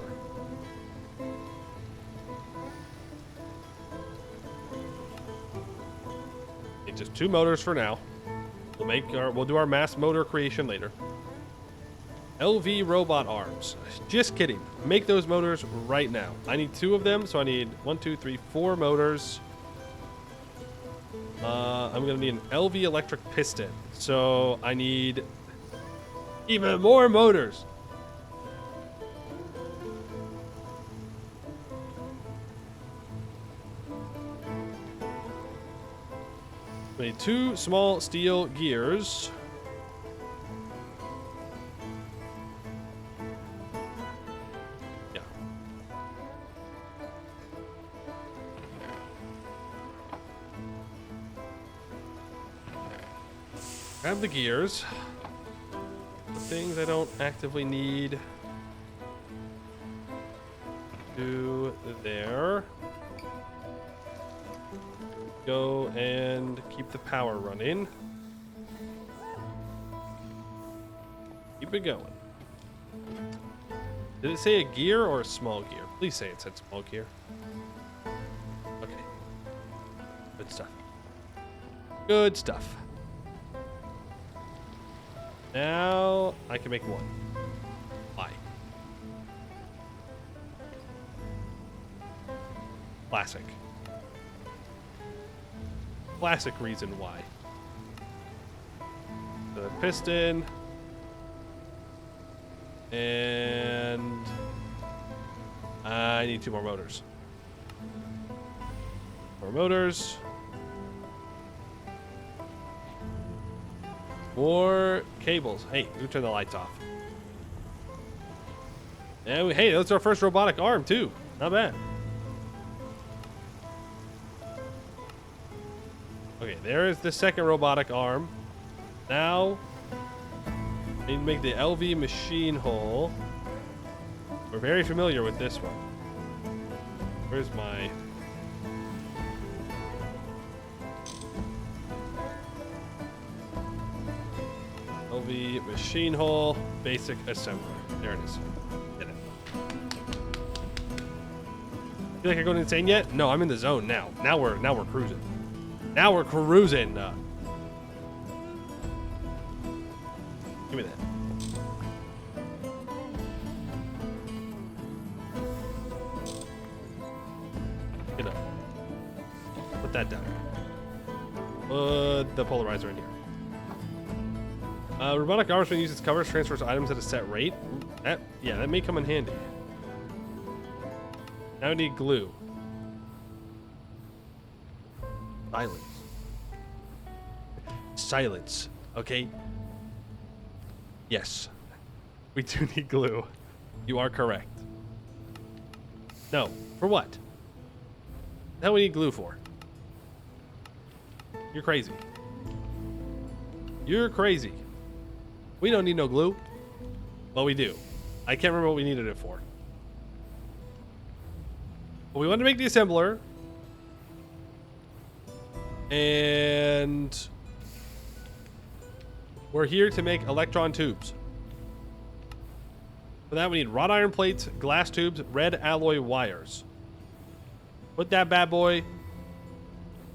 Need just 2 motors for now. We'll do our mass motor creation later. LV robot arms. Just kidding. Make those motors right now. I need 2 of them, so I need 1, 2, 3, 4 motors. I'm gonna need an LV electric piston, so I need even more motors. I need 2 small steel gears. Grab the gears. The things I don't actively need. Do there. Go and keep the power running. Keep it going. Did it say a gear or a small gear? Please say it said small gear. Okay. Good stuff. Good stuff. Now I can make 1. Why? Classic. Classic reason why. The piston. And I need 2 more motors. More motors. More cables. Hey, who turned the lights off? And hey, that's our first robotic arm too. Not bad. Okay, there is the second robotic arm. Now, I need to make the LV machine hole. We're very familiar with this one. Where's my... LV machine hole, basic assembly. There it is. Did it. Feel like I'm going insane yet? No, I'm in the zone now. Now we're cruising. Now we're cruising. Give me that. Get up. Put that down. Put the polarizer in here. Robotic arms when uses covers transfers items at a set rate. That may come in handy. Now we need glue. Silence. Silence. Okay. Yes. We do need glue. You are correct. No. For what? Now we need glue for. You're crazy. You're crazy. We don't need no glue. Well, we do. I can't remember what we needed it for. But we wanted to make the assembler. And we're here to make electron tubes. For that, we need wrought iron plates, glass tubes, red alloy wires. Put that bad boy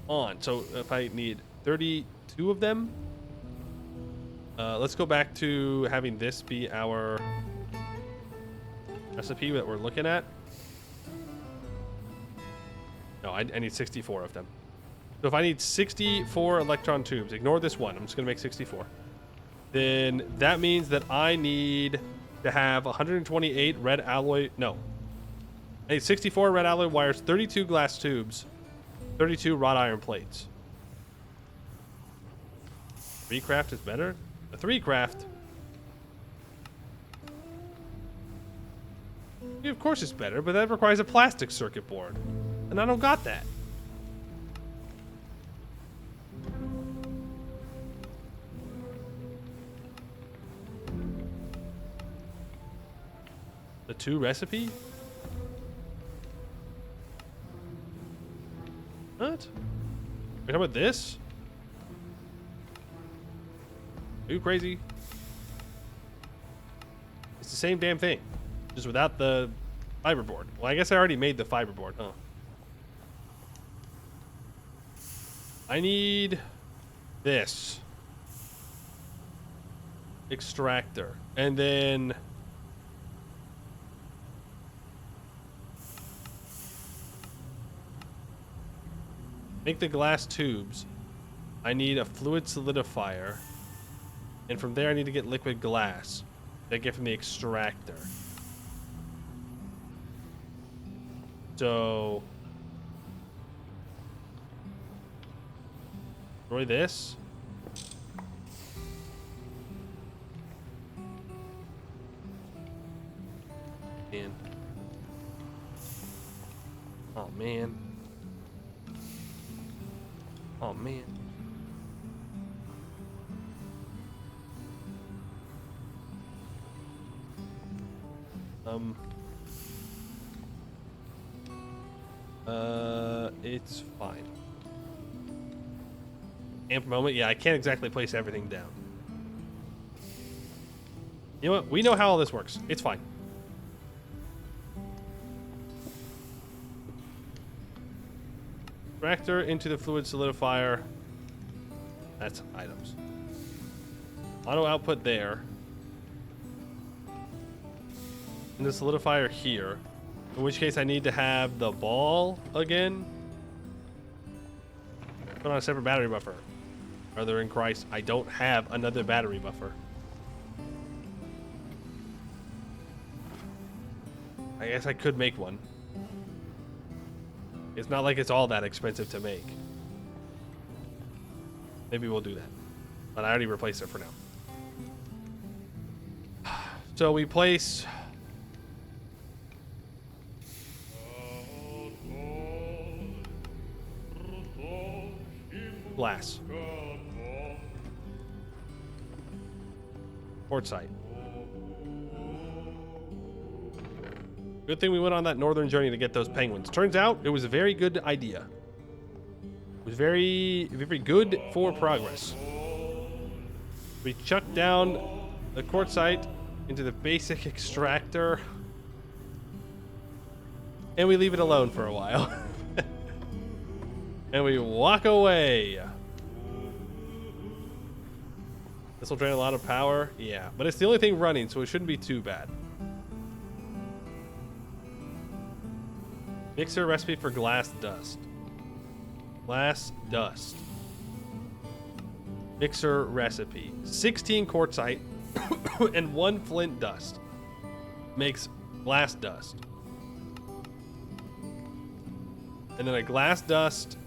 on. So if I need 32 of them, let's go back to having this be our recipe that we're looking at. No, I need 64 of them. So if I need 64 electron tubes, ignore this one. I'm just going to make 64. Then that means that I need to have 128 red alloy. No. I need 64 red alloy wires, 32 glass tubes, 32 wrought iron plates. 3 craft is better? A 3 craft? Yeah, of course it's better, but that requires a plastic circuit board. And I don't got that. The 2 recipe? What? Are you talking about this? Are you crazy? It's the same damn thing, just without the fiberboard. Well, I guess I already made the fiberboard, huh? I need this extractor, and then make the glass tubes. I need a fluid solidifier, and from there I need to get liquid glass that I get from the extractor. So destroy this. Man. Oh man. Oh man. It's fine. Amp moment. Yeah, I can't exactly place everything down. You know what? We know how all this works. It's fine. Extractor into the fluid solidifier. That's items. Auto output there. And the solidifier here. In which case I need to have the ball again. Put on a separate battery buffer. Brother in Christ, I don't have another battery buffer. I guess I could make one. It's not like it's all that expensive to make. Maybe we'll do that. But I already replaced it for now. So we place glass. Quartzite. Good thing we went on that northern journey to get those penguins. Turns out it was a very good idea. It was very, very good for progress. We chucked down the quartzite into the basic extractor. And we leave it alone for a while. And we walk away. This will drain a lot of power. Yeah, but it's the only thing running, so it shouldn't be too bad. Mixer recipe for glass dust. Glass dust. Mixer recipe. 16 quartzite and 1 flint dust makes glass dust. And then a glass dust.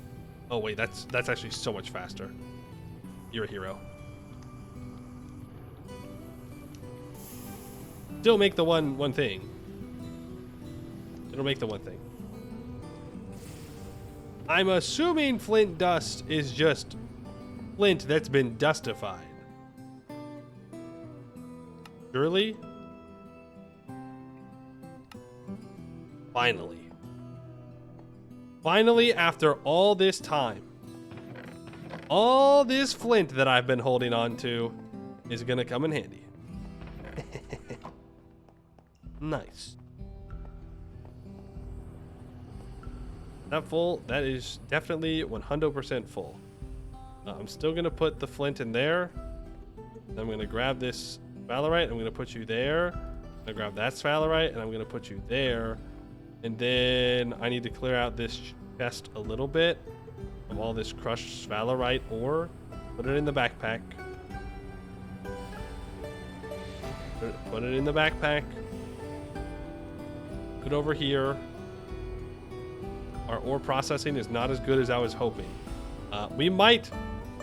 Oh wait, that's actually so much faster. You're a hero. Still make the one thing. It'll make the one thing. I'm assuming flint dust is just flint that's been dustified. Surely. Finally. Finally, after all this time, all this flint that I've been holding on to is gonna come in handy. Nice. That full? That is definitely 100% full. I'm still gonna put the flint in there. Then I'm gonna grab this sphalerite. I'm gonna put you there. I'm gonna grab that sphalerite, and I'm gonna put you there. And then I need to clear out this chest a little bit of all this crushed sphalerite ore. Put it in the backpack. Put it in the backpack. Put it over here. Our ore processing is not as good as I was hoping. We might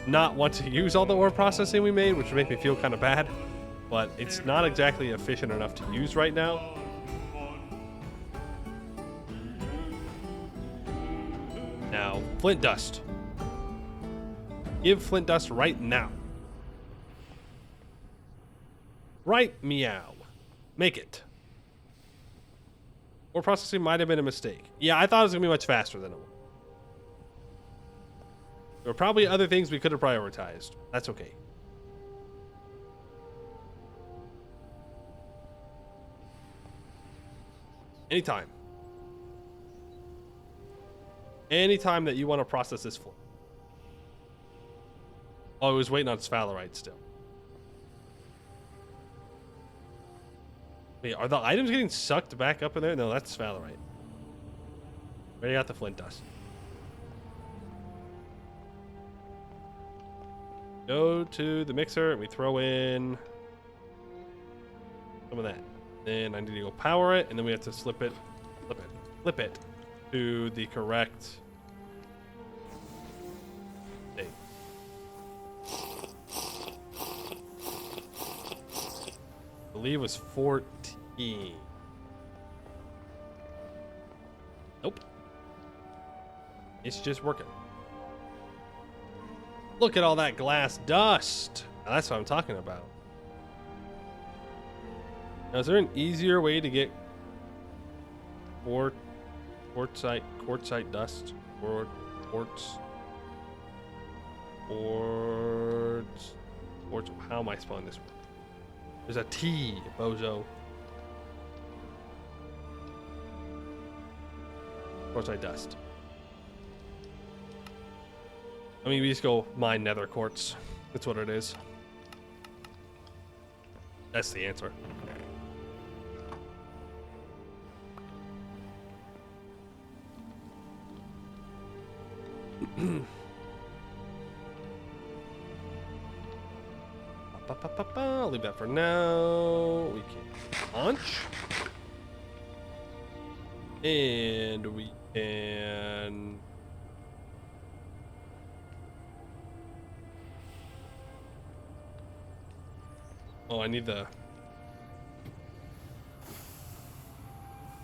not want to use all the ore processing we made, which would make me feel kind of bad, but it's not exactly efficient enough to use right now. Now, flint dust. Give flint dust right now. Right, meow. Make it. Ore processing might have been a mistake. Yeah, I thought it was going to be much faster than it was. There were probably other things we could have prioritized. That's okay. Anytime. Anytime that you want to process this flint. Oh, I was waiting on sphalerite still. Wait, are the items getting sucked back up in there? No, that's sphalerite. Already got the flint dust. Go to the mixer and we throw in some of that. Then I need to go power it, and then we have to flip it to the correct thing. I believe it was 14. Nope. It's just working. Look at all that glass dust. Now that's what I'm talking about. Now, is there an easier way to get quartzite dust? Quartz. How am I spelling this? There's a T, bozo. Quartzite dust. I mean, we just go mine nether quartz. That's what it is. That's the answer. I'll leave that for now. We can launch. And we can... Oh, I need the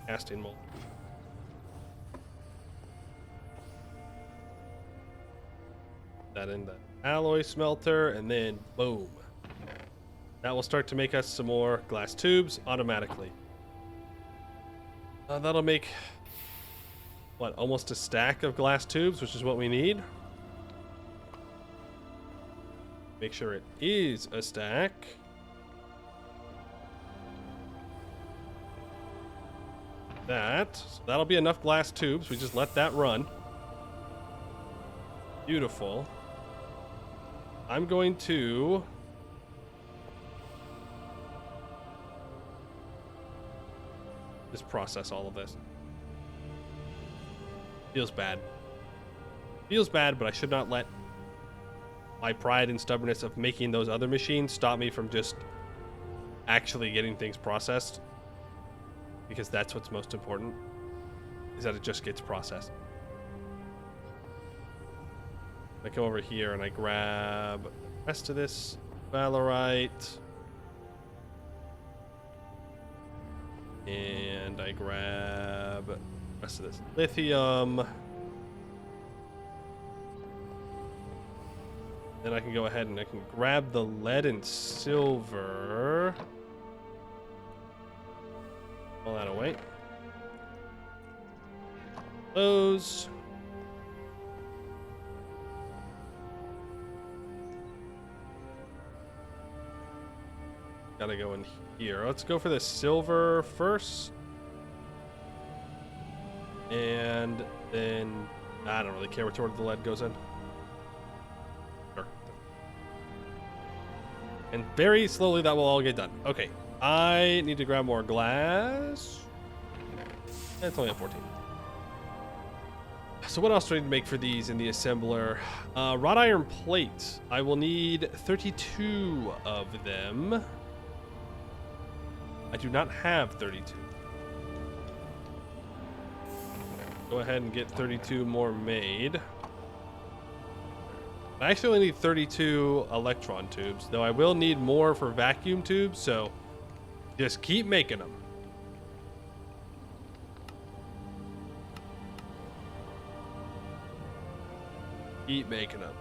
casting mold. That in the alloy smelter, and then boom. That will start to make us some more glass tubes automatically. That'll make, what, almost a stack of glass tubes, which is what we need. Make sure it is a stack. So that'll be enough glass tubes. We just let that run. Beautiful. I'm going to just process all of this. Feels bad. Feels bad, but I should not let my pride and stubbornness of making those other machines stop me from just actually getting things processed. Because that's what's most important, is that it just gets processed. I come over here and I grab the rest of this sphalerite. And I grab the rest of this lithium. Then I can go ahead and I can grab the lead and silver. Pull that away. Close. Gotta go in here. Let's go for the silver first. And then I don't really care which order the lead goes in. Sure. And very slowly that will all get done. Okay. I need to grab more glass. It's only at 14. So what else do I need to make for these in the assembler? Wrought iron plates. I will need 32 of them. I do not have 32. Go ahead and get 32 more made. I actually only need 32 electron tubes, though I will need more for vacuum tubes, so just keep making them. Keep making them.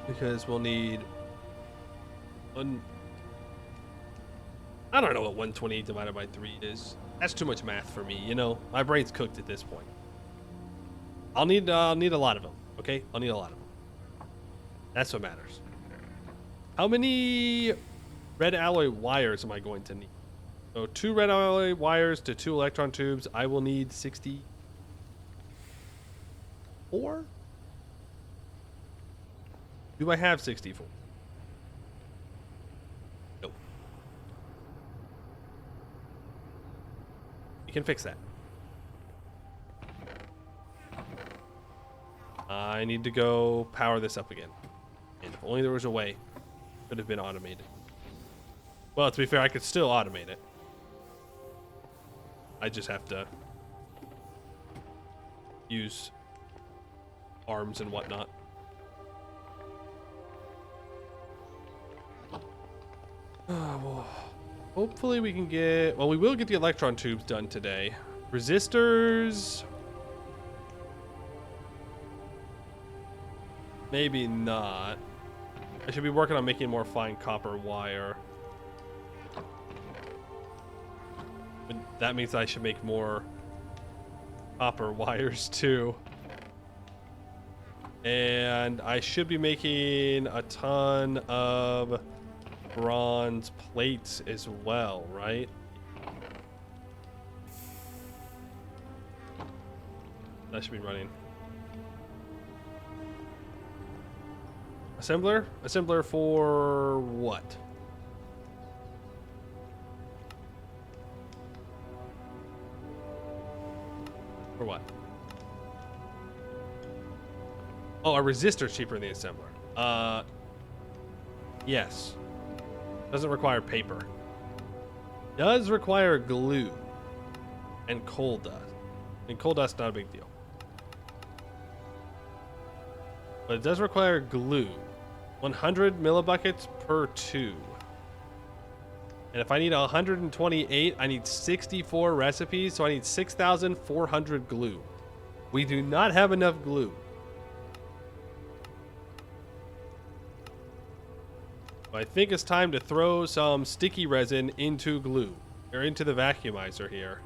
Because we'll need one. I don't know what 128 divided by 3 is. That's too much math for me, you know. My brain's cooked at this point. I'll need a lot of them, okay? I'll need a lot of them. That's what matters. How many red alloy wires am I going to need? So 2 red alloy wires to 2 electron tubes. I will need 64? Do I have 64? Nope. You can fix that. I need to go power this up again. And if only there was a way, it could have been automated. Well, to be fair, I could still automate it. I just have to use arms and whatnot. Well, hopefully we can get... Well, we will get the electron tubes done today. Resistors... Maybe not. I should be working on making more fine copper wire. But that means I should make more copper wires too. And I should be making a ton of bronze plates as well, right? That should be running. Assembler? Assembler for what? For what? Oh, a resistor's cheaper than the assembler. Yes. Doesn't require paper. Does require glue and coal dust. And coal dust, not a big deal. But it does require glue. 100 millibuckets per 2. And if I need 128, I need 64 recipes, so I need 6,400 glue. We do not have enough glue. I think it's time to throw some sticky resin into glue, or into the vacuumizer here,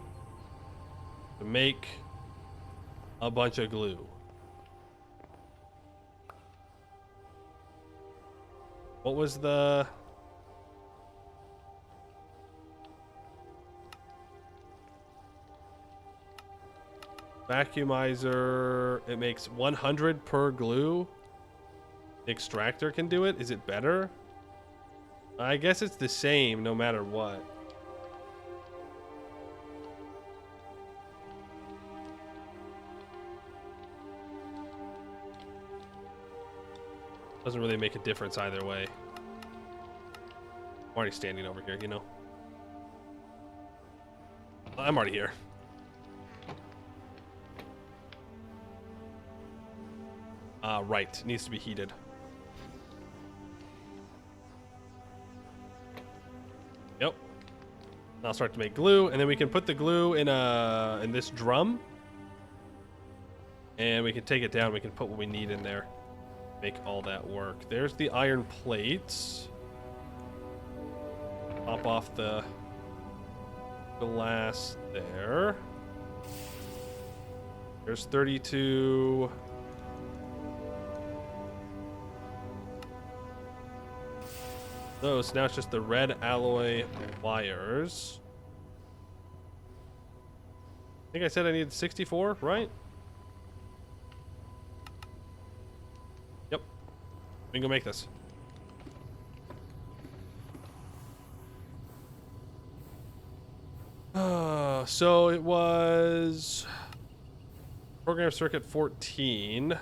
to make a bunch of glue. What was the... Vacuumizer, it makes 100 per glue. The extractor can do it. Is it better? I guess it's the same no matter what. Doesn't really make a difference either way. I'm already standing over here, you know. I'm already here. Right. It needs to be heated. Yep. I'll start to make glue, and then we can put the glue in this drum, and we can take it down. We can put what we need in there, make all that work. There's the iron plates. Pop off the glass there. There's 32. So now it's just the red alloy wires. I think I said I needed 64, right? Yep. We can go make this. So it was program circuit 14.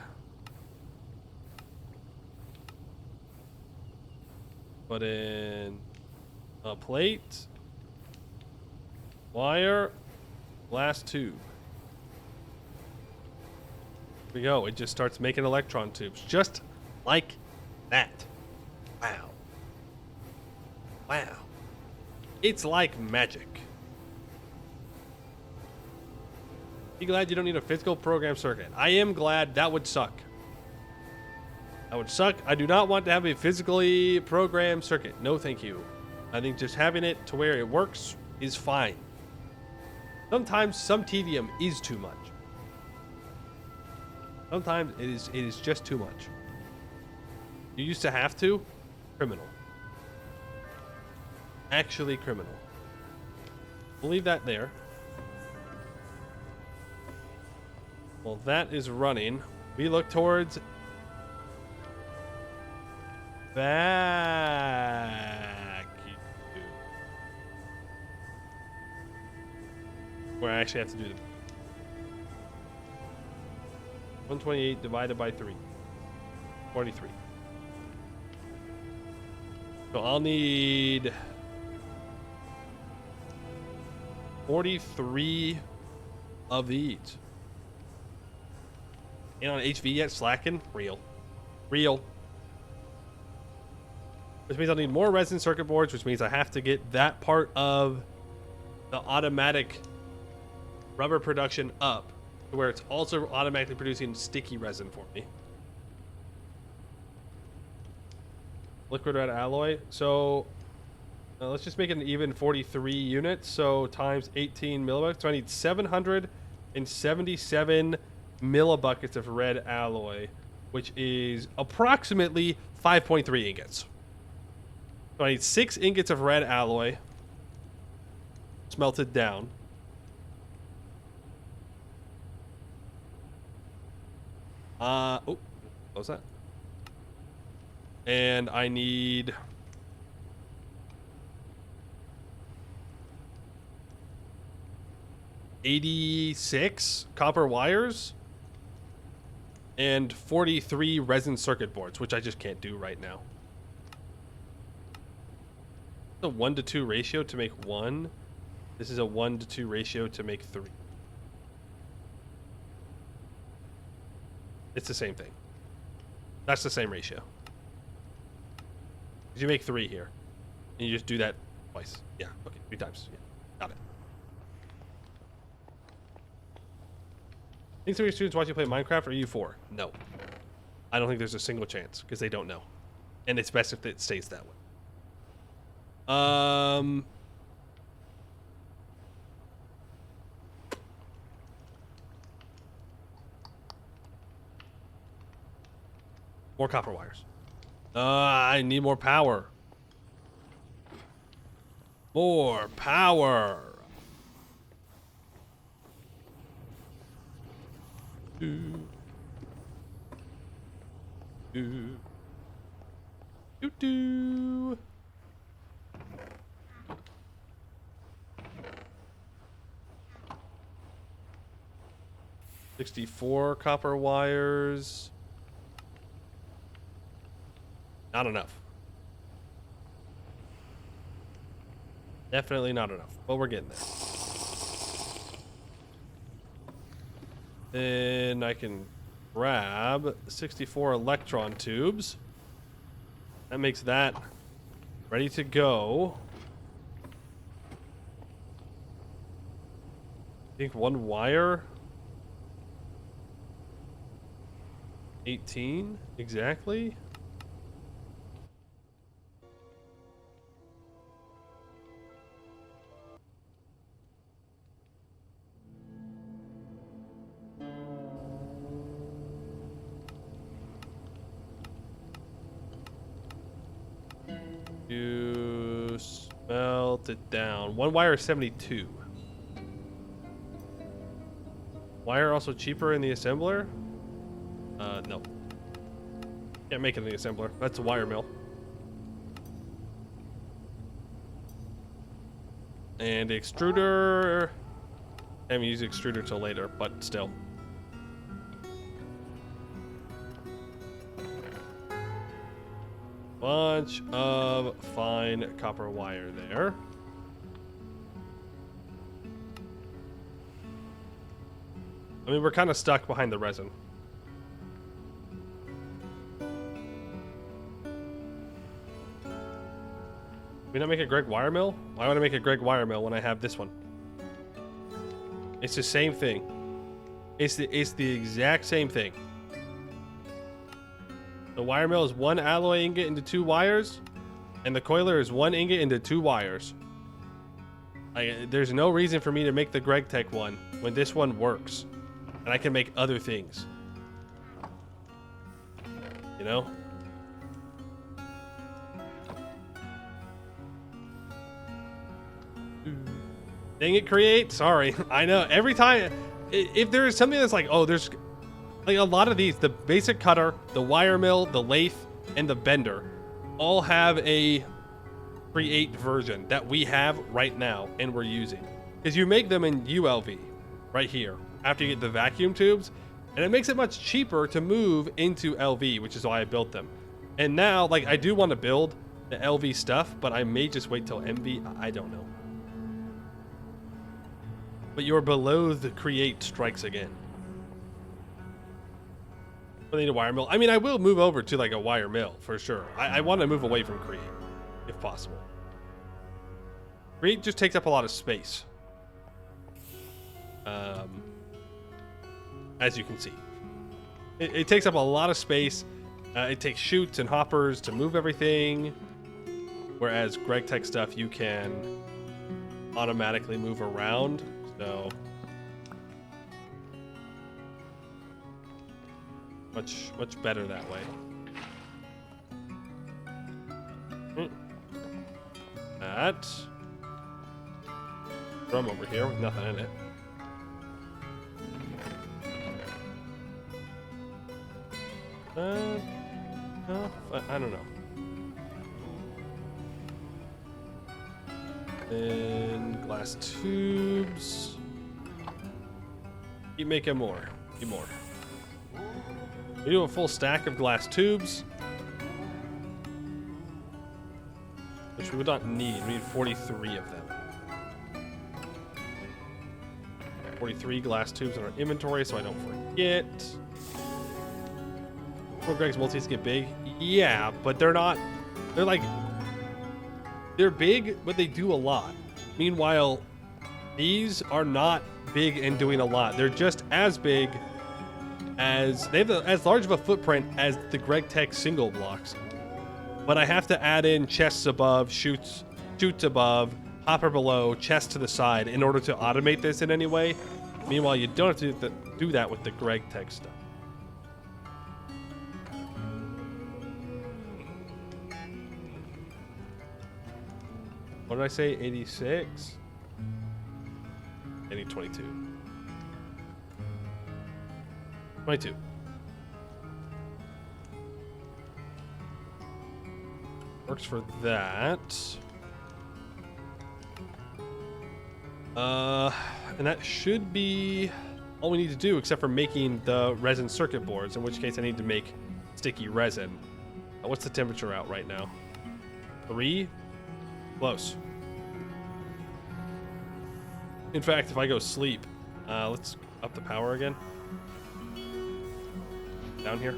Put in a plate, wire, glass tube. Here we go. It just starts making electron tubes, just like that. Wow. Wow. It's like magic. Be glad you don't need a physical program circuit. I am glad. That would suck. That would suck. I do not want to have a physically programmed circuit. No, thank you. I think just having it to where it works is fine. Sometimes some tedium is too much. Sometimes it is just too much. You used to have to? Criminal. Actually criminal. We'll leave that there. Well, that is running. We look towards vacuum. Where I actually have to do the 128 divided by 3. 43. So I'll need 43 of these. Ain't on HV yet? Slacking? Real. Real. Which means I'll need more resin circuit boards, which means I have to get that part of the automatic rubber production up to where it's also automatically producing sticky resin for me. Liquid red alloy. So let's just make it an even 43 units. So times 18 millibuckets. So I need 777 millibuckets of red alloy, which is approximately 5.3 ingots. So I need 6 ingots of red alloy smelted down. Oh, what was that? And I need 86 copper wires and 43 resin circuit boards, which I just can't do right now. A 1-to-2 ratio to make 1. This is a 1-to-2 ratio to make 3. It's the same thing. That's the same ratio. You make 3 here, and you just do that twice. Yeah, okay, 3 times. Yeah, got it. Think some of your students watch you play Minecraft, or are you for? No. I don't think there's a single chance, because they don't know. And it's best if it stays that way. More copper wires. I need more power. More power. Do. 64 copper wires. Not enough. Definitely not enough, but we're getting there. Then I can grab 64 electron tubes. That makes that ready to go. I think 1 wire. 18 exactly. You smelt it down. One wire is 72. Wire also cheaper in the assembler? No. Can't make it in the assembler. That's a wire mill. And the extruder. I haven't used the extruder till later, but still. Bunch of fine copper wire there. I mean, we're kind of stuck behind the resin. We don't make a Greg wire mill? Why would I make a Greg wire mill when I have this one? It's the same thing. It's the exact same thing. The wire mill is one alloy ingot into 2 wires, and the coiler is 1 ingot into 2 wires. There's no reason for me to make the Greg Tech one when this one works, and I can make other things. You know? Dang it, Create. Sorry. I know. Every time, if there is something that's like, oh, there's like a lot of these, the basic cutter, the wire mill, the lathe, and the bender all have a Create version that we have right now and we're using. Because you make them in ULV right here after you get the vacuum tubes, and it makes it much cheaper to move into LV, which is why I built them. And now, like, I do want to build the LV stuff, but I may just wait till MV. I don't know. But your beloathed Create strikes again. I need a wire mill. I mean, I will move over to like a wire mill for sure. I want to move away from Create, if possible. Create just takes up a lot of space. As you can see. It takes up a lot of space. It takes chutes and hoppers to move everything. Whereas Greg Tech stuff, you can automatically move around. So much better that way. That drum over here with nothing in it. No, I don't know. And glass tubes. Keep making more. Keep more. We do a full stack of glass tubes, which we would not need. We need 43 of them. 43 glass tubes in our inventory, so I don't forget. Will Greg's multis get big? Yeah, but they're not. They're like. They're big, but they do a lot. Meanwhile, these are not big and doing a lot. They're just as big as they have as large of a footprint as the Greg Tech single blocks. But I have to add in chests above, chutes above, hopper below, chest to the side in order to automate this in any way. Meanwhile, you don't have to do that with the Greg Tech stuff. What did I say? 86? I need 22. 22. Works for that. And that should be all we need to do, except for making the resin circuit boards, in which case I need to make sticky resin. What's the temperature out right now? 3? Close. In fact, if I go sleep, let's up the power again. Down here.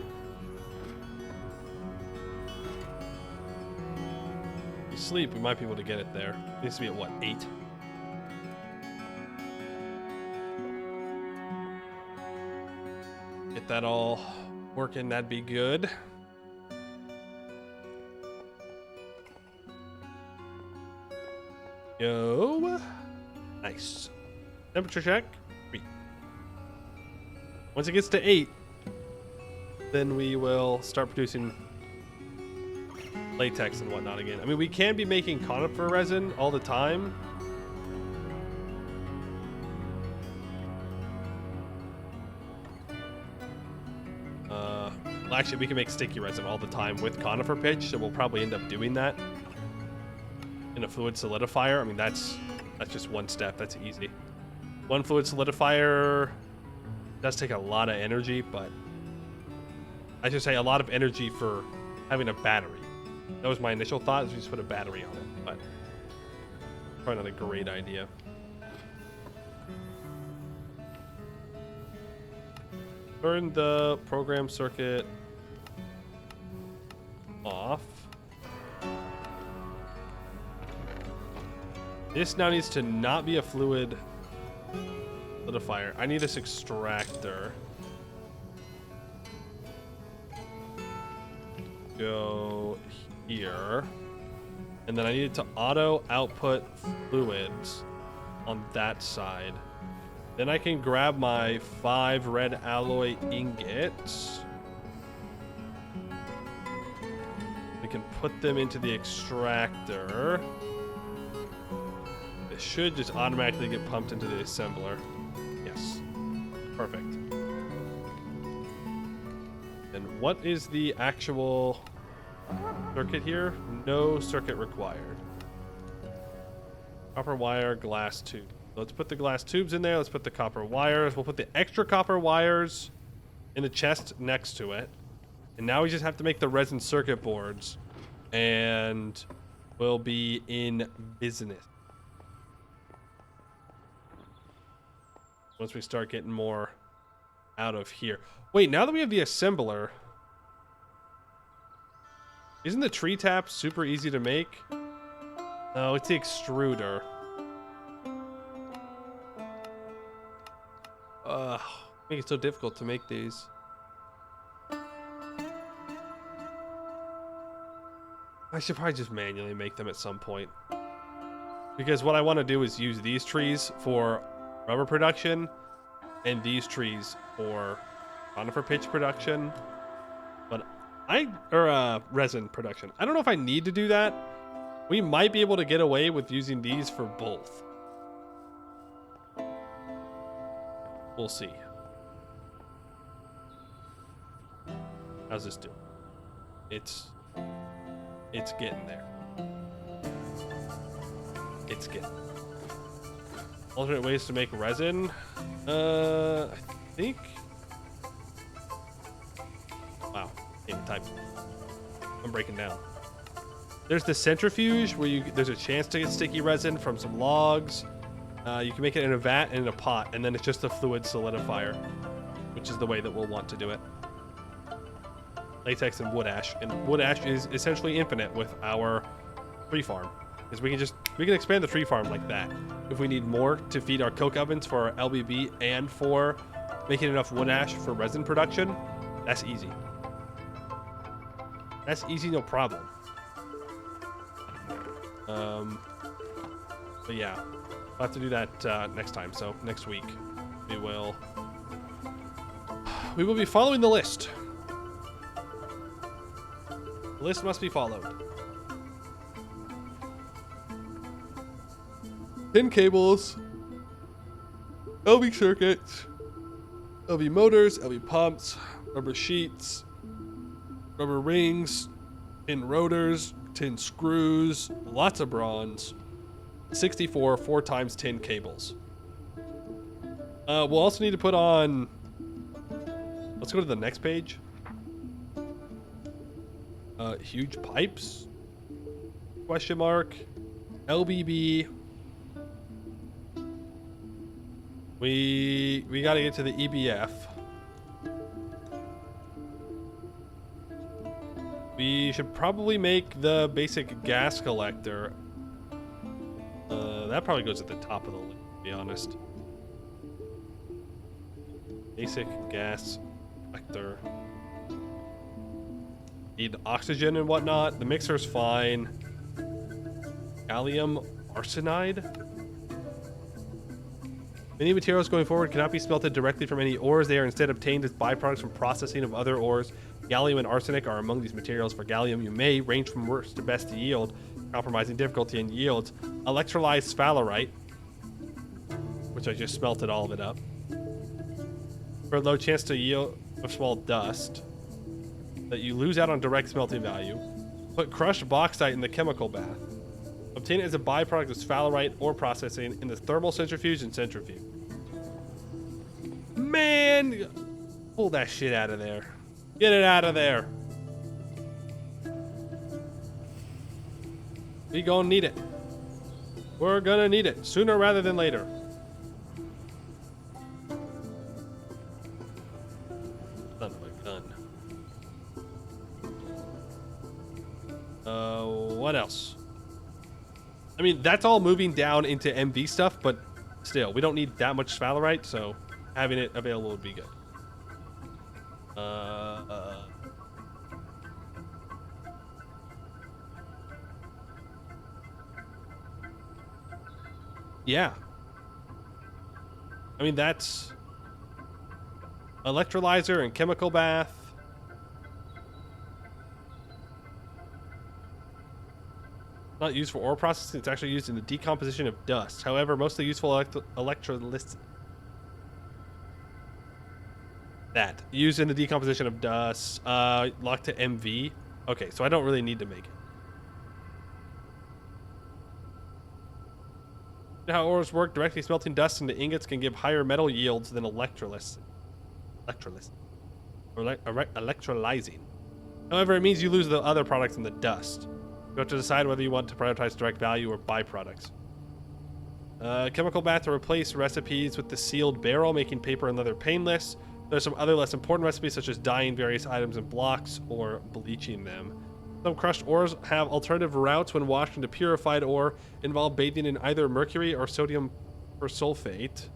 If you sleep, we might be able to get it there. It needs to be at what, 8? Get that all working, that'd be good. Go. Nice. Temperature check. 3. Once it gets to 8, then we will start producing latex and whatnot again. I mean, we can be making conifer resin all the time. Well, actually, we can make sticky resin all the time with conifer pitch, so we'll probably end up doing that in a fluid solidifier. I mean, that's just one step. That's easy. One fluid solidifier does take a lot of energy, but I should say a lot of energy for having a battery. That was my initial thought, is we just put a battery on it, but probably not a great idea. Turn the program circuit off. This now needs to not be a fluid solidifier. I need this extractor. Go here. And then I need it to auto output fluids on that side. Then I can grab my 5 red alloy ingots. We can put them into the extractor. It should just automatically get pumped into the assembler. Yes. Perfect. And what is the actual circuit here? No circuit required. Copper wire, glass tube. Let's put the glass tubes in there. Let's put the copper wires. We'll put the extra copper wires in the chest next to it. And now we just have to make the resin circuit boards. And we'll be in business. Once we start getting more out of here. Wait, now that we have the assembler, isn't the tree tap super easy to make? No, it's the extruder. Make it so difficult to make these. I should probably just manually make them at some point. Because what I want to do is use these trees for rubber production and these trees for conifer pitch production. But resin production. I don't know if I need to do that. We might be able to get away with using these for both. We'll see. How's this do? It's getting there. It's getting there. Alternate ways to make resin. I think. Wow. Can't type. I'm breaking down. There's the centrifuge where there's a chance to get sticky resin from some logs. You can make it in a vat and in a pot, and then it's just a fluid solidifier, which is the way that we'll want to do it. Latex and wood ash, and wood ash is essentially infinite with our tree farm, because we can expand the tree farm like that. If we need more to feed our coke ovens for our LBB and for making enough wood ash for resin production, that's easy. That's easy, no problem. But yeah, we'll have to do that next time. So next week we will be following the list. The list must be followed. 10 cables, LV circuits, LV motors, LV pumps, rubber sheets, rubber rings, tin rotors, tin screws, lots of bronze, 64 4x 10 cables. We'll also need to put on, let's go to the next page. Huge pipes, question mark, LBB. We got to get to the EBF. We should probably make the basic gas collector. That probably goes at the top of the list, to be honest. Basic gas collector. Need oxygen and whatnot. The mixer's fine. Gallium arsenide. Many materials going forward cannot be smelted directly from any ores. They are instead obtained as byproducts from processing of other ores Gallium and arsenic are among these materials. For gallium, you may range from worst to best to yield, compromising difficulty and yields. Electrolyzed sphalerite, which I just smelted all of it up. For a low chance to yield of small dust that you lose out on direct smelting value. Put crushed bauxite in the chemical bath. Obtain it as a byproduct of sphalerite or processing in the thermal centrifuge and centrifuge. Man, pull that shit out of there. Get it out of there. We gonna need it. We're gonna need it sooner rather than later. Son of a gun. What else? I mean, that's all moving down into MV stuff, but still, we don't need that much sphalerite, so having it available would be good. Yeah. I mean, that's electrolyzer and chemical bath. Not used for ore processing, it's actually used in the decomposition of dust. However, mostly useful electrolysis. That. Used in the decomposition of dust. Locked to MV. Okay, so I don't really need to make it. You know how ores work? Directly smelting dust into ingots can give higher metal yields than electrolyzing. However, it means you lose the other products in the dust. You have to decide whether you want to prioritize direct value or byproducts. Chemical bath to replace recipes with the sealed barrel, making paper and leather painless. There's some other less important recipes, such as dyeing various items in blocks or bleaching them. Some crushed ores have alternative routes when washed into purified ore, involve bathing in either mercury or sodium persulfate.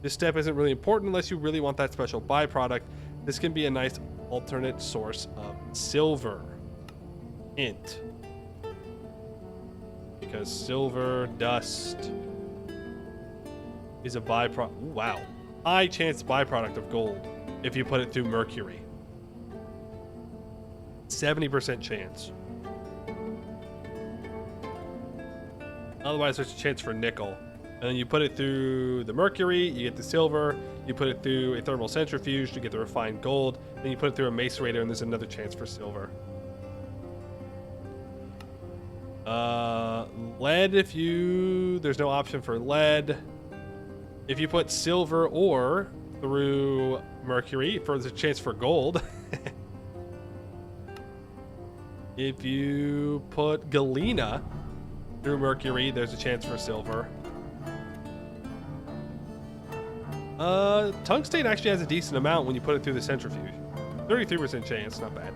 This step isn't really important unless you really want that special byproduct. This can be a nice alternate source of silver. Hint. Because silver dust is a byproduct. Wow. High chance byproduct of gold if you put it through mercury. 70% chance. Otherwise, there's a chance for nickel. And then you put it through the mercury, you get the silver. You put it through a thermal centrifuge to get the refined gold. Then you put it through a macerator, and there's another chance for silver. Lead, there's no option for lead. If you put silver ore through mercury, there's a chance for gold. If you put galena through mercury, there's a chance for silver. Tungsten actually has a decent amount when you put it through the centrifuge. 33% chance, not bad.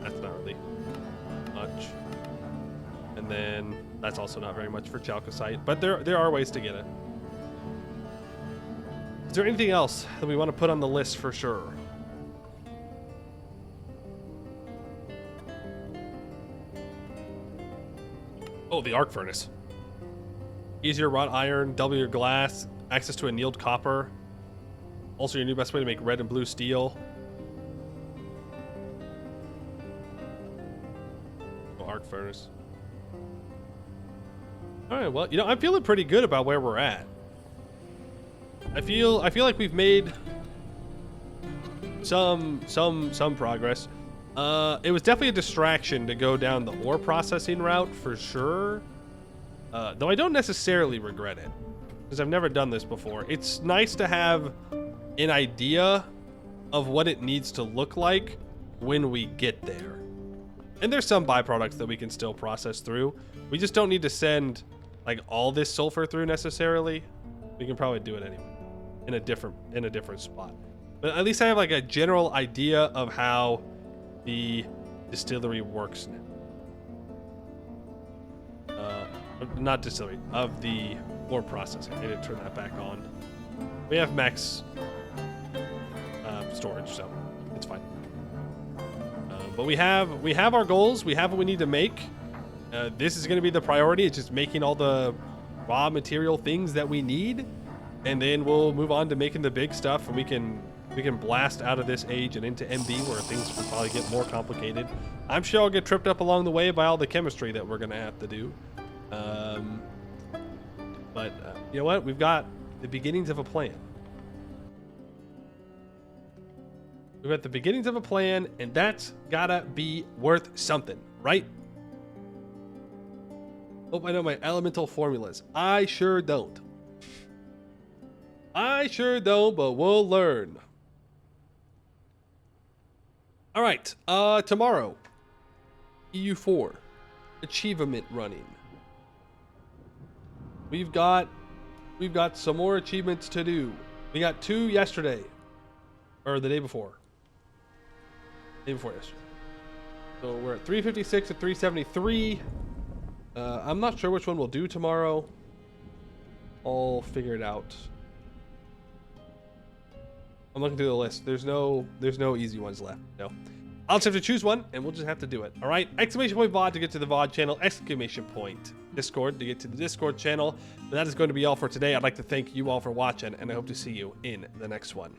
That's not really much. And then that's also not very much for chalcocite, but there are ways to get it. Is there anything else that we want to put on the list for sure? Oh, the arc furnace. Easier wrought iron, double your glass, access to annealed copper. Also your new best way to make red and blue steel. Oh, arc furnace. Alright, well, you know, I'm feeling pretty good about where we're at. I feel like we've made some progress. It was definitely a distraction to go down the ore processing route for sure. Though I don't necessarily regret it, because I've never done this before. It's nice to have an idea of what it needs to look like when we get there. And there's some byproducts that we can still process through. We just don't need to send like all this sulfur through necessarily. We can probably do it anyway in a different spot. But at least I have like a general idea of how the distillery works now. Not distillery, of the ore processing. I need to turn that back on. We have max storage, so it's fine. But we have our goals. We have what we need to make. This is going to be the priority. It's just making all the raw material things that we need, and then we'll move on to making the big stuff, and we can we can blast out of this age and into MB where things will probably get more complicated. I'm sure I'll get tripped up along the way by all the chemistry that we're gonna have to do. But you know what? We've got the beginnings of a plan. We've got the beginnings of a plan, and that's gotta be worth something, right? Hope I know my elemental formulas. I sure don't. I sure don't, but we'll learn. All right, tomorrow, EU4, achievement running. We've got some more achievements to do. We got 2 yesterday, or the day before. Day before yesterday. So we're at 356 and 373. I'm not sure which one we'll do tomorrow. I'll figure it out. I'm looking through the list. There's no easy ones left. No. I'll just have to choose one, and we'll just have to do it. All right. Exclamation point VOD to get to the VOD channel. Exclamation point Discord to get to the Discord channel. But that is going to be all for today. I'd like to thank you all for watching, and I hope to see you in the next one.